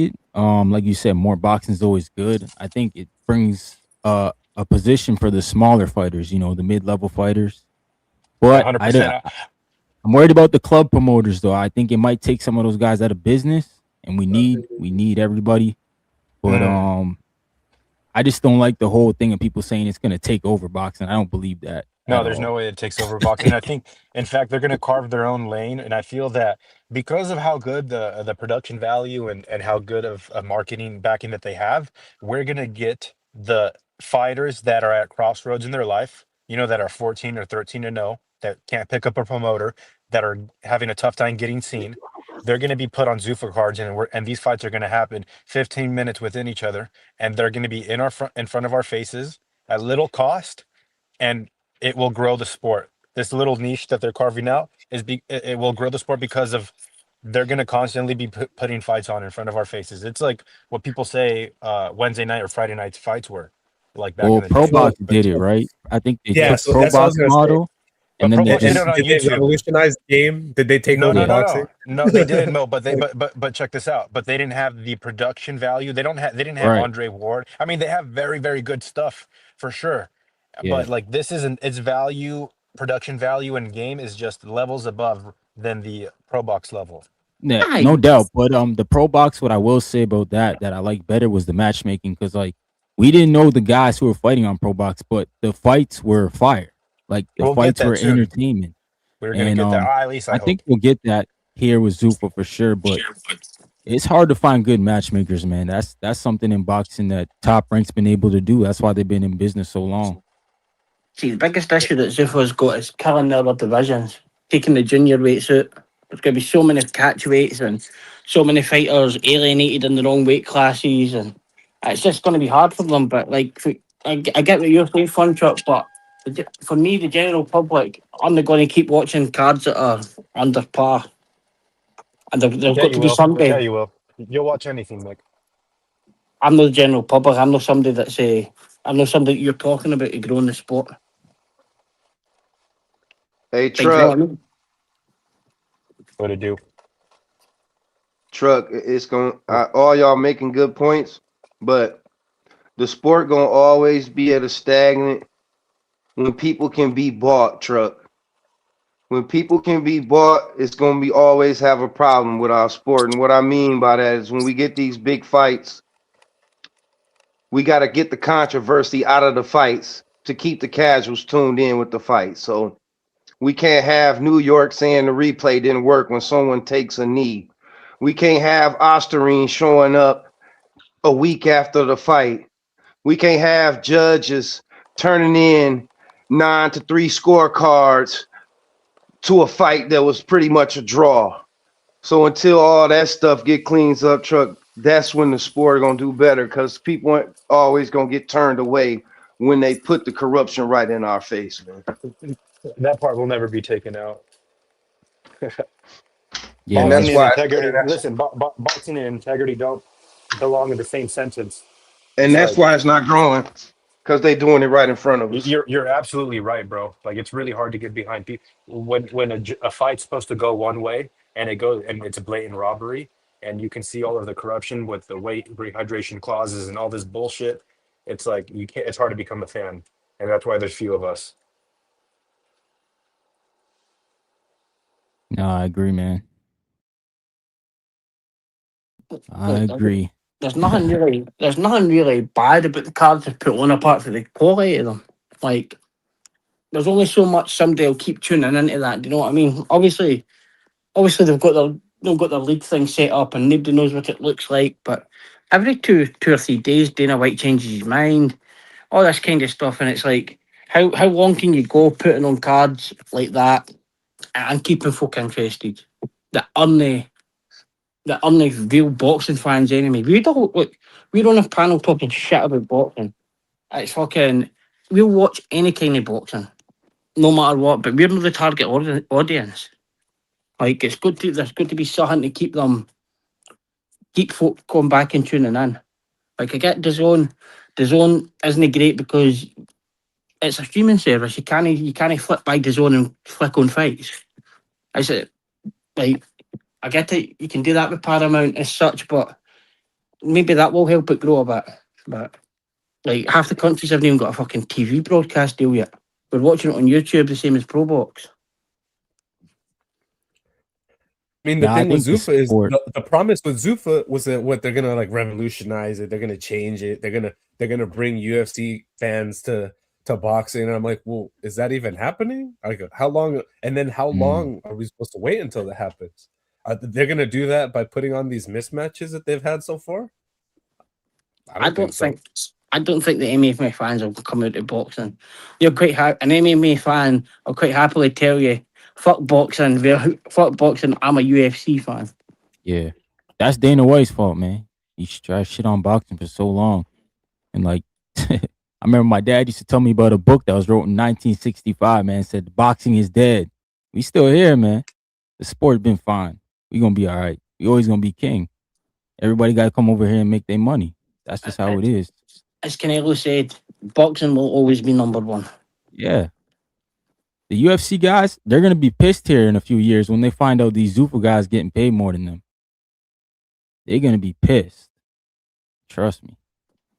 you said, more boxing is always good. I think it brings a position for the smaller fighters, you know, the mid-level fighters. But 100%. I'm worried about the club promoters, though. I think it might take some of those guys out of business, and we need everybody. But I just don't like the whole thing of people saying it's going to take over boxing. I don't believe that. No, there's no way it takes over boxing. I think, in fact, they're going to carve their own lane, and I feel that because of how good the production value and how good of a marketing backing that they have, we're going to get the fighters that are at crossroads in their life, you know, that are 14 or 13 to 0, that can't pick up a promoter, that are having a tough time getting seen. They're going to be put on Zuffa cards, and these fights are going to happen 15 minutes within each other, and they're going to be in front of our faces at little cost, and it will grow the sport. This little niche that they're carving out it will grow the sport because of they're going to constantly be putting fights on in front of our faces. It's like what people say Wednesday night or Friday night's fights were like back in the Pro day. Box did it, right? I think they took so Pro that's what I Box was gonna model, and then they did just they revolutionize the game? Did they take over boxing? No, they didn't. No, but but check this out. But they didn't have the production value. They didn't have Right. Andre Ward. I mean, they have very, very good stuff for sure. Yeah. But like this isn't its value, production value in game is just levels above than the Pro Box level. Yeah, no doubt. But the Pro Box, what I will say about that I like better was the matchmaking, because like we didn't know the guys who were fighting on Pro Box, but the fights were fire. Like the fights were entertainment. We're gonna get that. At least I think we'll get that here with Zuffa for sure. But it's hard to find good matchmakers, man. That's something in boxing that Top Rank's been able to do. That's why they've been in business so long. See, the biggest issue that Zuffa's got is killing the other divisions, taking the junior weights out. There's going to be so many catch weights and so many fighters alienated in the wrong weight classes, and it's just going to be hard for them. But like, I get what you're saying, Fun Truck, but for me, the general public, I'm not going to keep watching cards that are under par. And there's got to be somebody. Yeah, you will. You'll watch anything, Mike. I'm not the general public. I'm not somebody that's I'm not somebody that you're talking about to grow in the sport. Hey, Truck. What to do? Truck, it's going all y'all making good points, but the sport gonna always be at a stagnant when people can be bought, Truck. When people can be bought, it's gonna be always have a problem with our sport. And what I mean by that is when we get these big fights, we gotta get the controversy out of the fights to keep the casuals tuned in with the fight. So we can't have New York saying the replay didn't work when someone takes a knee. We can't have Osterine showing up a week after the fight. We can't have judges turning in 9-3 scorecards to a fight that was pretty much a draw. So until all that stuff get cleans up, Truck, that's when the sport gonna do better, because people aren't always gonna get turned away when they put the corruption right in our face, man. That part will never be taken out. Yeah, and boxing that's and why. integrity. Listen, boxing and integrity don't belong in the same sentence. And that's why it's not growing, because they doing it right in front of us. You're absolutely right, bro. Like, it's really hard to get behind people when a fight's supposed to go one way and it's a blatant robbery, and you can see all of the corruption with the weight rehydration clauses and all this bullshit. It's like you can't. It's hard to become a fan, and that's why there's few of us. No, I agree, man. I agree. There's nothing really bad about the cards they put on, apart from the quality of them. Like, there's only so much somebody will keep tuning into that. Do you know what I mean? Obviously they've got their league thing set up and nobody knows what it looks like. But every two or 3 days, Dana White changes his mind. All this kind of stuff, and it's like, how long can you go putting on cards like that and keeping folk interested? That aren't real boxing fans anyway. We're on a panel talking shit about boxing. It's fucking, we'll watch any kind of boxing, no matter what, but we're not the target audience. Like, there's good to be something to keep folk going back and tuning in. Like, I get DAZN isn't great because it's a streaming service. You can't flip by DAZN and click on fights. Is it like, I get it, you can do that with Paramount as such, but maybe that will help it grow a bit. But like, half the countries haven't even got a fucking TV broadcast deal yet. We're watching it on YouTube the same as Pro Box. I mean, the thing with Zuffa is the promise with Zuffa was that what they're gonna like revolutionize it. They're gonna change it. They're gonna bring UFC fans to boxing. And I'm like, well, is that even happening? Like, how long? And then how long are we supposed to wait until that happens? They're gonna do that by putting on these mismatches that they've had so far. I don't think the MMA fans will come out to boxing. You're quite an MMA fan. I'll quite happily tell you, fuck boxing. Fuck boxing. I'm a UFC fan. Yeah, that's Dana White's fault, man. He tried shit on boxing for so long, and like, I remember my dad used to tell me about a book that was wrote in 1965. Man, said boxing is dead. We still here, man. The sport's been fine. We gonna be all right. We always gonna be king. Everybody got to come over here and make their money. That's just how it is. As Canelo said, boxing will always be number one. Yeah. The UFC guys, they're going to be pissed here in a few years when they find out these Zuffa guys getting paid more than them. They're going to be pissed. Trust me.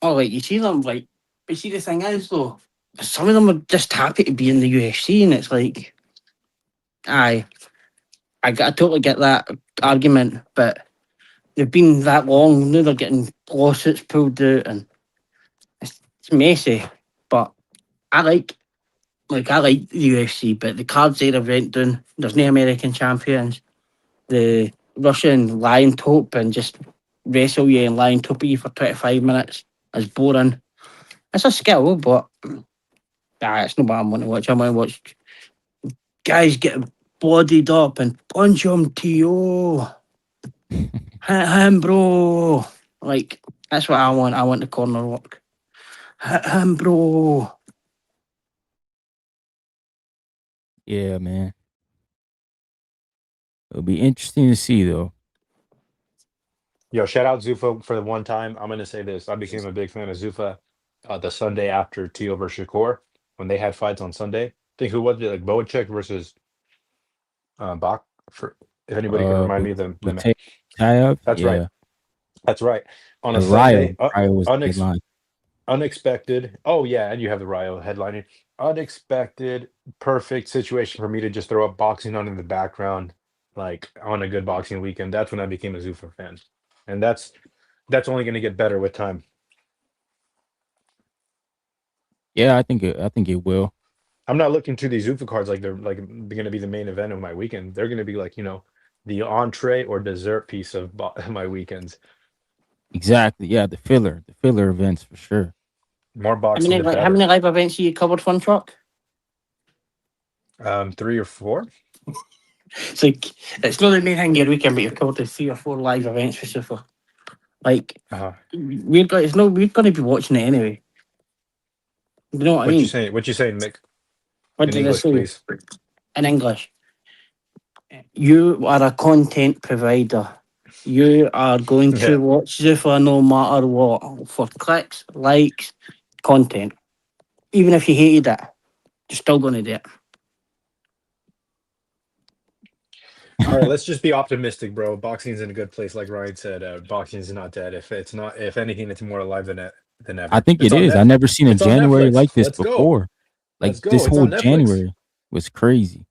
Oh, like, you see them, like, but see, the thing is, though, some of them are just happy to be in the UFC, and it's like, I totally get that argument, but they've been that long, now they're getting lawsuits pulled out, and it's messy. But I like the UFC, but the cards there have went down. There's no American champions. The Russian lion tope and just wrestle you and lion tope you for 25 minutes is boring. It's a skill, but it's not what I want to watch. I want to watch guys get bloodied up and punch him, T.O. Hit him, bro. Like, that's what I want. I want the corner work. Hit him, bro. Yeah, man. It'll be interesting to see, though. Yo, shout out Zuffa for the one time. I'm going to say this. I became a big fan of Zuffa the Sunday after Tio versus Shakur, when they had fights on Sunday. I think who was it? Like Boacek versus Bach. If anybody can remind me of the match. That's right. That's right. On a Sunday, unexpected. Oh, yeah, and you have the Rio headlining. Unexpected, perfect situation for me to just throw up boxing on in the background, like on a good boxing weekend. That's when I became a Zuffa fan. And that's only going to get better with time. Yeah, I think it will. I'm not looking to these Zuffa cards like they're going to be the main event of my weekend. They're going to be like, the entree or dessert piece of my weekends. Exactly. Yeah, the filler events for sure. More boxing. How many live events you covered, Fun Truck? 3 or 4. It's like it's not the main thing your weekend, but you're called to 3 or 4 live events for Super. Like we're gonna be watching it anyway. You know what I What you mean? saying? What you saying, Mick? What In did I English, say? please. In English. You are a content provider. You are going Yeah. to watch Zuffa no matter what. For clicks, likes, content. Even if you hated it, you're still gonna do it. All right, let's just be optimistic, bro. Boxing's in a good place, like Ryan said. Boxing's not dead. If anything, it's more alive than ever. I think It's it on is. I never seen a It's on January Netflix. like this Let's go. before. Like Let's go. this It's whole on Netflix. January was crazy.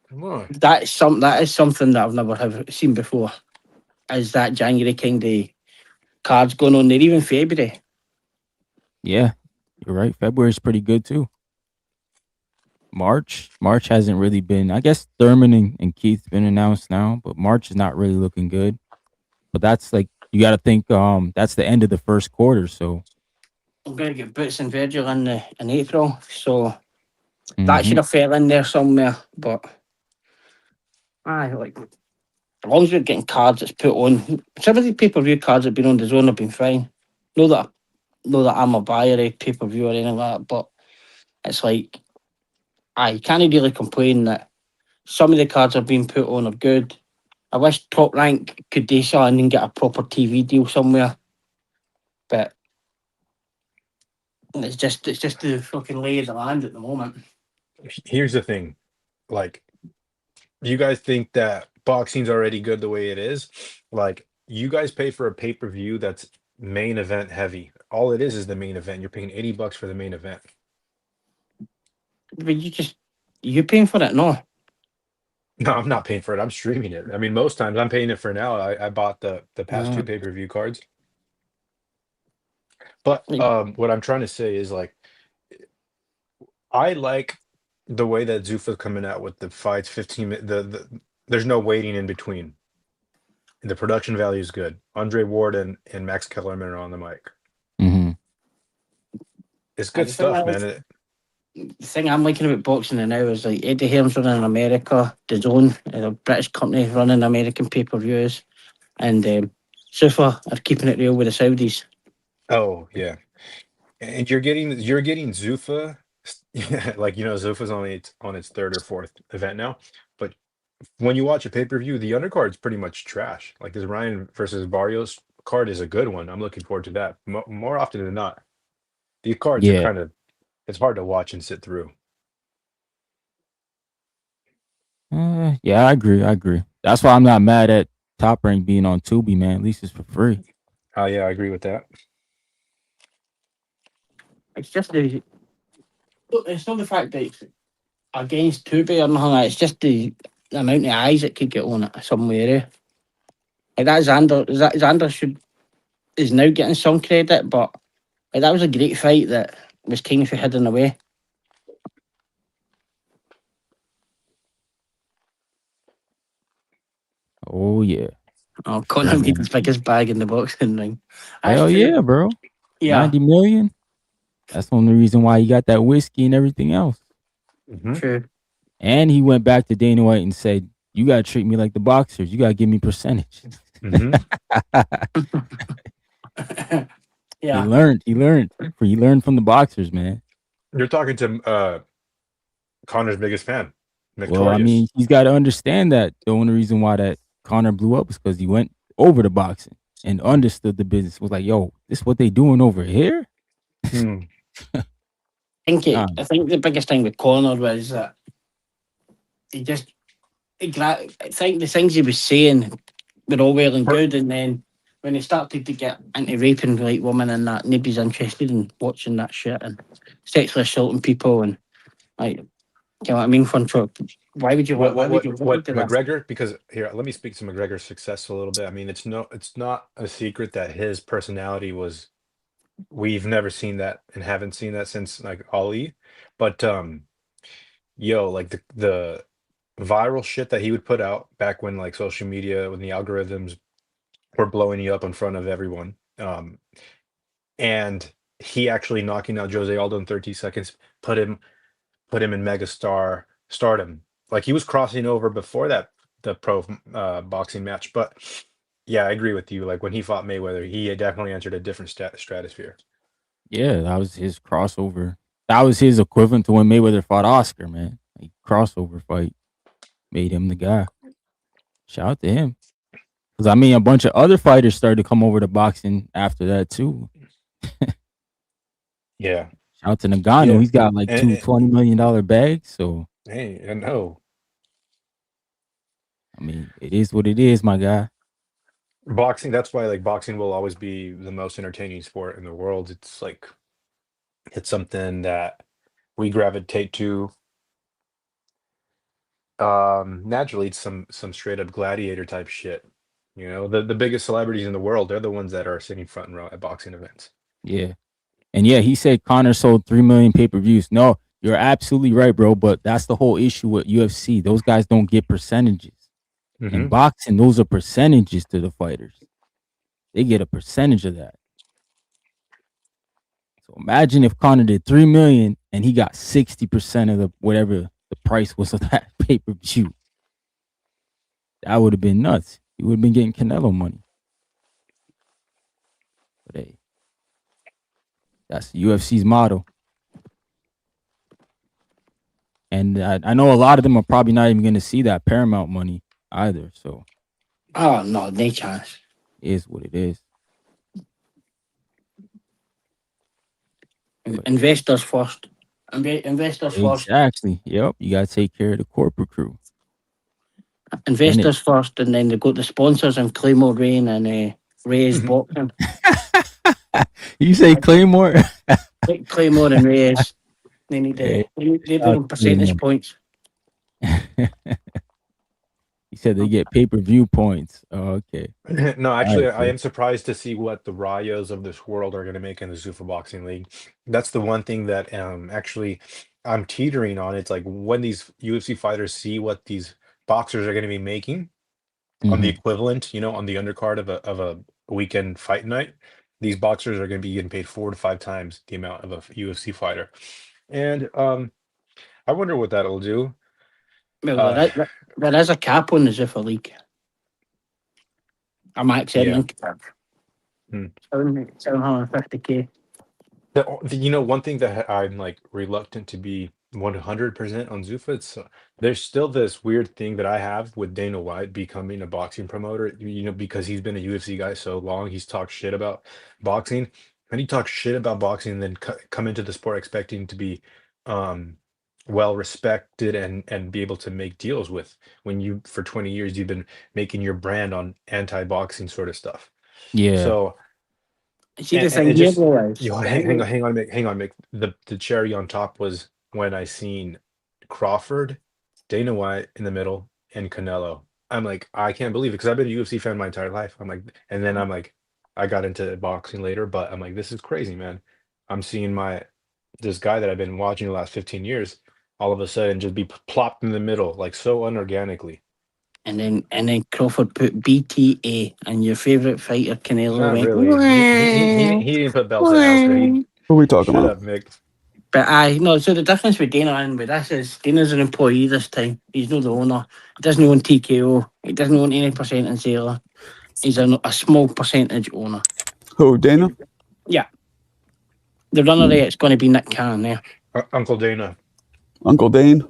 Come on. That is something that I've never have seen before. Is that January kind of cards going on there, even February? Yeah, you're right. February's pretty good too. March hasn't really been. I guess Thurman and Keith's been announced now, but March is not really looking good. But that's like you got to think. That's the end of the first quarter. So I'm going to get Boots and Virgil in April, so that should have fell in there somewhere. But like as long as we're getting cards that's put on, some of the pay-per-view cards that have been on the zone have been fine. Know that I'm a buyer of pay-per-view or anything like that, but it's like I can't really complain that some of the cards have been put on are good. I wish Top Rank could do something and get a proper TV deal somewhere, but it's just the fucking lay of the land at the moment. Here's the thing, like, you guys think that boxing's already good the way it is? Like, you guys pay for a pay-per-view that's main event heavy. All it is the main event. You're paying $80 for the main event. But you're paying for it, no? No, I'm not paying for it. I'm streaming it. I mean, most times I'm paying it for now. I bought the past 2 pay-per-view cards. But what I'm trying to say is, like, I like the way that Zuffa's coming out with the fights 15 minutes. There's no waiting in between. The production value is good. Andre Ward and Max Kellerman are on the mic. It's good stuff, man. The thing I'm liking about boxing now is like Eddie Hearn's running in America, the Zone, a British company running American pay-per-views, and Zuffa are keeping it real with the Saudis. Oh yeah, and you're getting Zuffa. Like, Zuffa's on its 3rd or 4th event now, but when you watch a pay-per-view, the undercard's pretty much trash. Like, this Ryan versus Barrios card is a good one. I'm looking forward to that. More often than not, these cards are kind of, it's hard to watch and sit through. Yeah, I agree. That's why I'm not mad at Top Rank being on Tubi, man. At least it's for free. Oh yeah, I agree with that. It's just it's not the fact that it's against Tubi or nothing. It's just the amount of eyes that could get on it somewhere. Like that Xander is now getting some credit, but like, that was a great fight that was kind of hidden away. Oh yeah. Oh, Conor beat the biggest bag in the boxing ring. Hell yeah, bro. Yeah. 90 million. That's the only reason why he got that whiskey and everything else. True. And he went back to Dana White and said, "You gotta treat me like the boxers. You gotta give me percentage." Yeah. He learned from the boxers, man. You're talking to Conor's biggest fan, Victorious. Well, I mean, he's got to understand that the only reason why that Conor blew up is because he went over to boxing and understood the business. Was like, yo, this is what they doing over here? I think the biggest thing with Conor was that I think the things he was saying were all well and good, and then when he started to get into raping like women and that, nobody's interested in watching that shit and sexually assaulting people and like, you know what I mean? Why would you? What do McGregor? Because here, let me speak to McGregor's success a little bit. I mean, it's not a secret that his personality was. We've never seen that and haven't seen that since like Ali, but like the viral shit that he would put out back when like social media, when the algorithms were blowing you up in front of everyone, and he actually knocking out Jose Aldo in 30 seconds put him in megastar stardom. Like he was crossing over before the pro boxing match, but yeah, I agree with you. Like when he fought Mayweather, he had definitely entered a different stratosphere. Yeah, that was his crossover. That was his equivalent to when Mayweather fought Oscar, man. Like crossover fight made him the guy. Shout out to him. Because I mean, a bunch of other fighters started to come over to boxing after that too. Yeah. Shout out to Nagano. Yeah. He's got like two $20 million bags. So hey, I know. I mean, it is what it is, my guy. Boxing, that's why like boxing will always be the most entertaining sport in the world. It's like it's something that we gravitate to. Naturally it's some straight up gladiator type shit. You know, the biggest celebrities in the world, they're the ones that are sitting front and row at boxing events. Yeah. And yeah, he said Conor sold 3 million pay-per-views. No, you're absolutely right, bro. But that's the whole issue with UFC. Those guys don't get percentages. In boxing, those are percentages to the fighters. They get a percentage of that. So imagine if Conor did 3 million and he got 60% of the whatever the price was of that pay-per-view. That would have been nuts. He would have been getting Canelo money. But hey, that's the UFC's motto. And I know a lot of them are probably not even going to see that Paramount money either. So, oh no, no chance. It is what it is. Investors first. Investors first. Exactly. Yep. You got to take care of the corporate crew. Investors first, and then they got the sponsors and Claymore Rain and Reyes Boxing. You say Claymore? Claymore and Reyes. They need their percentage points. He said they get pay-per-view points. Oh, okay. No, actually, right, I am surprised to see what the Rayos of this world are going to make in the Zuffa Boxing League. That's the one thing that actually I'm teetering on. It's like when these UFC fighters see what these boxers are going to be making on the equivalent, you know, on the undercard of a weekend fight night, these boxers are going to be getting paid 4 to 5 times the amount of a UFC fighter. And I wonder what that'll do. Well, there is a cap on the Zuffa League. I'm actually in cap. 750K. You know, one thing that I'm like reluctant to be 100% on Zuffa, it's there's still this weird thing that I have with Dana White becoming a boxing promoter, you know, because he's been a UFC guy so long. He's talked shit about boxing, and he talks shit about boxing and then come into the sport expecting to be well respected and be able to make deals with, when you for 20 years you've been making your brand on anti-boxing sort of stuff. Yeah. So see the thing here, boys. hang on, Mick. The cherry on top was when I seen Crawford, Dana White in the middle, and Canelo. I'm like, I can't believe it, because I've been a UFC fan my entire life. I'm like, and then I'm like, I got into boxing later, but I'm like, this is crazy, man. I'm seeing this guy that I've been watching the last 15 years all of a sudden just be plopped in the middle, like so unorganically. And then Crawford put BTA, and your favorite fighter Canelo Not went. really. He didn't put belts to Oscar. Who are we talking Shut about? up, Mick. But so the difference with Dana and with this is Dana's an employee this time. He's not the owner. He doesn't own TKO. He doesn't own any percent in Sailor. He's a small percentage owner. Who, Dana? Yeah. The runner there, it's going to be Nick Cannon there. Uncle Dana. Uncle Dane?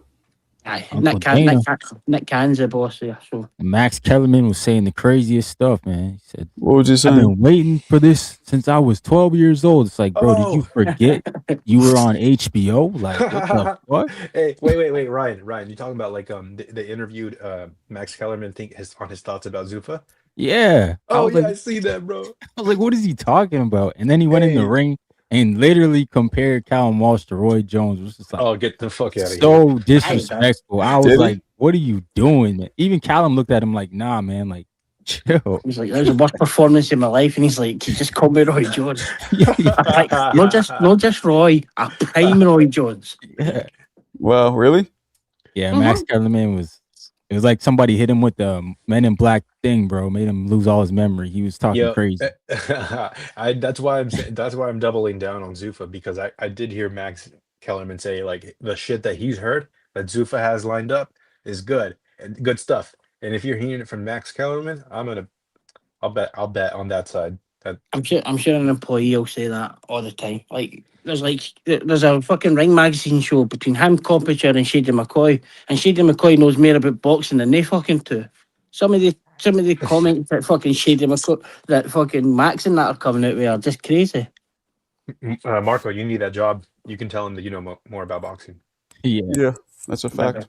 Aye, Nick Cannon's the boss there. So Max Kellerman was saying the craziest stuff, man. He said, "What was he saying? I've been waiting for this since I was 12 years old." It's like, bro, did you forget you were on HBO? Like, what the fuck? Hey, wait, Ryan, you talking about like they interviewed Max Kellerman on his thoughts about Zuffa? Yeah. Oh yeah, I see that, bro. I was like, what is he talking about? And then he went in the ring and literally compared Callum Walsh to Roy Jones, which is like, oh, get the fuck out of here. So disrespectful. I was like, what are you doing, man? Even Callum looked at him like, nah, man, like, chill. He's like, that was the worst performance in my life. And he's like, he just called me Roy Jones. Not just Roy, a prime Roy Jones. Yeah. Well, really? Yeah, Max Kellerman it was like somebody hit him with the Men in Black thing, bro. Made him lose all his memory. He was talking crazy. That's why I'm doubling down on Zuffa, because I did hear Max Kellerman say like the shit that he's heard that Zuffa has lined up is good and good stuff. And if you're hearing it from Max Kellerman, I'll bet on that side. I'm sure an employee will say that all the time. There's a fucking Ring magazine show between him, Coppinger, and Shady McCoy, and Shady McCoy knows more about boxing than they fucking do. Some of the comments that fucking Shady McCoy, that fucking Max and that are coming out with are just crazy. Marco, you need that job. You can tell him that you know more about boxing. Yeah, that's a fact.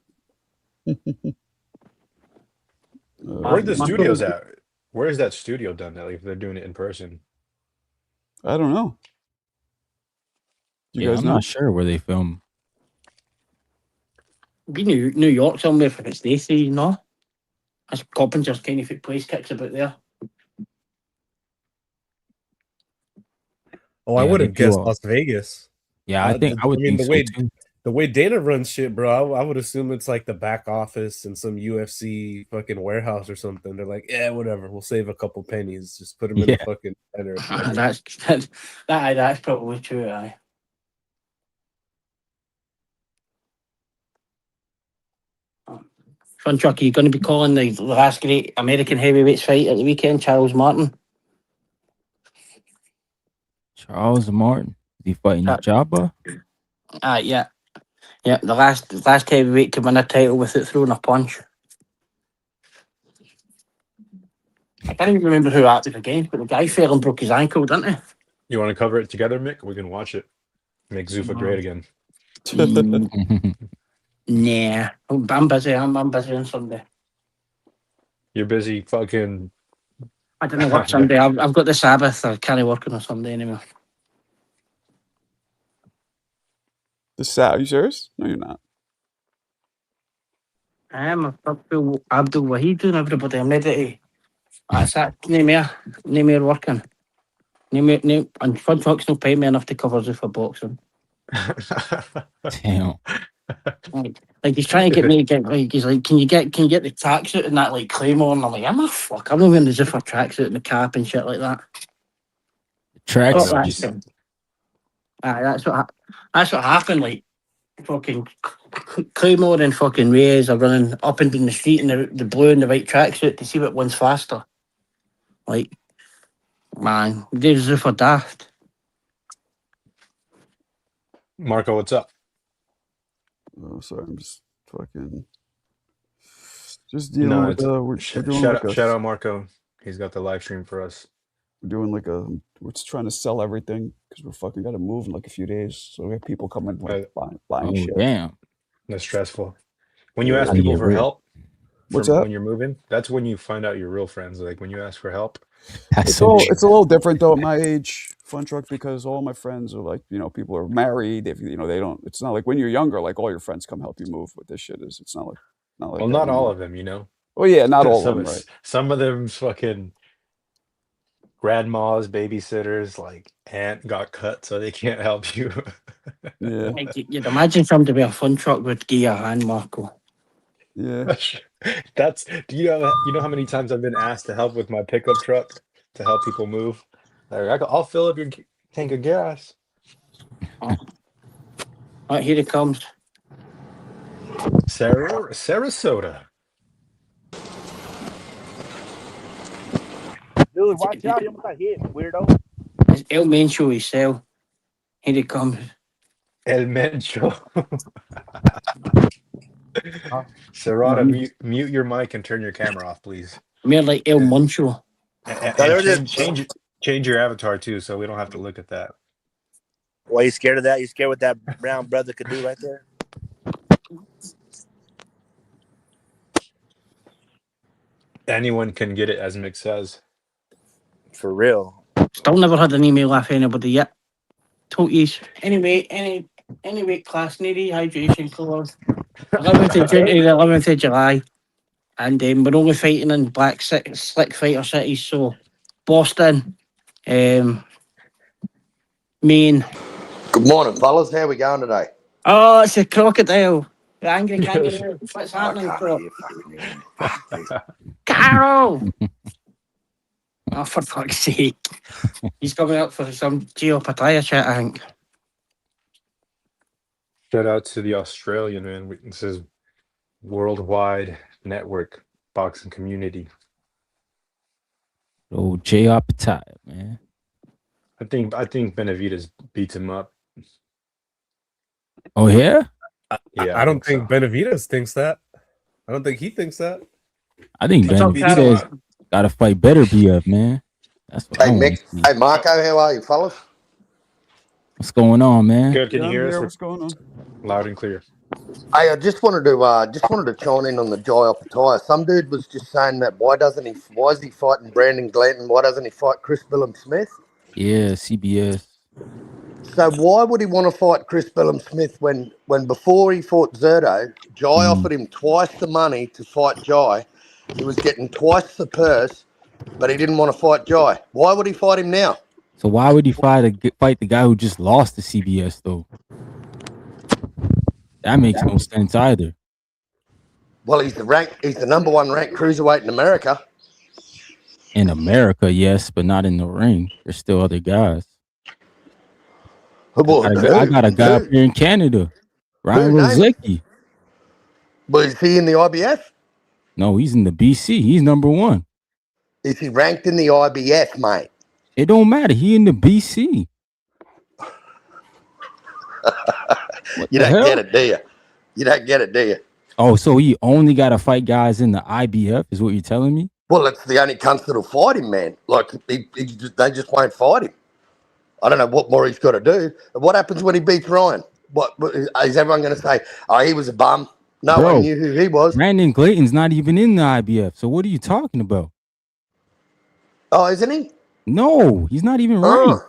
Where the studio's at? Where is that studio done at? Like, if they're doing it in person, I don't know. You guys I'm know? not sure where they film. Be New York somewhere for it's Stacy, you know. That's Coppinger's kind of place kicks about there. Oh, I would have guessed Las Vegas. Yeah, I would think the way Dana runs shit, bro, I would assume it's like the back office in some UFC fucking warehouse or something. They're like, yeah, whatever, we'll save a couple pennies, just put them in the fucking center. That's probably true. Aye. Fun Truck, are you going to be calling the last great American heavyweights fight at the weekend, Charles Martin? Charles Martin? Is he fighting Jabba? Yeah. Yeah, the last heavyweight to win a title without throwing a punch. I can't even remember who that was against, but the guy fell and broke his ankle, didn't he? you want to cover it together, Mick? We can watch it. Make Zuffa great again. Nah, I'm busy. I'm busy on Sunday. You're busy fucking. I don't know what Sunday. I've got the Sabbath. I can't work on a Sunday anymore. Are you serious? No, you're not. I am Abdul Wahid and everybody. I'm ready to. That's that. No more working. And Fun Truck's not paying me enough to cover it for boxing. Damn. Like he's trying to get me to get like he's like, can you get the tracksuit and that like Claymore? And I'm like, I'm a fuck. I'm not wearing the Zuffa tracksuit and the cap and shit like that. Tracksuit. That's what happened. Like fucking Claymore and fucking Reyes are running up and down the street in the blue and the white tracksuit to see what one's faster. Like, man, they're Zuffa daft. Marco, what's up? Oh, sorry, I'm just fucking dealing with. We're doing shout out Marco. He's got the live stream for us. We're doing we're just trying to sell everything because we're fucking got to move in like a few days. So we have people coming buying shit. Damn, that's stressful. When you ask people for help, what's that? When you're moving, that's when you find out your real friends. Like when you ask for help. It's a little different though at my age, Fun Truck, because all my friends are like, people are married. If they don't, it's not like when you're younger, like all your friends come help you move. What this shit is, it's not like well, not all of them, Well, yeah, not all of them, right? Some of them fucking grandmas, babysitters, like aunt got cut, so they can't help you. Yeah, you'd imagine something to be a Fun Truck would give you a hand, Marco. Yeah, do you know how many times I've been asked to help with my pickup truck to help people move? Like, I'll fill up your tank of gas. Right, here it comes. Sarasota. Dude, watch out! You almost got hit, weirdo. It's El Mencho himself. Here it comes. El Mencho. Serrata, mute your mic and turn your camera off, please. More like El Muncho. And change your avatar too, so we don't have to look at that. Why you scared of that? You scared what that brown brother could do right there? Anyone can get it, as Mick says. For real. Still never had an email off anybody yet. Toties. Anyway, any weight class, no dehydration clause. 11th of June to the 11th of July. And we're only fighting in black slick fighter cities. So Boston, Maine. Good morning, fellas. How we going today? Oh, it's a crocodile. The angry kangaroo. What's happening, bro? Carol! Oh, for fuck's sake. He's coming up for some Geopataya chat, I think. Shout out to the Australian man. This is Worldwide network boxing community. Oh, Jay Appetite, man. I think Benavidez beats him up. Oh yeah? Yeah, I don't think Benavidez thinks that. I don't think he thinks that. I think Benavidez got to fight better BF, man. That's what I want to see. Hey, Marco, how are you, fellas? What's going on, man? Good. Can you hear us? What's going on? Loud and clear. Hey, I just wanted to chime in on the Jai Opetaia. Some dude was just saying that why is he fighting Brandon Glanton? Why doesn't he fight Chris Billum-Smith? Yeah, CBS. So why would he want to fight Chris Billum-Smith when before he fought Zerto, Jai offered him twice the money to fight Jai. He was getting twice the purse, but he didn't want to fight Jai. Why would he fight him now? So why would he fight the guy who just lost to CBS though? That makes no sense either. Well, he's the number one ranked cruiserweight in America. In America, yes, but not in the ring. There's still other guys. I got a guy up here in Canada, Ryan Rozicki. But is he in the IBF? No, he's in the BC. He's number one. Is he ranked in the IBF, mate? It don't matter. He in the BC. You don't get it, do you? You don't get it, do you? Oh, so he only got to fight guys in the IBF is what you're telling me? Well, it's the only cunts that'll fight him, man. Like, they just won't fight him. I don't know what more he's got to do. What happens when he beats Ryan? What is everyone going to say? Oh, he was a bum. No one knew who he was. Brandon Glayton's not even in the IBF. So what are you talking about? Oh, isn't he? No, he's not even ranked.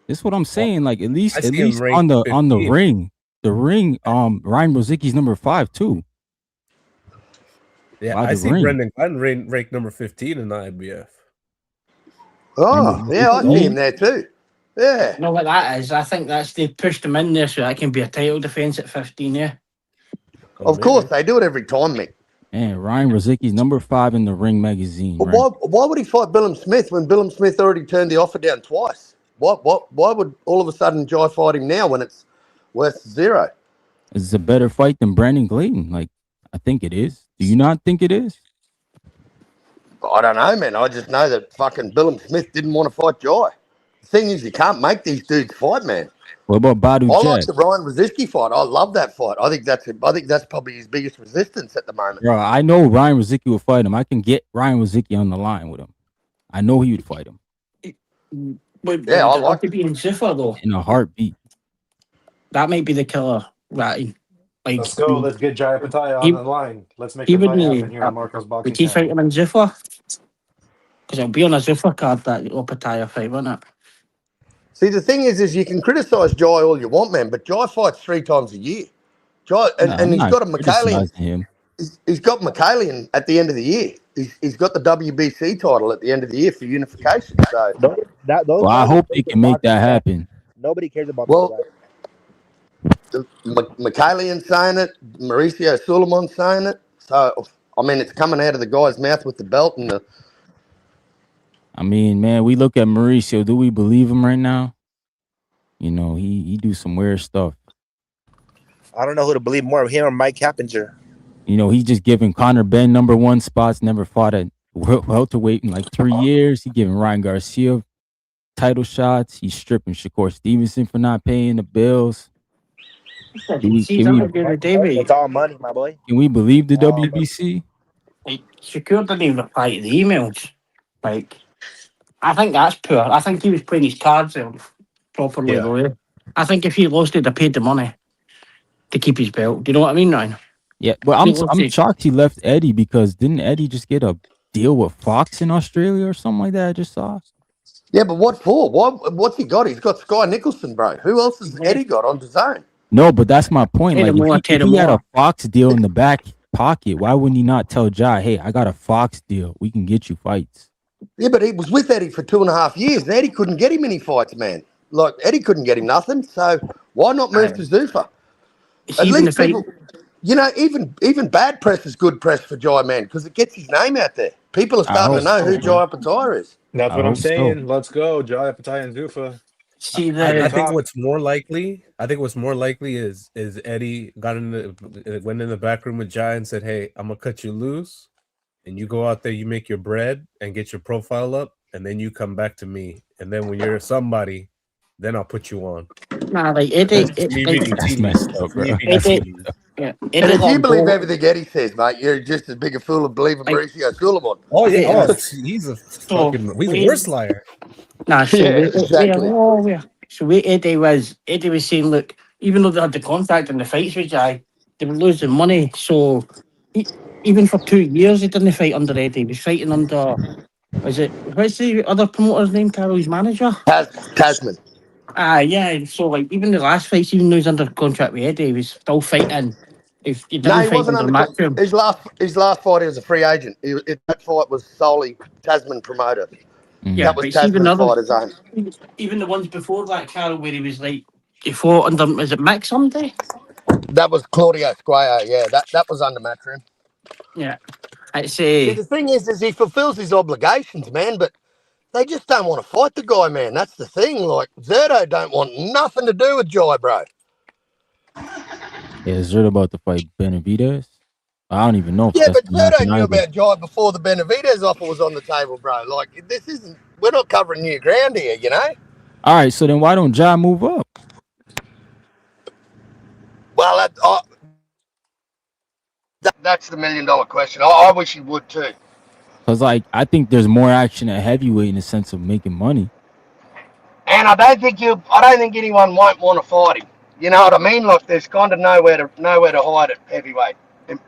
That's what I'm saying. Like at least on the ring. Ryan Rozicki's number 5 too. Yeah, I see Brendan Glenn ranked number 15 in the IBF. Oh, yeah, I see him there too. Yeah. You know what that is? I think they pushed him in there so that can be a title defense at 15, yeah. Of course, they do it every time, Mick. Man, Ryan Rozicki's number 5 in the Ring magazine. Well, why would he fight Billum-Smith when Billum-Smith already turned the offer down twice? Why would all of a sudden Jai fight him now when it's worth 0? It's a better fight than Brandon Glayton. Like, I think it is. Do you not think it is? I don't know, man. I just know that fucking Billum-Smith didn't want to fight Jai. The thing is, you can't make these dudes fight, man. What about Badu I Jack? like the Ryan Rozicki fight. I love that fight. I think that's probably his biggest resistance at the moment. Bro, I know Ryan Rozicki will fight him. I can get Ryan Rozicki on the line with him. I know he would fight him. Yeah, I like to be in Zuffa though. In a heartbeat. That might be the killer, right? Like, let's go. Let's get Jai Opetaia on the line. Let's make it happen here at Marco's Boxing. Would he fight him in Zuffa? Because it'll be on a Zuffa card, that Opetaia fight, won't it? See, the thing is you can criticise Jai all you want, man, but Jai fights 3 times a year. Jai, and he's got a Michaelian. He's got Michaelian at the end of the year. He's got the WBC title at the end of the year for unification. So I hope they can make that happen. Nobody cares about Michaelian saying it, Mauricio Suleiman saying it. So I mean, it's coming out of the guy's mouth with the belt and the. I mean, man, we look at Mauricio. Do we believe him right now? You know, he do some weird stuff. I don't know who to believe more, him or Mike Cappinger. You know, he's just giving Conor Ben number 1 spots. Never fought at welterweight in like 3 years. He giving Ryan Garcia title shots. He's stripping Shakur Stevenson for not paying the bills. It's all money, my boy. Can we believe the WBC? Shakur didn't even reply to the emails. Like, I think that's poor. I think he was playing his cards properly though. Yeah. I think if he lost it, they paid the money to keep his belt. Do you know what I mean, Ryan? Yeah, but I'm shocked he left Eddie, because didn't Eddie just get a deal with Fox in Australia or something like that? I just saw. Yeah, but what for? What's he got? He's got Sky Nicholson, bro. Who else has Eddie got on DAZN? No, but that's my point. Like, if he had a Fox deal in the back pocket, why wouldn't he not tell Jai, hey, I got a Fox deal. We can get you fights. Yeah, but he was with Eddie for 2.5 years, and Eddie couldn't get him any fights, man. Like, Eddie couldn't get him nothing, so why not move to Zuffa? At least people, you know, even bad press is good press for Jai, man, because it gets his name out there. People are starting to know who Jai Opetaia is. That's what I'm saying. Let's go, Jai Opetaia and Zuffa. See I think what's more likely is Eddie went in the back room with Jai and said, "Hey, I'm gonna cut you loose, and you go out there, you make your bread and get your profile up, and then you come back to me, and then when you're somebody, then I'll put you on." Nah, like Eddie, me reading tea leaves. Yeah, And Eddie if you believe Lambeau, everything Eddie says, mate, you're just as big a fool of believing Mauricio Suleiman. Oh yeah, Yeah. he's the worst liar. Nah, so Yeah, exactly. Eddie was saying, look, even though they had the contract and the fights with Jai, they were losing money. So even for 2 years, he didn't fight under Eddie. He was fighting under, what's the other promoter's name? Carol's manager? Tasman. Yeah. So like even the last fights, even though he's under contract with Eddie, he was still fighting. If he No, didn't he fight wasn't under under. Matchroom. His last fight, he was a free agent. That fight was solely Tasman promoter. Yeah, That was but even Tasman fight his own. even the ones before that, Carol, where he was like, he fought under, is it Mick someday? That was Claudio Squire. Yeah, that was under Matchroom. Yeah, it's See, the thing is he fulfills his obligations, man, but they just don't want to fight the guy, man. That's the thing. Like, Zerto don't want nothing to do with Jai, bro. Yeah, is Zerto about to fight Benavidez? I don't even know if Yeah, that's but gonna happen Zerto knew either. about Jai before the Benavidez offer was on the table, bro. Like, we're not covering new ground here, you know? All right, so then why don't Jai move up? Well, that's the $1 million question. I wish he would too. Because, like, I think there's more action at heavyweight in the sense of making money. And I don't think anyone won't want to fight him. You know what I mean? Like, there's kind of nowhere to hide at heavyweight,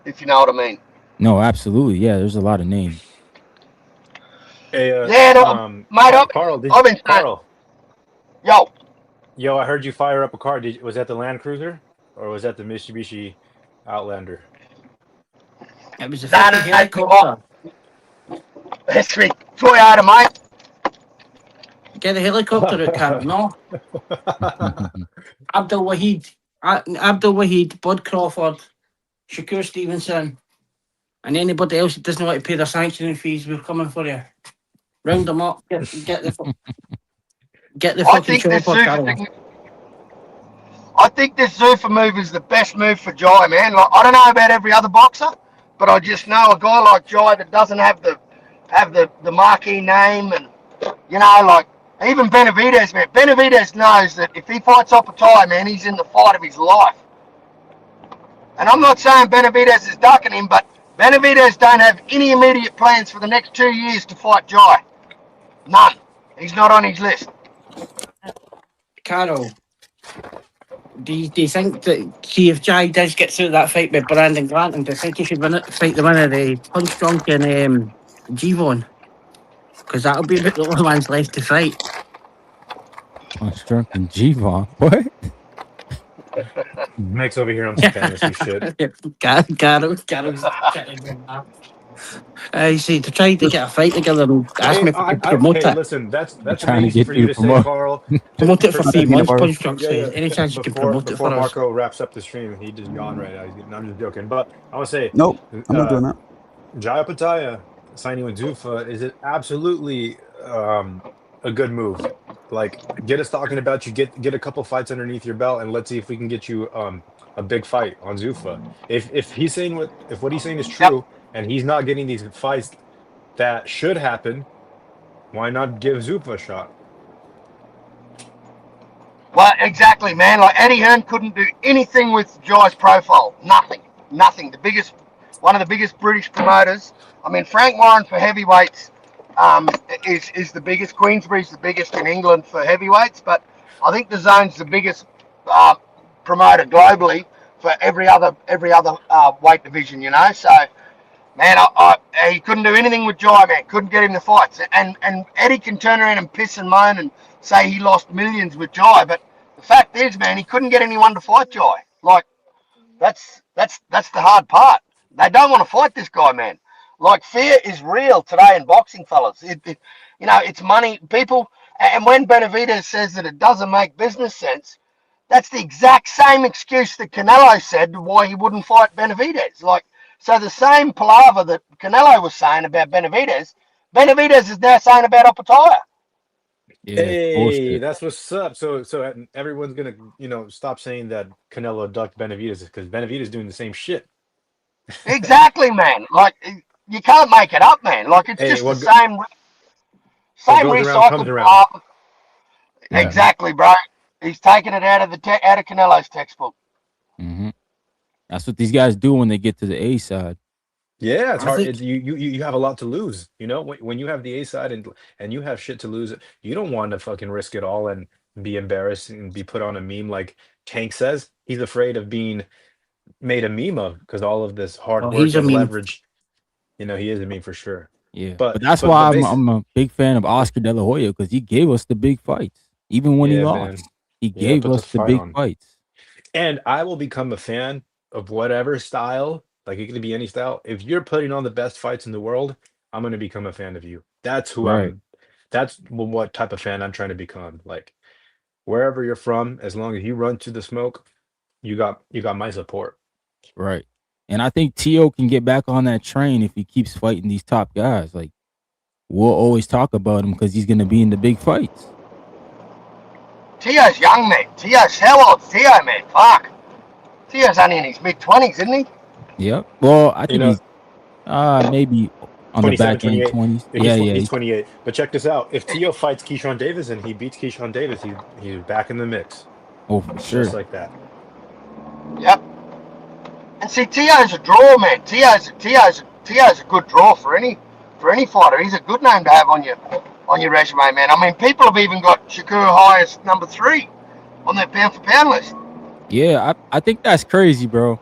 if you know what I mean. No, absolutely. Yeah, there's a lot of names. Hey, mate, Carl, Yo, I heard you fire up a car. Was that the Land Cruiser or was that the Mitsubishi Outlander? It was a helicopter. That's me, Toyota, mate. Get a helicopter at Carol, no? Abdul Wahid, Bud Crawford, Shakue Stevenson, and anybody else that doesn't want to pay their sanctioning fees, we're coming for you. Round them up. Get the fucking chopper, Carol. I think this Zuffa move is the best move for Jai, man. Like, I don't know about every other boxer, but I just know a guy like Jai that doesn't have the marquee name, and you know, like even Benavidez, man. Benavidez knows that if he fights Oppenheimer, man, he's in the fight of his life. And I'm not saying Benavidez is ducking him, but Benavidez don't have any immediate plans for the next 2 years to fight Jai. None. He's not on his list. Carol, do you think that, see, if Jai does get through that fight with Brandon Grantham, do you think he should fight the winner, the Punch Drunk and G-Von? Because that'll be the only one's left to fight. Punch Drunk and G-Von? What? Mike's over here on some fantasy shit. Carol's see, to try to get a fight together and ask me to promote it. Listen, that's easy for you to say, Carl. Promote it for 3 months, Punch Drunk says. Any chance you can promote it for us? Before Marco wraps up the stream, he just gone right now. I'm just joking. But I want to say, nope, I'm not doing that. Jai Opetaia signing with Zuffa is it absolutely a good move. Like, get us talking about you, get a couple fights underneath your belt, and let's see if we can get you a big fight on Zuffa. If he's saying what he's saying is true, and he's not getting these fights that should happen, why not give Zuffa a shot? Well, exactly, man. Like, Eddie Hearn couldn't do anything with Jai's profile. Nothing. One of the biggest British promoters. I mean, Frank Warren for heavyweights is the biggest. Queensbury's the biggest in England for heavyweights, but I think the Zone's the biggest promoter globally for every other weight division. You know, so man, he couldn't do anything with Jai, man. Couldn't get him the fights, and Eddie can turn around and piss and moan and say he lost millions with Jai, but the fact is, man, he couldn't get anyone to fight Jai. Like, that's the hard part. They don't want to fight this guy, man. Like, fear is real today in boxing, fellas. It's money. People, and when Benavidez says that it doesn't make business sense, that's the exact same excuse that Canelo said why he wouldn't fight Benavidez. Like, so the same palaver that Canelo was saying about Benavidez is now saying about Opetaia. Hey, that's what's up. So everyone's gonna, stop saying that Canelo ducked Benavidez because Benavidez doing the same shit. Exactly, man. Like you can't make it up, man. Like it's just the same goes around comes recycled around. Exactly, bro. He's taking it out of Canelo's textbook. Mm-hmm. That's what these guys do when they get to the A side. Yeah, it's hard. You have a lot to lose. When you have the A side and you have shit to lose, you don't want to fucking risk it all and be embarrassed and be put on a meme like Tank says. He's afraid of being made a meme of because all of this hard work and leverage. He is a meme for sure. Yeah, but that's why I'm a big fan of Oscar De La Hoya because he gave us the big fights, even when he lost. Man. He gave us the big fights. And I will become a fan of whatever style. Like it could be any style. If you're putting on the best fights in the world, I'm going to become a fan of you. That's who that's what type of fan I'm trying to become. Like wherever you're from, as long as you run to the smoke, you got my support. Right. And I think T.O. can get back on that train if he keeps fighting these top guys. Like we'll always talk about him because he's going to be in the big fights. T.O.'s young, man. How old's T.O., man? Fuck. T.O.'s only in his mid-20s, isn't he? Yep. Well, I think he's maybe on the back end 20s. He's 28. But check this out. If T.O. fights Keyshawn Davis and he beats Keyshawn Davis, he's back in the mix. Oh, for sure. Just like that. Yep. And see, T.O.'s a draw, man. T.O.'s a good draw for any fighter. He's a good name to have on your resume, man. I mean, people have even got Shakue high as number 3 on their pound-for-pound list. Yeah, I think that's crazy, bro.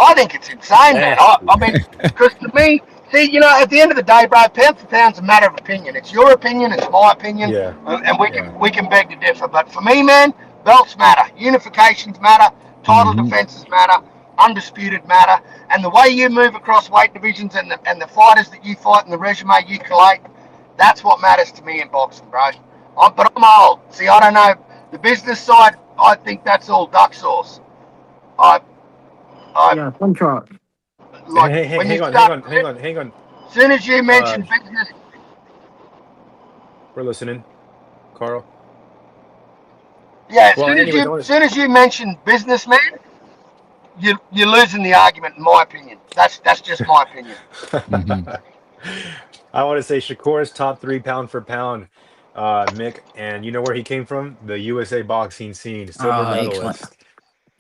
I think it's insane, man. I mean, because to me, see, at the end of the day, bro, pound for pound's a matter of opinion. It's your opinion, it's my opinion, and we can beg to differ. But for me, man, belts matter, unifications matter, title defenses matter, undisputed matter, and the way you move across weight divisions and the fighters that you fight and the resume you collate, that's what matters to me in boxing, bro. But I'm old. See, I don't know the business side. I think that's all duck sauce. contract. Like, hang on. As soon as you mention business, we're listening, Carl. Yeah, as soon as you mention businessman, you're losing the argument, in my opinion. That's just my opinion. I want to say Shakur's top 3 pound for pound, Mick, and you know where he came from? The USA boxing scene, silver medalist.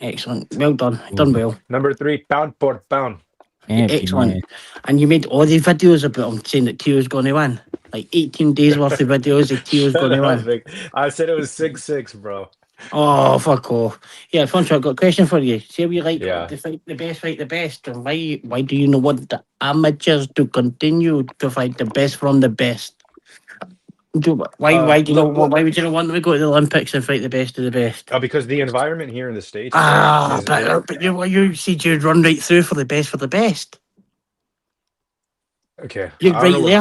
Excellent. Well done. Done well. Number 3, pound for pound. Excellent. And you made all these videos about him saying that Tio's going to win. Like 18 days worth of videos that Tio's going to win. I said it was 6-6, bro. Oh, fuck off. Yeah, Funcho, I've got a question for you. Say we like to fight the best. And why do you not want the amateurs to continue to fight the best from the best? Why would you not want them to go to the Olympics and fight the best of the best? Because the environment here in the States. But you said you'd run right through for the best. Okay. You're I right don't know there.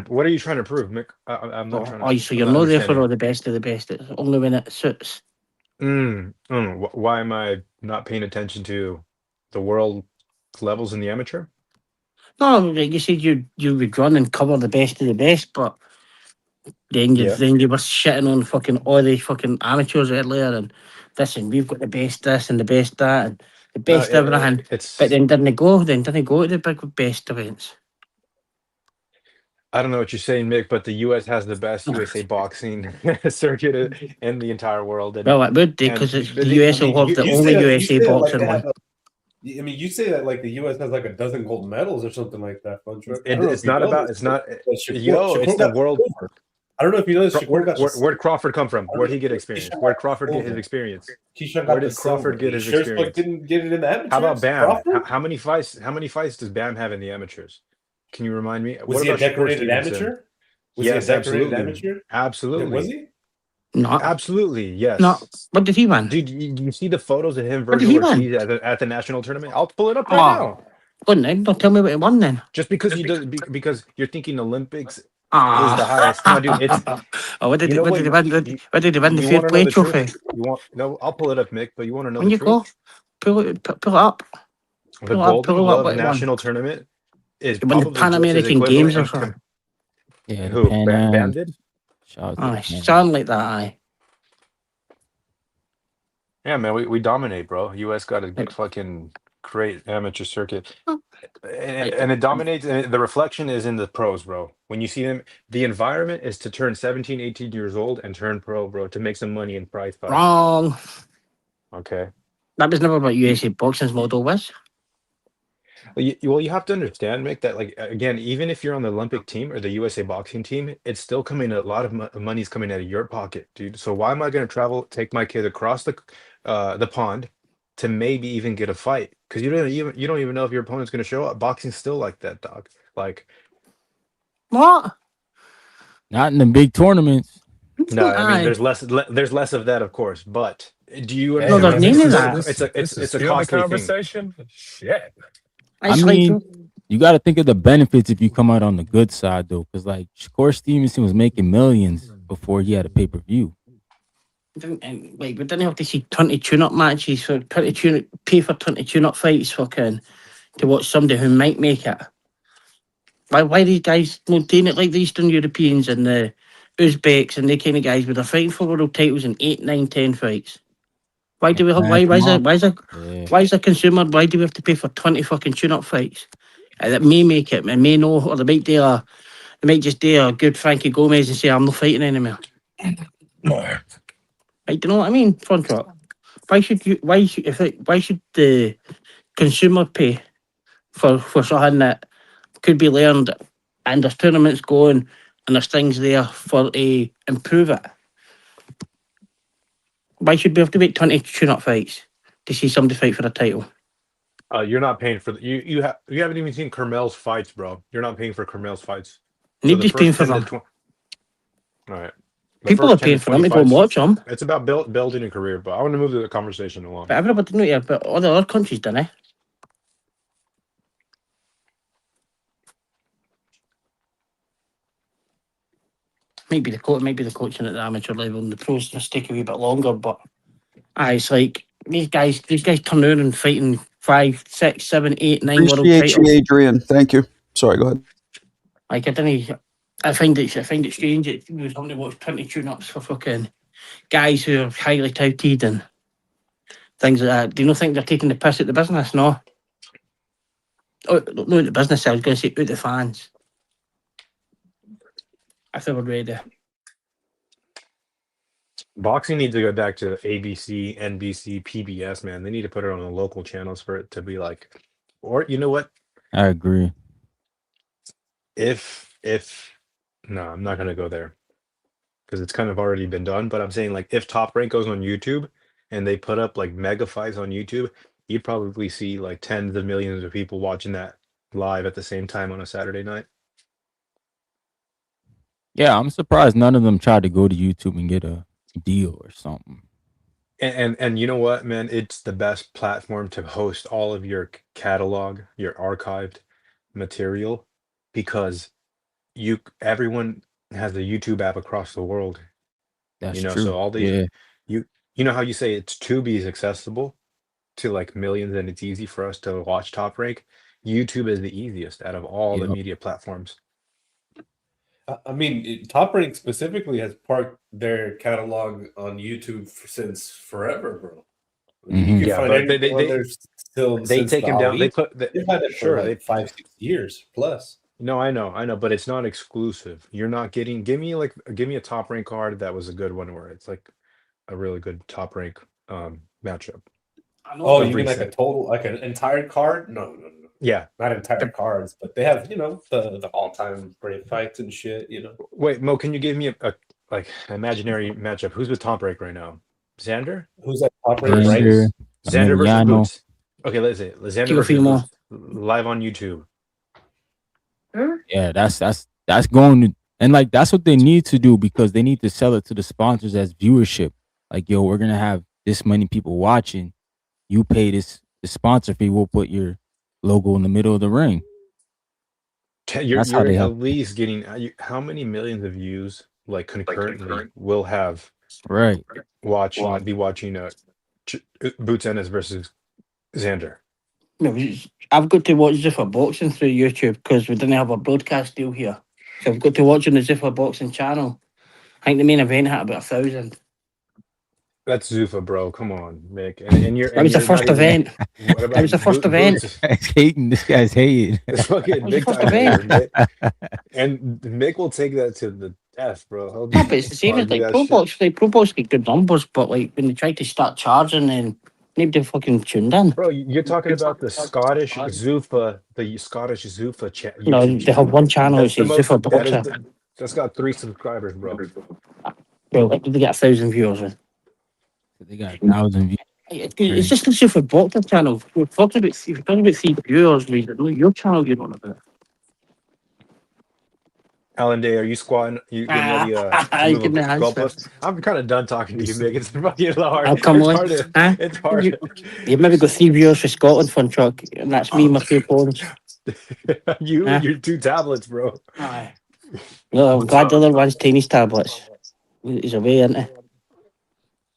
What are you trying to prove, Mick? I'm not trying to. Oh, so you're not there for all the best of the best. It's only when it suits. Why am I not paying attention to the world levels in the amateur? No, like you said you would run and cover the best of the best, but then you were shitting on fucking all the fucking amateurs earlier and this and we've got the best this and the best that and the best everything. But then didn't go to the big best events. I don't know what you're saying, Mick, but the U.S. has the best USA boxing circuit in the entire world. Well, it would do because the U.S. will have the only USA boxing one. I mean, you say that like the U.S. has like a dozen gold medals or something like that. It's not about. It's not. It's the world. I don't know if you know this. Where'd Crawford come from? Where'd he get experience? Where'd Crawford get his experience? Where did Crawford get his experience? Didn't get it in the amateurs. How about Bam? How many fights does Bam have in the amateurs? Can you remind me? Was he a decorated amateur? Yes, absolutely. Absolutely. Was he? No. Absolutely, yes. No. What did he win? Dude, you see the photos of him, Virgil Ortiz, at the national tournament? I'll pull it up right now. Go on then. Don't tell me what he won then. Just because because you're thinking Olympics is the highest. No, dude, it's. What did he win the fair play trophy? I'll pull it up, Mick. But you want to know when the you truth? Go, pull it up. The Golden Glove national tournament is when the Pan American Games or something. Yeah, who Bam did? Sound like that, aye. Yeah, man, we dominate, bro. U.S. got a fucking great amateur circuit, and it dominates. And the reflection is in the pros, bro. When you see them, the environment is to turn 17, 18 years old and turn pro, bro, to make some money in prize fights. Wrong. Okay. That was never what USA Boxing's model was. Well, you have to understand, Mick, that like again, even if you're on the Olympic team or the USA boxing team, it's still coming. A lot of money's coming out of your pocket, dude. So why am I going to travel, take my kid across the pond to maybe even get a fight? Because you don't even know if your opponent's going to show up. Boxing's still like that, dog. Like what? Not in the big tournaments. No, I mean there's less of that, of course. But do you No, understand? It's a costly conversation. Shit. I mean, you got to think of the benefits if you come out on the good side, though, because like Shakur Stevenson was making millions before he had a pay-per-view. Like, we didn't have to see 20 tune-up matches for pay for 20 tune-up fights fucking to watch somebody who might make it. Why these guys not doing it like the Eastern Europeans and the Uzbeks and the kind of guys with are fighting for world titles in 8, 9, 10 fights? Why do we have why is a consumer, why do we have to pay for 20 fucking tune-up fights that may make it and may know, or they might just do a good Frankie Gomez and say I'm not fighting anymore. Right, do you know what I mean? Fun truck. Why should the consumer pay for something that could be learned and there's tournaments going and there's things there for to improve it? Why should we have to wait 20 tune-up fights to see somebody fight for a title? You're not paying for you haven't even seen Carmel's fights, bro. You're not paying for Carmel's fights. Nobody's paying for them. All right. People are paying for them to go and watch them. It's about building a career, but I want to move the conversation along. But everybody knew it, but all the other countries done it. Maybe the coaching at the amateur level and the pros just take a wee bit longer, but it's like these guys turn around and fighting 5, 6, 7, 8, 9 world titles. Appreciate you, Adrian. Thank you. Sorry, go ahead. Like I find it strange that we somebody watch 20 tune-ups for fucking guys who are highly touted and things like that. Do you not think they're taking the piss at the business? No. Oh, no, the business. I was going to say out the fans. If they were ready. Boxing needs to go back to ABC, NBC, PBS, man. They need to put it on the local channels for it to be like, or you know what? I agree. No, I'm not going to go there because it's kind of already been done. But I'm saying like if Top Rank goes on YouTube and they put up like mega fights on YouTube, you'd probably see like tens of millions of people watching that live at the same time on a Saturday night. Yeah, I'm surprised none of them tried to go to YouTube and get a deal or something. And you know what, man? It's the best platform to host all of your catalog, your archived material, because everyone has a YouTube app across the world. That's true. So all these you know how you say it's Tubi accessible to like millions and it's easy for us to watch Top Rank. YouTube is the easiest out of all the media platforms. I mean, Top Rank specifically has parked their catalog on YouTube since forever, bro. You can find anyone there's still. They take them down. They've had it for like 5-6 years plus. No, I know, but it's not exclusive. You're not getting. Give me a Top Rank card that was a good one, where it's like a really good Top Rank matchup. Oh, you mean like a total, like an entire card? No. Yeah, not entire cards, but they have the all-time great fights and shit. Wait, Mo, can you give me a imaginary matchup? Who's with Top Rank right now? Xander? Who's at Top Rank right now? Xander versus Boots. Okay, let's say Xander versus Boots live on YouTube. Yeah, that's going to, and like that's what they need to do, because they need to sell it to the sponsors as viewership. Like, yo, we're gonna have this many people watching. You pay the sponsor fee. We'll put your logo in the middle of the ring. You're at least getting how many millions of views like concurrently will have be watching Boots Ennis versus Xander. No, I've got to watch Ziffer Boxing through YouTube because we didn't have a broadcast deal here. So I've got to watch on the Ziffer Boxing channel. I think the main event had about 1,000. That's Zuffa, bro. Come on, Mick. And you're That was the first event. What about That was the first event. Boots? He's hating. This guy's hating. It's fucking big time hater, Mick. And Mick will take that to the death, bro. No, but it's the same as like Pro Box. Like Pro Box get good numbers, but like when they try to start charging, and nobody fucking tuned in. Bro, you're talking about the Scottish Zuffa, No, they have one channel which is Zuffa Boxer. That's got 3 subscribers, bro. Bro, like, they get 1,000 viewers with. They got 1,000 views. It's just the Zuffa Boxer channel. We're talking about 3 viewers. We don't know your channel you're on about. Alan Day, are you squatting? You getting ready? Goalpost? I'm kind of done talking to you, Mick. It's fucking hard. Oh, come on. It's hard. You've maybe got 3 viewers for Scotland Fun Truck, and that's me and my 2 phones. Your 2 tablets, bro. Aye. No, I'm glad the other one's tennis tablets. He's away, isn't he?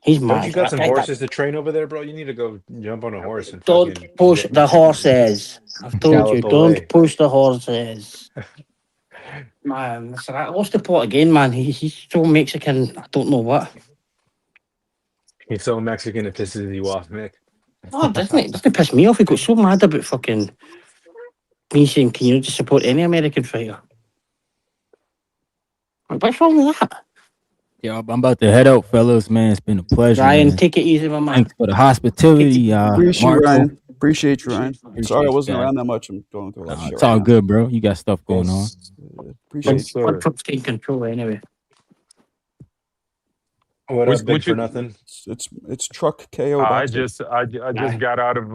He's mad. Don't you got some horses to train over there, bro? You need to go jump on a horse and don't push the horses. I've told you, don't push the horses. Man, listen, I lost the plot again, man. He's so Mexican, I don't know what. He's so Mexican it pisses you off, Mick. Oh, doesn't it? It doesn't piss me off. He got so mad about fucking me saying, can you just support any American fighter? What's wrong with that? Yeah, I'm about to head out, fellas. Man, it's been a pleasure. Ryan, man. take it easy, my man. Thanks for the hospitality. Appreciate you, Ryan. Appreciate you, Ryan. Sorry I wasn't you, around that much. I'm going through a lot of shit. It's all good, bro. You got stuff going on. Appreciate you. One truck's taking control anyway. What up, Big for nothing? It's truck KO. I just got out of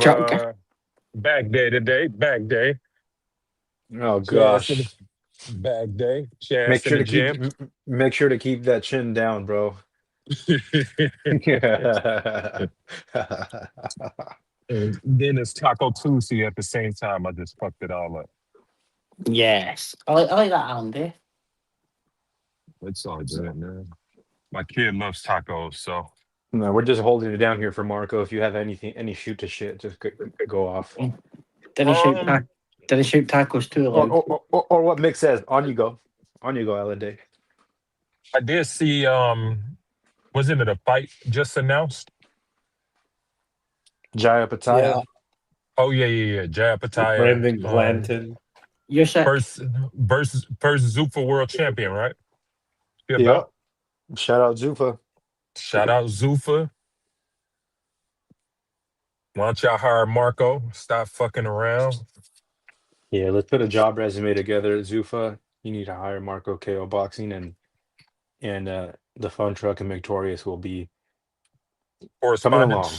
bag day today. Bag day. Oh gosh. Bag day. Make sure to keep that chin down, bro. And then it's Taco Tuesday at the same time. I just fucked it all up. Yes. I like that, Andy. It's all good, man. My kid loves tacos, so. No, we're just holding it down here for Marco. If you have any shoot to shit, just go off. Did he shoot tacos too? Or what Mick says. On you go, Alan Day. I did see. Wasn't it a fight just announced? Jaya Pattaya. Yeah. Oh yeah. Jaya Pattaya. Brandon Glanton. You're set. First Zuffa world champion, right? Yeah. Shout out Zuffa. Why don't y'all hire Marco? Stop fucking around. Yeah, let's put a job resume together at Zuffa. You need to hire Marco KO Boxing and the Fun Truck and Victorious will be coming along.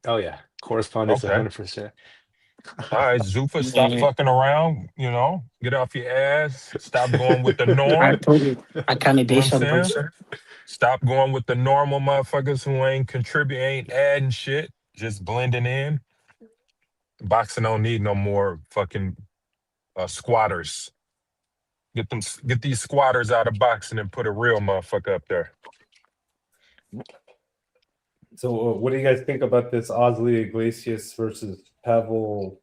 Oh yeah, correspondence 100%. All right, Zuffa, stop fucking around. Get off your ass. Stop going with the norm. I told you, I can't do something. Stop going with the normal motherfuckers who ain't contributing, ain't adding shit, just blending in. Boxing don't need no more fucking squatters. Get these squatters out of boxing and put a real motherfucker up there. So, what do you guys think about this Osley Iglesias versus Pavel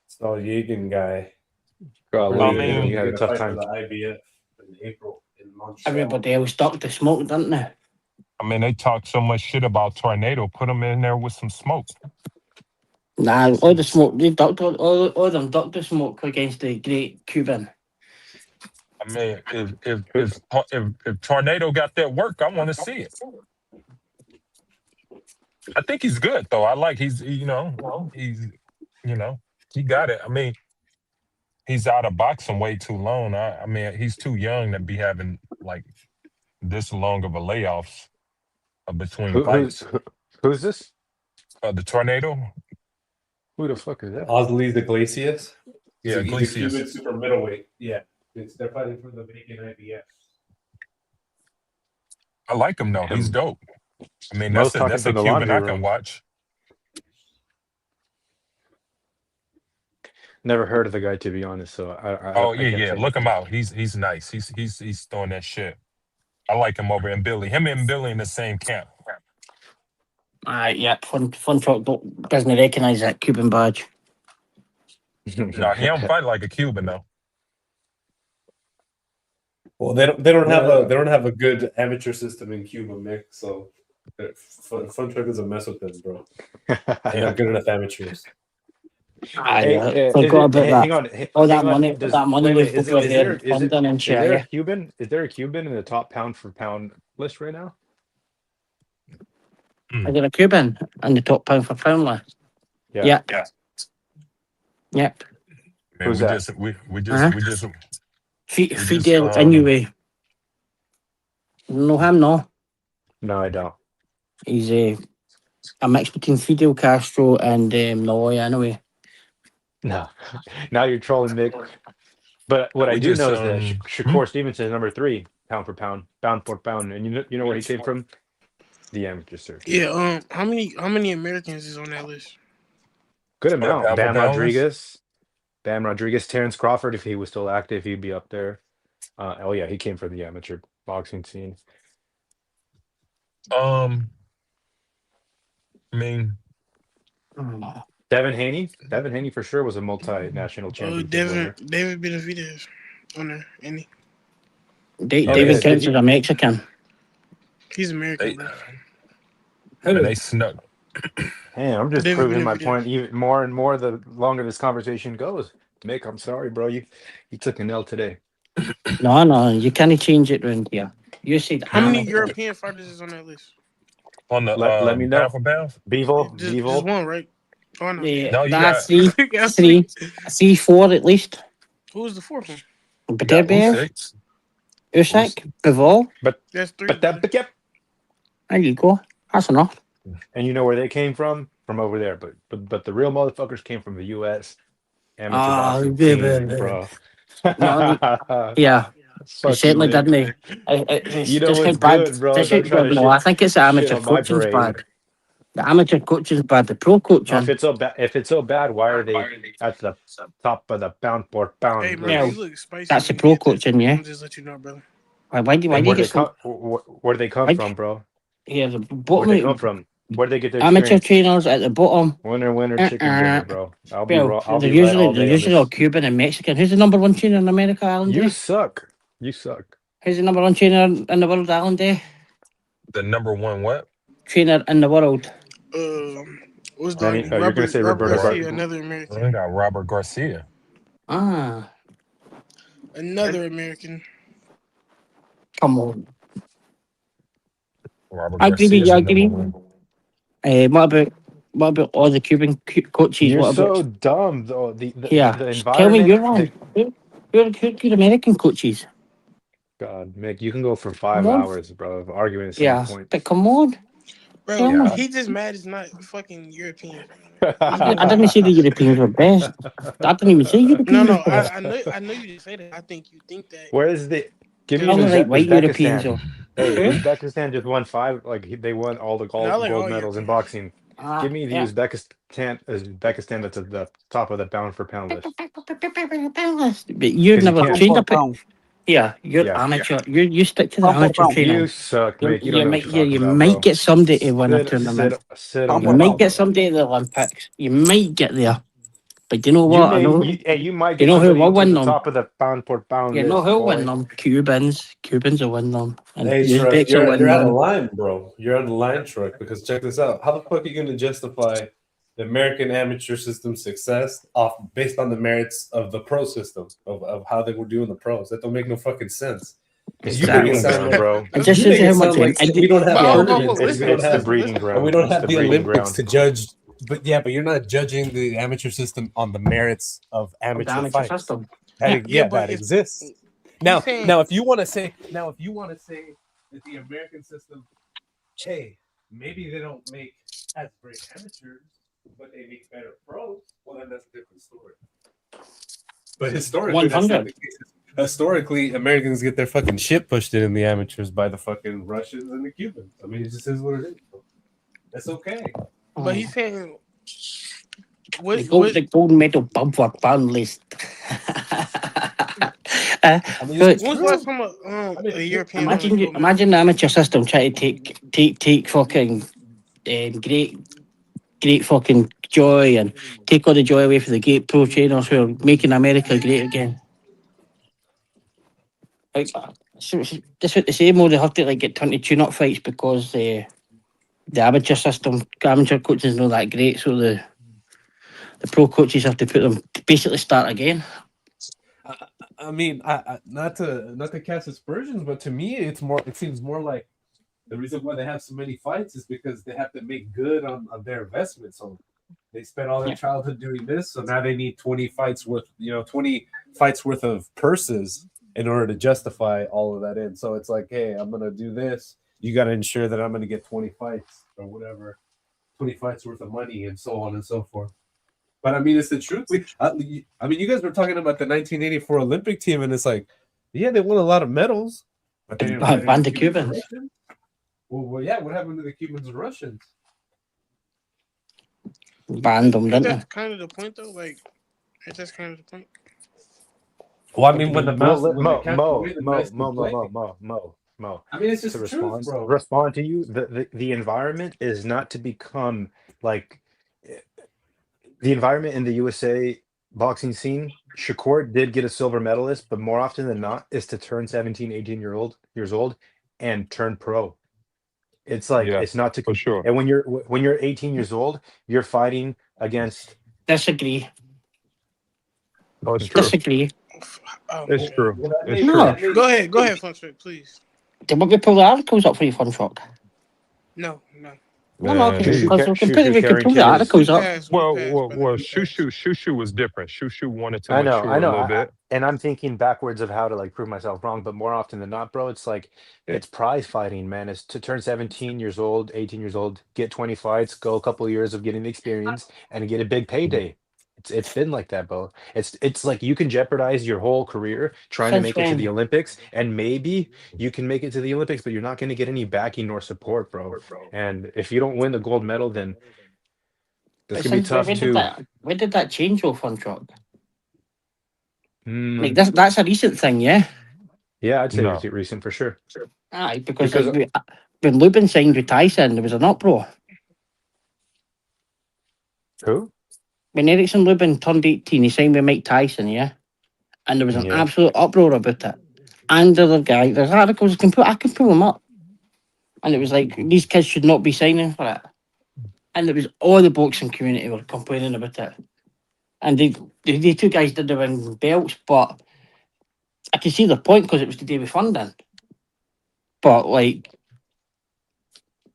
Stolyagan guy? You had a tough time. For the IBF in April in Montreal. Everybody else ducked the smoke, didn't they? I mean, they talk so much shit about Tornado. Put them in there with some smoke. Nah, all the smoke. They ducked all of them ducked the smoke against the great Cuban. I mean, if Tornado got that work, I want to see it. I think he's good though. I like he got it. I mean, he's out of boxing way too long. I mean, he's too young to be having like this long of a layoffs between fights. Who's this? The Tornado. Who the fuck is that? Osley Iglesias. Yeah, Iglesias. He's a Cuban super middleweight. Yeah, they're fighting for the vacant IBF. I like him though. He's dope. I mean, that's a Cuban I can watch. Never heard of the guy, to be honest. So I look him out. He's nice. He's throwing that shit. I like him over in Billy. Him and Billy in the same camp. Yeah, Fun Truck doesn't recognize that Cuban badge. No, he don't fight like a Cuban though. Well, they don't have a good amateur system in Cuba, Mick. So Fun Truck doesn't mess with them, bro. They're not good enough amateurs. Forgot about that. Hang on. All that money. That money was is there a Cuban? Is there a Cuban in the top pound for pound list right now? Is there a Cuban in the top pound for pound list? Yeah. Yep. Man, Who's that? Fidel anyway. No, him no. No, I don't. He's a mix between Fidel Castro and Malloy anyway. No, now you're trolling, Mick. But what I do know is that Shakur Stevenson is number 3 pound for pound for pound, and you know where he came from? The amateur circuit. Yeah. How many Americans is on that list? Good amount. Bam Rodriguez, Terrence Crawford. If he was still active, he'd be up there. He came from the amateur boxing scene. I mean, Devin Haney for sure was a multinational championship winner. David Benavidez on there, any? David counts as a Mexican. He's American. They snuck. Hey, I'm just proving my point even more and more the longer this conversation goes. Mick, I'm sorry, bro. You took an L today. No, you can't change it around here. You said how many European fighters is on that list? On the let me know. pound for pound? Bevel. Just one, right? Oh, no. No, that's three, 4 at least. Who's the fourth one? Beterbiev, Usyk, Bivol. But that's 3. But there you go. That's enough. And you know where they came from? From over there. But the real motherfuckers came from the U.S. amateur boxing scene, bro. No, yeah. He certainly didn't. You know what's good, bro? No, I think it's the amateur coaching's bad. The amateur coaching's bad. The pro coaching. If it's so bad, why are they at the top of the pound for pound? Hey, bro, you look spicy. That's the pro coaching, yeah. Just let you know, brother. Where do they come from, bro? Yeah, the bottom. Where they come from? Where do they get their amateur experience? trainers at the bottom? Winner, chicken dinner, bro. I'll be wrong. They're usually all Cuban and Mexican. Who's the number 1 trainer in America, Alan? You suck. Who's the number 1 trainer in the world, Alan Day? The number 1 what? Trainer in the world. What's the name? You're gonna say Roberto Garcia, another American. We got Robert Garcia. Another American. Come on. I agree. What about all the Cuban coaches? You're so dumb, though. The environment. Tell me you're wrong. Who good American coaches? God, Mick, you can go for 5 hours, bro, of arguing the same point. But come on. Bro, he just mad it's not fucking European. I didn't say the Europeans were best. I didn't even say Europeans. No, I know you didn't say that. I think you think that. Where is the? Give me white Europeans. Hey, Uzbekistan just won 5. Like they won all the gold medals in boxing. Give me the Uzbekistan that's at the top of the pound for pound list. But you've never trained a pound. Yeah, you're amateur. You stick to the amateur training. You suck, mate. You might get somebody to win a tournament. You might get somebody to the Olympics. You might get there. But you know what? You might get who will win them. Top of the pound for pound. You know who'll win them? Cubans will win them. And hey, Truck, you're out of line, bro. You're out of line, Truck. Because check this out. How the fuck are you going to justify the American amateur system's success based on the merits of the pro system of how they were doing the pros? That don't make no fucking sense. Exactly, bro. We don't have the breeding ground. We don't have the Olympics to judge. But you're not judging the amateur system on the merits of amateur fights. System. That exists. Now, if you want to say that the American system, hey, maybe they don't make as great amateurs, but they make better pros, well, then that's a different story. But historically, that's not the case. Historically, Americans get their fucking shit pushed in the amateurs by the fucking Russians and the Cubans. I mean, it just is what it is. That's okay. But he's saying the gold medal pound for pound list. When's the last time a European? Imagine the amateur system trying to take fucking great fucking joy and take all the joy away from the great pro trainers who are making America great again. Like, That's what they say, Mo. They have to like get 20 tune-up fights because the amateur system, amateur coaches not that great, so the pro coaches have to put them to basically start again. I mean, I not to cast aspersions, but to me, it seems more like the reason why they have so many fights is because they have to make good on their investment. So they spent all their childhood doing this, so now they need 20 fights worth of purses in order to justify all of that in. So it's like, hey, I'm gonna do this. You got to ensure that I'm gonna get 20 fights or whatever, 20 fights worth of money, and so on and so forth. But I mean, it's the truth. I mean, you guys were talking about the 1984 Olympic team, and it's like, yeah, they won a lot of medals, but they didn't ban the Cubans. Well, yeah. What happened to the Cubans and Russians? Banned them, didn't they? That's kind of the point, though. Like, that's kind of the point. Well, I mean, when the mouse, Mo. I mean, it's just truth, bro. Respond to you. The environment is not to become like the environment in the USA boxing scene. Shakure did get a silver medalist, but more often than not is to turn 17, 18 years old and turn pro. It's like it's not to for sure. And when you're 18 years old, you're fighting against. Disagree. Oh, it's true. Disagree. It's true. It's No. true. Go ahead, Funtrick, please. Did we pull the articles up for you, Funtrick? No. No, because we can pull the articles up. Well, Shushu was different. Shushu wanted to I know. mature a little bit. And I'm thinking backwards of how to like prove myself wrong, but more often than not, bro, it's like it's prize fighting, man. It's to turn 17 years old, 18 years old, get 20 fights, go a couple of years of getting the experience, and get a big payday. It's been like that, bro. It's like you can jeopardize your whole career trying to make it to the Olympics, and maybe you can make it to the Olympics, but you're not going to get any backing nor support, bro. And if you don't win the gold medal, then that's going to be tough too. When did that change, though, Funtrick? Like that's a recent thing, yeah. Yeah, I'd say it's recent for sure. Aye, because like, when Lubin signed with Tyson, there was an uproar. Who? When Erickson Lubin turned 18, he signed with Mike Tyson, yeah? And there was an absolute uproar about it. And the other guy, there's articles, I can pull them up. And it was like, these kids should not be signing for it. And it was all the boxing community were complaining about it. And the two guys did win belts, but I can see the point because it was to do with funding. But like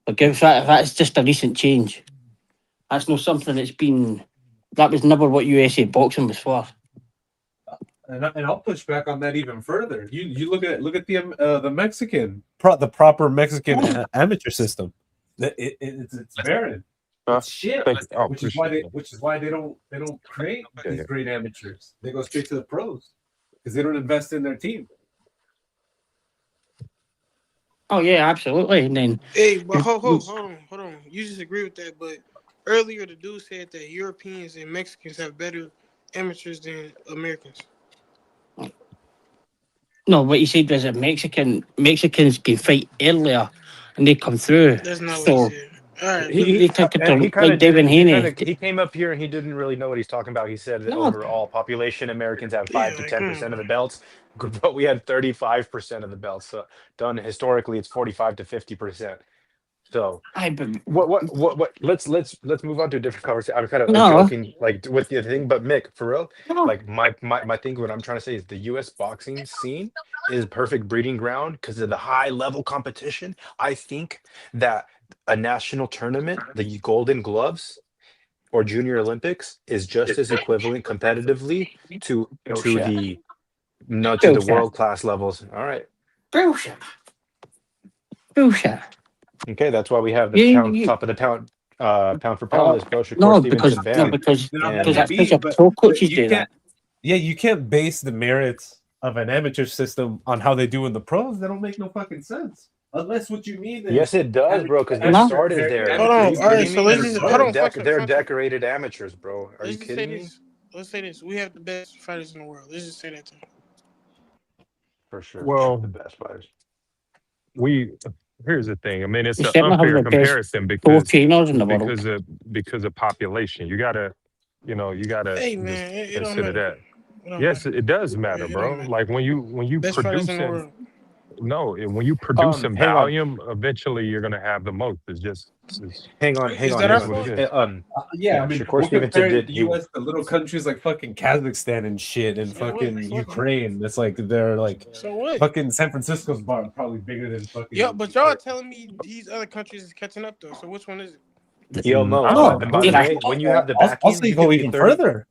if that's just a recent change, that's not something that's been. That was never what USA boxing was for. And I'll push back on that even further. You look at the Mexican the proper Mexican amateur system. It's barren. It's shit. Which is why they don't create these great amateurs. They go straight to the pros because they don't invest in their team. Oh yeah, absolutely. And then but hold on. You just agree with that, but earlier the dude said that Europeans and Mexicans have better amateurs than Americans. No, what he said was that Mexicans can fight earlier and they come through. That's not what he said. All right. He came up here and he didn't really know what he's talking about. He said that overall population Americans have 5 to 10% of the belts, but we had 35% of the belts. So done historically, it's 45 to 50%. So what? Let's move on to a different conversation. I'm kind of joking like with the thing, but Mick, for real, like my thing, what I'm trying to say is the U.S. boxing scene is perfect breeding ground because of the high level competition. I think that a national tournament, the Golden Gloves or Junior Olympics, is just as equivalent competitively to the world class levels. All right. Bullshit. Okay, that's why we have the top of the pound for pound is Bo Shakure, Stevenson, Bam. Because that's a pro coaches do that. Yeah, you can't base the merits of an amateur system on how they do in the pros. That don't make no fucking sense. Unless what you mean is... Yes, it does, bro, because they started there. Hold on, all right, so let's just... They're decorated amateurs, bro. Are you kidding me? Let's say this. We have the best fighters in the world. Let's just say that to them. For sure. Well, the best fighters. Here's the thing. I mean, it's an unfair comparison because of population. You gotta hey, man, consider that. Yes, it does matter, bro. Like when you best producing, No, when you produce in Hang on. volume, eventually you're gonna have the most. Hang on. Is that our What it fault? is. Yeah, I mean, Shakur we're Stevenson comparing did. the He U.S. to little countries like fucking Kazakhstan and shit, and So what? fucking Fuck it. Ukraine. It's like they're like So what? fucking San Francisco's bar probably bigger than fucking. Yeah, but y'all telling me these other countries is catching up though. So which one is it? Yo, Mo. No, And by the way, when you have the backing, I'll say you go can be even 30. further.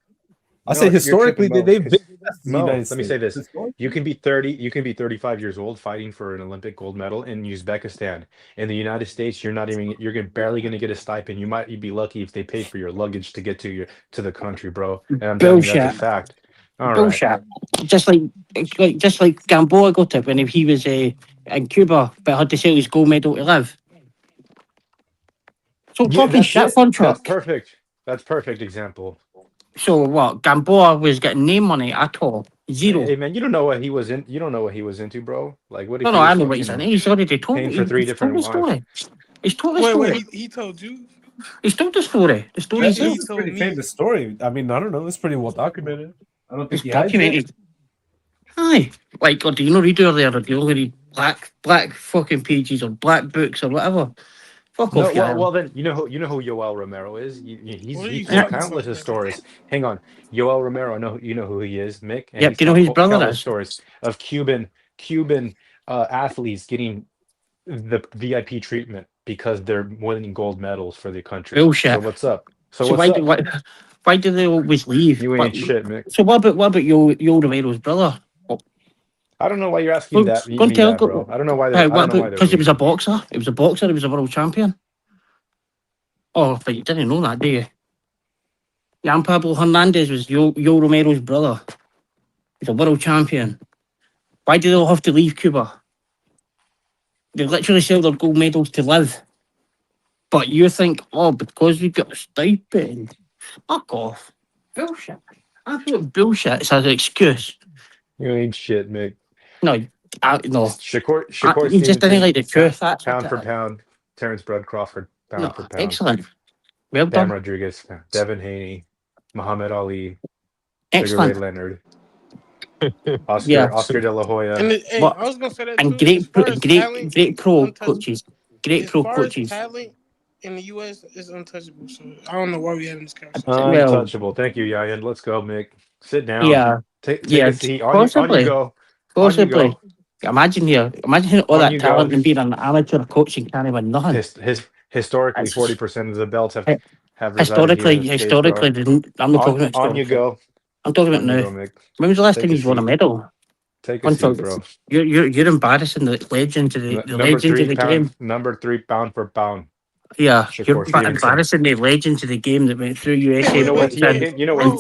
I'll No, say you're historically tripping, Mo. they've been the Mo, United let me say States. this: you can be 30, you can be 35 years old fighting for an Olympic gold medal in Uzbekistan. In the United States, you're barely gonna get a stipend. You might be lucky if they pay for your luggage to get to the country, bro. And I'm telling you, that's a Bullshit. fact. All right. Bullshit. Just like Gamboa got it when he was in Cuba, but had to sell his gold medal to live. So Yeah, talking that's shit, it. fun That's truck. perfect. That's perfect example. So what? Gamboa was getting no money at all. Zero. Hey man, you don't know what he was in. You don't know what he was into, bro. Like, what if No, he I was know what he's in. fucking He's already told paying me. for 3 He's told different the wives? story. He's told the Wait, story. he told you? He's told the story. The story He is It's a told pretty me. famous story. I mean, I don't know. It's pretty well documented. I don't think It's he hides it. documented. Aye. Like, or do you not read over there, or do you only read black fucking pages or black books or whatever? Fuck No, off, guy. well then you know who Yoel Romero is. What are He you told talking countless about? of stories. Hang on, Yoel Romero. I know you know who he is, Mick, and Yep. he's Do you know told who his brother countless is? stories of Cuban athletes getting the VIP treatment because they're winning gold medals for the country. Bullshit. So what's up? So why do they always leave? You ain't shit, Mick. So what about Yo Romero's brother? I don't know why you're asking Go me and tell. that, bro. I don't know why What they're about because he was leaving. a boxer? He was a boxer. He was a world champion. Oh, but you didn't know that, do you? Jan Pablo Hernandez was Yo Romero's brother. He's a world champion. Why do they all have to leave Cuba? They literally sell their gold medals to live. But you think, oh, because we got a stipend. Fuck off. Bullshit. Absolute bullshit. It's an excuse. You ain't shit, Mick. No, no. Shakur You just didn't Stevenson, like the truth. That's pound what for it is. pound. Terrence Bud Crawford, pound No, for pound. excellent. Well Bam done. Rodriguez, Devin Haney, Muhammad Ali, Sugar Excellent. Ray Leonard, Yeah. Oscar De La Hoya. And I But was gonna say that and too. As far as talent, great pro untouchable. coaches. Great As pro far as coaches. talent in the U.S. is untouchable. So I don't know why we having this conversation. Well, Untouchable. Thank you, Yayan. Let's go, Mick. Sit down. yeah. Take Yeah. a seat. On you Possibly. go. Possibly. On you go. Imagine all On that you talent go. and being an amateur coach and can't even nothing. Historically, That's 40% of the belts have resided here in the States, historically, bro. I'm not talking about On you historically. go. I'm talking about On you now. go, Mick. When was the last Take time a you won a seat. medal? Take a seat, bro. You're embarrassing the legends of the legends of the game. Number 3 pound for pound. Yeah, you're Shakur Stevenson. embarrassing the legends of the game that went through USA. You know where gold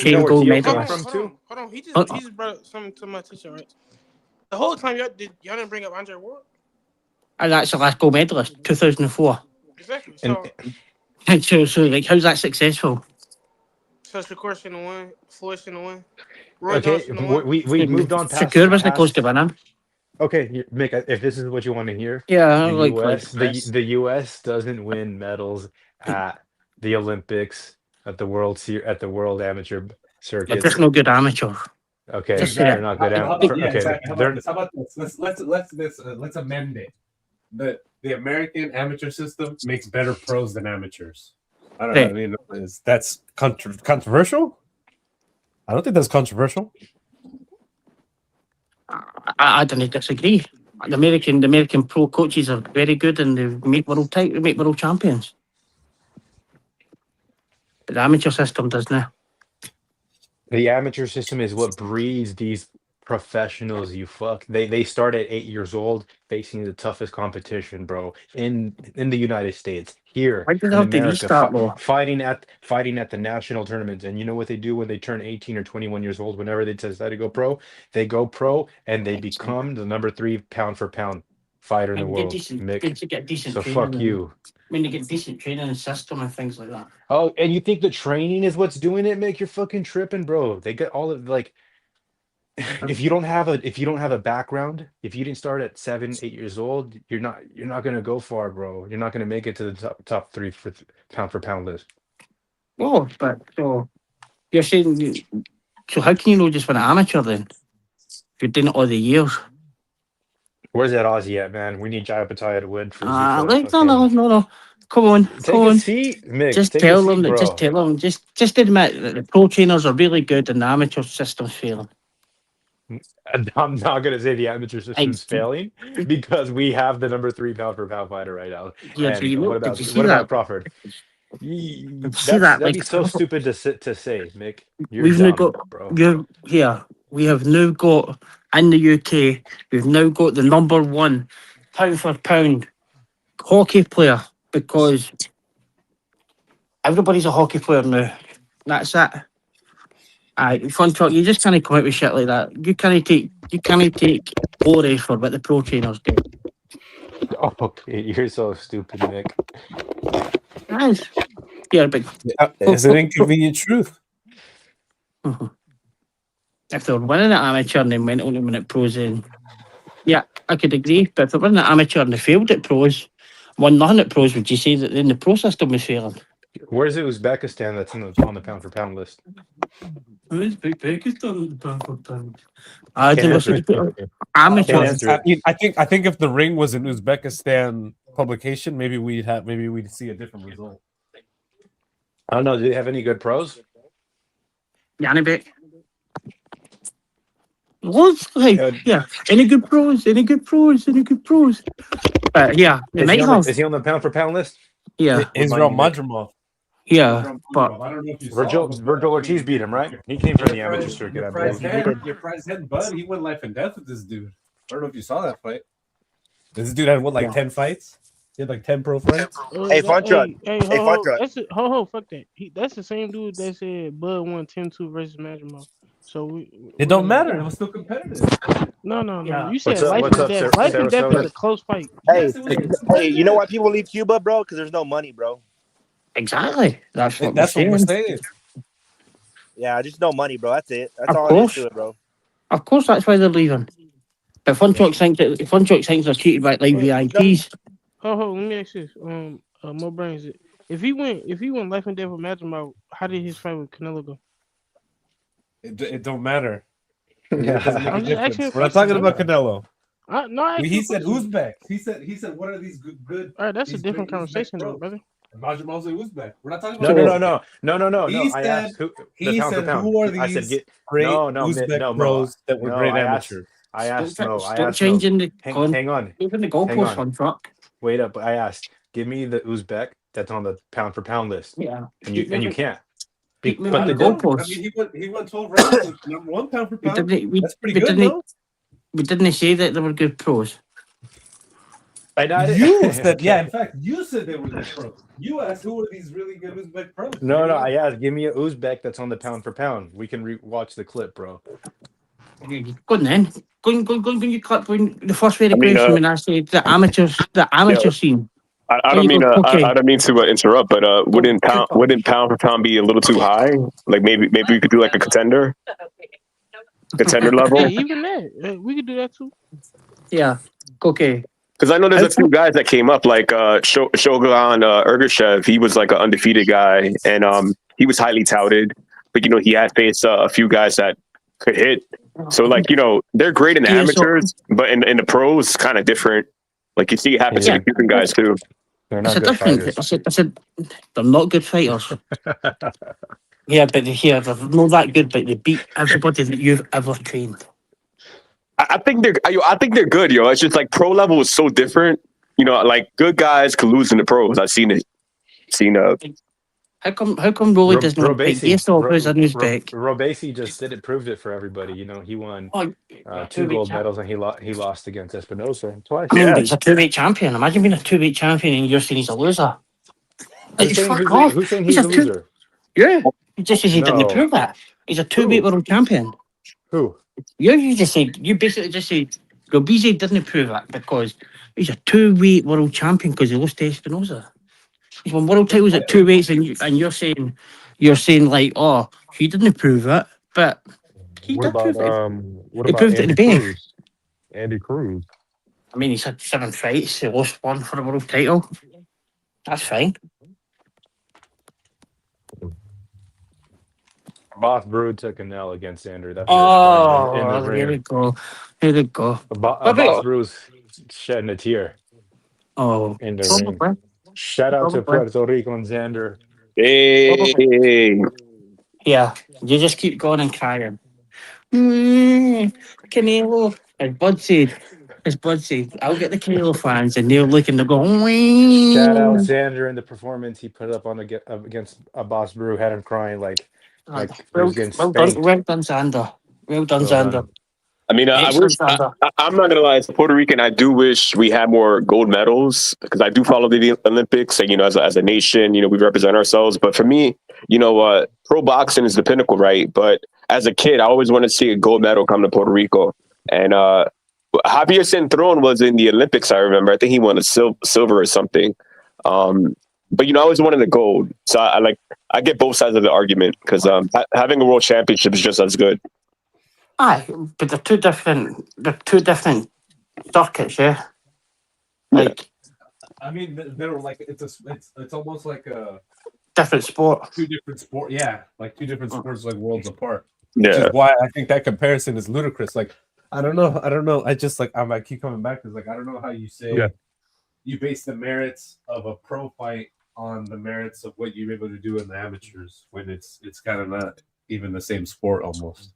Tio medals. came from too? Hold on. He just brought something to my attention, right? The whole time y'all didn't bring up Andre Ward? And that's the last gold medalist, 2004. Exactly. So like, how's that successful? So Shakur shouldn't have won. Floyd shouldn't have won. Okay, we moved on past. Shakur wasn't close to winning. Okay, Mick, if this is what you want to hear, yeah, the U.S. doesn't win medals at the Olympics, at the World Amateur Circuit. They're just no good amateur. Okay, they're not good amateur. Exactly. How about this? Let's amend it. The American amateur system makes better pros than amateurs. I don't know. I mean, that's controversial? I don't think that's controversial. I don't disagree. The American pro coaches are very good and they make world champions. But the amateur system doesn't. The amateur system is what breeds these professionals. They start at 8 years old facing the toughest competition, bro, in the United States, here in America, fighting at the national tournaments. And you know what they do when they turn 18 or 21 years old? Whenever they decide to go pro, and they become the number 3 pound for pound fighter in the world. So fuck you. When they get decent training and system and things like that. Oh, and you think the training is what's doing it? Make you're fucking tripping, bro. They get all of like. If you don't have a background, if you didn't start at 7, 8 years old, you're not gonna go far, bro. You're not gonna make it to the top 3 for pound list. Oh, but so you're saying, so how can you know just win an amateur then? If you're doing it all the years. Where's that Aussie at, man? We need Jai Pattaya to win for No. Come on. Take a seat, Mick. Just Take tell a them seat, that. bro. Just tell them. Just admit that the pro trainers are really good and the amateur system's failing. I'm not gonna say the amateur system's failing because we have the number 3 pound-for-pound fighter right now. Yeah, And what did about Crawford? That'd be so stupid to say, Mick. You're dumb, bro. We have now got in the UK. We've now got the number 1 pound-for-pound hockey player because everybody's a hockey player now. That's it. Fun talk. You just can't come out with shit like that. You can't take glory for what the pro trainers do. Oh, okay, you're so stupid, Mick. Guys, yeah, but it's an inconvenient truth. If they were winning at amateur and then went on to win at pros, then yeah, I could agree. But if they were winning at amateur and they failed at pros, won nothing at pros, would you say that then the pro system was failing? Where's Uzbekistan that's on the pound-for-pound list? Who's Uzbekistan on the pound-for-pound? Amateur. I think if the ring was an Uzbekistan publication, maybe we'd see a different result. I don't know. Do they have any good pros? Yanibek. Yeah. Any good pros? Yeah, they might have. Is he on the pound-for-pound list? Yeah. Israel Madrimov. Yeah, but I don't know if you Virgil Ortiz beat him, right? He came from the amateur circuit. Your prize head, bud. He went life and death with this dude. I don't know if you saw that fight. This dude had 10 fights? He had 10 pro fights. Hey, Fun Truck. Hey, Fun Truck. Fuck that. That's the same dude that said Bud won 10-2 versus Madrimov. So it don't matter. It was still competitive. No. Yeah. You said life and death. Life and death is a close fight. Hey, you know why people leave Cuba, bro? Because there's no money, bro. Exactly. That's what we're saying. Yeah, just no money, bro. That's it. That's all there is to it, bro. Of course, that's why they're leaving. But Fun Truck thinks they're treated like VIPs. Let me ask this. More brains. If he went life and death with Madrimov, how did his fight with Canelo go? It don't matter. Yeah. It doesn't make a difference. We're not talking about Canelo. He said Uzbek. He said what are these good? All right, that's a different conversation, though, brother. Majimov's Uzbek. We're not talking about No. He said who are these great Uzbek pros that were great amateurs? I asked changing the hang on. Moving the goalpost, Fun Truck. Wait up. I asked, give me the Uzbek that's on the pound-for-pound list. Yeah. And you can't. But the goalpost. I mean, he won 12 rounds with number 1 pound for pound. That's pretty good, no? We didn't say that they were good pros. You said, in fact, you said they were good pros. You asked who are these really good Uzbek pros? No, I asked, give me an Uzbek that's on the pound-for-pound. We can watch the clip, bro. Go on then. Go you clip the first way question when I said the amateur scene. I don't mean to interrupt, but wouldn't pound for pound be a little too high? Like maybe we could do like a contender level. Hey, even that, we could do that too. Yeah. Okay. Because I know there's a few guys that came up, like Shogun Ergashev. He was like an undefeated guy, and he was highly touted. But he had faced a few guys that could hit. So they're great in the amateurs, but in the pros, kind of different. Like you see, it happens to the Cuban guys too. They're not good fighters. I said they're not good fighters. Yeah, but they're not that good, but they beat everybody that you've ever trained. I think they're good, yo. It's just like pro level is so different. Like good guys could lose in the pros. I've seen it. How come Rolly doesn't win? Robesi just didn't prove it for everybody. He won 2 gold medals and he lost against Espinosa twice. I mean, he's a 2-weight champion. Imagine being a 2-weight champion and you're saying he's a loser. Who's saying he's a loser? Yeah, he just says he didn't prove that. He's a 2-weight world champion. Who? You basically just said Robesi didn't prove it because he's a 2-weight world champion because he lost to Espinosa. He's won world titles at 2 weights, and you're saying like, oh, he didn't prove it, but he did prove it. What he about proved Andy it in the Cruz? Andy Cruz. I mean, he's had 7 fights. He lost 1 for the world title. That's fine. Boss Brood took an L against Andrew. Here we go. Boss Brood shedding a tear. Oh, in the ring. Shout out to Puerto Rico and Xander. Hey. Yeah, you just keep going and crying. Canelo. As Bud said, I'll get the Canelo fans and they'll look and they'll go, Shout out Xander and the performance he put up on against a Boss Brew, had him crying like he was getting spanked. Well done, Xander. Well done, Xander. I mean, I wish, I'm not gonna lie, as a Puerto Rican, I do wish we had more gold medals because I do follow the Olympics, and as a nation, we represent ourselves. But for me, pro boxing is the pinnacle, right? But as a kid, I always wanted to see a gold medal come to Puerto Rico, and Javier Centron was in the Olympics. I remember, I think he won a silver or something. But I always wanted the gold, so I get both sides of the argument because having a world championship is just as good. Aye, but they're two different circuits, yeah. Like, I mean, they're like it's almost like a different sport. Two different sport, yeah, like two different sports, like worlds apart. Yeah, which is why I think that comparison is ludicrous. Like, I don't know. I just I keep coming back because I don't know how you say you base the merits of a pro fight on the merits of what you're able to do in the amateurs when it's kind of not even the same sport almost.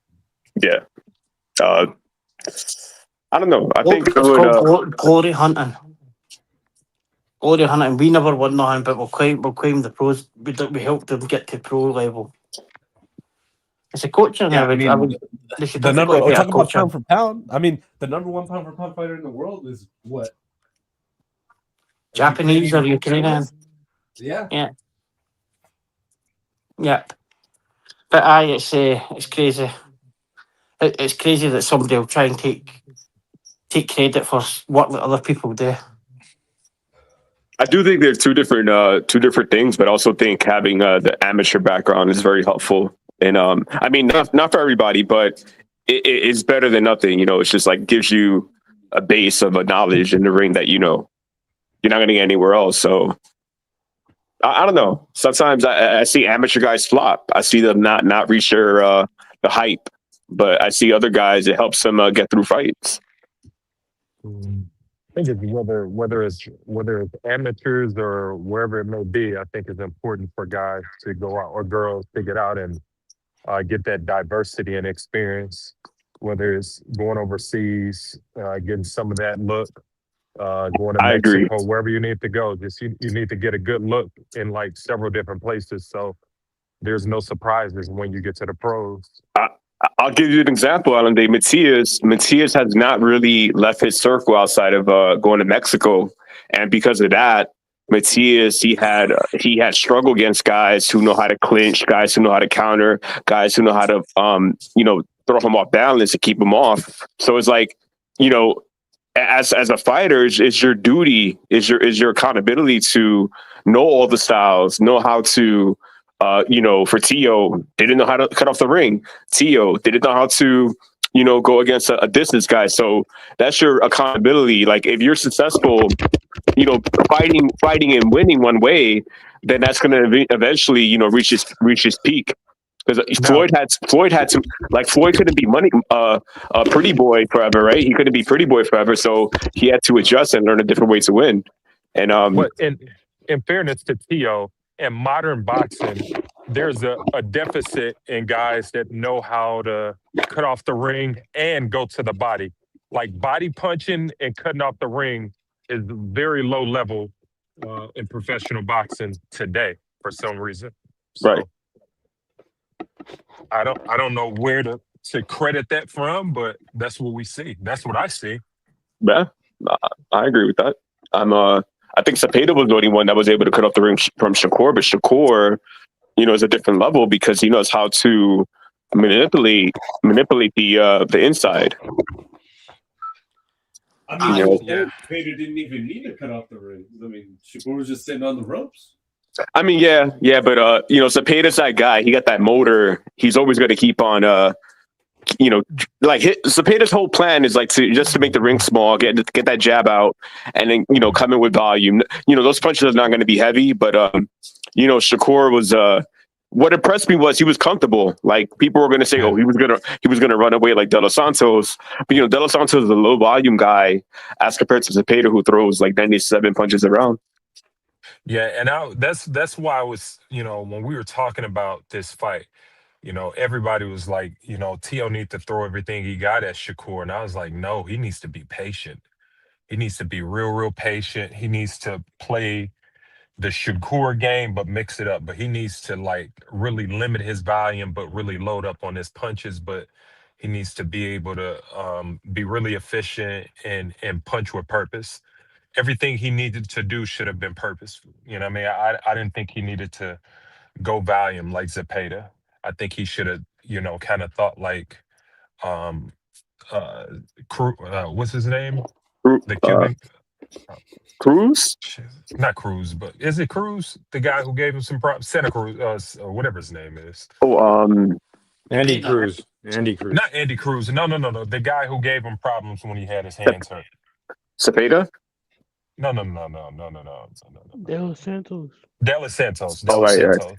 Yeah. I don't know. I think it's called glory hunting. Glory hunting. We never won nothing, but we'll claim the pros. We helped them get to pro level. As a coach, they should the number. talk about pound for pound. I mean, the number one pound for pound fighter in the world is what? Japanese or Ukrainian? Yeah. But it's crazy. It's crazy that somebody will try and take credit for work that other people do. I do think they're two different things, but I also think having the amateur background is very helpful. And I mean, not for everybody, but it's better than nothing. It's just gives you a base of a knowledge in the ring that you're not going to get anywhere else. So I don't know. Sometimes I see amateur guys flop. I see them not reach the hype. But I see other guys, it helps them get through fights. I think it's whether it's amateurs or wherever it may be. I think it's important for guys to go out or girls to get out and get that diversity and experience. Whether it's going overseas, getting some of that look, going to Mexico, wherever you need to go. Just you need to get a good look in several different places. So there's no surprises when you get to the pros. I'll give you an example, Alan Day. Matias has not really left his circle outside of going to Mexico, and because of that, Matias he had struggled against guys who know how to clinch, guys who know how to counter, guys who know how to throw him off balance and keep him off. So it's as a fighter, it's your duty, is your accountability to know all the styles, know how to. For Tio, they didn't know how to cut off the ring. Tio, they didn't know how to, go against a distance guy. So that's your accountability. If you're successful, fighting and winning one way, then that's going to eventually, reach his peak. Because Floyd had to Floyd couldn't be Pretty Boy forever, right? He couldn't be Pretty Boy forever, so he had to adjust and learn a different way to win. And but in fairness to Tio. In modern boxing, there's a deficit in guys that know how to cut off the ring and go to the body. Body punching and cutting off the ring is very low level in professional boxing today for some reason. So, right. I don't know where to credit that from, but that's what we see. That's what I see. Yeah, I agree with that. I think Cepeda was the only one that was able to cut off the ring from Shakure, but Shakure, is a different level because he knows how to manipulate the inside. I mean, Cepeda didn't even need to cut off the ring. I mean, Shakure was just sitting on the ropes. I mean, yeah, but Cepeda's that guy. He got that motor. He's always going to keep on. Cepeda's whole plan is to make the ring small, get that jab out, and then come in with volume. Those punches are not going to be heavy, but Shakure was what impressed me was he was comfortable. Like people were going to say, "Oh, he was gonna run away like De Los Santos," but De Los Santos is a low volume guy as compared to Zepeda, who throws like 97 punches around. Yeah, and that's why I was, when we were talking about this fight, everybody was like, Tio need to throw everything he got at Shakure, and I was like, no, he needs to be patient. He needs to be real patient. He needs to play the Shakure game, but mix it up. But he needs to like really limit his volume, but really load up on his punches. But he needs to be able to be really efficient and punch with purpose. Everything he needed to do should have been purposeful. You know what I mean? I didn't think he needed to go volume like Zepeda. I think he should have, kind of thought like what's his name? The Cuban Cruz? Not Cruz, but is it Cruz? The guy who gave him some problems? Santa Cruz, or whatever his name is. Oh, Andy Cruz. Andy Cruz. Not Andy Cruz. No. The guy who gave him problems when he had his hands hurt. Zepeda? No. De Los Santos. De Los Santos. Right.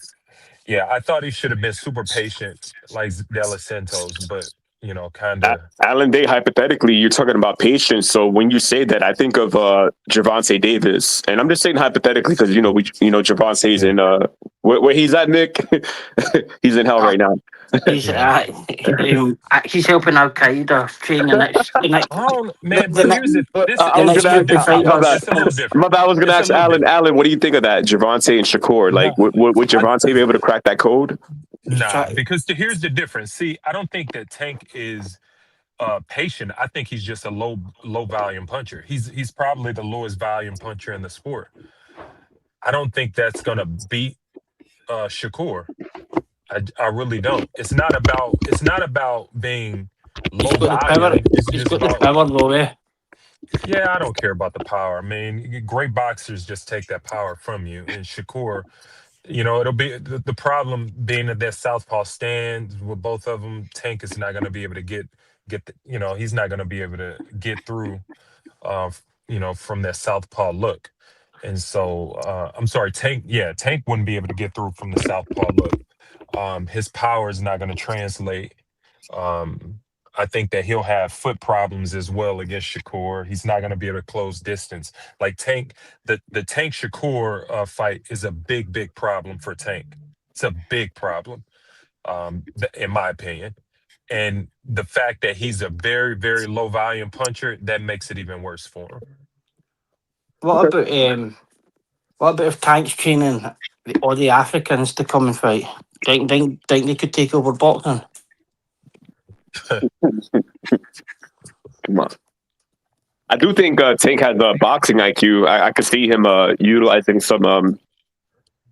Yeah, I thought he should have been super patient like De Los Santos, but kind of. Alan Day, hypothetically, you're talking about patience. So when you say that, I think of Gervonta Davis, and I'm just saying hypothetically because Gervonta's in where he's at, Nick. He's in hell right now. He's helping Al Qaeda train the next. Oh man, but here's the I was gonna ask Alan. Alan, what do you think of that, Gervonta and Shakur? Like, would Gervonta be able to crack that code? Nah, because here's the difference. See, I don't think that Tank is patient. I think he's just a low volume puncher. He's probably the lowest volume puncher in the sport. I don't think that's gonna beat Shakur. I really don't. It's not about being low volume. He's got the power though, eh? Yeah, I don't care about the power. I mean, great boxers just take that power from you. And Shakur, it'll be the problem being that their southpaw stands with both of them. Tank is not going to be able to get he's not going to be able to get through, from their southpaw look. And so, I'm sorry, Tank wouldn't be able to get through from the southpaw look. His power is not going to translate. I think that he'll have foot problems as well against Shakur. He's not going to be able to close distance. Like Tank, the Tank Shakur fight is a big problem for Tank. It's a big problem, in my opinion. And the fact that he's a very, very low volume puncher, that makes it even worse for him. What about if Tank's training all the Africans to come and fight? Think they could take over boxing? Come on. I do think Tank has a boxing IQ. I could see him utilizing some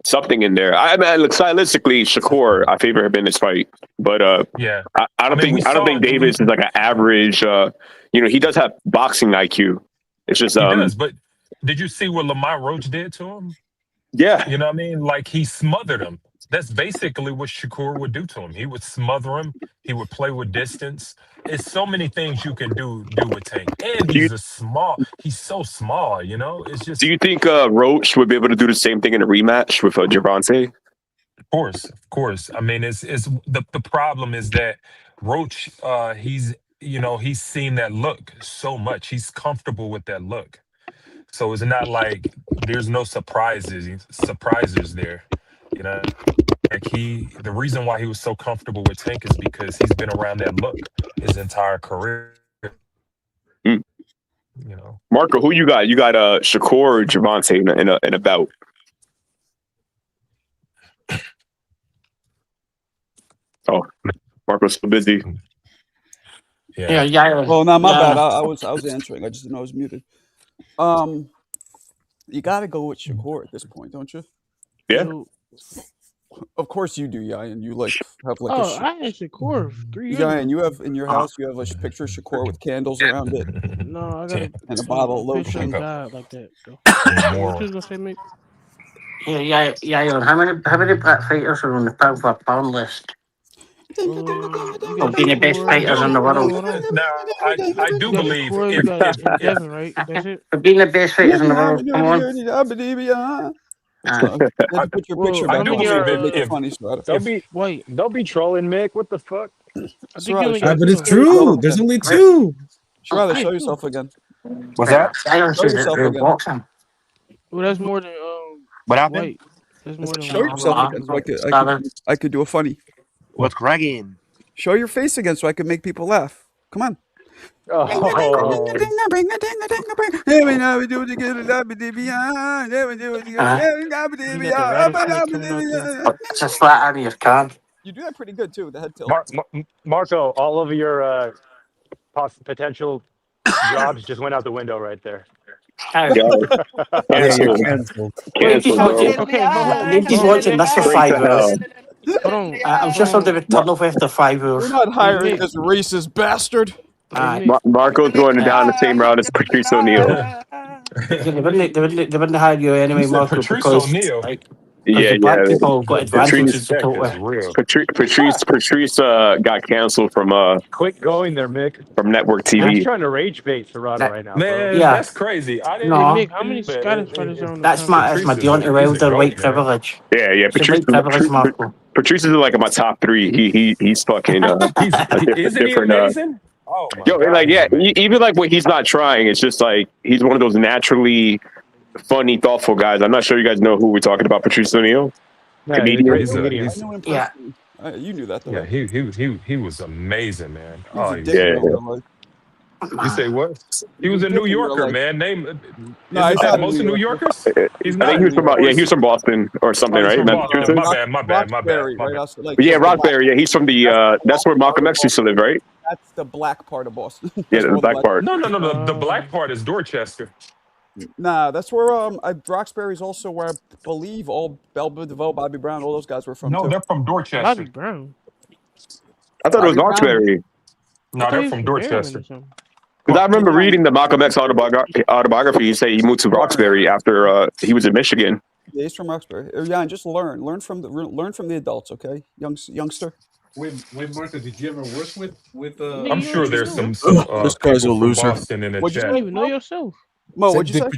something in there. I mean, look, stylistically, Shakur, I favor him in this fight, but I don't think Davis is like an average. He does have boxing IQ. It's just he does. But did you see what Lamont Roach did to him? Yeah, you know what I mean. Like he smothered him. That's basically what Shakur would do to him. He would smother him. He would play with distance. It's so many things you can do with Tank. And he's so small, It's just. Do you think Roach would be able to do the same thing in a rematch with Gervonta? Of course. I mean, it's the problem is that Roach, he's seen that look so much. He's comfortable with that look. So it's not like there's no surprises there, Like the reason why he was so comfortable with Tank is because he's been around that look his entire career. Marco, who you got? You got Shakur or Gervonta in a bout? Oh, Marco's so busy. Yeah. Well, no, my bad. I was answering. I just didn't know I was muted. You got to go with Shakur at this point, don't you? Yeah. Of course you do, yeah. And you have like. I had Shakur 3 years. Yeah, and you have in your house you have a picture of Shakur with candles around it. No, I got and a bottle of lotion. Like that. What you gonna say, mate? Yeah. How many fighters are on the pound-for-pound list? Of being the best fighters in the world. Now, I do believe if Devin, right? That's it. For being the best fighters in the world, come on. Put your picture back. They'll be trolling Mick. What the fuck? But it's true. There's only two. Shirada, show yourself again. What's that? Show yourself again. Well, that's more than what happened? White. That's more than show yourself again so I could do a funny. What's cracking? Show your face again so I can make people laugh. Come on. Oh. Just flat out of your can. You do that pretty good too. The head tilt. Marco, all of your potential jobs just went out the window right there. Nobody's watching this for 5 hours. I'm just on the turnover after 5 hours. We're not hiring this racist bastard. Marco's going down the same route as Patrice O'Neal. They wouldn't hire you anyway, Marco, because black people got advantages to talk with. Patrice got canceled from Quick going there, Mick. From network TV. He's trying to rage bait Serrata right now. Man, that's crazy. I didn't Mick, how many Scottish fighters are on the That's my Deontay Wilder white privilege. Yeah. Patrice is like in my top 3. He's fucking isn't he amazing? Oh my God, even like when he's not trying, it's just like he's one of those naturally funny, thoughtful guys. I'm not sure you guys know who we're talking about. Patrice O'Neal, comedian. You knew that though. Yeah, he was amazing, man. You say what? He was a New Yorker, man. Isn't that most of New Yorkers? He's not. I think he was from Boston or something, right? My bad. Yeah, Roxbury. Yeah, he's from the. That's where Malcolm X used to live, right? That's the black part of Boston. Yeah, the black part. No. The black part is Dorchester. Nah, that's where Roxbury's also where I believe all Belba DeVoe, Bobby Brown, all those guys were from. No, they're from Dorchester. Bobby Brown. I thought it was Roxbury. No, they're from Dorchester. Because I remember reading the Malcolm X autobiography. He said he moved to Roxbury after he was in Michigan. Yeah, he's from Roxbury. Yeah, and just learn from the adults, okay, youngster. Wait, Marco, did you ever work with? I'm sure there's some this guy's a loser. Boston in the What, you chat. don't even know yourself? Mo, what'd you say? Did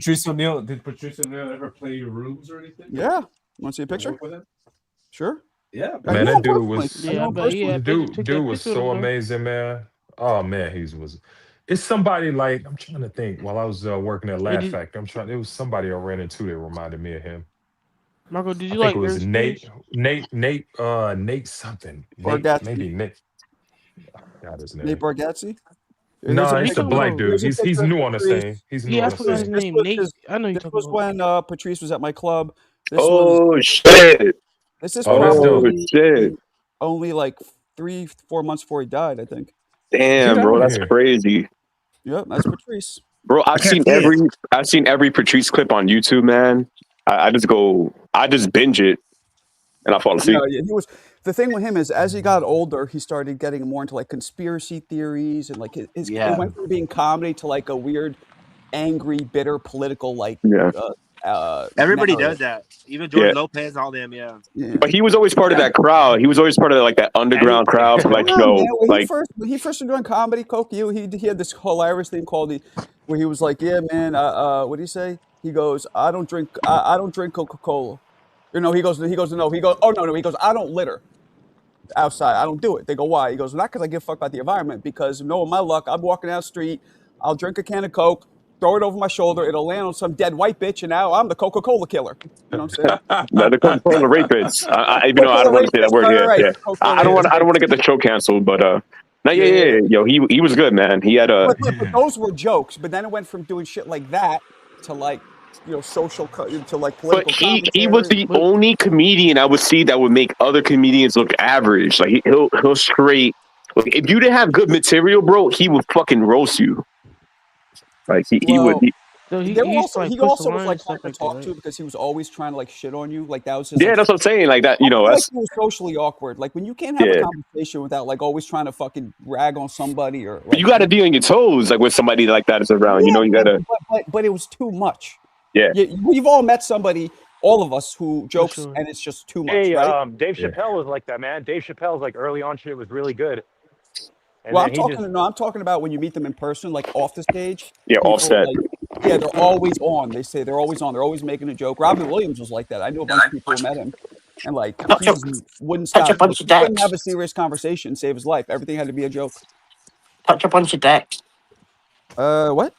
Patrice O'Neal ever play your rooms or anything? Yeah. Want to see a picture? Sure. Yeah, man, that dude was dude was so amazing, man. Oh man, he was. It's somebody like I'm trying to think. While I was working at Laugh Factory, it was somebody I ran into that reminded me of him. Marco, did you I think it was Nate something. Maybe Nate. Got his name. Nate Bargatze? No, he's a black dude. He's new on the scene. He's new on the forgot his scene. name. Nate. I know you talking about. This was when Patrice was at my club. Shit. This is shit. Only like 3-4 months before he died, I think. Damn, bro, that's crazy. Yep, that's Patrice. Bro, I've seen every Patrice clip on YouTube, man. I just binge it and I fall asleep. Yeah, the thing with him is as he got older, he started getting more into like conspiracy theories and like it went from being comedy to like a weird, angry, bitter, political everybody does that. Even George Lopez, all them, yeah. But he was always part of that crowd. He was always part of like that underground crowd. When he first started doing comedy, Coke, he had this hilarious thing called where he was like, "Yeah, man, what do you say?" He goes, "I don't drink Coca-Cola." He goes, "Oh no," he goes, "I don't litter outside. I don't do it." They go, "Why?" He goes, "Not because I give a fuck about the environment. Because with my luck, I'm walking down the street, I'll drink a can of Coke, throw it over my shoulder, it'll land on some dead white bitch, and now I'm the Coca-Cola killer." You know what I'm saying? The Coca-Cola rapists. Even though I don't want to say that word here. Right. Yeah. I don't want to get the show canceled, but yo, he was good, man. He had a. But those were jokes. But then it went from doing shit like that to like, social to like political. But he was the only comedian I would see that would make other comedians look average. Like he'll straight. Like, if you didn't have good material, bro, he would fucking roast you. Like he would. He also was like hard to talk to because he was always trying to like shit on you. Like that was his. Yeah, that's what I'm saying. Like that, that's he was socially awkward. Like when you can't have a conversation without like always trying to fucking rag on somebody or. Like, you got to be on your toes, like when somebody like that is around. Yeah, you gotta. But it was too much. Yeah, we've all met somebody, all of us, who jokes and it's just too much. Hey, right? Dave Chappelle was like that, man. Dave Chappelle's like early on shit was really good. And I'm talking about when you meet them in person, like off the stage. Yeah, offset. Yeah, they're always on. They say they're always on. They're always making a joke. Robin Williams was like that. I knew a bunch of people who met him, and like he just wouldn't stop. He couldn't have a serious conversation, save his life. Everything had to be a joke. Touch a bunch of dicks. What?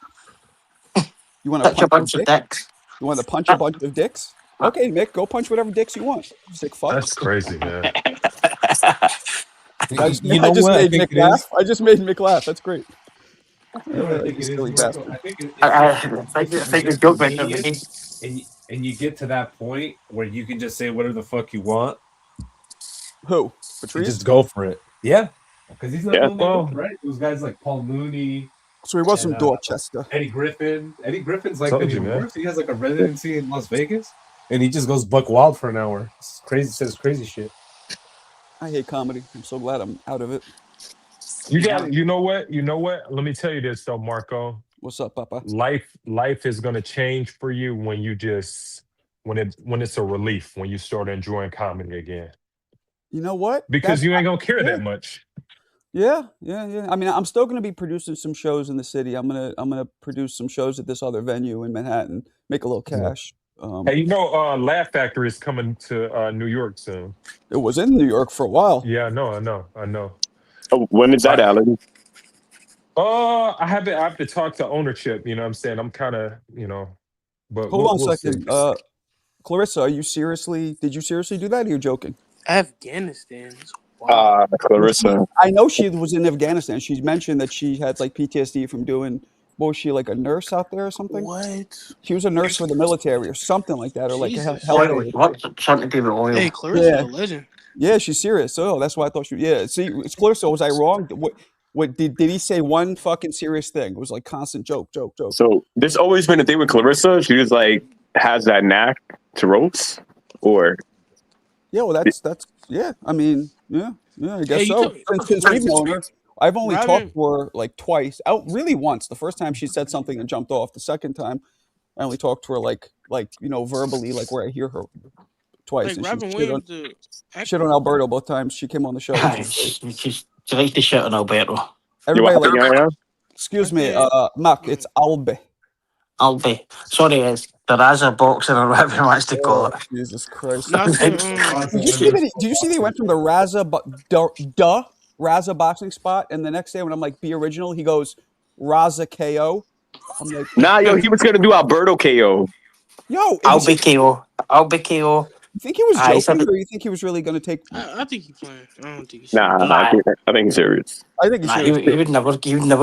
You want to touch a bunch of dicks? You want to punch a bunch of dicks? Okay, Mick, go punch whatever dicks you want. Sick fuck. That's crazy, man. I just made Mick laugh. I just made Mick laugh. That's great. I think it is, Marco. I think and you get to that point where you can just say whatever the fuck you want. Who? Patrice? Just go for it. Yeah. Because he's not the only one, right? Those guys like Paul Mooney. So he was from Dorchester. Eddie Griffin. Eddie Griffin's like the worst. He has like a residency in Las Vegas, and he just goes buck wild for an hour. It's crazy. Says crazy shit. I hate comedy. I'm so glad I'm out of it. You know what? Let me tell you this though, Marco. What's up, Papa? Life is gonna change for you when you just when it's a relief when you start enjoying comedy again. You know what? Because you ain't gonna care that much. Yeah. I mean, I'm still gonna be producing some shows in the city. I'm gonna produce some shows at this other venue in Manhattan. Make a little cash. Hey, Laugh Factory is coming to New York soon. It was in New York for a while. Yeah, I know. Oh, when is that, Alan? I have to talk to ownership. You know what I'm saying? I'm kind of, but hold on a second. Clarissa, did you seriously do that, or are you joking? Afghanistan. Wow. Clarissa. I know she was in Afghanistan. She's mentioned that she had like PTSD from doing, what was she, like a nurse out there or something? What? She was a nurse for the military or something like that, or like a health. Something to do with oil. Hey, Clarissa, a legend. Yeah, she's serious. Oh, that's why I thought she. Yeah, see, it's Clarissa. Was I wrong? What did he say? One fucking serious thing? It was like constant joke. So there's always been a thing with Clarissa. She just like has that knack to roast, or yeah. Well, that's yeah. I mean, yeah. I guess so. Since we've known her, I've only talked to her like twice. Out really once. The first time she said something and jumped off. The second time, I only talked to her like verbally, like where I hear her twice. Like and Robin Williams, shit on Alberto both times. She came on the show. She likes to shit on Alberto. Everybody excuse me, Mac. It's Albe. Sorry, it's the Raza boxing or whatever he wants to call it. Jesus Christ. Did you see they went from the Raza Raza boxing spot, and the next day when I'm like, be original, he goes Raza KO. I'm like, nah, yo, he was gonna do Alberto KO. Yo, Albe KO. You think he was joking, or you think he was really gonna take? I think he's playing. I don't think he's. Nah, I think he's serious. I think he's serious. He would never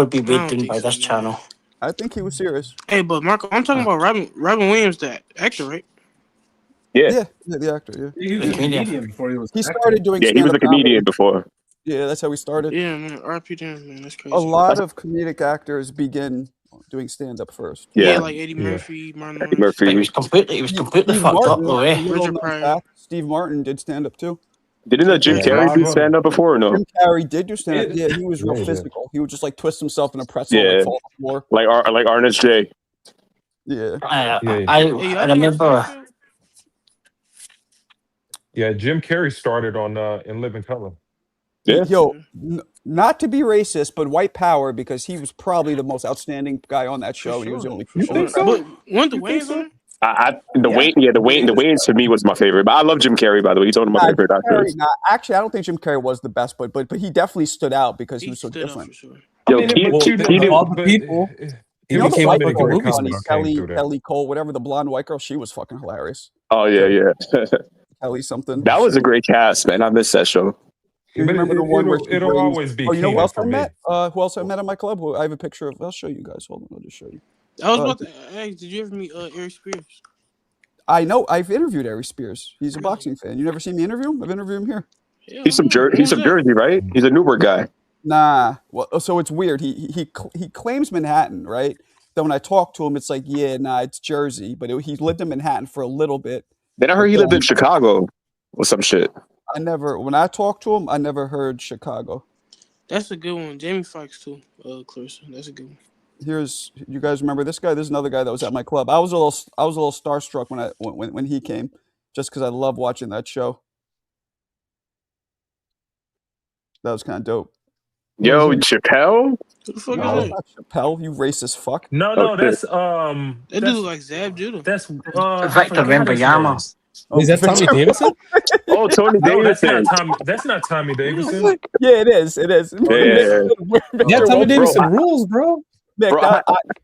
be weighed down by this channel. I think he was serious. Hey, but Marco, I'm talking about Robin Williams, the actor, right? Yeah, the actor. Yeah, he was a comedian before he was. He started doing. Yeah, he was a comedian before. Yeah, that's how he started. Yeah, man. RP damn, man, that's crazy. A lot of comedic actors begin doing stand up first. Yeah, like Eddie Murphy, Martin Eddie Murphy. He was completely fucked up though, eh? Richard Pryor. Steve Martin did stand up too. Didn't Jim Carrey do stand up before or no? Jim Carrey did do stand up. Yeah, he was real physical. He would just like twist himself in a pretzel and fall on the floor. Like Arnett J. Yeah. I remember. Yeah, Jim Carrey started on In Living Color. Yeah. Yo, not to be racist, but white power, because he was probably the most outstanding guy on that show. He was the only. But one the Wayans on it? The Wayans to me was my favorite. But I love Jim Carrey, by the way. He's one of my favorite actors. Actually, I don't think Jim Carrey was the best, but he definitely stood out because he was so different. Sure. Yo, all the people. You know the white girl was funny, Kelly Cole, whatever, the blonde white girl, she was fucking hilarious. Oh yeah. Kelly something. That was a great cast, man. I miss that show. You remember the one where it'll always be. Oh, you know who else I met? Who else I met at my club? I have a picture of. I'll show you guys. Hold on, I'll just show you. I was about to ask, did you ever meet Ari Spears? I know. I've interviewed Ari Spears. He's a boxing fan. You never seen me interview him? I've interviewed him here. He's from Jersey, right? He's a Newark guy. Nah. Well, so it's weird. He claims Manhattan, right? Then when I talk to him, it's like, yeah, nah, it's Jersey. But he lived in Manhattan for a little bit. Then I heard he lived in Chicago or some shit. When I talked to him, I never heard Chicago. That's a good one. Jamie Foxx too, Clarissa. That's a good one. You guys remember this guy? This is another guy that was at my club. I was a little starstruck when he came, just because I love watching that show. That was kind of dope. Yo, Chappelle? Who the fuck No, is it's that? not Chappelle. You racist fuck. No, that's That dude that's look like Zab Judah. that's Victor I forgot his name. Wembanyama. Is that Tommy Davidson? Oh, Tony No, that's not Davidson. Tommy. That's not Tommy Davidson. Yeah, it is. It is. Yeah. Yeah, Tommy Davidson bro. rules, bro. Nick, Bro,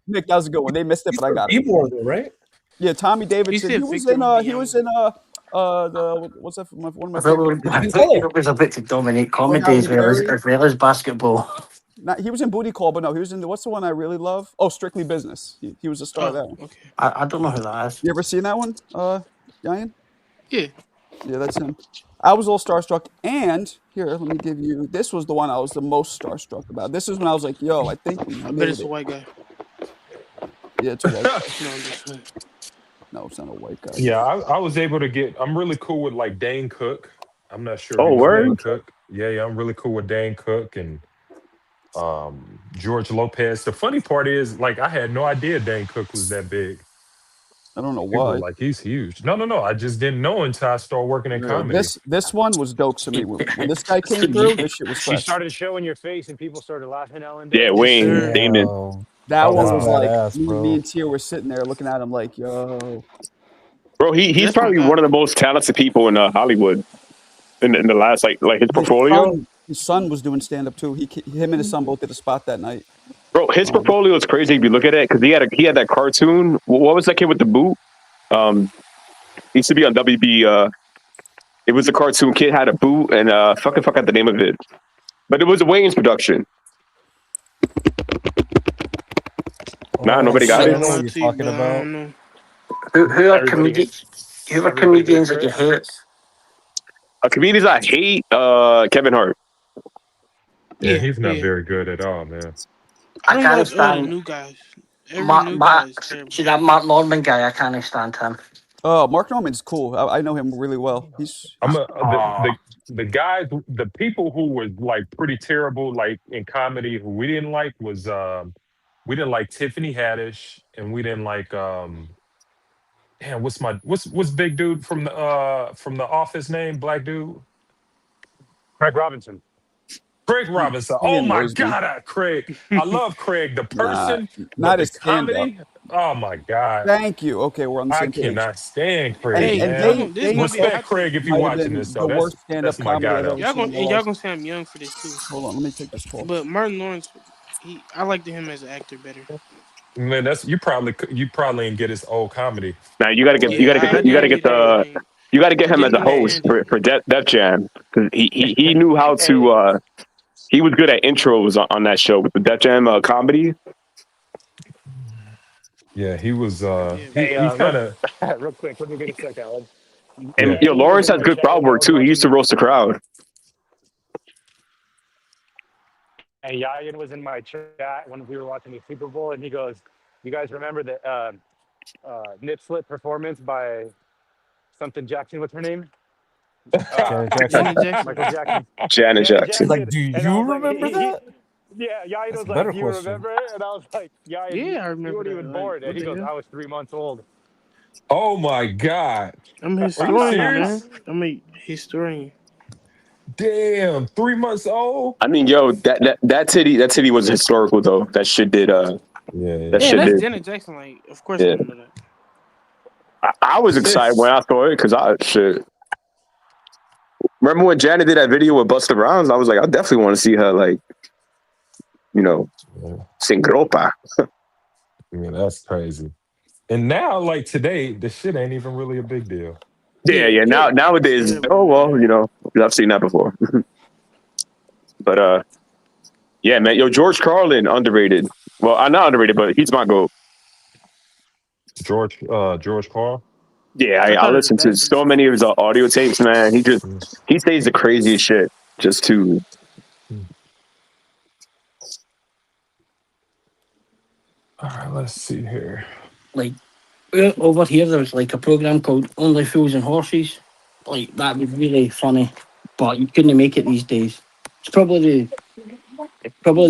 Nick, that was a good one. They missed it, but I got it. Keyboarder, right? Yeah, Tommy He Davidson. said He was Victor in. He Wembanyama. was in. The what's that? One of my I thought favorite. it was about to dominate comedy as well as basketball. Not, he was in Booty Call, but no, he was in what's the one I really love? Oh, Strictly Business. He was a star there. Okay. I don't know who that is. You ever seen that one, Ryan? Yeah. Yeah, that's him. I was a little starstruck, and here, let me give you. This was the one I was the most starstruck about. This is when I was like, "Yo, I think we I bet made it's a it." white guy. Yeah, it's a white guy. No, I'm just saying. No, it's not a white guy. Yeah, I was able to get. I'm really cool with like Dane Cook. I'm not sure. Oh, if you know word? Dane Cook. Yeah, I'm really cool with Dane Cook and George Lopez. The funny part is, like, I had no idea Dane Cook was that big. I don't know People why. were like, he's huge. No. I just didn't know until I started working in comedy. This one was dope to me. When this guy came through, this shit was She fresh. started showing your face, and people started laughing. Ellen. Yeah, Wayne, Damon. That one wow. was like badass, me and Tia were sitting there looking at him like, "Yo." Bro, he's probably one of the most talented people in Hollywood in the last like his portfolio. His son was doing stand up too. Him and his son both did a spot that night. Bro, his portfolio is crazy if you look at it because he had that cartoon. What was that kid with the boot? He used to be on WB. It was a cartoon. Kid had a boot and forgot the name of it, but it was a Wayne's production. Nah, nobody got I it. don't know what you're talking about. Who are comedians? Who are comedians that you hate? Comedians I hate. Kevin Hart. Yeah, he's not very good at all, man. I can't stand new guys. See that Mark Norman guy? I can't stand him. Oh, Mark Norman's cool. I know him really well. The guys, the people who were like pretty terrible, like in comedy, who we didn't like was we didn't like Tiffany Haddish, and we didn't like damn, what's big dude from the Office name, black dude? Craig Robinson. Craig Robinson. Oh my God, Craig! I love Craig, the person, not but his the comedy. Oh my God! Thank you. Okay, we're on the same page. I cannot stand Craig. And they respect Craig if you're watching this. Though the worst stand-up comedy I've ever seen. Y'all gonna say I'm young for this too. Hold on, let me take this call. But Martin Lawrence, I liked him as an actor better. Man, you probably didn't get his old comedy. Now you gotta get him as a host for Def Jam because he knew how to. He was good at intros on that show with the Def Jam comedy. Yeah, he was. He kind of real quick. Let me get a second, Alan. And Lawrence has good crowd work too. He used to roast the crowd. And Yayan was in my chat when we were watching the Super Bowl, and he goes, "You guys remember the nip slip performance by something Jackson? What's her name? Janet Michael Jackson. Janet Jackson. Like, do you remember that? Yeah, Yayan was a like, better "Do you question. remember it?" And I was like, "Yayan, I remember. You weren't that, even born." And he goes, "I was 3 months old." Oh my God! I'm a historian, man. I'm a historian. Damn, 3 months old. I mean, yo, that titty was historical though. That shit did. That shit that's did. Janet Jackson. Like, of course, I know that. I was excited when I saw it because remember when Janet did that video with Busta Rhymes? I was like, I definitely want to see her like, sing Gropa. I mean, that's crazy. And now, like today, the shit ain't even really a big deal. Yeah. Nowadays, I've seen that before. But yeah, man, George Carlin underrated. Well, I'm not underrated, but he's my GOAT. George Carl. Yeah, I listen to so many of his audio tapes, man. He says the craziest shit just to. All right, let's see here. Like over here, there was like a program called Only Fools and Horses. Like that was really funny, but you couldn't make it these days. It's probably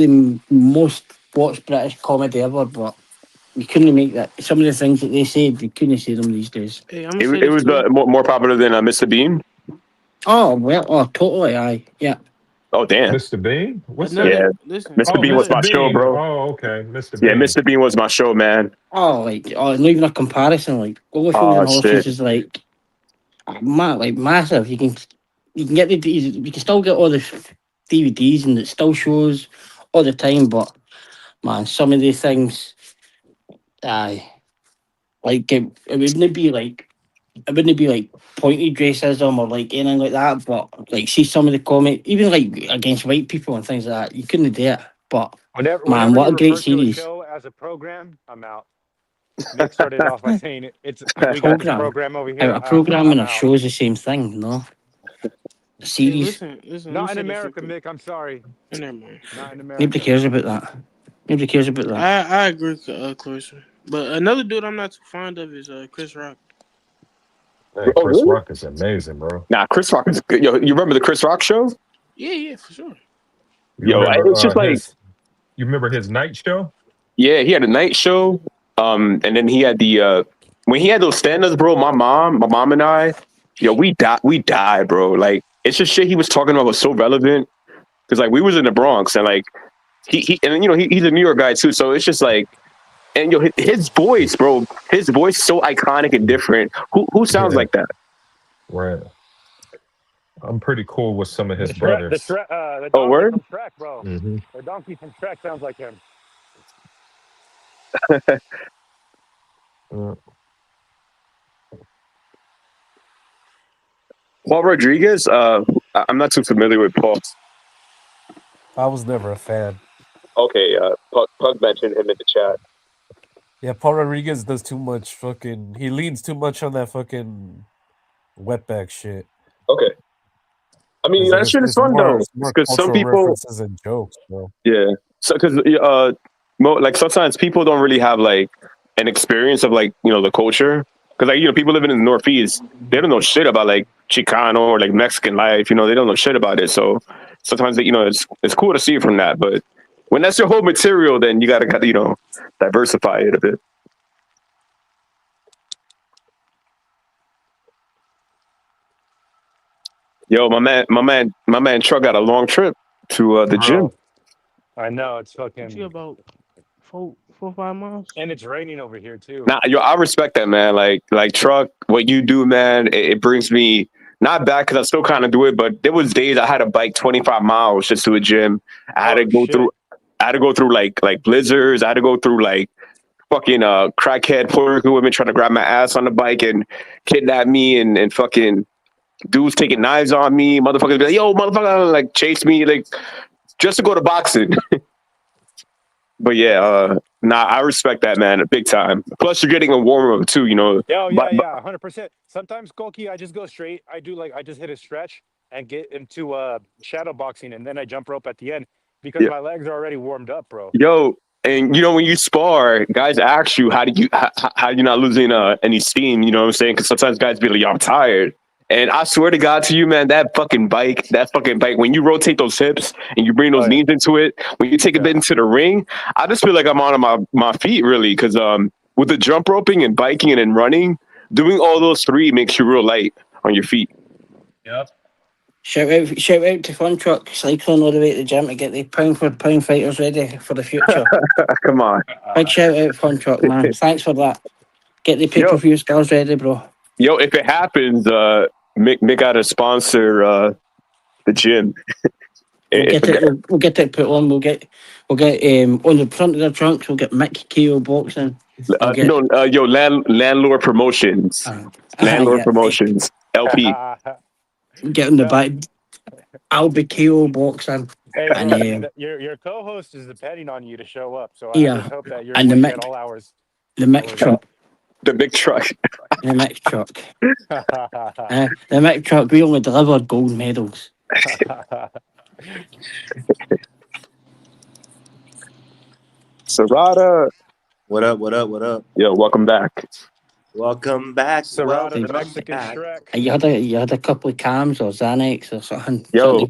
the most watched British comedy ever, but you couldn't make that. Some of the things that they said, you couldn't say them these days. It was more popular than Mr. Bean. Oh well, totally, aye, yeah. Oh damn, Mr. Bean. What's Another, that? yeah, listen, Mr. Bean was Mr. my show, Bean. bro. Oh, okay, Mr. Yeah, Bean. Mr. Bean was my show, man. not even a comparison. Like Go Shows Oh and Horses shit. is like massive. You can get you can still get all the DVDs and it still shows all the time. But man, some of these things, aye, like it wouldn't be like pointed racism or like anything like that. But like see some of the comment, even like against white people and things like that, you couldn't do it. But man, Whenever what you a great refer to a series! show as a program, I'm out. Nick started off by saying A we got this program, program over here. a program and I'm a out. show is the same thing, no? A hey, series. listen. Let me Not in say this real America, quick. Mick. I'm sorry. Never mind. Not in Nobody America. cares about that. Nobody cares about that. I agree, Clarissa. But another dude I'm not too fond of is Chris Rock. Hey, Oh Chris really? Rock is amazing, bro. Nah, Chris Rock is good. Yo, you remember the Chris Rock show? Yeah, for sure. You Yo, remember it's just like, you remember his night show? yeah, he had a night show. And then he had the when he had those stand-ups, bro. My mom and I, yo, we died, bro. Like it's just shit he was talking about was so relevant because like we was in the Bronx and like he and you know he's a New York guy too, so it's just like. And yo, his voice, bro, his voice so iconic and different. Who sounds Yeah. like that? Right. I'm pretty cool with some of his The brothers. Oh, donkey word? from Shrek, bro. Mm-hmm. The donkey from Shrek sounds like him. Paul Rodriguez. I'm not too familiar with Paul. I was never a fan. Okay, Pug mentioned him in the chat. Yeah, Paul Rodriguez does too much fucking. He leans too much on that fucking wetback shit. Okay. I mean, that shit is fun though, because some cultural people, references and jokes, bro. yeah. So, because like sometimes people don't really have like an experience of like the culture, because like people living in the Northeast, they don't know shit about like Chicano or like Mexican life. They don't know shit about it. So sometimes it's cool to see it from that, but when that's your whole material, then you gotta diversify it a bit. Yo, my man Truck got a long trip to the gym. I know it's fucking. You about 4-5 miles, and it's raining over here too. Nah, yo, I respect that, man. Like Truck, what you do, man, it brings me not back because I still kind of do it, but there was days I had to bike 25 miles just to a gym. I had to go through like blizzards. I had to go through like fucking crackhead Puerto Rican women trying to grab my ass on the bike and kidnap me and fucking dudes taking knives on me. Motherfuckers be like, yo, motherfucker, like chase me like just to go to boxing. But yeah, I respect that, man, big time. Plus, you're getting a warm up too, Yo, yeah, 100%. Sometimes Koki, I just go straight. I just hit a stretch and get into shadow boxing, and then I jump rope at the end because my legs are already warmed up, bro. Yo, and when you spar, guys ask you how you not losing any steam. You know what I'm saying? Because sometimes guys be like, "Yo, I'm tired." And I swear to God to you, man, that fucking bike, when you rotate those hips and you bring those knees into it, when you take a bit into the ring, I just feel like I'm on my feet, really. Because with the jump roping and biking and then running, doing all those three makes you real light on your feet. Yep. Shout out to Fun Truck cycling all the way to the gym to get the pound fighters ready for the future. Come on. Big shout out Fun Truck, man. Thanks for that. Get the pay-per-view scores ready, bro. Yo, if it happens, Mick got to sponsor the gym. We'll get it put on. We'll get on the front of the trunks. We'll get Mick KO boxing. Landlord Promotions. Landlord Promotions. LP. Get on the back. I'll be KO boxing. Hey, and your co-host is depending on you to show up, so yeah, I just hope that you're and awake at all hours. The Mick truck. The big truck. The Mick truck. The Mick truck. We only delivered gold medals. Serrata. What up? Yo, welcome back. Welcome back. Serrata, the Mexican Shrek. You had a couple of cams or Xanax or something. Yo,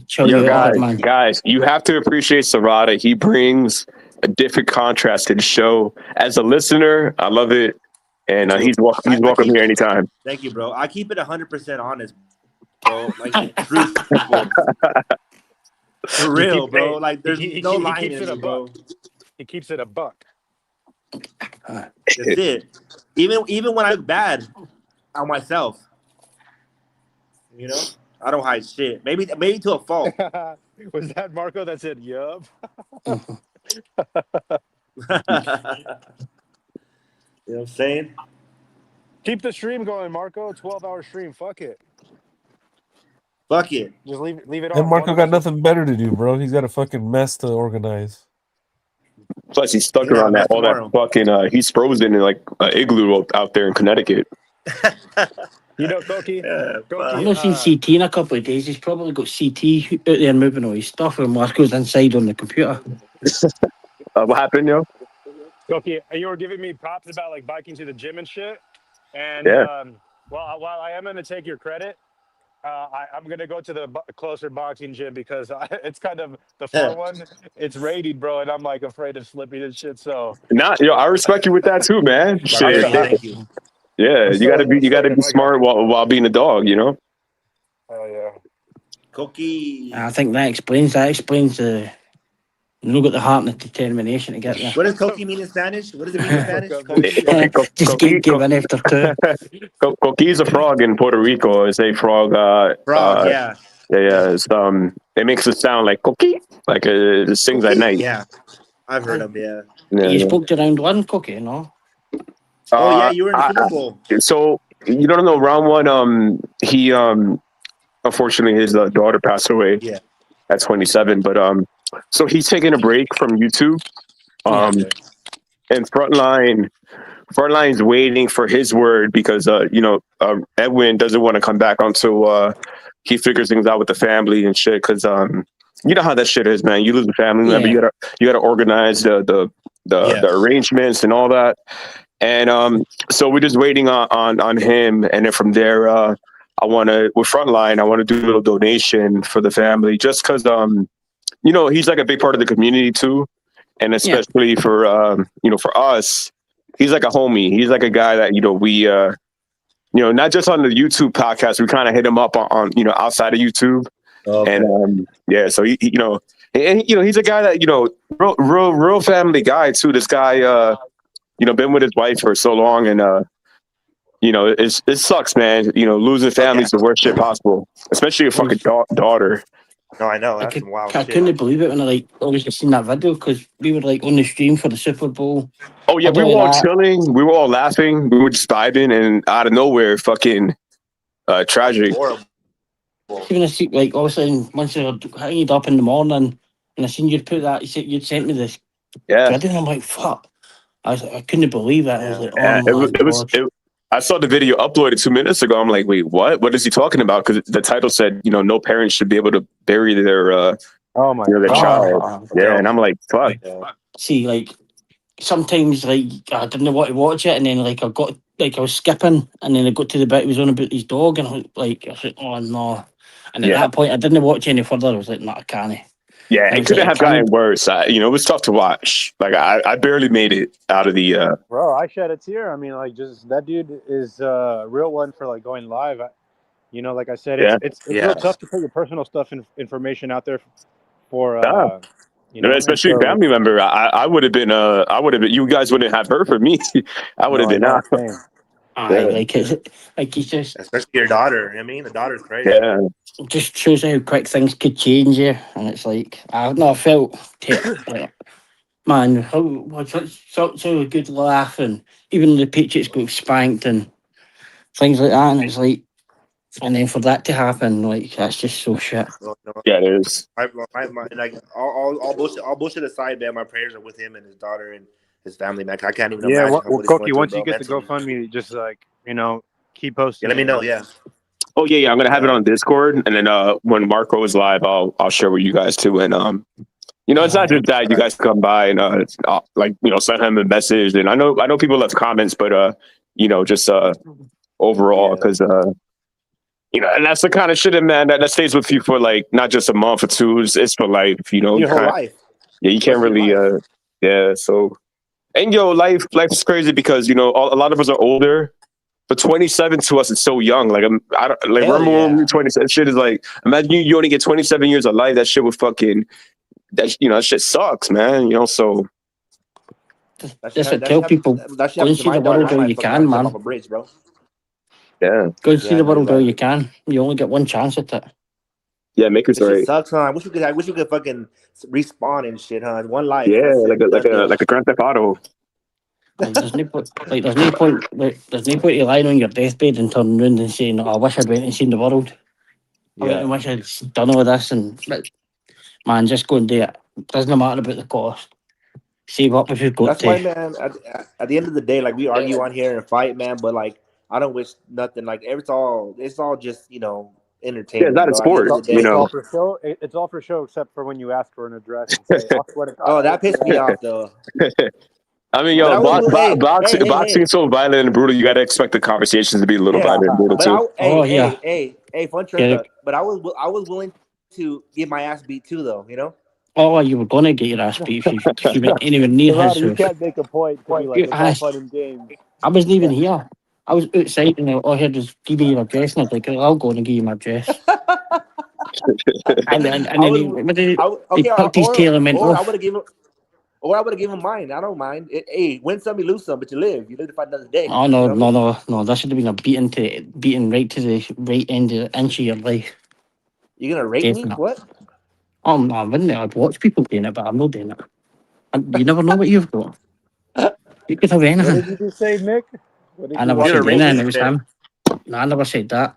man. guys, you have to appreciate Serrata. He brings a different contrast to the show. As a listener, I love it. And he's welcome here anytime. Thank you, bro. I keep it 100% honest, bro. Like truthful. For real, bro. Like there's no he lying keeps in it a me, bro. buck. He keeps it a buck. That's it. Even when I look bad on myself, you know, I don't hide shit. Maybe to a fault. Was that Marco that said yup? You know what I'm saying? Keep the stream going, Marco. 12-hour stream. Fuck it. Fuck it. Just leave it on. And Marco got nothing better to do, bro. He's got a fucking mess to organize. Plus, he's stuck around that all that fucking. He's frozen in like an igloo out there in Connecticut. You know, Koki. I've not seen CT in a couple of days. He's probably got CT out there moving all his stuff, and Marco's inside on the computer. What happened, yo? Koki, you were giving me props about like biking to the gym and shit. And Yeah. while I am going to take your credit, I'm going to go to the closer boxing gym because it's kind of the far one. It's rated, bro, and I'm like afraid of slipping and shit. So I respect you with that too, man. Shit. Thank you. Yeah, you gotta be smart while being a dog, you know. Oh yeah. Cookie. I think that explains the. You got the heart and the determination to get there. What does Coqui mean in Spanish? What does it mean in Spanish? Just keep giving after two. Coqui is a frog in Puerto Rico. It's a frog. Frog, yeah. Yeah. It's, it makes it sound like Coqui, like it sings at night. Yeah, I've heard of yeah. You spoke to round one, Cookie, no? Oh yeah, you were in the Super Bowl. So you don't know round one. He unfortunately his daughter passed away. Yeah. At 27, but so he's taking a break from YouTube. And Frontline's waiting for his word because Edwin doesn't want to come back until he figures things out with the family and shit. Because you know how that shit is, man. You lose a family member, you gotta organize the arrangements and all that. And so we're just waiting on him, and then from there, with Frontline, I want to do a little donation for the family, just because he's like a big part of the community too, and especially for for us, he's like a homie. He's like a guy that we not just on the YouTube podcast, we kind of hit him up on outside of YouTube. Okay. And so he he's a guy that real family guy too. This guy been with his wife for so long, and it sucks, man. Losing family is the worst shit possible, especially a fucking daughter. No, I know. That's some wild shit. I couldn't believe it when I obviously seen that video, because we were on the stream for the Super Bowl. Oh yeah, we were all chilling, we were all laughing, we were just vibing, and out of nowhere, fucking tragic. Even I see, obviously, once I hanged up in the morning, and I seen you'd put that, you'd sent me this video, and I'm like, fuck. I couldn't believe it. I was like, I saw the video uploaded 2 minutes ago. I'm like, wait, what? What is he talking about? Because the title said, no parents should be able to bury their their child. Yeah, and I'm like, fuck. See, sometimes I didn't want to watch it, and then I was skipping, and then I got to the bit he was on about his dog, and I was like, oh no. And at that point, I didn't watch any further. I was like, I can't. Yeah, it couldn't have gotten worse. It was tough to watch. I barely made it out of the. Bro, I shed a tear. I mean, just that dude is a real one for going live. Like I said, it's real tough to put your personal stuff and information out there for. Especially a family member. I would have been. You guys wouldn't have heard from me. I would have been out. It's just, especially your daughter. I mean, the daughter's crazy. Yeah. It just shows how quick things could change you, and it's like I felt man, such a good laugh, and even the Patriots got spanked and things like that, and it's like, and then for that to happen, that's just so shit. Yeah, it is. All bullshit aside, man, my prayers are with him and his daughter and his family, man. I can't even imagine. Well, Koki, once you get the GoFundMe, just keep posting. Let me know. Yeah. Oh yeah. I'm gonna have it on Discord, and then when Marco is live, I'll share with you guys too. And it's not just that. You guys come by and send him a message. And I know people left comments, but just overall, because and that's the kind of shit, man, that stays with you for not just a month or two. It's for life. Your whole life. Yeah, you can't really. So. And life is crazy because a lot of us are older, But 27 to us is so young. Like I don't like. Remember when we were 27? Shit is like, imagine you only get 27 years of life. That shit would fucking that shit sucks, man. So. Just to tell people, go and see the world all you can, man. Yeah. Go and see the world all you can. You only get one chance at it. Yeah, make it right. Sucks, huh? I wish we could fucking respawn and shit, huh? One life. Yeah, like a Grand Theft Auto. There's no point you lying on your deathbed and turning around and saying, "Oh, I wish I'd went and seen the world. I wish I'd done all this." And man, just go and do it. Doesn't matter about the cost. Save up if you've got That's why, man. At the end of the day, like we argue on here and fight, man. But like, I don't wish nothing. Like it's all just entertainment. Yeah, it's not a sport. It's all for show. It's all for show, except for when you ask for an address and say, "Oh, that pissed me off, though." I mean, boxing is so violent and brutal. You got to expect the conversations to be a little violent and brutal too. Hey, fun trip. But I was willing to get my ass beat too, though. Oh, you were gonna get your ass beat if you went anywhere near his house. You can't make a point. It's all fun and games. I wasn't even here. I was outside and all I heard was, "Give me your address," and I was like, "I'll go and give you my address." and then he tucked his tail and went off. I would have given him mine. I don't mind. Hey, win some, you lose some, but you live. You live to fight another day. Oh no! That should have been a beating right to the right end of the inch of your life. You gonna rate me? What? Oh no, I wouldn't. I'd watch people doing it, but I'm not doing it. You never know what you've got. You could have anything. What did you just say, Nick? I never said anything. It was him. No, I never said that.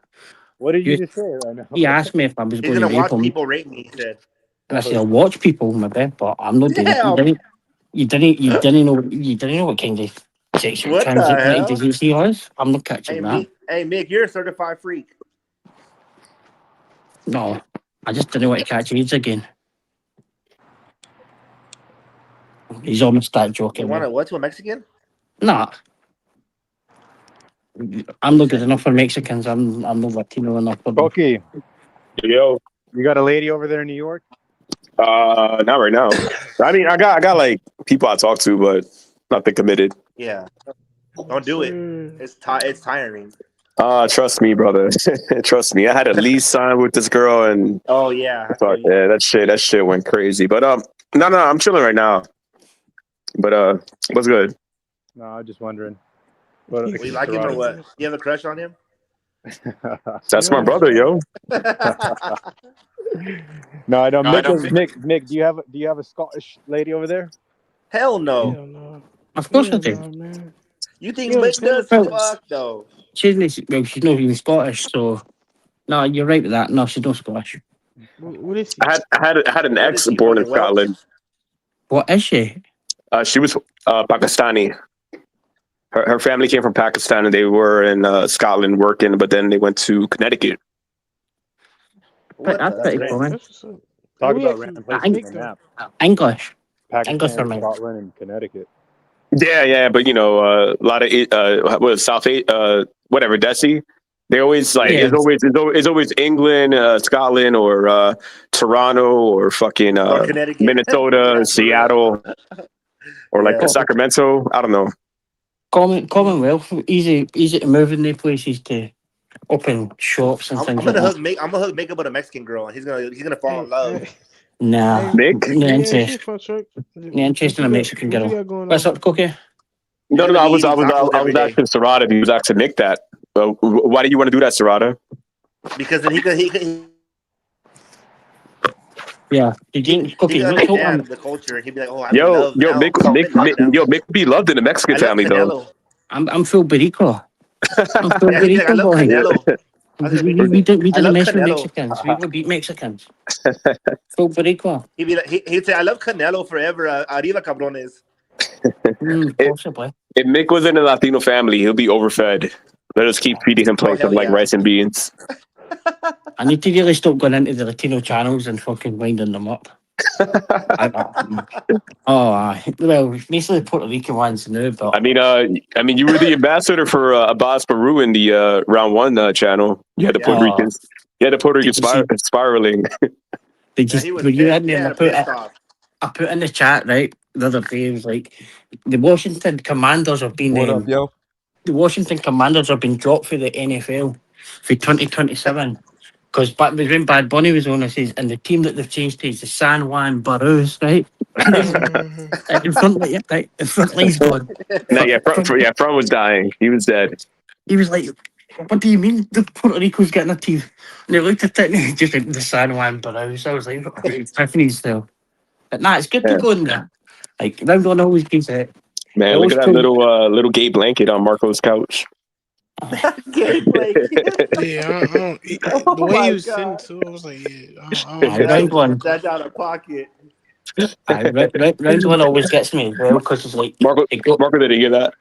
What did you just say right now? He asked me if I was going to watch people rate me. He said. And I said, "I'll watch people, maybe, but I'm not doing it." You didn't know what kind of sexual transit he was. I'm not catching that. Hey, Mick, you're a certified freak. No, I just didn't want to catch AIDS again. He's almost that joking. You want to what to a Mexican? Nah. I'm not good enough for Mexicans. I'm not Latino enough for them. Okay. Yo. You got a lady over there in New York? Not right now. I mean, I got like people I talk to, but nothing committed. Yeah. Don't do it. It's tiring. Trust me, brother. Trust me. I had a lease signed with this girl, and that shit went crazy. But no, I'm chilling right now. But what's good? No, I'm just wondering. You like him or what? You have a crush on him? That's my brother, yo. No, I don't. Mick, do you have a Scottish lady over there? Hell no. Of course I do. You think Mick does? Fuck though. She's not even Scottish, so no, you're right with that. No, she's not Scottish. What is she? I had an ex born in Scotland. What is she? She was Pakistani. Her family came from Pakistan and they were in Scotland working, but then they went to Connecticut. That's pretty cool, man. Talk about random places on the map. English. Pakistan, Scotland, and Connecticut. Yeah, but a lot of South whatever Desi. They always it's always England, Scotland, or Toronto, or fucking Minnesota, Seattle, or like Sacramento. I don't know. Commonwealth, easy to move in their places to open shops and things. I'm gonna hook Mick up with a Mexican girl, and he's gonna fall in love. Nah, Mick, no interest in a Mexican girl. What's up, Cookie? No. I was asking Serrata if he was asking Nick that. Why do you want to do that, Serrata? Because then he could. Yeah, Cookie. Understand the culture, and he'd be like, "Oh, Mick be loved in the Mexican family though." I'm full Barico. I'm full Barico boy. We didn't mess with Mexicans. We would beat Mexicans. Full Barico. He'd say, "I love Canelo forever. Arriba, cabrones." Possibly. If Mick was in a Latino family, he'll be overfed. Let us keep feeding him plates of rice and beans. I need to really stop going into the Latino channels and fucking winding them up. Well, basically Puerto Rican ones now, but I mean, you were the ambassador for Abbas Peru in the round one channel. You had the Puerto Ricans. You had the Puerto Rican spiraling. I put in the chat right the other day. It was like the Washington Commanders have been. What up, yo? the Washington Commanders have been dropped for the NFL for 2027 because when Bad Bunny was on, it says, and the team that they've changed to is the San Juan Burrows, right? In front of right? In front line's gone. Front was dying. He was dead. He was like, "What do you mean the Puerto Rico's getting a team?" And they looked at it and just like the San Juan Burrows. I was like, Tiffany's still. But nah, it's good to go in there. Like round one always gives it. Man, look at that little gay blanket on Marco's couch. Gay blanket. Yeah, the way he was sitting too, I was like, round one. That's out of pocket. Round one always gets me because it's like Marco, did you hear that?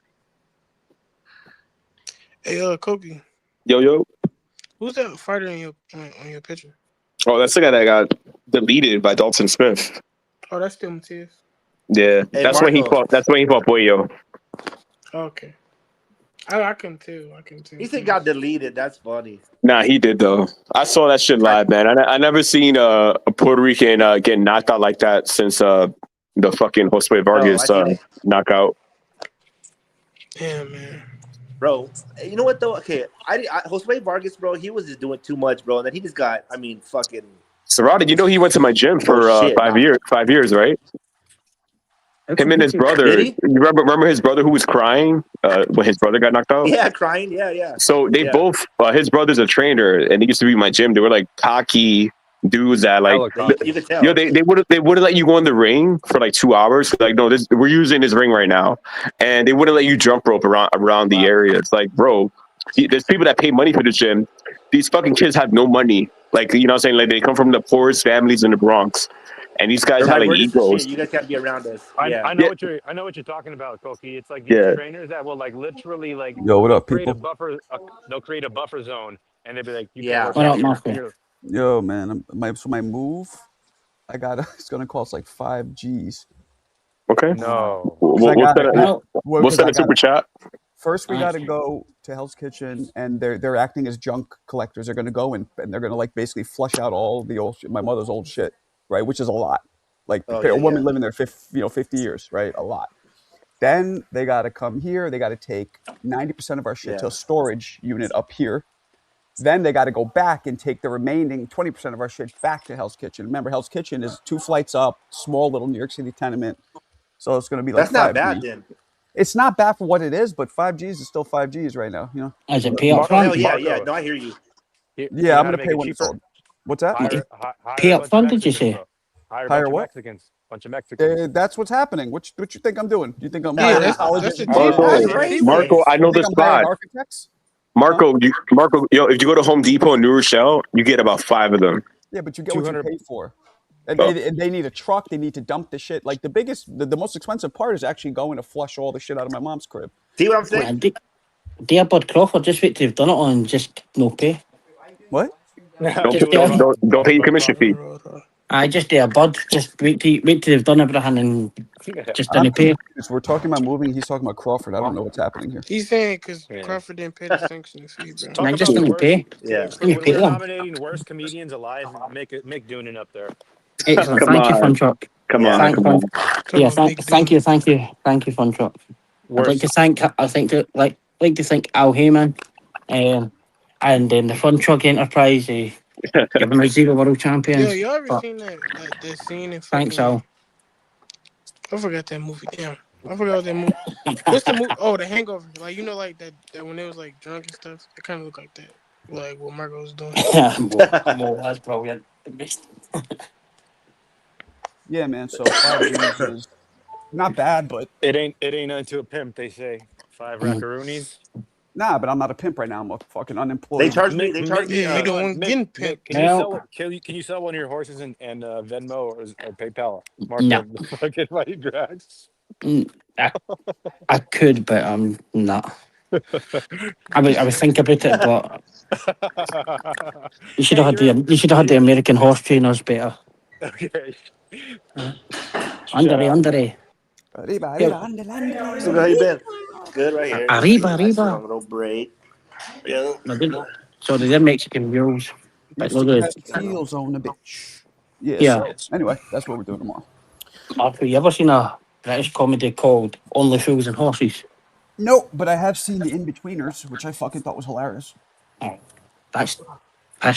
Hey, Kobe. Yo. Who's that fighter on your picture? Oh, that's the guy that got deleted by Dalton Smith. Oh, that's still Matias. Yeah, hey, that's when he fought. That's when he fought Boyo. Okay. I can too. He said got deleted. That's funny. Nah, he did though. I saw that shit live, man. I never seen a Puerto Rican get knocked out like that since the fucking Josue Vargas knockout. Yeah, man. Bro, you know what though? Okay, I Josue Vargas, bro, he was just doing too much, bro, and then he just got, fucking. Serrata, you know he went to my gym for 5 years. 5 years, right? Him and his brother. You remember his brother who was crying when his brother got knocked out? Yeah, crying. Yeah. So they both. His brother's a trainer, and he used to be in my gym. They were like cocky dudes that like. You could tell. They wouldn't let you go in the ring for like 2 hours. Like, no, we're using this ring right now, and they wouldn't let you jump rope around the area. It's like, bro, there's people that pay money for the gym. These fucking kids have no money. Like, you know what I'm saying? Like, they come from the poorest families in the Bronx. And these guys have like egos. You guys can't be around us. I know what you're talking about, Koki. It's like these trainers that will like literally like what up, create people? They'll create a buffer zone and they'll be like, Yo, man, my move, it's gonna cost like 5 G's. Okay. No. We'll send a super chat. First, we got to go to Hell's Kitchen, and they're acting as junk collectors. They're gonna go and they're gonna like basically flush out all the old shit, my mother's old shit. Right, which is a lot. Like a woman living there 50 years, right? A lot. Then they got to come here. They got to take 90% of our shit to a storage unit up here. Then they got to go back and take the remaining 20% of our shit back to Hell's Kitchen. Remember, Hell's Kitchen is 2 flights up, small little New York City tenement. So it's going to be like that's not bad then. It's not bad for what it is, but 5 G's is still 5 G's right now. You know. As a pay up front. Yeah. No, I hear you. Yeah, I'm going to pay when it's sold. What's that? Pay up front, did you say? Hire what? Bunch of Mexicans. That's what's happening. What you think I'm doing? Do you think I'm Marco, I know the spot. Marco, yo, if you go to Home Depot in New Rochelle, you get about 5 of them. Yeah, but you get what you pay for. And they need a truck. They need to dump the shit. Like the most expensive part is actually going to flush all the shit out of my mom's crib. See what I'm saying? Dear Bud Crawford, just wait till you've done it on just no pay. What? Don't pay your commission fee. I just Bud. Just wait till they've done everything and just done pay. We're talking about moving. He's talking about Crawford. I don't know what's happening here. He's saying because Crawford didn't pay the sanctions fee. I just didn't pay. Yeah. We're nominating worst comedians alive. Make Doonan up there. Excellent. Thank you, Fun Truck. Come on. Thank you, Fun Truck. I'd like to thank. Like to thank Al Heyman, and the Fun Truck Enterprise. Giving us 0 world champions. Yo, you ever seen that scene in Thanks, Al. I forgot that movie. Damn. I forgot that movie. What's the movie? Oh, The Hangover. Like, you know, like that when they was like drunk and stuff. It kind of looked like that. Like what Marco was doing. That's brilliant. Yeah, man. So 5 G's is not bad, but it ain't unto a pimp. They say 5 rackaroonies. Nah, but I'm not a pimp right now. I'm a fucking unemployed. They charge me. Yeah, you don't want getting pimped. Can you sell one of your horses and Venmo or PayPal? No. Fucking money drags. I could, but I'm not. I would think about it, but you should have had the American horse trainers better. Okay. Andre. Arriba. So how you been? Good right here. Arriba. Little break. Yeah. So they're Mexican mules. Heels on the bitch. Yeah. So, anyway, that's what we're doing tomorrow. Mark, have you ever seen a British comedy called Only Fools and Horses? No, but I have seen the In-Betweeners, which I fucking thought was hilarious. Oh, that's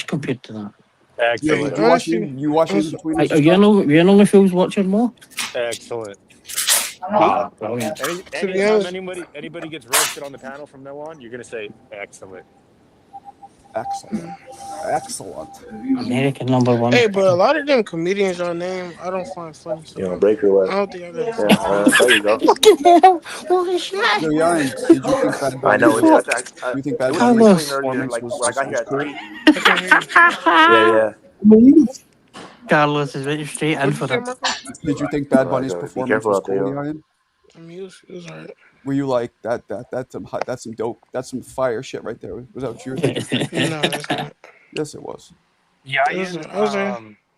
compared to that. Excellent. Yeah, you watch In-Betweeners? You know if who's watching more? Excellent. Oh, brilliant. Anytime anybody gets roasted on the panel from now on, you're gonna say excellent. Excellent. Excellent. American number one. Hey, but a lot of them comedians y'all name, I don't find funny. So You know, break your leg. I don't think I got. Yeah, there you go. Fucking hell! Holy shit! Yo, Ryan, did you think Bad Bunny? I know. You think Bad Bunny's earlier, performance like was when I got here at great? 3. Yeah. Carlos is went straight in for that. Did you think Bad Bunny's performance was cool, Ryan? I mean, it was alright. Were you like that's some dope, that's some fire shit right there? Was that what you were thinking? No, that's not. Yes, it was. Yeah, it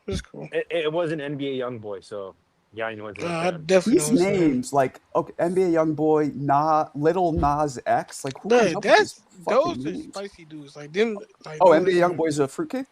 was cool. It was an NBA young boy, so yeah, I know it's. These names like NBA YoungBoy, Little Nas X, like who comes up with That's these those fucking are names? spicy dudes. Like them. Like NBA YoungBoy's a fruitcake.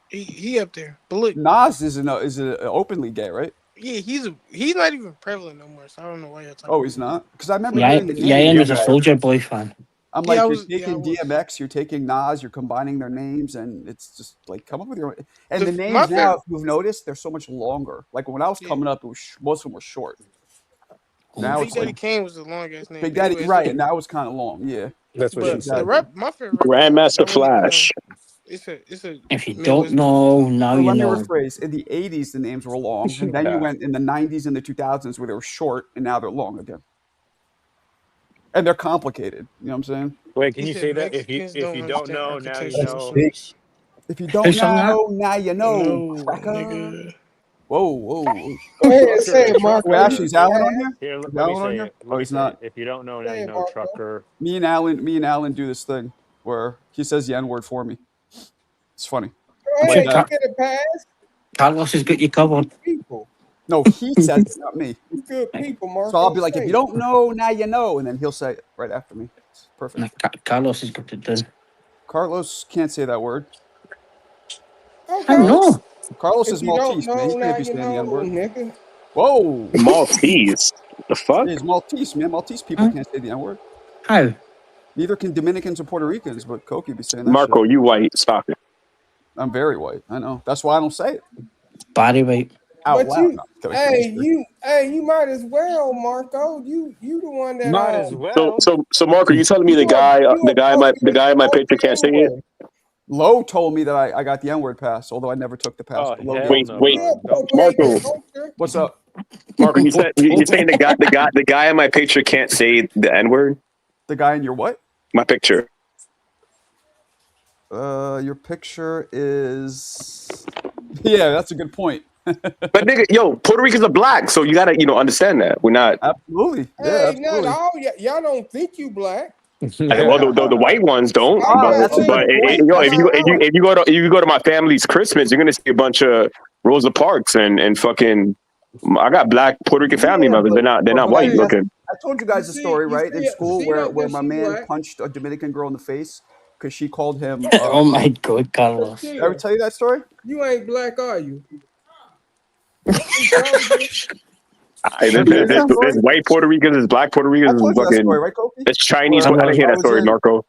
He up there, but look, Nas is openly gay, right? Yeah, he's not even prevalent no more. So I don't know why you're talking. Oh, he's not? Because I remember. Yeah, was a Soulja Boy fan. I'm like, you're taking DMX, you're taking Nas, you're combining their names, and it's just like come up with your own. And the names now, if you've noticed, they're so much longer. Like when I was coming up, most of them were short. Now Big Daddy Kane was the longest name. Big Daddy, right? And now it's kind of long. Yeah, that's what she said. My favorite Grandmaster Flash. It's a. If you don't know, now you know. Let me rephrase. In the 80s, the names were long, and then you went in the 90s and the 2000s where they were short, and now they're long again. And they're complicated. You know what I'm saying? Wait, can you say that? If you don't know, now you know. If you don't know, now you know. Whoa. Go ahead and say it, Mark. Wait, Ashley, is Alan on here? Here, let me say it. Oh, he's not. If you don't know, now you know, trucker. Me and Alan do this thing where he says the N-word for me. It's funny. Hey, get a pass. Carlos has got you covered. People. No, he says it, not me. Good people, Mark. So I'll be like, if you don't know, now you know, and then he'll say it right after me. It's perfect. Carlos has got it done. Carlos can't say that word. Okay. I know. Carlos is Maltese, man. He can't be saying the N-word. Nigga. Whoa. Maltese. The fuck? He's Maltese, man. Maltese people can't say the N-word. How? Neither can Dominicans or Puerto Ricans, but Koki be saying that Marco, shit. you white. Stop it. I'm very white. I know. That's why I don't say it. Body weight. Out loud. You might as well, Marco. You the one that might as well. So Marco, you telling me the guy in my picture can't say it? Lowe told me that I got the N-word pass, although I never took the pass. Wait, Marco. What's up? Marco, you saying the guy in my picture can't say the N-word? The guy in your what? My picture. Your picture is. Yeah, that's a good point. But nigga, yo, Puerto Ricans are black, so you gotta, understand that we're not. Absolutely. Hey, not all y'all don't think you black. Well, the white ones don't. But if you go to my family's Christmas, you're gonna see a bunch of Rosa Parks and fucking. I got black Puerto Rican family members. They're not white looking. I told you guys a story, right? In school where my man punched a Dominican girl in the face because she called him. Oh my God, Carlos! Did I ever tell you that story? You ain't black, are you? There's white Puerto Ricans, there's black Puerto Ricans, there's fucking. Right, it's Chinese. I didn't hear that story, Marco.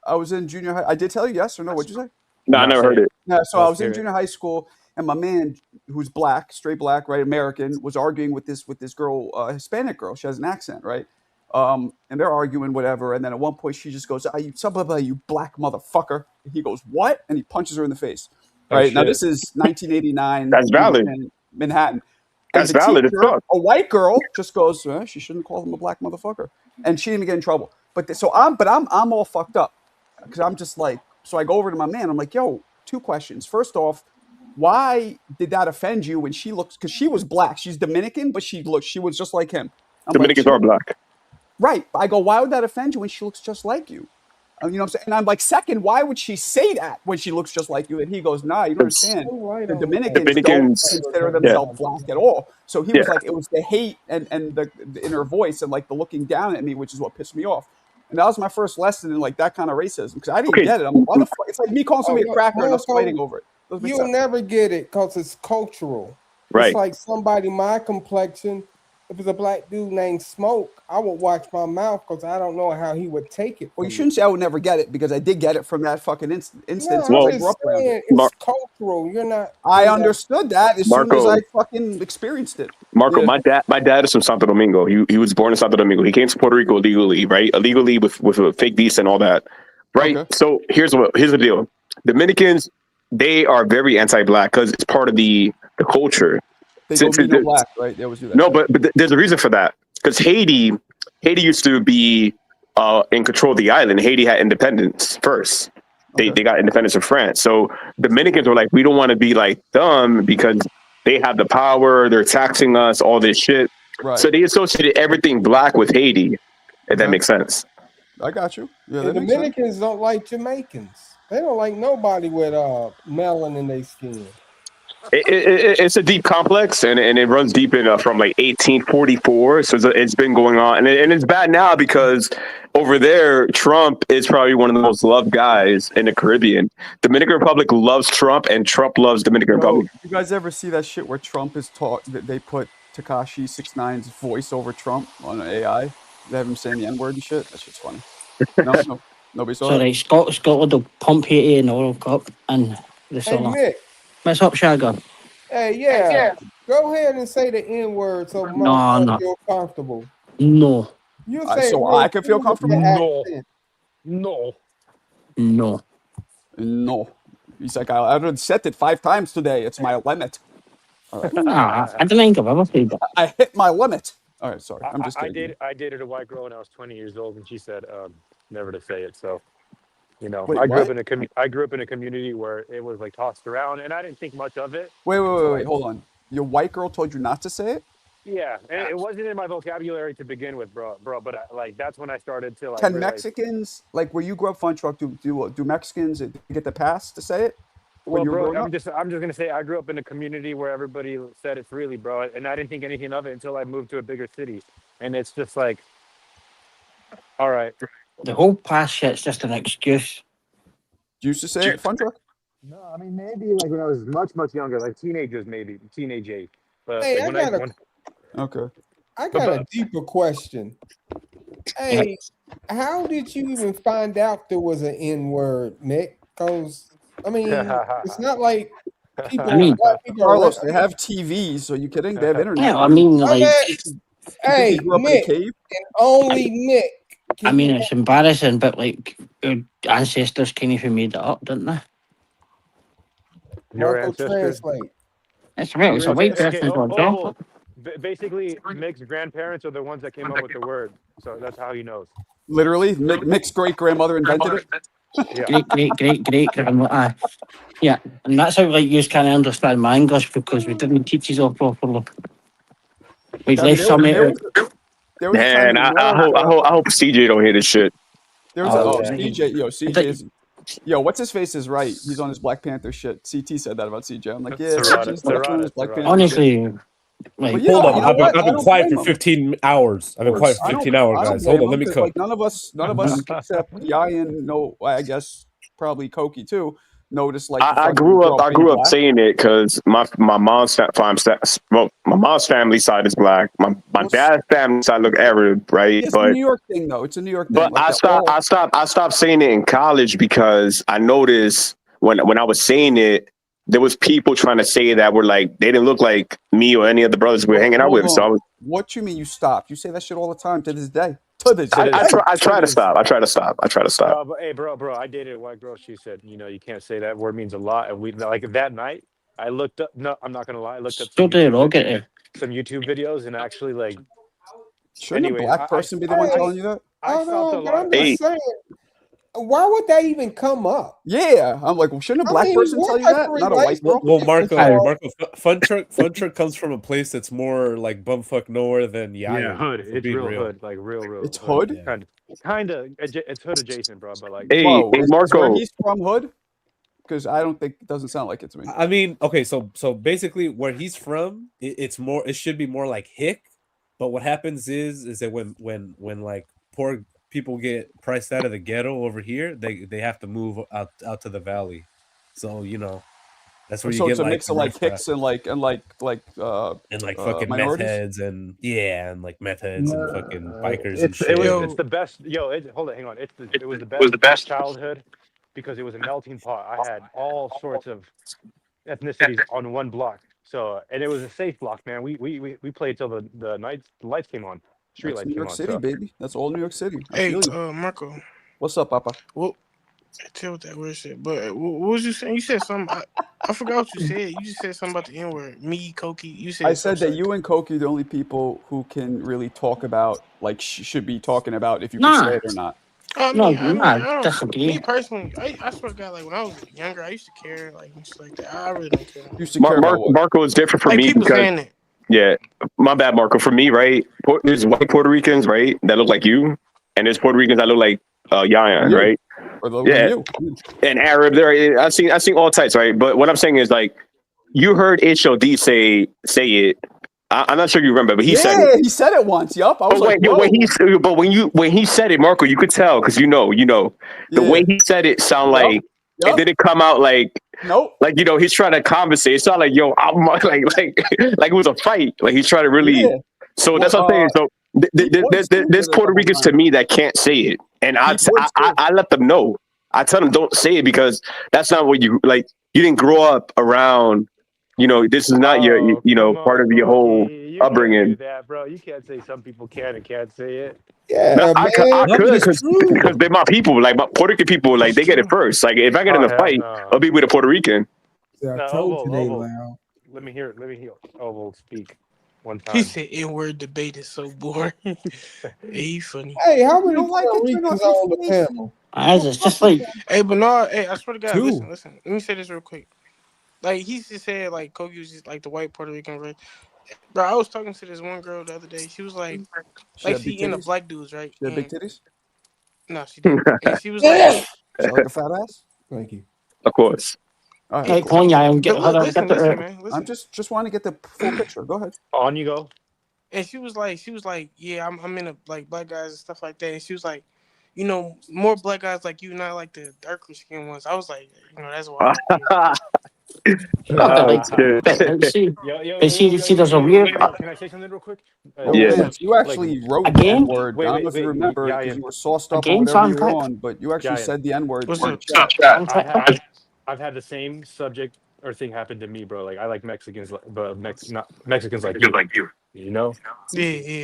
I was in junior high. I did tell you yes or no. What'd you say? No, I never heard it. No, so I was in junior high school, and my man, who's black, straight black, right, American, was arguing with this girl, Hispanic girl. She has an accent, right? And they're arguing whatever, and then at one point she just goes, you black motherfucker." And he goes, "What?" And he punches her in the face. Right now, this is 1989. That's valid. Manhattan. That's valid. Teacher, a white girl just goes, she shouldn't call him a black motherfucker, and she didn't even get in trouble. But I'm all fucked up because I'm just like, so I go over to my man. I'm like, yo, 2 questions. First off, why did that offend you when she looks? Because she was black. She's Dominican, but she was just like him. Dominicans are black. Right. I go, why would that offend you when she looks just like you? You know what I'm saying? And I'm like, second, why would she say that when she looks just like you? And he goes, nah, you don't understand. The Dominicans don't consider themselves black at all. So he was like, it was the hate and the in her voice and like the looking down at me, which is what pissed me off. And that was my first lesson in like that kind of racism because I didn't get it. I'm like, why the fuck? It's like me calling somebody a cracker and us fighting over it. You'll never get it because it's cultural. Right. It's like somebody my complexion if it's a black dude named Smoke, I would watch my mouth because I don't know how he would take it. Well, you shouldn't say I would never get it because I did get it from that fucking instance. No, I'm just saying it's cultural. You're not. I understood that as soon as I fucking experienced it. Marco, my dad is from Santo Domingo. He was born in Santo Domingo. He came to Puerto Rico illegally, right? Illegally with a fake visa and all that, right? Okay. So here's the deal: Dominicans, they are very anti-black because it's part of the culture. They don't be no black, right? They always do that. No, but there's a reason for that. Because Haiti used to be in control of the island. Haiti had independence first. They got independence from France. So Dominicans were like, we don't want to be like them because they have the power. They're taxing us, all this shit. Right. So they associated everything black with Haiti, if that makes sense. I got you. Yeah, the Dominicans don't like Jamaicans. They don't like nobody with melanin in their skin. It's a deep complex, and it runs deep in from like 1844. So it's been going on, and it's bad now because over there, Trump is probably one of the most loved guys in the Caribbean. Dominican Republic loves Trump, and Trump loves Dominican Republic. You guys ever see that shit where Trump is taught that they put Tekashi 6ix9ine's voice over Trump on an AI? They have him saying the N-word and shit. That shit's funny. No, nobody saw it. Sorry, Scotland will pump Haiti in the World Cup and the summer. Hey, Mick. What's up, Shagger? Hey, yeah. Go ahead and say the N-word so I feel comfortable. No. You say so I can feel comfortable? No. He's like, I already said it 5 times today. It's my limit. All right. I don't think I've ever said that. I hit my limit. All right, sorry. I'm just kidding. I dated a white girl when I was 20 years old, and she said never to say it. So, you know, Wait, I grew up in a community where it was like tossed around, and I didn't think much of it. Wait. Hold on. Your white girl told you not to say it? Yeah, and it wasn't in my vocabulary to begin with, bro. But like that's when I started to like. Can Mexicans, like where you grew up, Fun Truck, do Mexicans get the pass to say it? Well, bro, I'm just gonna say I grew up in a community where everybody said it freely, bro, and I didn't think anything of it until I moved to a bigger city, and it's just like, all right. The whole pass shit's just an excuse. You used to say it, Fun Truck? No, I mean maybe like when I was much younger, like teenagers, maybe teenage age. But hey, like, I got a deeper question. Hey, how did you even find out there was an N-word, Nick? Because I mean, it's not like people. Carlos, they have TVs. Are you kidding? They have internet. Yeah, I mean, like, hey, Nick, and only Nick. I mean, it's embarrassing, but like, your ancestors kind of made it up, didn't they? Your ancestors. Translate. That's right. It's a white person's job. Basically, Mick's grandparents are the ones that came up with the word, so that's how he knows. Literally, Mick's great grandmother invented it. Great grandmother. Yeah, and that's how like you kind of understand my English because we didn't teach you all properly. We've left some out. Man, I hope CJ don't hear this shit. There's CJ is. Yo, what's his face is right. He's on his Black Panther shit. CT said that about CJ. I'm like, yeah, CJ's on his Black Panther. Honestly, like, hold on. I've been quiet for 15 hours. I've been quiet for 15 hours, guys. Hold on, let me cook. Like, none of us except Ian, I guess probably Koki too. Notice like I grew up saying it because my mom's family side is black. My dad's family side look Arab, right? It's a New York thing though. It's a New York thing. But like I stopped saying it in college because I noticed when I was saying it, there was people trying to say that were like they didn't look like me or any of the brothers we were hanging out with. So I was. What you mean you stopped? You say that shit all the time to this day. I try to stop. But hey, bro, I dated a white girl. She said, you can't say that word means a lot. And we like that night, I looked up. No, I'm not gonna lie. I looked up some YouTube videos and actually like. Shouldn't a black person be the one telling you that? I felt a lot. I'm just saying. Why would that even come up? Yeah, I'm like, well, shouldn't a black person tell you that? Not a white girl. Well, Marco, Fun Truck comes from a place that's more like bumfuck nowhere than hood. It's real hood, like real. It's hood. Kind of. It's hood adjacent, bro. But like, hey, Marco, where he's from hood? Because I don't think it doesn't sound like it to me. I mean, okay, so basically, where he's from, it's more. It should be more like hick. But what happens is that when like poor people get priced out of the ghetto over here, they have to move out to the valley. So That's where you so get it's a like mix of like Hicks and like fucking meth minorities. heads and meth heads and fucking bikers and It's shit. it's the best. Hold on, hang on. It was the best childhood because it was a melting pot. I had all sorts of ethnicities on one block. So and it was a safe block, man. We played till the lights came on. Street That's lights New came York on. City, So baby. That's all New York City. I Hey, feel you. Marco. What's up, Papa? Well, tell with that weird shit. But what was you saying? You said something. I forgot what you said. You just said something about the N word. Me, Koki. You said. I said that you and Koki are the only people who can really talk about, like, should be talking about if you can say it or not. I don't. Me personally, I swear to God, like when I was younger, I used to care, like and shit like that. I really don't care. You used to care about what? Marco is different for like me people because saying it. yeah, my bad, Marco. For me, right? There's white Puerto Ricans, right, that look like you, and there's Puerto Ricans that look like Yayan, right? Or yeah, you. And Arab. There, I've seen all types, right? But what I'm saying is like, you heard HOD say it. I'm not sure you remember, but he said it. He said it once. Yup. I was when he said it, Marco, you could tell because you know the way he said it sound like it didn't come out like like he's trying to compensate. It sounded like I'm like it was a fight. Like he's trying to really. So that's what I'm saying. So there's Puerto Ricans to me that can't say it, and I let them know. I tell them don't say it because that's not what you like. You didn't grow up around. This is not your part of your whole upbringing. Do that, bro. You can't say some people can and can't say it. Yeah, no, I could because they're my people. Like my Puerto Rican people, like they get it first. Like if I get in a fight, I'll be with a Puerto Rican. Now. Let me hear Oval speak one time. He said N-word debate is so boring. He funny. Hey, how many Puerto Ricans on the panel? It's just like Hey, Bernard. Hey, I swear to God, Two. listen. Let me say this real quick. Like he just said, like Koki was just like the white Puerto Rican race. Bro, I was talking to this one girl the other day. She was like she into black dudes, right? She had big titties? No, she didn't. And she was like, she like a fat ass? Thank you. Of course. All right, hey, cool. Konya, and get listen, man. Listen. I'm just want to get the full picture. Go ahead. On you go. And she was like, yeah, I'm into like black guys and stuff like that. And she was like, more black guys like you, not like the darker skin ones. I was like, that's why. She does a weird. Can I say something real quick? You actually wrote the N-word. I don't know if you remember because you were sauced up or whatever you were on, but you actually said the N-word. I've had the same subject or thing happen to me, bro. Like I like Mexicans, but not Mexicans like you. Yeah.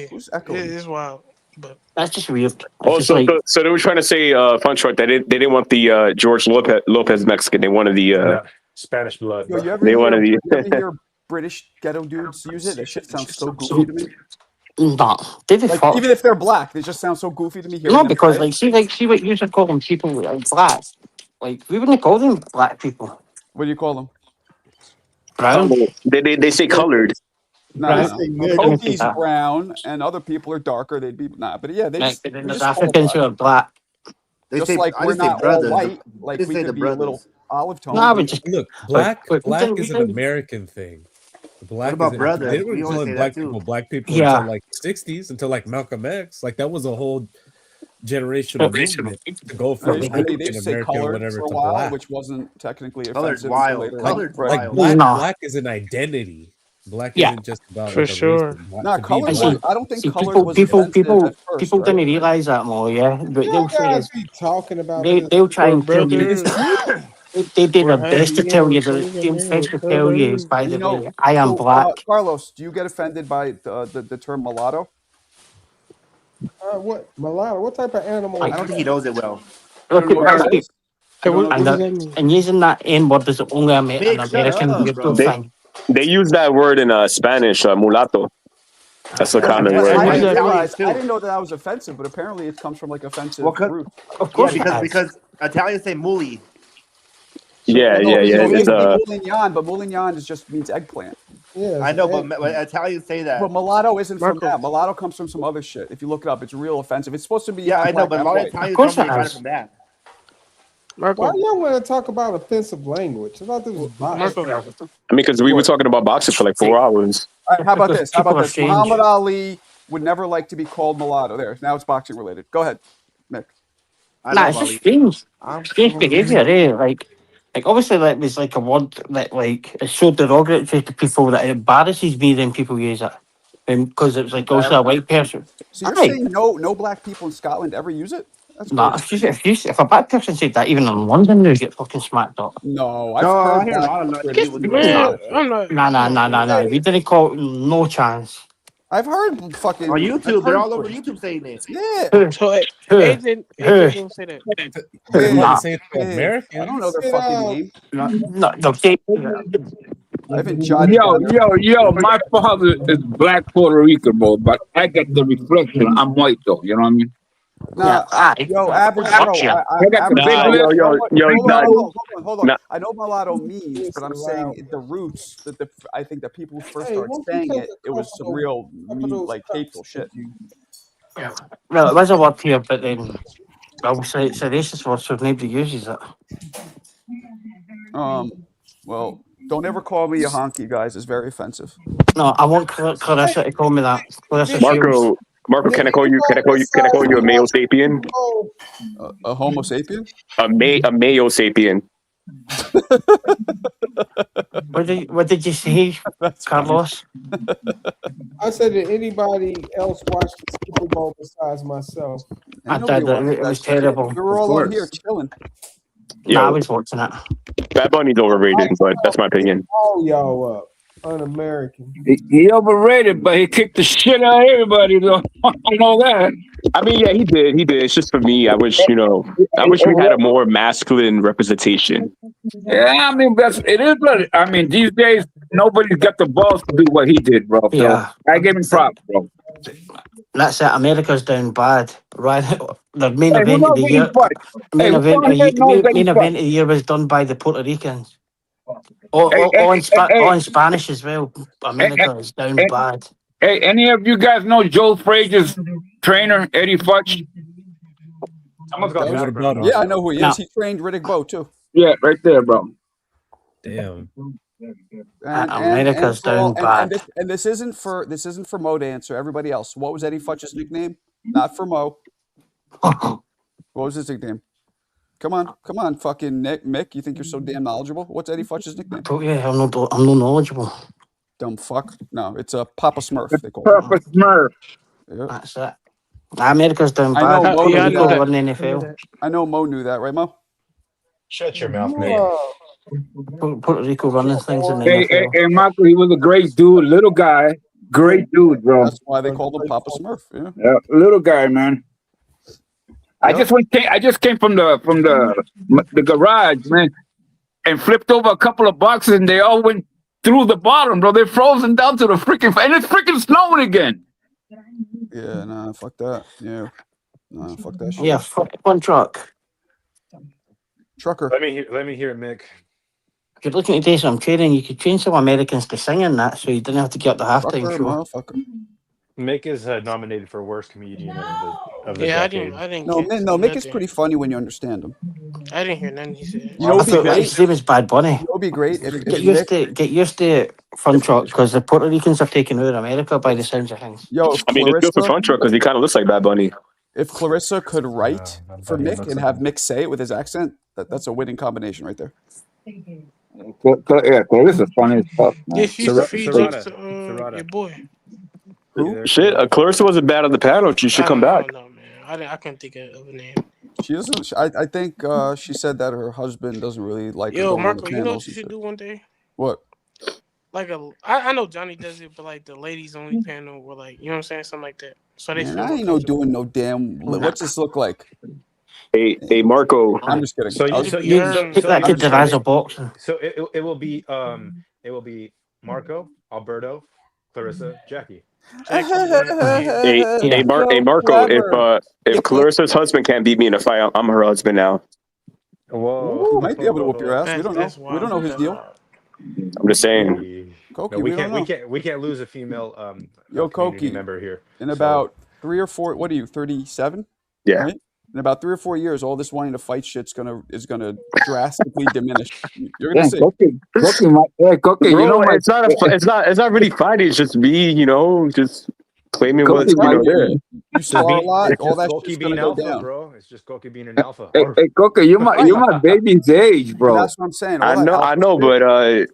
Who's echoing? It's wild, but that's just weird. So they were trying to say, fun short, they didn't want the George Lopez Mexican. They wanted the Spanish blood. Yo, you ever hear British ghetto dudes use it? That shit sounds so goofy to me. No, even if they're black, they just sound so goofy to me. No, because see what you used to call them people black. Like we wouldn't call them black people. What do you call them? Brown. They say colored. No. Koki's brown, and other people are darker. They'd be but yeah, they just Africans who are black. Just like we're not all white. Like we could be a little olive tone. No, but just look, black is an American thing. Black what about brothers? They didn't call black people until like 60s, until like Malcolm X. Like that was a whole generational movement to go from they say colored whatever for a to while, black. which wasn't technically Colored offensive. wild. Black is an identity. Black isn't just about for sure. No, colored. I don't think colored was offensive at first, people right? didn't realize that more. Yeah, but they'll say be talking about they'll try and tell you. They did their best to tell you. By the way, I am black. Carlos, do you get offended by the term mulatto? What mulatto? What type of animal? I don't think he knows it well. And using that N word is only an American thing. They use that word in Spanish, mulatto. That's a common word. I didn't know that was offensive, but apparently it comes from like offensive root. Of course, because Italians say muli. Yeah. It's moulignon, but moulignon just means eggplant. Yeah, I know, but Italians say that. But mulatto isn't from that. Mulatto comes from some other shit. If you look it up, it's real offensive. It's supposed to be. Yeah, I know, but a lot of Italians come from that. Marco. Why y'all want to talk about offensive language? I thought this was boxing. I mean, because we were talking about boxing for like 4 hours. All right, how about this? Muhammad Ali would never like to be called mulatto. There, now it's boxing related. Go ahead, Nick. It's just strange. Strange behavior, eh? Like Like obviously that was like a word that like it's so derogatory to people that it embarrasses me when people use it. Because it was like also a white person. So you're saying no black people in Scotland ever use it? That's crazy. If a black person said that, even in London, they get fucking smacked up. No, I've heard hear a black lot of London British people do people say that shit. Nah. We didn't call it no chance. I've heard fucking on YouTube. They're all over YouTube saying it. Yeah. So AJ didn't say that. I don't know their fucking name. I haven't jotted Yo, my father is black Puerto Rican, bro, but I get the reflection. I'm white, though. You know what I mean? Nah, average Joe. I got the big lip. Hold on. I know mulatto means, but I'm saying the roots that I think that people first started saying it was some real like hateful shit. Well, it was a word here, but then obviously it's a racist word, so nobody uses it. Well, don't ever call me a honky, guys. It's very offensive. No, I want Clarissa to call me that. Marco, can I call you a male sapien? A homo sapien? A male sapien. What did you say, Carlos? I said, did anybody else watch the Super Bowl besides myself? I did. It was terrible. We were all on here chilling. Nah, I was watching it. Bad Bunny's overrated, but that's my opinion. Oh, y'all up. Un-American. He overrated, but he kicked the shit out of everybody, though. I know that. I mean, yeah, he did. It's just for me. I wish we had a more masculine representation. Yeah, I mean, it is. I mean, these days, nobody's got the balls to do what he did, bro. So Yeah. I give him props, bro. That's it. America's down bad. Right, the main event of the year. Main event of the year was done by the Puerto Ricans. All in Spanish as well. America is down bad. Hey, any of you guys know Joe Frazier's trainer, Eddie Futch? Yeah, I know who he is. He trained Riddick Bowe too. Yeah, right there, bro. Damn. America's down bad. And this isn't for Mo to answer. Everybody else. What was Eddie Futch's nickname? Not for Mo. What was his nickname? Come on, fucking Mick. You think you're so damn knowledgeable? What's Eddie Futch's nickname? Oh yeah, I'm no knowledgeable. Dumb fuck. No, it's a Papa Smurf. They call Papa Smurf. Yeah. That's it. America's down bad. I know Mo knew that. In the NFL. I know Mo knew that, right, Mo? Shut your mouth, man. Puerto Rico running things in the NFL. Hey, Michael, he was a great dude, little guy, great dude, bro. That's why they called him Papa Smurf. Yeah, little guy, man. I just came from the garage, man, and flipped over a couple of boxes, and they all went through the bottom, bro. They're frozen down to the freaking, and it's freaking snowing again. Yeah, nah, fuck that. Yeah, nah, fuck that shit. Yeah, fuck one truck. Trucker. Let me hear it, Mick. If you're looking to do some training, you could train some Americans to sing in that, so you didn't have to get up the halftime show. Mick is nominated for worst comedian of the Yeah, decade. I didn't. No, Mick is pretty funny when you understand him. I didn't hear nothing he said. You know what'd be great? His name is Bad Bunny. It would be great if Get used to Fun Truck, because the Puerto Ricans are taking over America by the sounds of things. I mean, it's good for Fun Truck because he kind of looks like Bad Bunny. If Clarissa could write for Mick and have Mick say it with his accent, that's a winning combination right there. Yeah, Clarissa's funny as fuck. Yeah, she used to feed jokes to your boy. Who? Shit, Clarissa wasn't bad on the panel. She should come back. No, man. I couldn't think of a name. She doesn't. I think she said that her husband doesn't really like. Yo, her Marco, you know what you should do one day? What? Like I know Johnny does it, but like the ladies only panel, or like you know what I'm saying, something like that. So they. Man, I ain't doing no damn. What's this look like? Hey, Marco. I'm just kidding. So it will be Marco, Alberto, Clarissa, Jackie. Hey, Marco. If Clarissa's husband can't beat me in a fight, I'm her husband now. Whoa, might be able to whoop your ass. We don't know. We don't know his deal. I'm just saying. Koki, we can't lose a female Yo, Koki member here. In about 3 or 4, what are you, 37? Yeah. Right? In about 3 or 4 years, all this wanting to fight shit's is gonna drastically diminish. You're gonna see. Koki, bro, it's not really fighting. It's just me, just Claiming what's there. You spar a lot, all that shit's being gonna go alpha, down, bro. It's just Koki being an alpha. Hey, Coca, you're my baby's age, bro. But that's what I'm saying. I know, but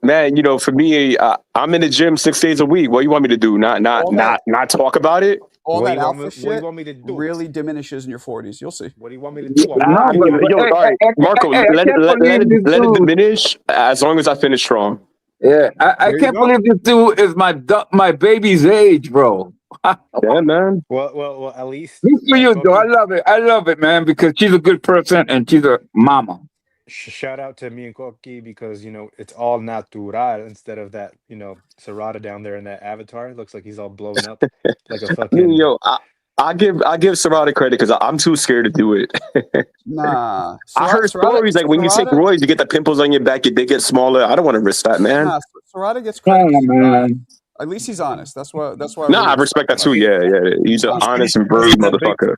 man, for me, I'm in the gym 6 days a week. What do you want me to do? Not talk about it? All What that do you want alpha me, shit what do you want me to do? really diminishes in your 40s. You'll see. What do you want me to do? All right, Marco, let it diminish as long as I finish strong. Yeah, I can't believe this dude is my baby's age, bro. Yeah, man. Well, at least. Good for you, though. I love it, man, because she's a good person and she's a mama. Shout out to me and Koki because it's all natural instead of that Serrata down there in that avatar. It looks like he's all blown up like a fucking. I give Serrata credit because I'm too scared to do it. Nah, I heard stories like when you take roids, you get the pimples on your back, your dick gets smaller. I don't want to risk that, man. Nah, Serrata gets credit. At least he's honest. That's why. No, I respect that too. Yeah. He's an honest and brave motherfucker.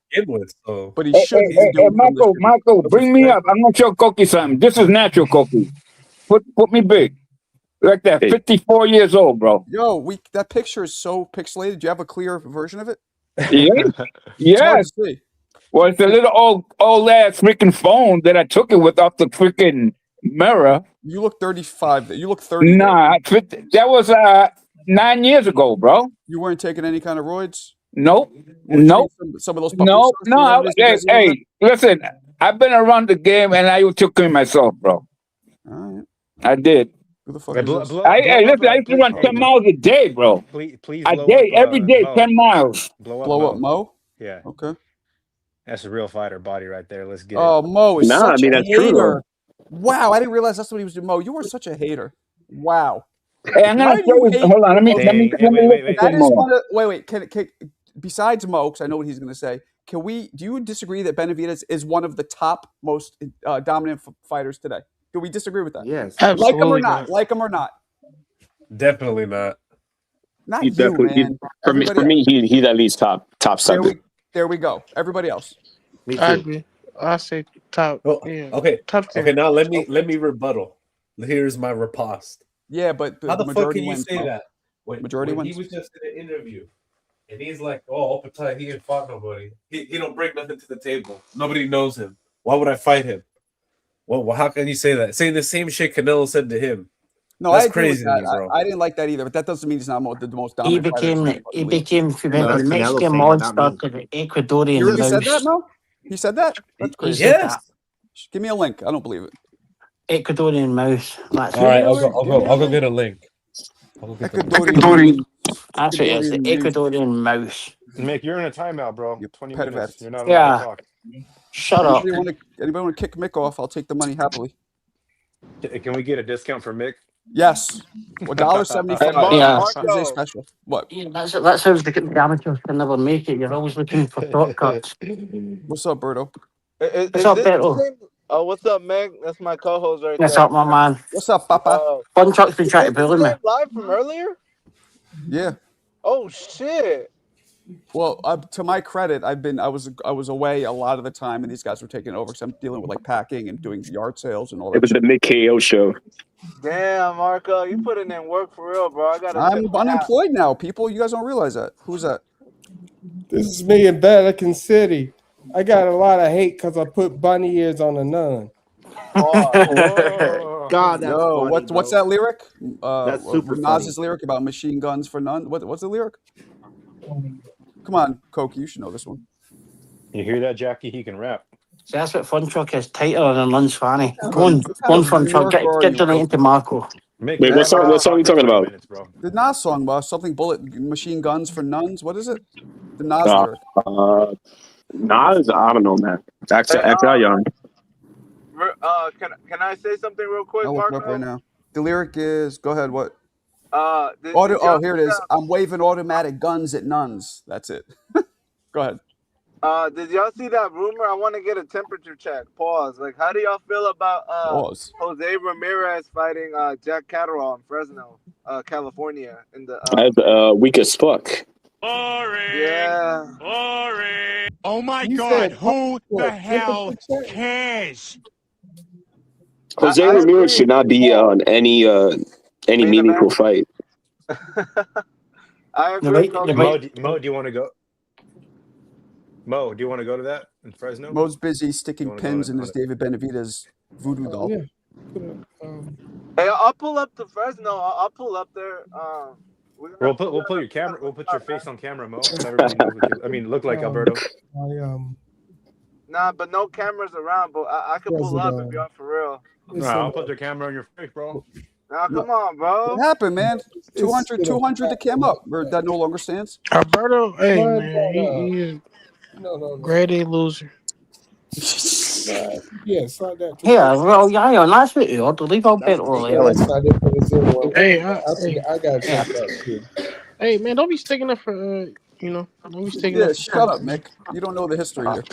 But he should be doing Michael, bring me up. I'm gonna show Koki something. This is natural, Koki. Put me big, like that. 54 years old, bro. Yo, that picture is so pixelated. Do you have a clear version of it? Yes. Well, it's a little old ass freaking phone that I took it with off the freaking mirror. You look 35. You look 30. Nah, that was 9 years ago, bro. You weren't taking any kind of roids? Nope. Some of those No. Hey, listen, I've been around the game and I took care of myself, bro. All right. I did. Who the fuck Hey, is this? listen, I used to run 10 miles a day, bro. Please a day, every day, Mo. 10 miles. Blow up Mo? Yeah. Okay. That's a real fighter body right there. Let's get it. Oh, Mo is such a that's hater. true. Wow, I didn't realize that's what he was doing. Mo, you were such a hater. Wow. Hey, I'm gonna hold on. Let me That is one of, wait. Can besides Mo, because I know what he's going to say. Do you disagree that Benavidez is one of the top most dominant fighters today? Do we disagree with that? Yes. Like him or not? Like him or not? Definitely not. Not He's you, definitely man. for me. He's at least top 7. There we go. Everybody else. Me too. I agree. I say top. Oh, yeah. Okay. Top 10. Okay. Now let me rebuttal. Here's my riposte. Yeah, but how the fuck can you say Mo. that? Majority wins. He was just in an interview, and he's like, "Oh, Opatai, he ain't fought nobody. He don't bring nothing to the table. Nobody knows him. Why would I fight him? Well, how can you say that? Saying the same shit Canelo said to him. No, that's I agree crazy with that. to me, bro. I didn't like that either, but that doesn't mean he's not the most dominant. He became the Mexican monster to the Ecuadorian. You really said that, Mo? He said that? That's crazy. Yes. Give me a link. I don't believe it. Ecuadorian mouse. That's all right, I'll go get a link. Ecuadorian. That's what it is. The Ecuadorian mouse. Mick, you're in a timeout, bro. 20 minutes. You're not allowed to talk. Shut up. Anybody want to kick Mick off? I'll take the money happily. Can we get a discount for Mick? Yes. $1.75. Yeah. Is a special. What? Yeah, that's how the amateurs can never make it. You're always looking for shortcuts. What's up, Berto? What's up, Berto? Oh, what's up, Meg? That's my co-host right What's there. up, my man? What's up, Papa? Fun Truck's been trying to bully me. Live from earlier? Yeah. Oh shit. Well, to my credit, I was away a lot of the time, and these guys were taking over because I'm dealing with like packing and doing yard sales and all that. It was the Mick KO show. Damn, Marco, you putting in work for real, bro. I'm unemployed now, people. You guys don't realize that. Who's that? This is me in Vatican City. I got a lot of hate because I put bunny ears on a nun. God, that's funny, what's that lyric? That's super Nas's funny. lyric about machine guns for none. What's the lyric? Come on, Koki, you should know this one. You hear that, Jackie? He can rap. See, that's what Fun Truck is, tighter than Lunch Fanny. Go on, Fun Truck. Get donated to Marco. Wait, what song are you talking about? The Nas song, boss. Something bullet machine guns for nuns. What is it? The Nas lyric. Nas, I don't know, man. Act young. Can I say something real quick, I'll look it Marco? up right now. The lyric is, go ahead, what? Here it is. I'm waving automatic guns at nuns. That's it. Go ahead. Did y'all see that rumor? I want to get a temperature check. Pause. Like, how do y'all feel about Jose Ramirez fighting Jack Catterall in Fresno, California? In the That's weak as fuck. yeah. Oh my God! Who the hell cares? Jose Ramirez should not be on any meaningful fight. I agree. Mo, do you want to go? Mo, do you want to go to that in Fresno? Mo's busy sticking pins in his David Benavidez voodoo doll. Yeah. Hey, I'll pull up to Fresno. I'll pull up there. We'll put your camera. We'll put your face on camera, Mo, so everybody knows what you. I mean, look like Alberto. Nah, but no cameras around. But I could pull up if you're for real. Nah, I'll put the camera on your face, bro. Nah, come on, bro. What happened, man? 200 to cam up. Or that no longer stands. Alberto, hey man, he is grade A loser. Yeah, saw that. Yeah, well, yeah, last week you ought to leave out better. Hey, I got too. Hey man, don't be sticking up for don't be sticking up. Yeah, shut up, Mick. You don't know the history here.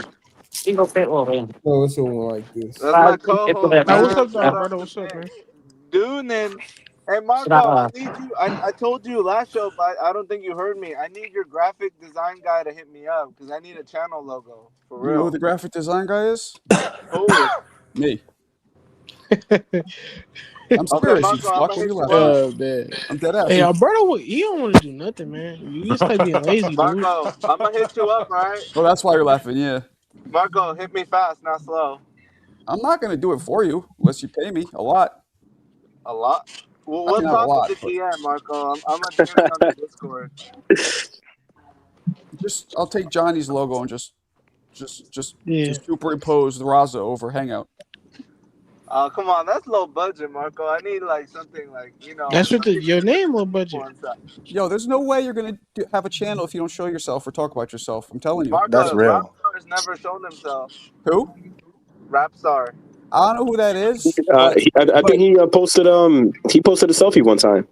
Leave out better, man. No, it's one like this. That's my co-host. What's up, Alberto? What's up, man? Dude, and hey Marco, I need you. I told you last show, but I don't think you heard me. I need your graphic design guy to hit me up because I need a channel logo for real. You know who the graphic design guy is? Who? Me. I'm serious. Man. I'm dead ass. Hey, Alberto, you don't want to do nothing, man. You just like being lazy, dude. Marco, I'm gonna hit you up, right? Well, that's why you're laughing, yeah. Marco, hit me fast, not slow. I'm not gonna do it for you unless you pay me a lot. A lot? Well, we'll talk with the DM, Marco. I'm gonna DM you on the Discord. I'll take Johnny's logo and just superimpose the Raza over Hangout. Oh, come on, that's low budget, Marco. I need like something like That's what your name low budget. Yo, there's no way you're gonna have a channel if you don't show yourself or talk about yourself. I'm telling you. Marco, That's real. Rapstar's never shown himself. Who? Rapstar. I don't know who that is. I think he posted a selfie one time.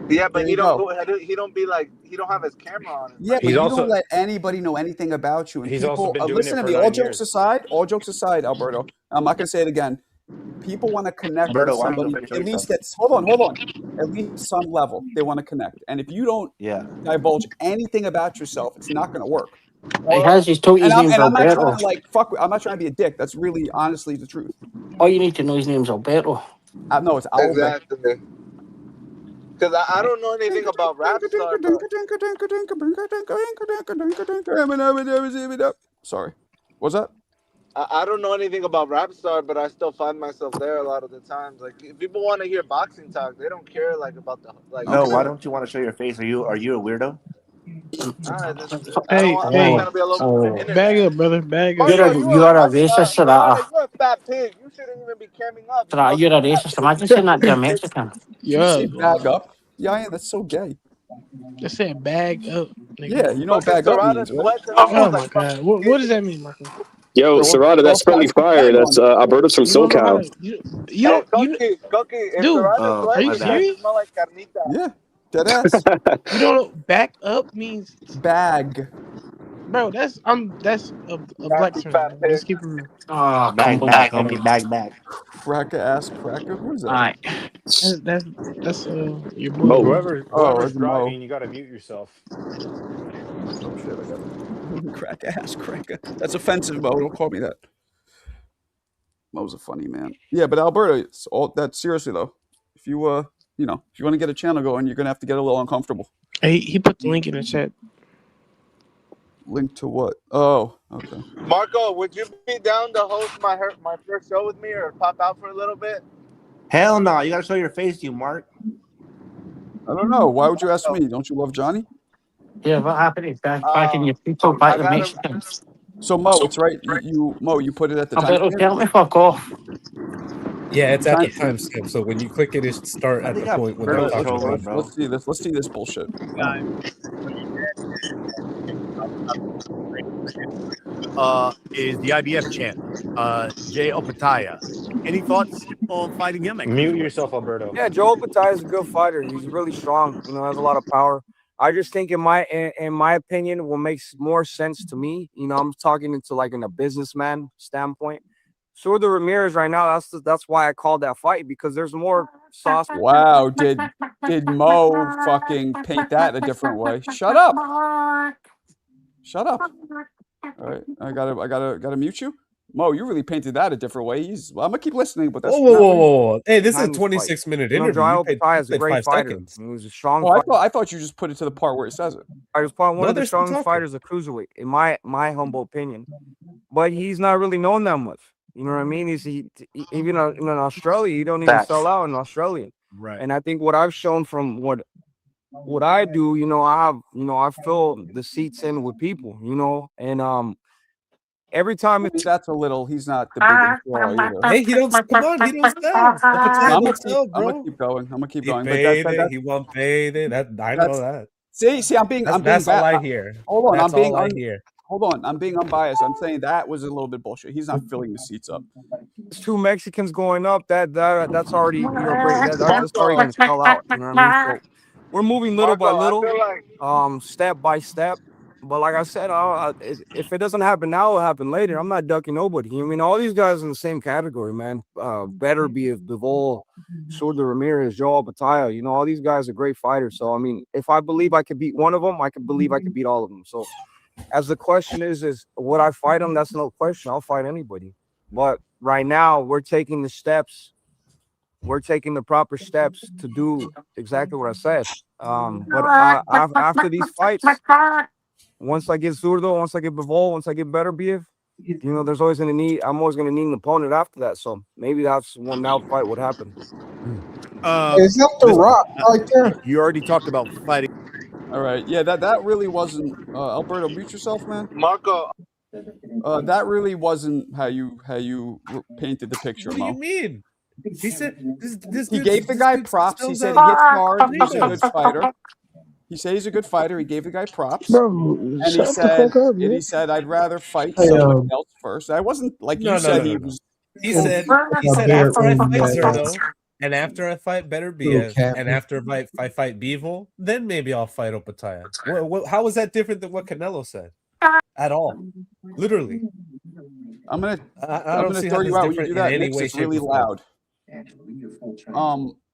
Yeah, but he don't be like he don't have his camera on. Yeah, but you don't let anybody know anything about you. And he's people, also been doing listen it to for me. 9 All jokes aside, Alberto. I'm not gonna say it again. People want to connect with somebody at least hold on. At least some level, they want to connect. And if you don't divulge anything about yourself, it's not going to work. He has his name's I'm not Alberto. trying to I'm not trying to be a dick. That's really, honestly, the truth. All you need to know his name's Alberto. No, it's Alberto. Exactly. Because I don't know anything about Rapstar. Sorry. What's that? I don't know anything about Rapstar, but I still find myself there a lot of the times. Like, if people want to hear boxing talk, they don't care about the like. No, why don't you want to show your face? Are you a weirdo? Hey, bag up, brother. Bag up. You're a racist, You're a fat pig. You shouldn't even be camming up. You're a racist. Imagine saying that to a Mexican. Yeah, bag up. Yeah, that's so gay. Just said bag up. Nigga. Yeah, you know what bag up means, right? Oh my god, what does that mean, Marco? Yo, Serrata, that's friendly fire. That's Alberto's from SoCal. Dude, are you serious? Yeah, dead ass. You don't know back up means bag. Bro, that's a black term. Let's keep it real. Oh, bag, homie, bag. Cracker. What is that? All right. That's your boy. Whoever's driving, you gotta mute yourself. Oh shit! I got it. Cracker. That's offensive, Mo. Don't call me that. Mo's a funny man. Yeah, but Alberto, it's all that. Seriously though, if you if you want to get a channel going, you're gonna have to get a little uncomfortable. Hey, he put the link in the chat. Link to what? Oh, okay. Marco, would you be down to host my first show with me or pop out for a little bit? Hell no! You gotta show your face, you Mark. I don't know. Why would you ask me? Don't you love Johnny? Yeah, what happened is back in your people back the Mexicans. So Mo, it's right. You put it at the time. Alberto, tell me fuck off. Yeah, it's at the timestamp. So when you click it, it should start at the point when they're talking about. Let's see this. Let's see this bullshit. Is the IBF champ, Jay Opataya. Any thoughts on fighting him? Mute yourself, Alberto. Yeah, Joe Opataya is a good fighter. He's really strong. Has a lot of power. I just think, in my opinion, what makes more sense to me, I'm talking into like in a businessman standpoint. Surdo Ramirez right now. That's why I called that fight, because there's more sauce. Wow, did Mo fucking paint that a different way? Shut up. All right, I gotta mute you. Mo, you really painted that a different way. I'm gonna keep listening, but that's whoa. Hey, this is a 26-minute interview. Joel You Opataya is a said great 5 fighter. seconds. He was a strong fighter. fighter. I thought you just put it to the part where it says it. I was probably one of the strongest fighters of cruiserweight, in my humble opinion. But he's not really known that much. You know what I mean? Even in Australia, you don't even sell out in Australia. Right. And I think what I've shown from what I do, I fill the seats in with people, and every time that's a little. He's not the biggest draw either. Hey, he don't come on. He don't sell. I'm gonna keep going. I'm gonna keep going. But he won't pay it. I know that. See, I'm being. That's all I hear. Hold on, that's all I hear. Hold on, I'm being unbiased. I'm saying that was a little bit bullshit. He's not filling the seats up. There's 2 Mexicans going up. That's already great. That's already gonna sell out. You know what I mean? So we're moving little by little, step by step. But like I said, if it doesn't happen now, it'll happen later. I'm not ducking nobody. I mean, all these guys in the same category, man. Better be if Bivol, Zurdo Ramirez, Joel Opataya. All these guys are great fighters. So I mean, if I believe I could beat one of them, I can believe I could beat all of them. So as the question is would I fight them? That's no question. I'll fight anybody. But right now, we're taking the steps. We're taking the proper steps to do exactly what I said. But after these fights, once I get Zurdo, once I get Bivol, once I get Beterbiev, there's always I'm always gonna need an opponent after that. So maybe that's when that fight would happen. Is that the Rock right there? You already talked about fighting. All right, yeah, that really wasn't. Alberto, mute yourself, man. Marco. That really wasn't how you painted the picture, Mo. What do you mean? He said he gave the guy props. He said he hits hard. He's a good fighter. He said he's a good fighter. He gave the guy props. Bro, and he said I'd rather fight somebody else first. I wasn't like you said he was. He said after I fight Zurdo, and after I fight Beterbiev, and after I fight Bivol, then maybe I'll fight Opataya. How is that different than what Canelo said? At all, literally. I'm gonna throw you out when you do that. It's really loud.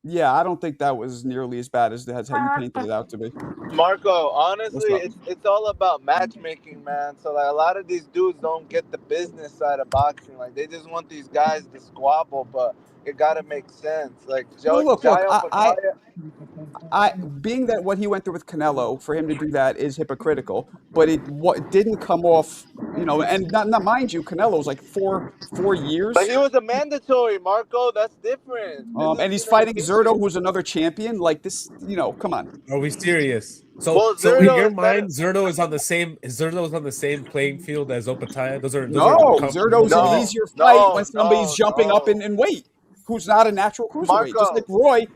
Yeah, I don't think that was nearly as bad as how you painted it out to be. Marco, honestly, it's all about matchmaking, man. So like a lot of these dudes don't get the business side of boxing. Like they just want these guys to squabble, but it gotta make sense. Like look, I being that what he went through with Canelo, for him to do that is hypocritical. But it didn't come off, and not mind you, Canelo was like four years. But he was a mandatory, Marco. That's different. And he's fighting Zurdo, who's another champion. Like this, come on. Are we serious? So in your mind, Zurdo is on the same playing field as Opataya. Zurdo's an easier fight when somebody's jumping up in weight. Who's not a natural cruiserweight. Just like Roy,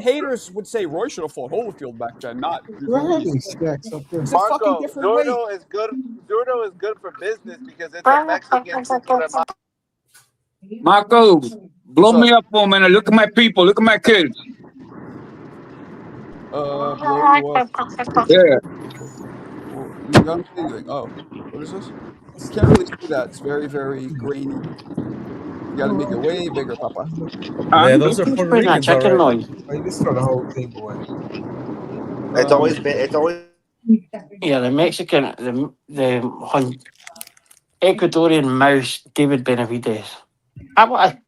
haters would say Roy should have fought Holyfield back then, not. Marco, Zurdo is good. Zurdo is good for business because it's a Mexican. Marco, blow me up for a minute. Look at my people. Look at my kids. Blow you up. Yeah. I'm thinking. Oh, what is this? You can't really see that. It's very, very grainy. You got to make it way bigger, Papa. Yeah, those are Puerto Ricans, all right. You just throw the whole thing away. It's always. Yeah, the Mexican, the Ecuadorian mouse, David Benavidez. I want to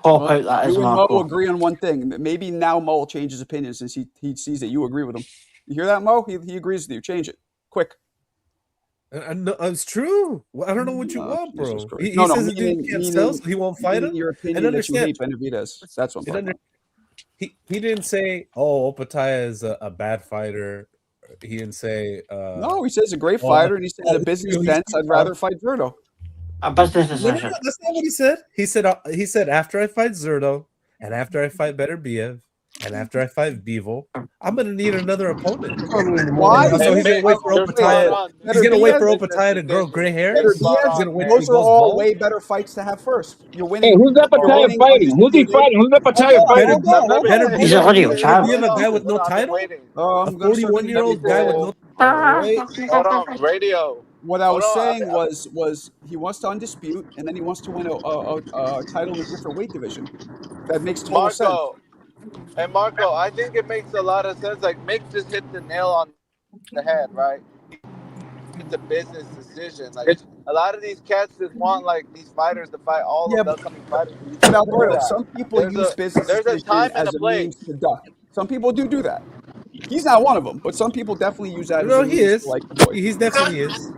cop out that as you and Marco. Mo agree on one thing. Maybe now Mo will change his opinion since he sees that you agree with him. You hear that, Mo? He agrees with you. Change it. Quick. It's true. I don't know what you want, bro. He says the dude can't sell, so he won't fight him. Your opinion that you hate Benavidez. That's what I'm talking about. He didn't say, Opataya is a bad fighter. He didn't say... no, he says he's a great fighter, and he said in a business sense, I'd rather fight Zurdo. A business decision. No, that's not what he said. He said after I fight Zurdo, and after I fight Beterbiev, and after I fight Bivol, I'm gonna need another opponent. Why? So he's gonna wait for Opataya. He's gonna wait for Opataya to grow gray hair. He's gonna wait Those are all way better fights to have first. You're winning. Hey, who's Opataya fighting? Who's he fighting? Who's Opataya fighting? He's a radio child. You have a guy with no title. A 41-year-old guy with no. Hold on, radio. What I was saying was he wants to undispute, and then he wants to win a title in a different weight division. That makes total sense. And Marco, I think it makes a lot of sense. Like Mick just hit the nail on the head, right? It's a business decision. Like A lot of these cats just want like these fighters to fight all of the upcoming fighters. But Alberto, some people use business there's a time and as a a place. means to duck. Some people do that. He's not one of them, but some people definitely use that as a he means is. to like avoid. He's definitely is.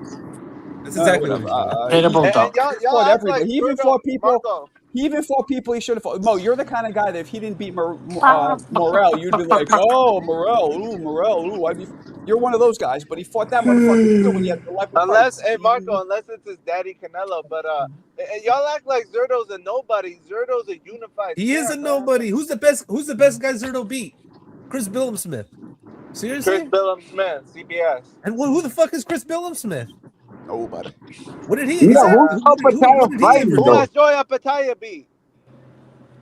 That's exactly what he's doing. He fought everybody. He even fought people. Marco. He even fought people he should have fought. Mo, you're the kind of guy that if he didn't beat Morel, you'd be like, oh, Morel, ooh. You're one of those guys, but he fought that motherfucker too when he had the leopard Unless, fights. hey Marco, unless it's his daddy Canelo, but y'all act like Zerto's a nobody. Zerto's a unified. He is a nobody. Who's the best guy Zerto beat? Chris Billum-Smith. Seriously? Chris Billum-Smith, CBS. And who the fuck is Chris Billum-Smith? Nobody. What did he? Who What has Joy Apataya beat?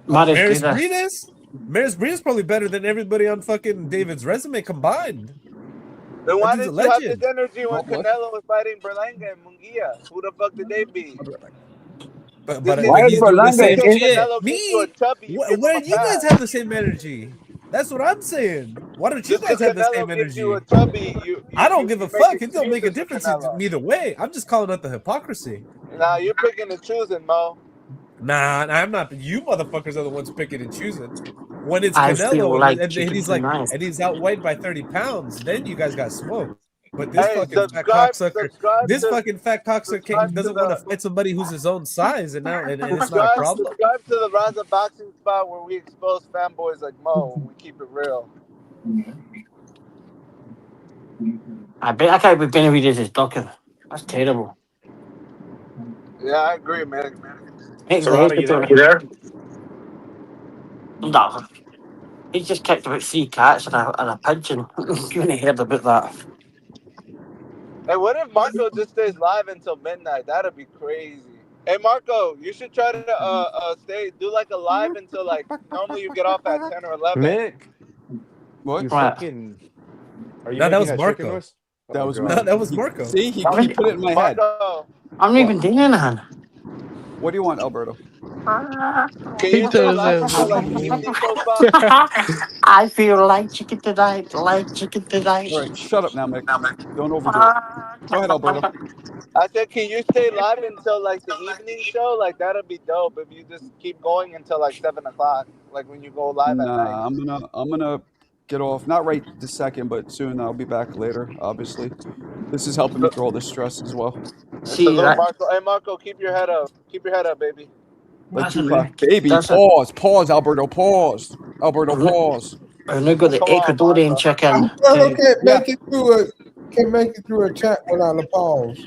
Maris Brinas? Maris Brinas probably better than everybody on fucking David's resume combined. Then why did you have this energy when Canelo was fighting Berlanga and Munguia? Who the fuck did they beat? But why he's doing the same shit. Where you guys have the same energy? That's what I'm saying. Why don't you guys have the same energy? I don't give a fuck. It don't make a difference either way. I'm just calling out the hypocrisy. Nah, you're picking and choosing, Mo. Nah, I'm not. You motherfuckers are the ones picking and choosing. When it's Canelo and he's outweighed by 30 pounds, then you guys got smoked. But this fucking fat cocksucker doesn't want to fight somebody who's his own size, and it's not a problem. Subscribe to the Raza Boxing Spot where we expose fanboys like Mo and we keep it real. I bet I can't be Benavidez as doctor. That's terrible. Yeah, I agree, man. So you there? No. He just kicked about 3 cats and a pigeon. You ain't heard about that. Hey, what if Marco just stays live until midnight? That'd be crazy. Hey, Marco, you should try to do like a live until like normally you get off at 10 or 11. Mick, what? You fucking? Are you that was that Marco. That was Marco. See, he put it in my head. I'm not even doing anything. What do you want, Alberto? Can you do live until like the evening goes by? I feel like chicken tonight. Like chicken tonight. All right, shut up now, Mick. Don't overdo it. Go ahead, Alberto. I said, can you stay live until like the evening show? Like that'd be dope if you just keep going until like 7 o'clock, like when you go live at night. I'm gonna get off. Not right this second, but soon. I'll be back later. Obviously, this is helping me through all this stress as well. Salute, Marco. Hey, Marco, keep your head up. Keep your head up, baby. Like baby, pause, Alberto, pause. Alberto, pause. I'm gonna go the Ecuadorian chicken. Alberto can't make it through a chat without a pause.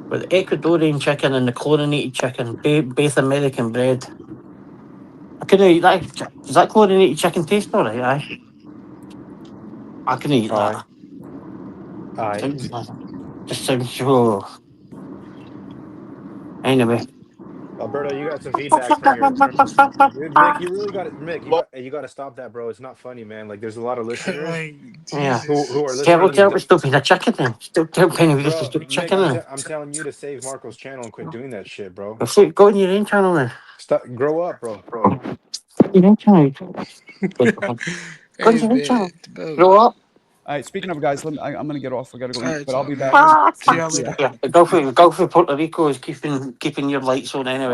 With the Ecuadorian chicken and the chlorinated chicken, both American bread. I couldn't eat that. Does that chlorinated chicken taste alright? Aye. I couldn't eat that. Just sounds so. Anyway. Alberto, you got some feedback from your Mick, you really got it. Mick, you got to stop that, bro. It's not funny, man. Like, there's a lot of listeners who are listening. Tell stupid the chicken then. Still tell Penny with the stupid chicken. I'm telling you to save Marco's channel and quit doing that shit, bro. Go on your own channel then. Stop. Grow up, bro. Your own channel. Go on your own channel. Grow up. All right. Speaking of guys, I'm gonna get off. I gotta go eat, but I'll be back. Yeah, the Gulf of Puerto Rico is keeping your lights on anyway.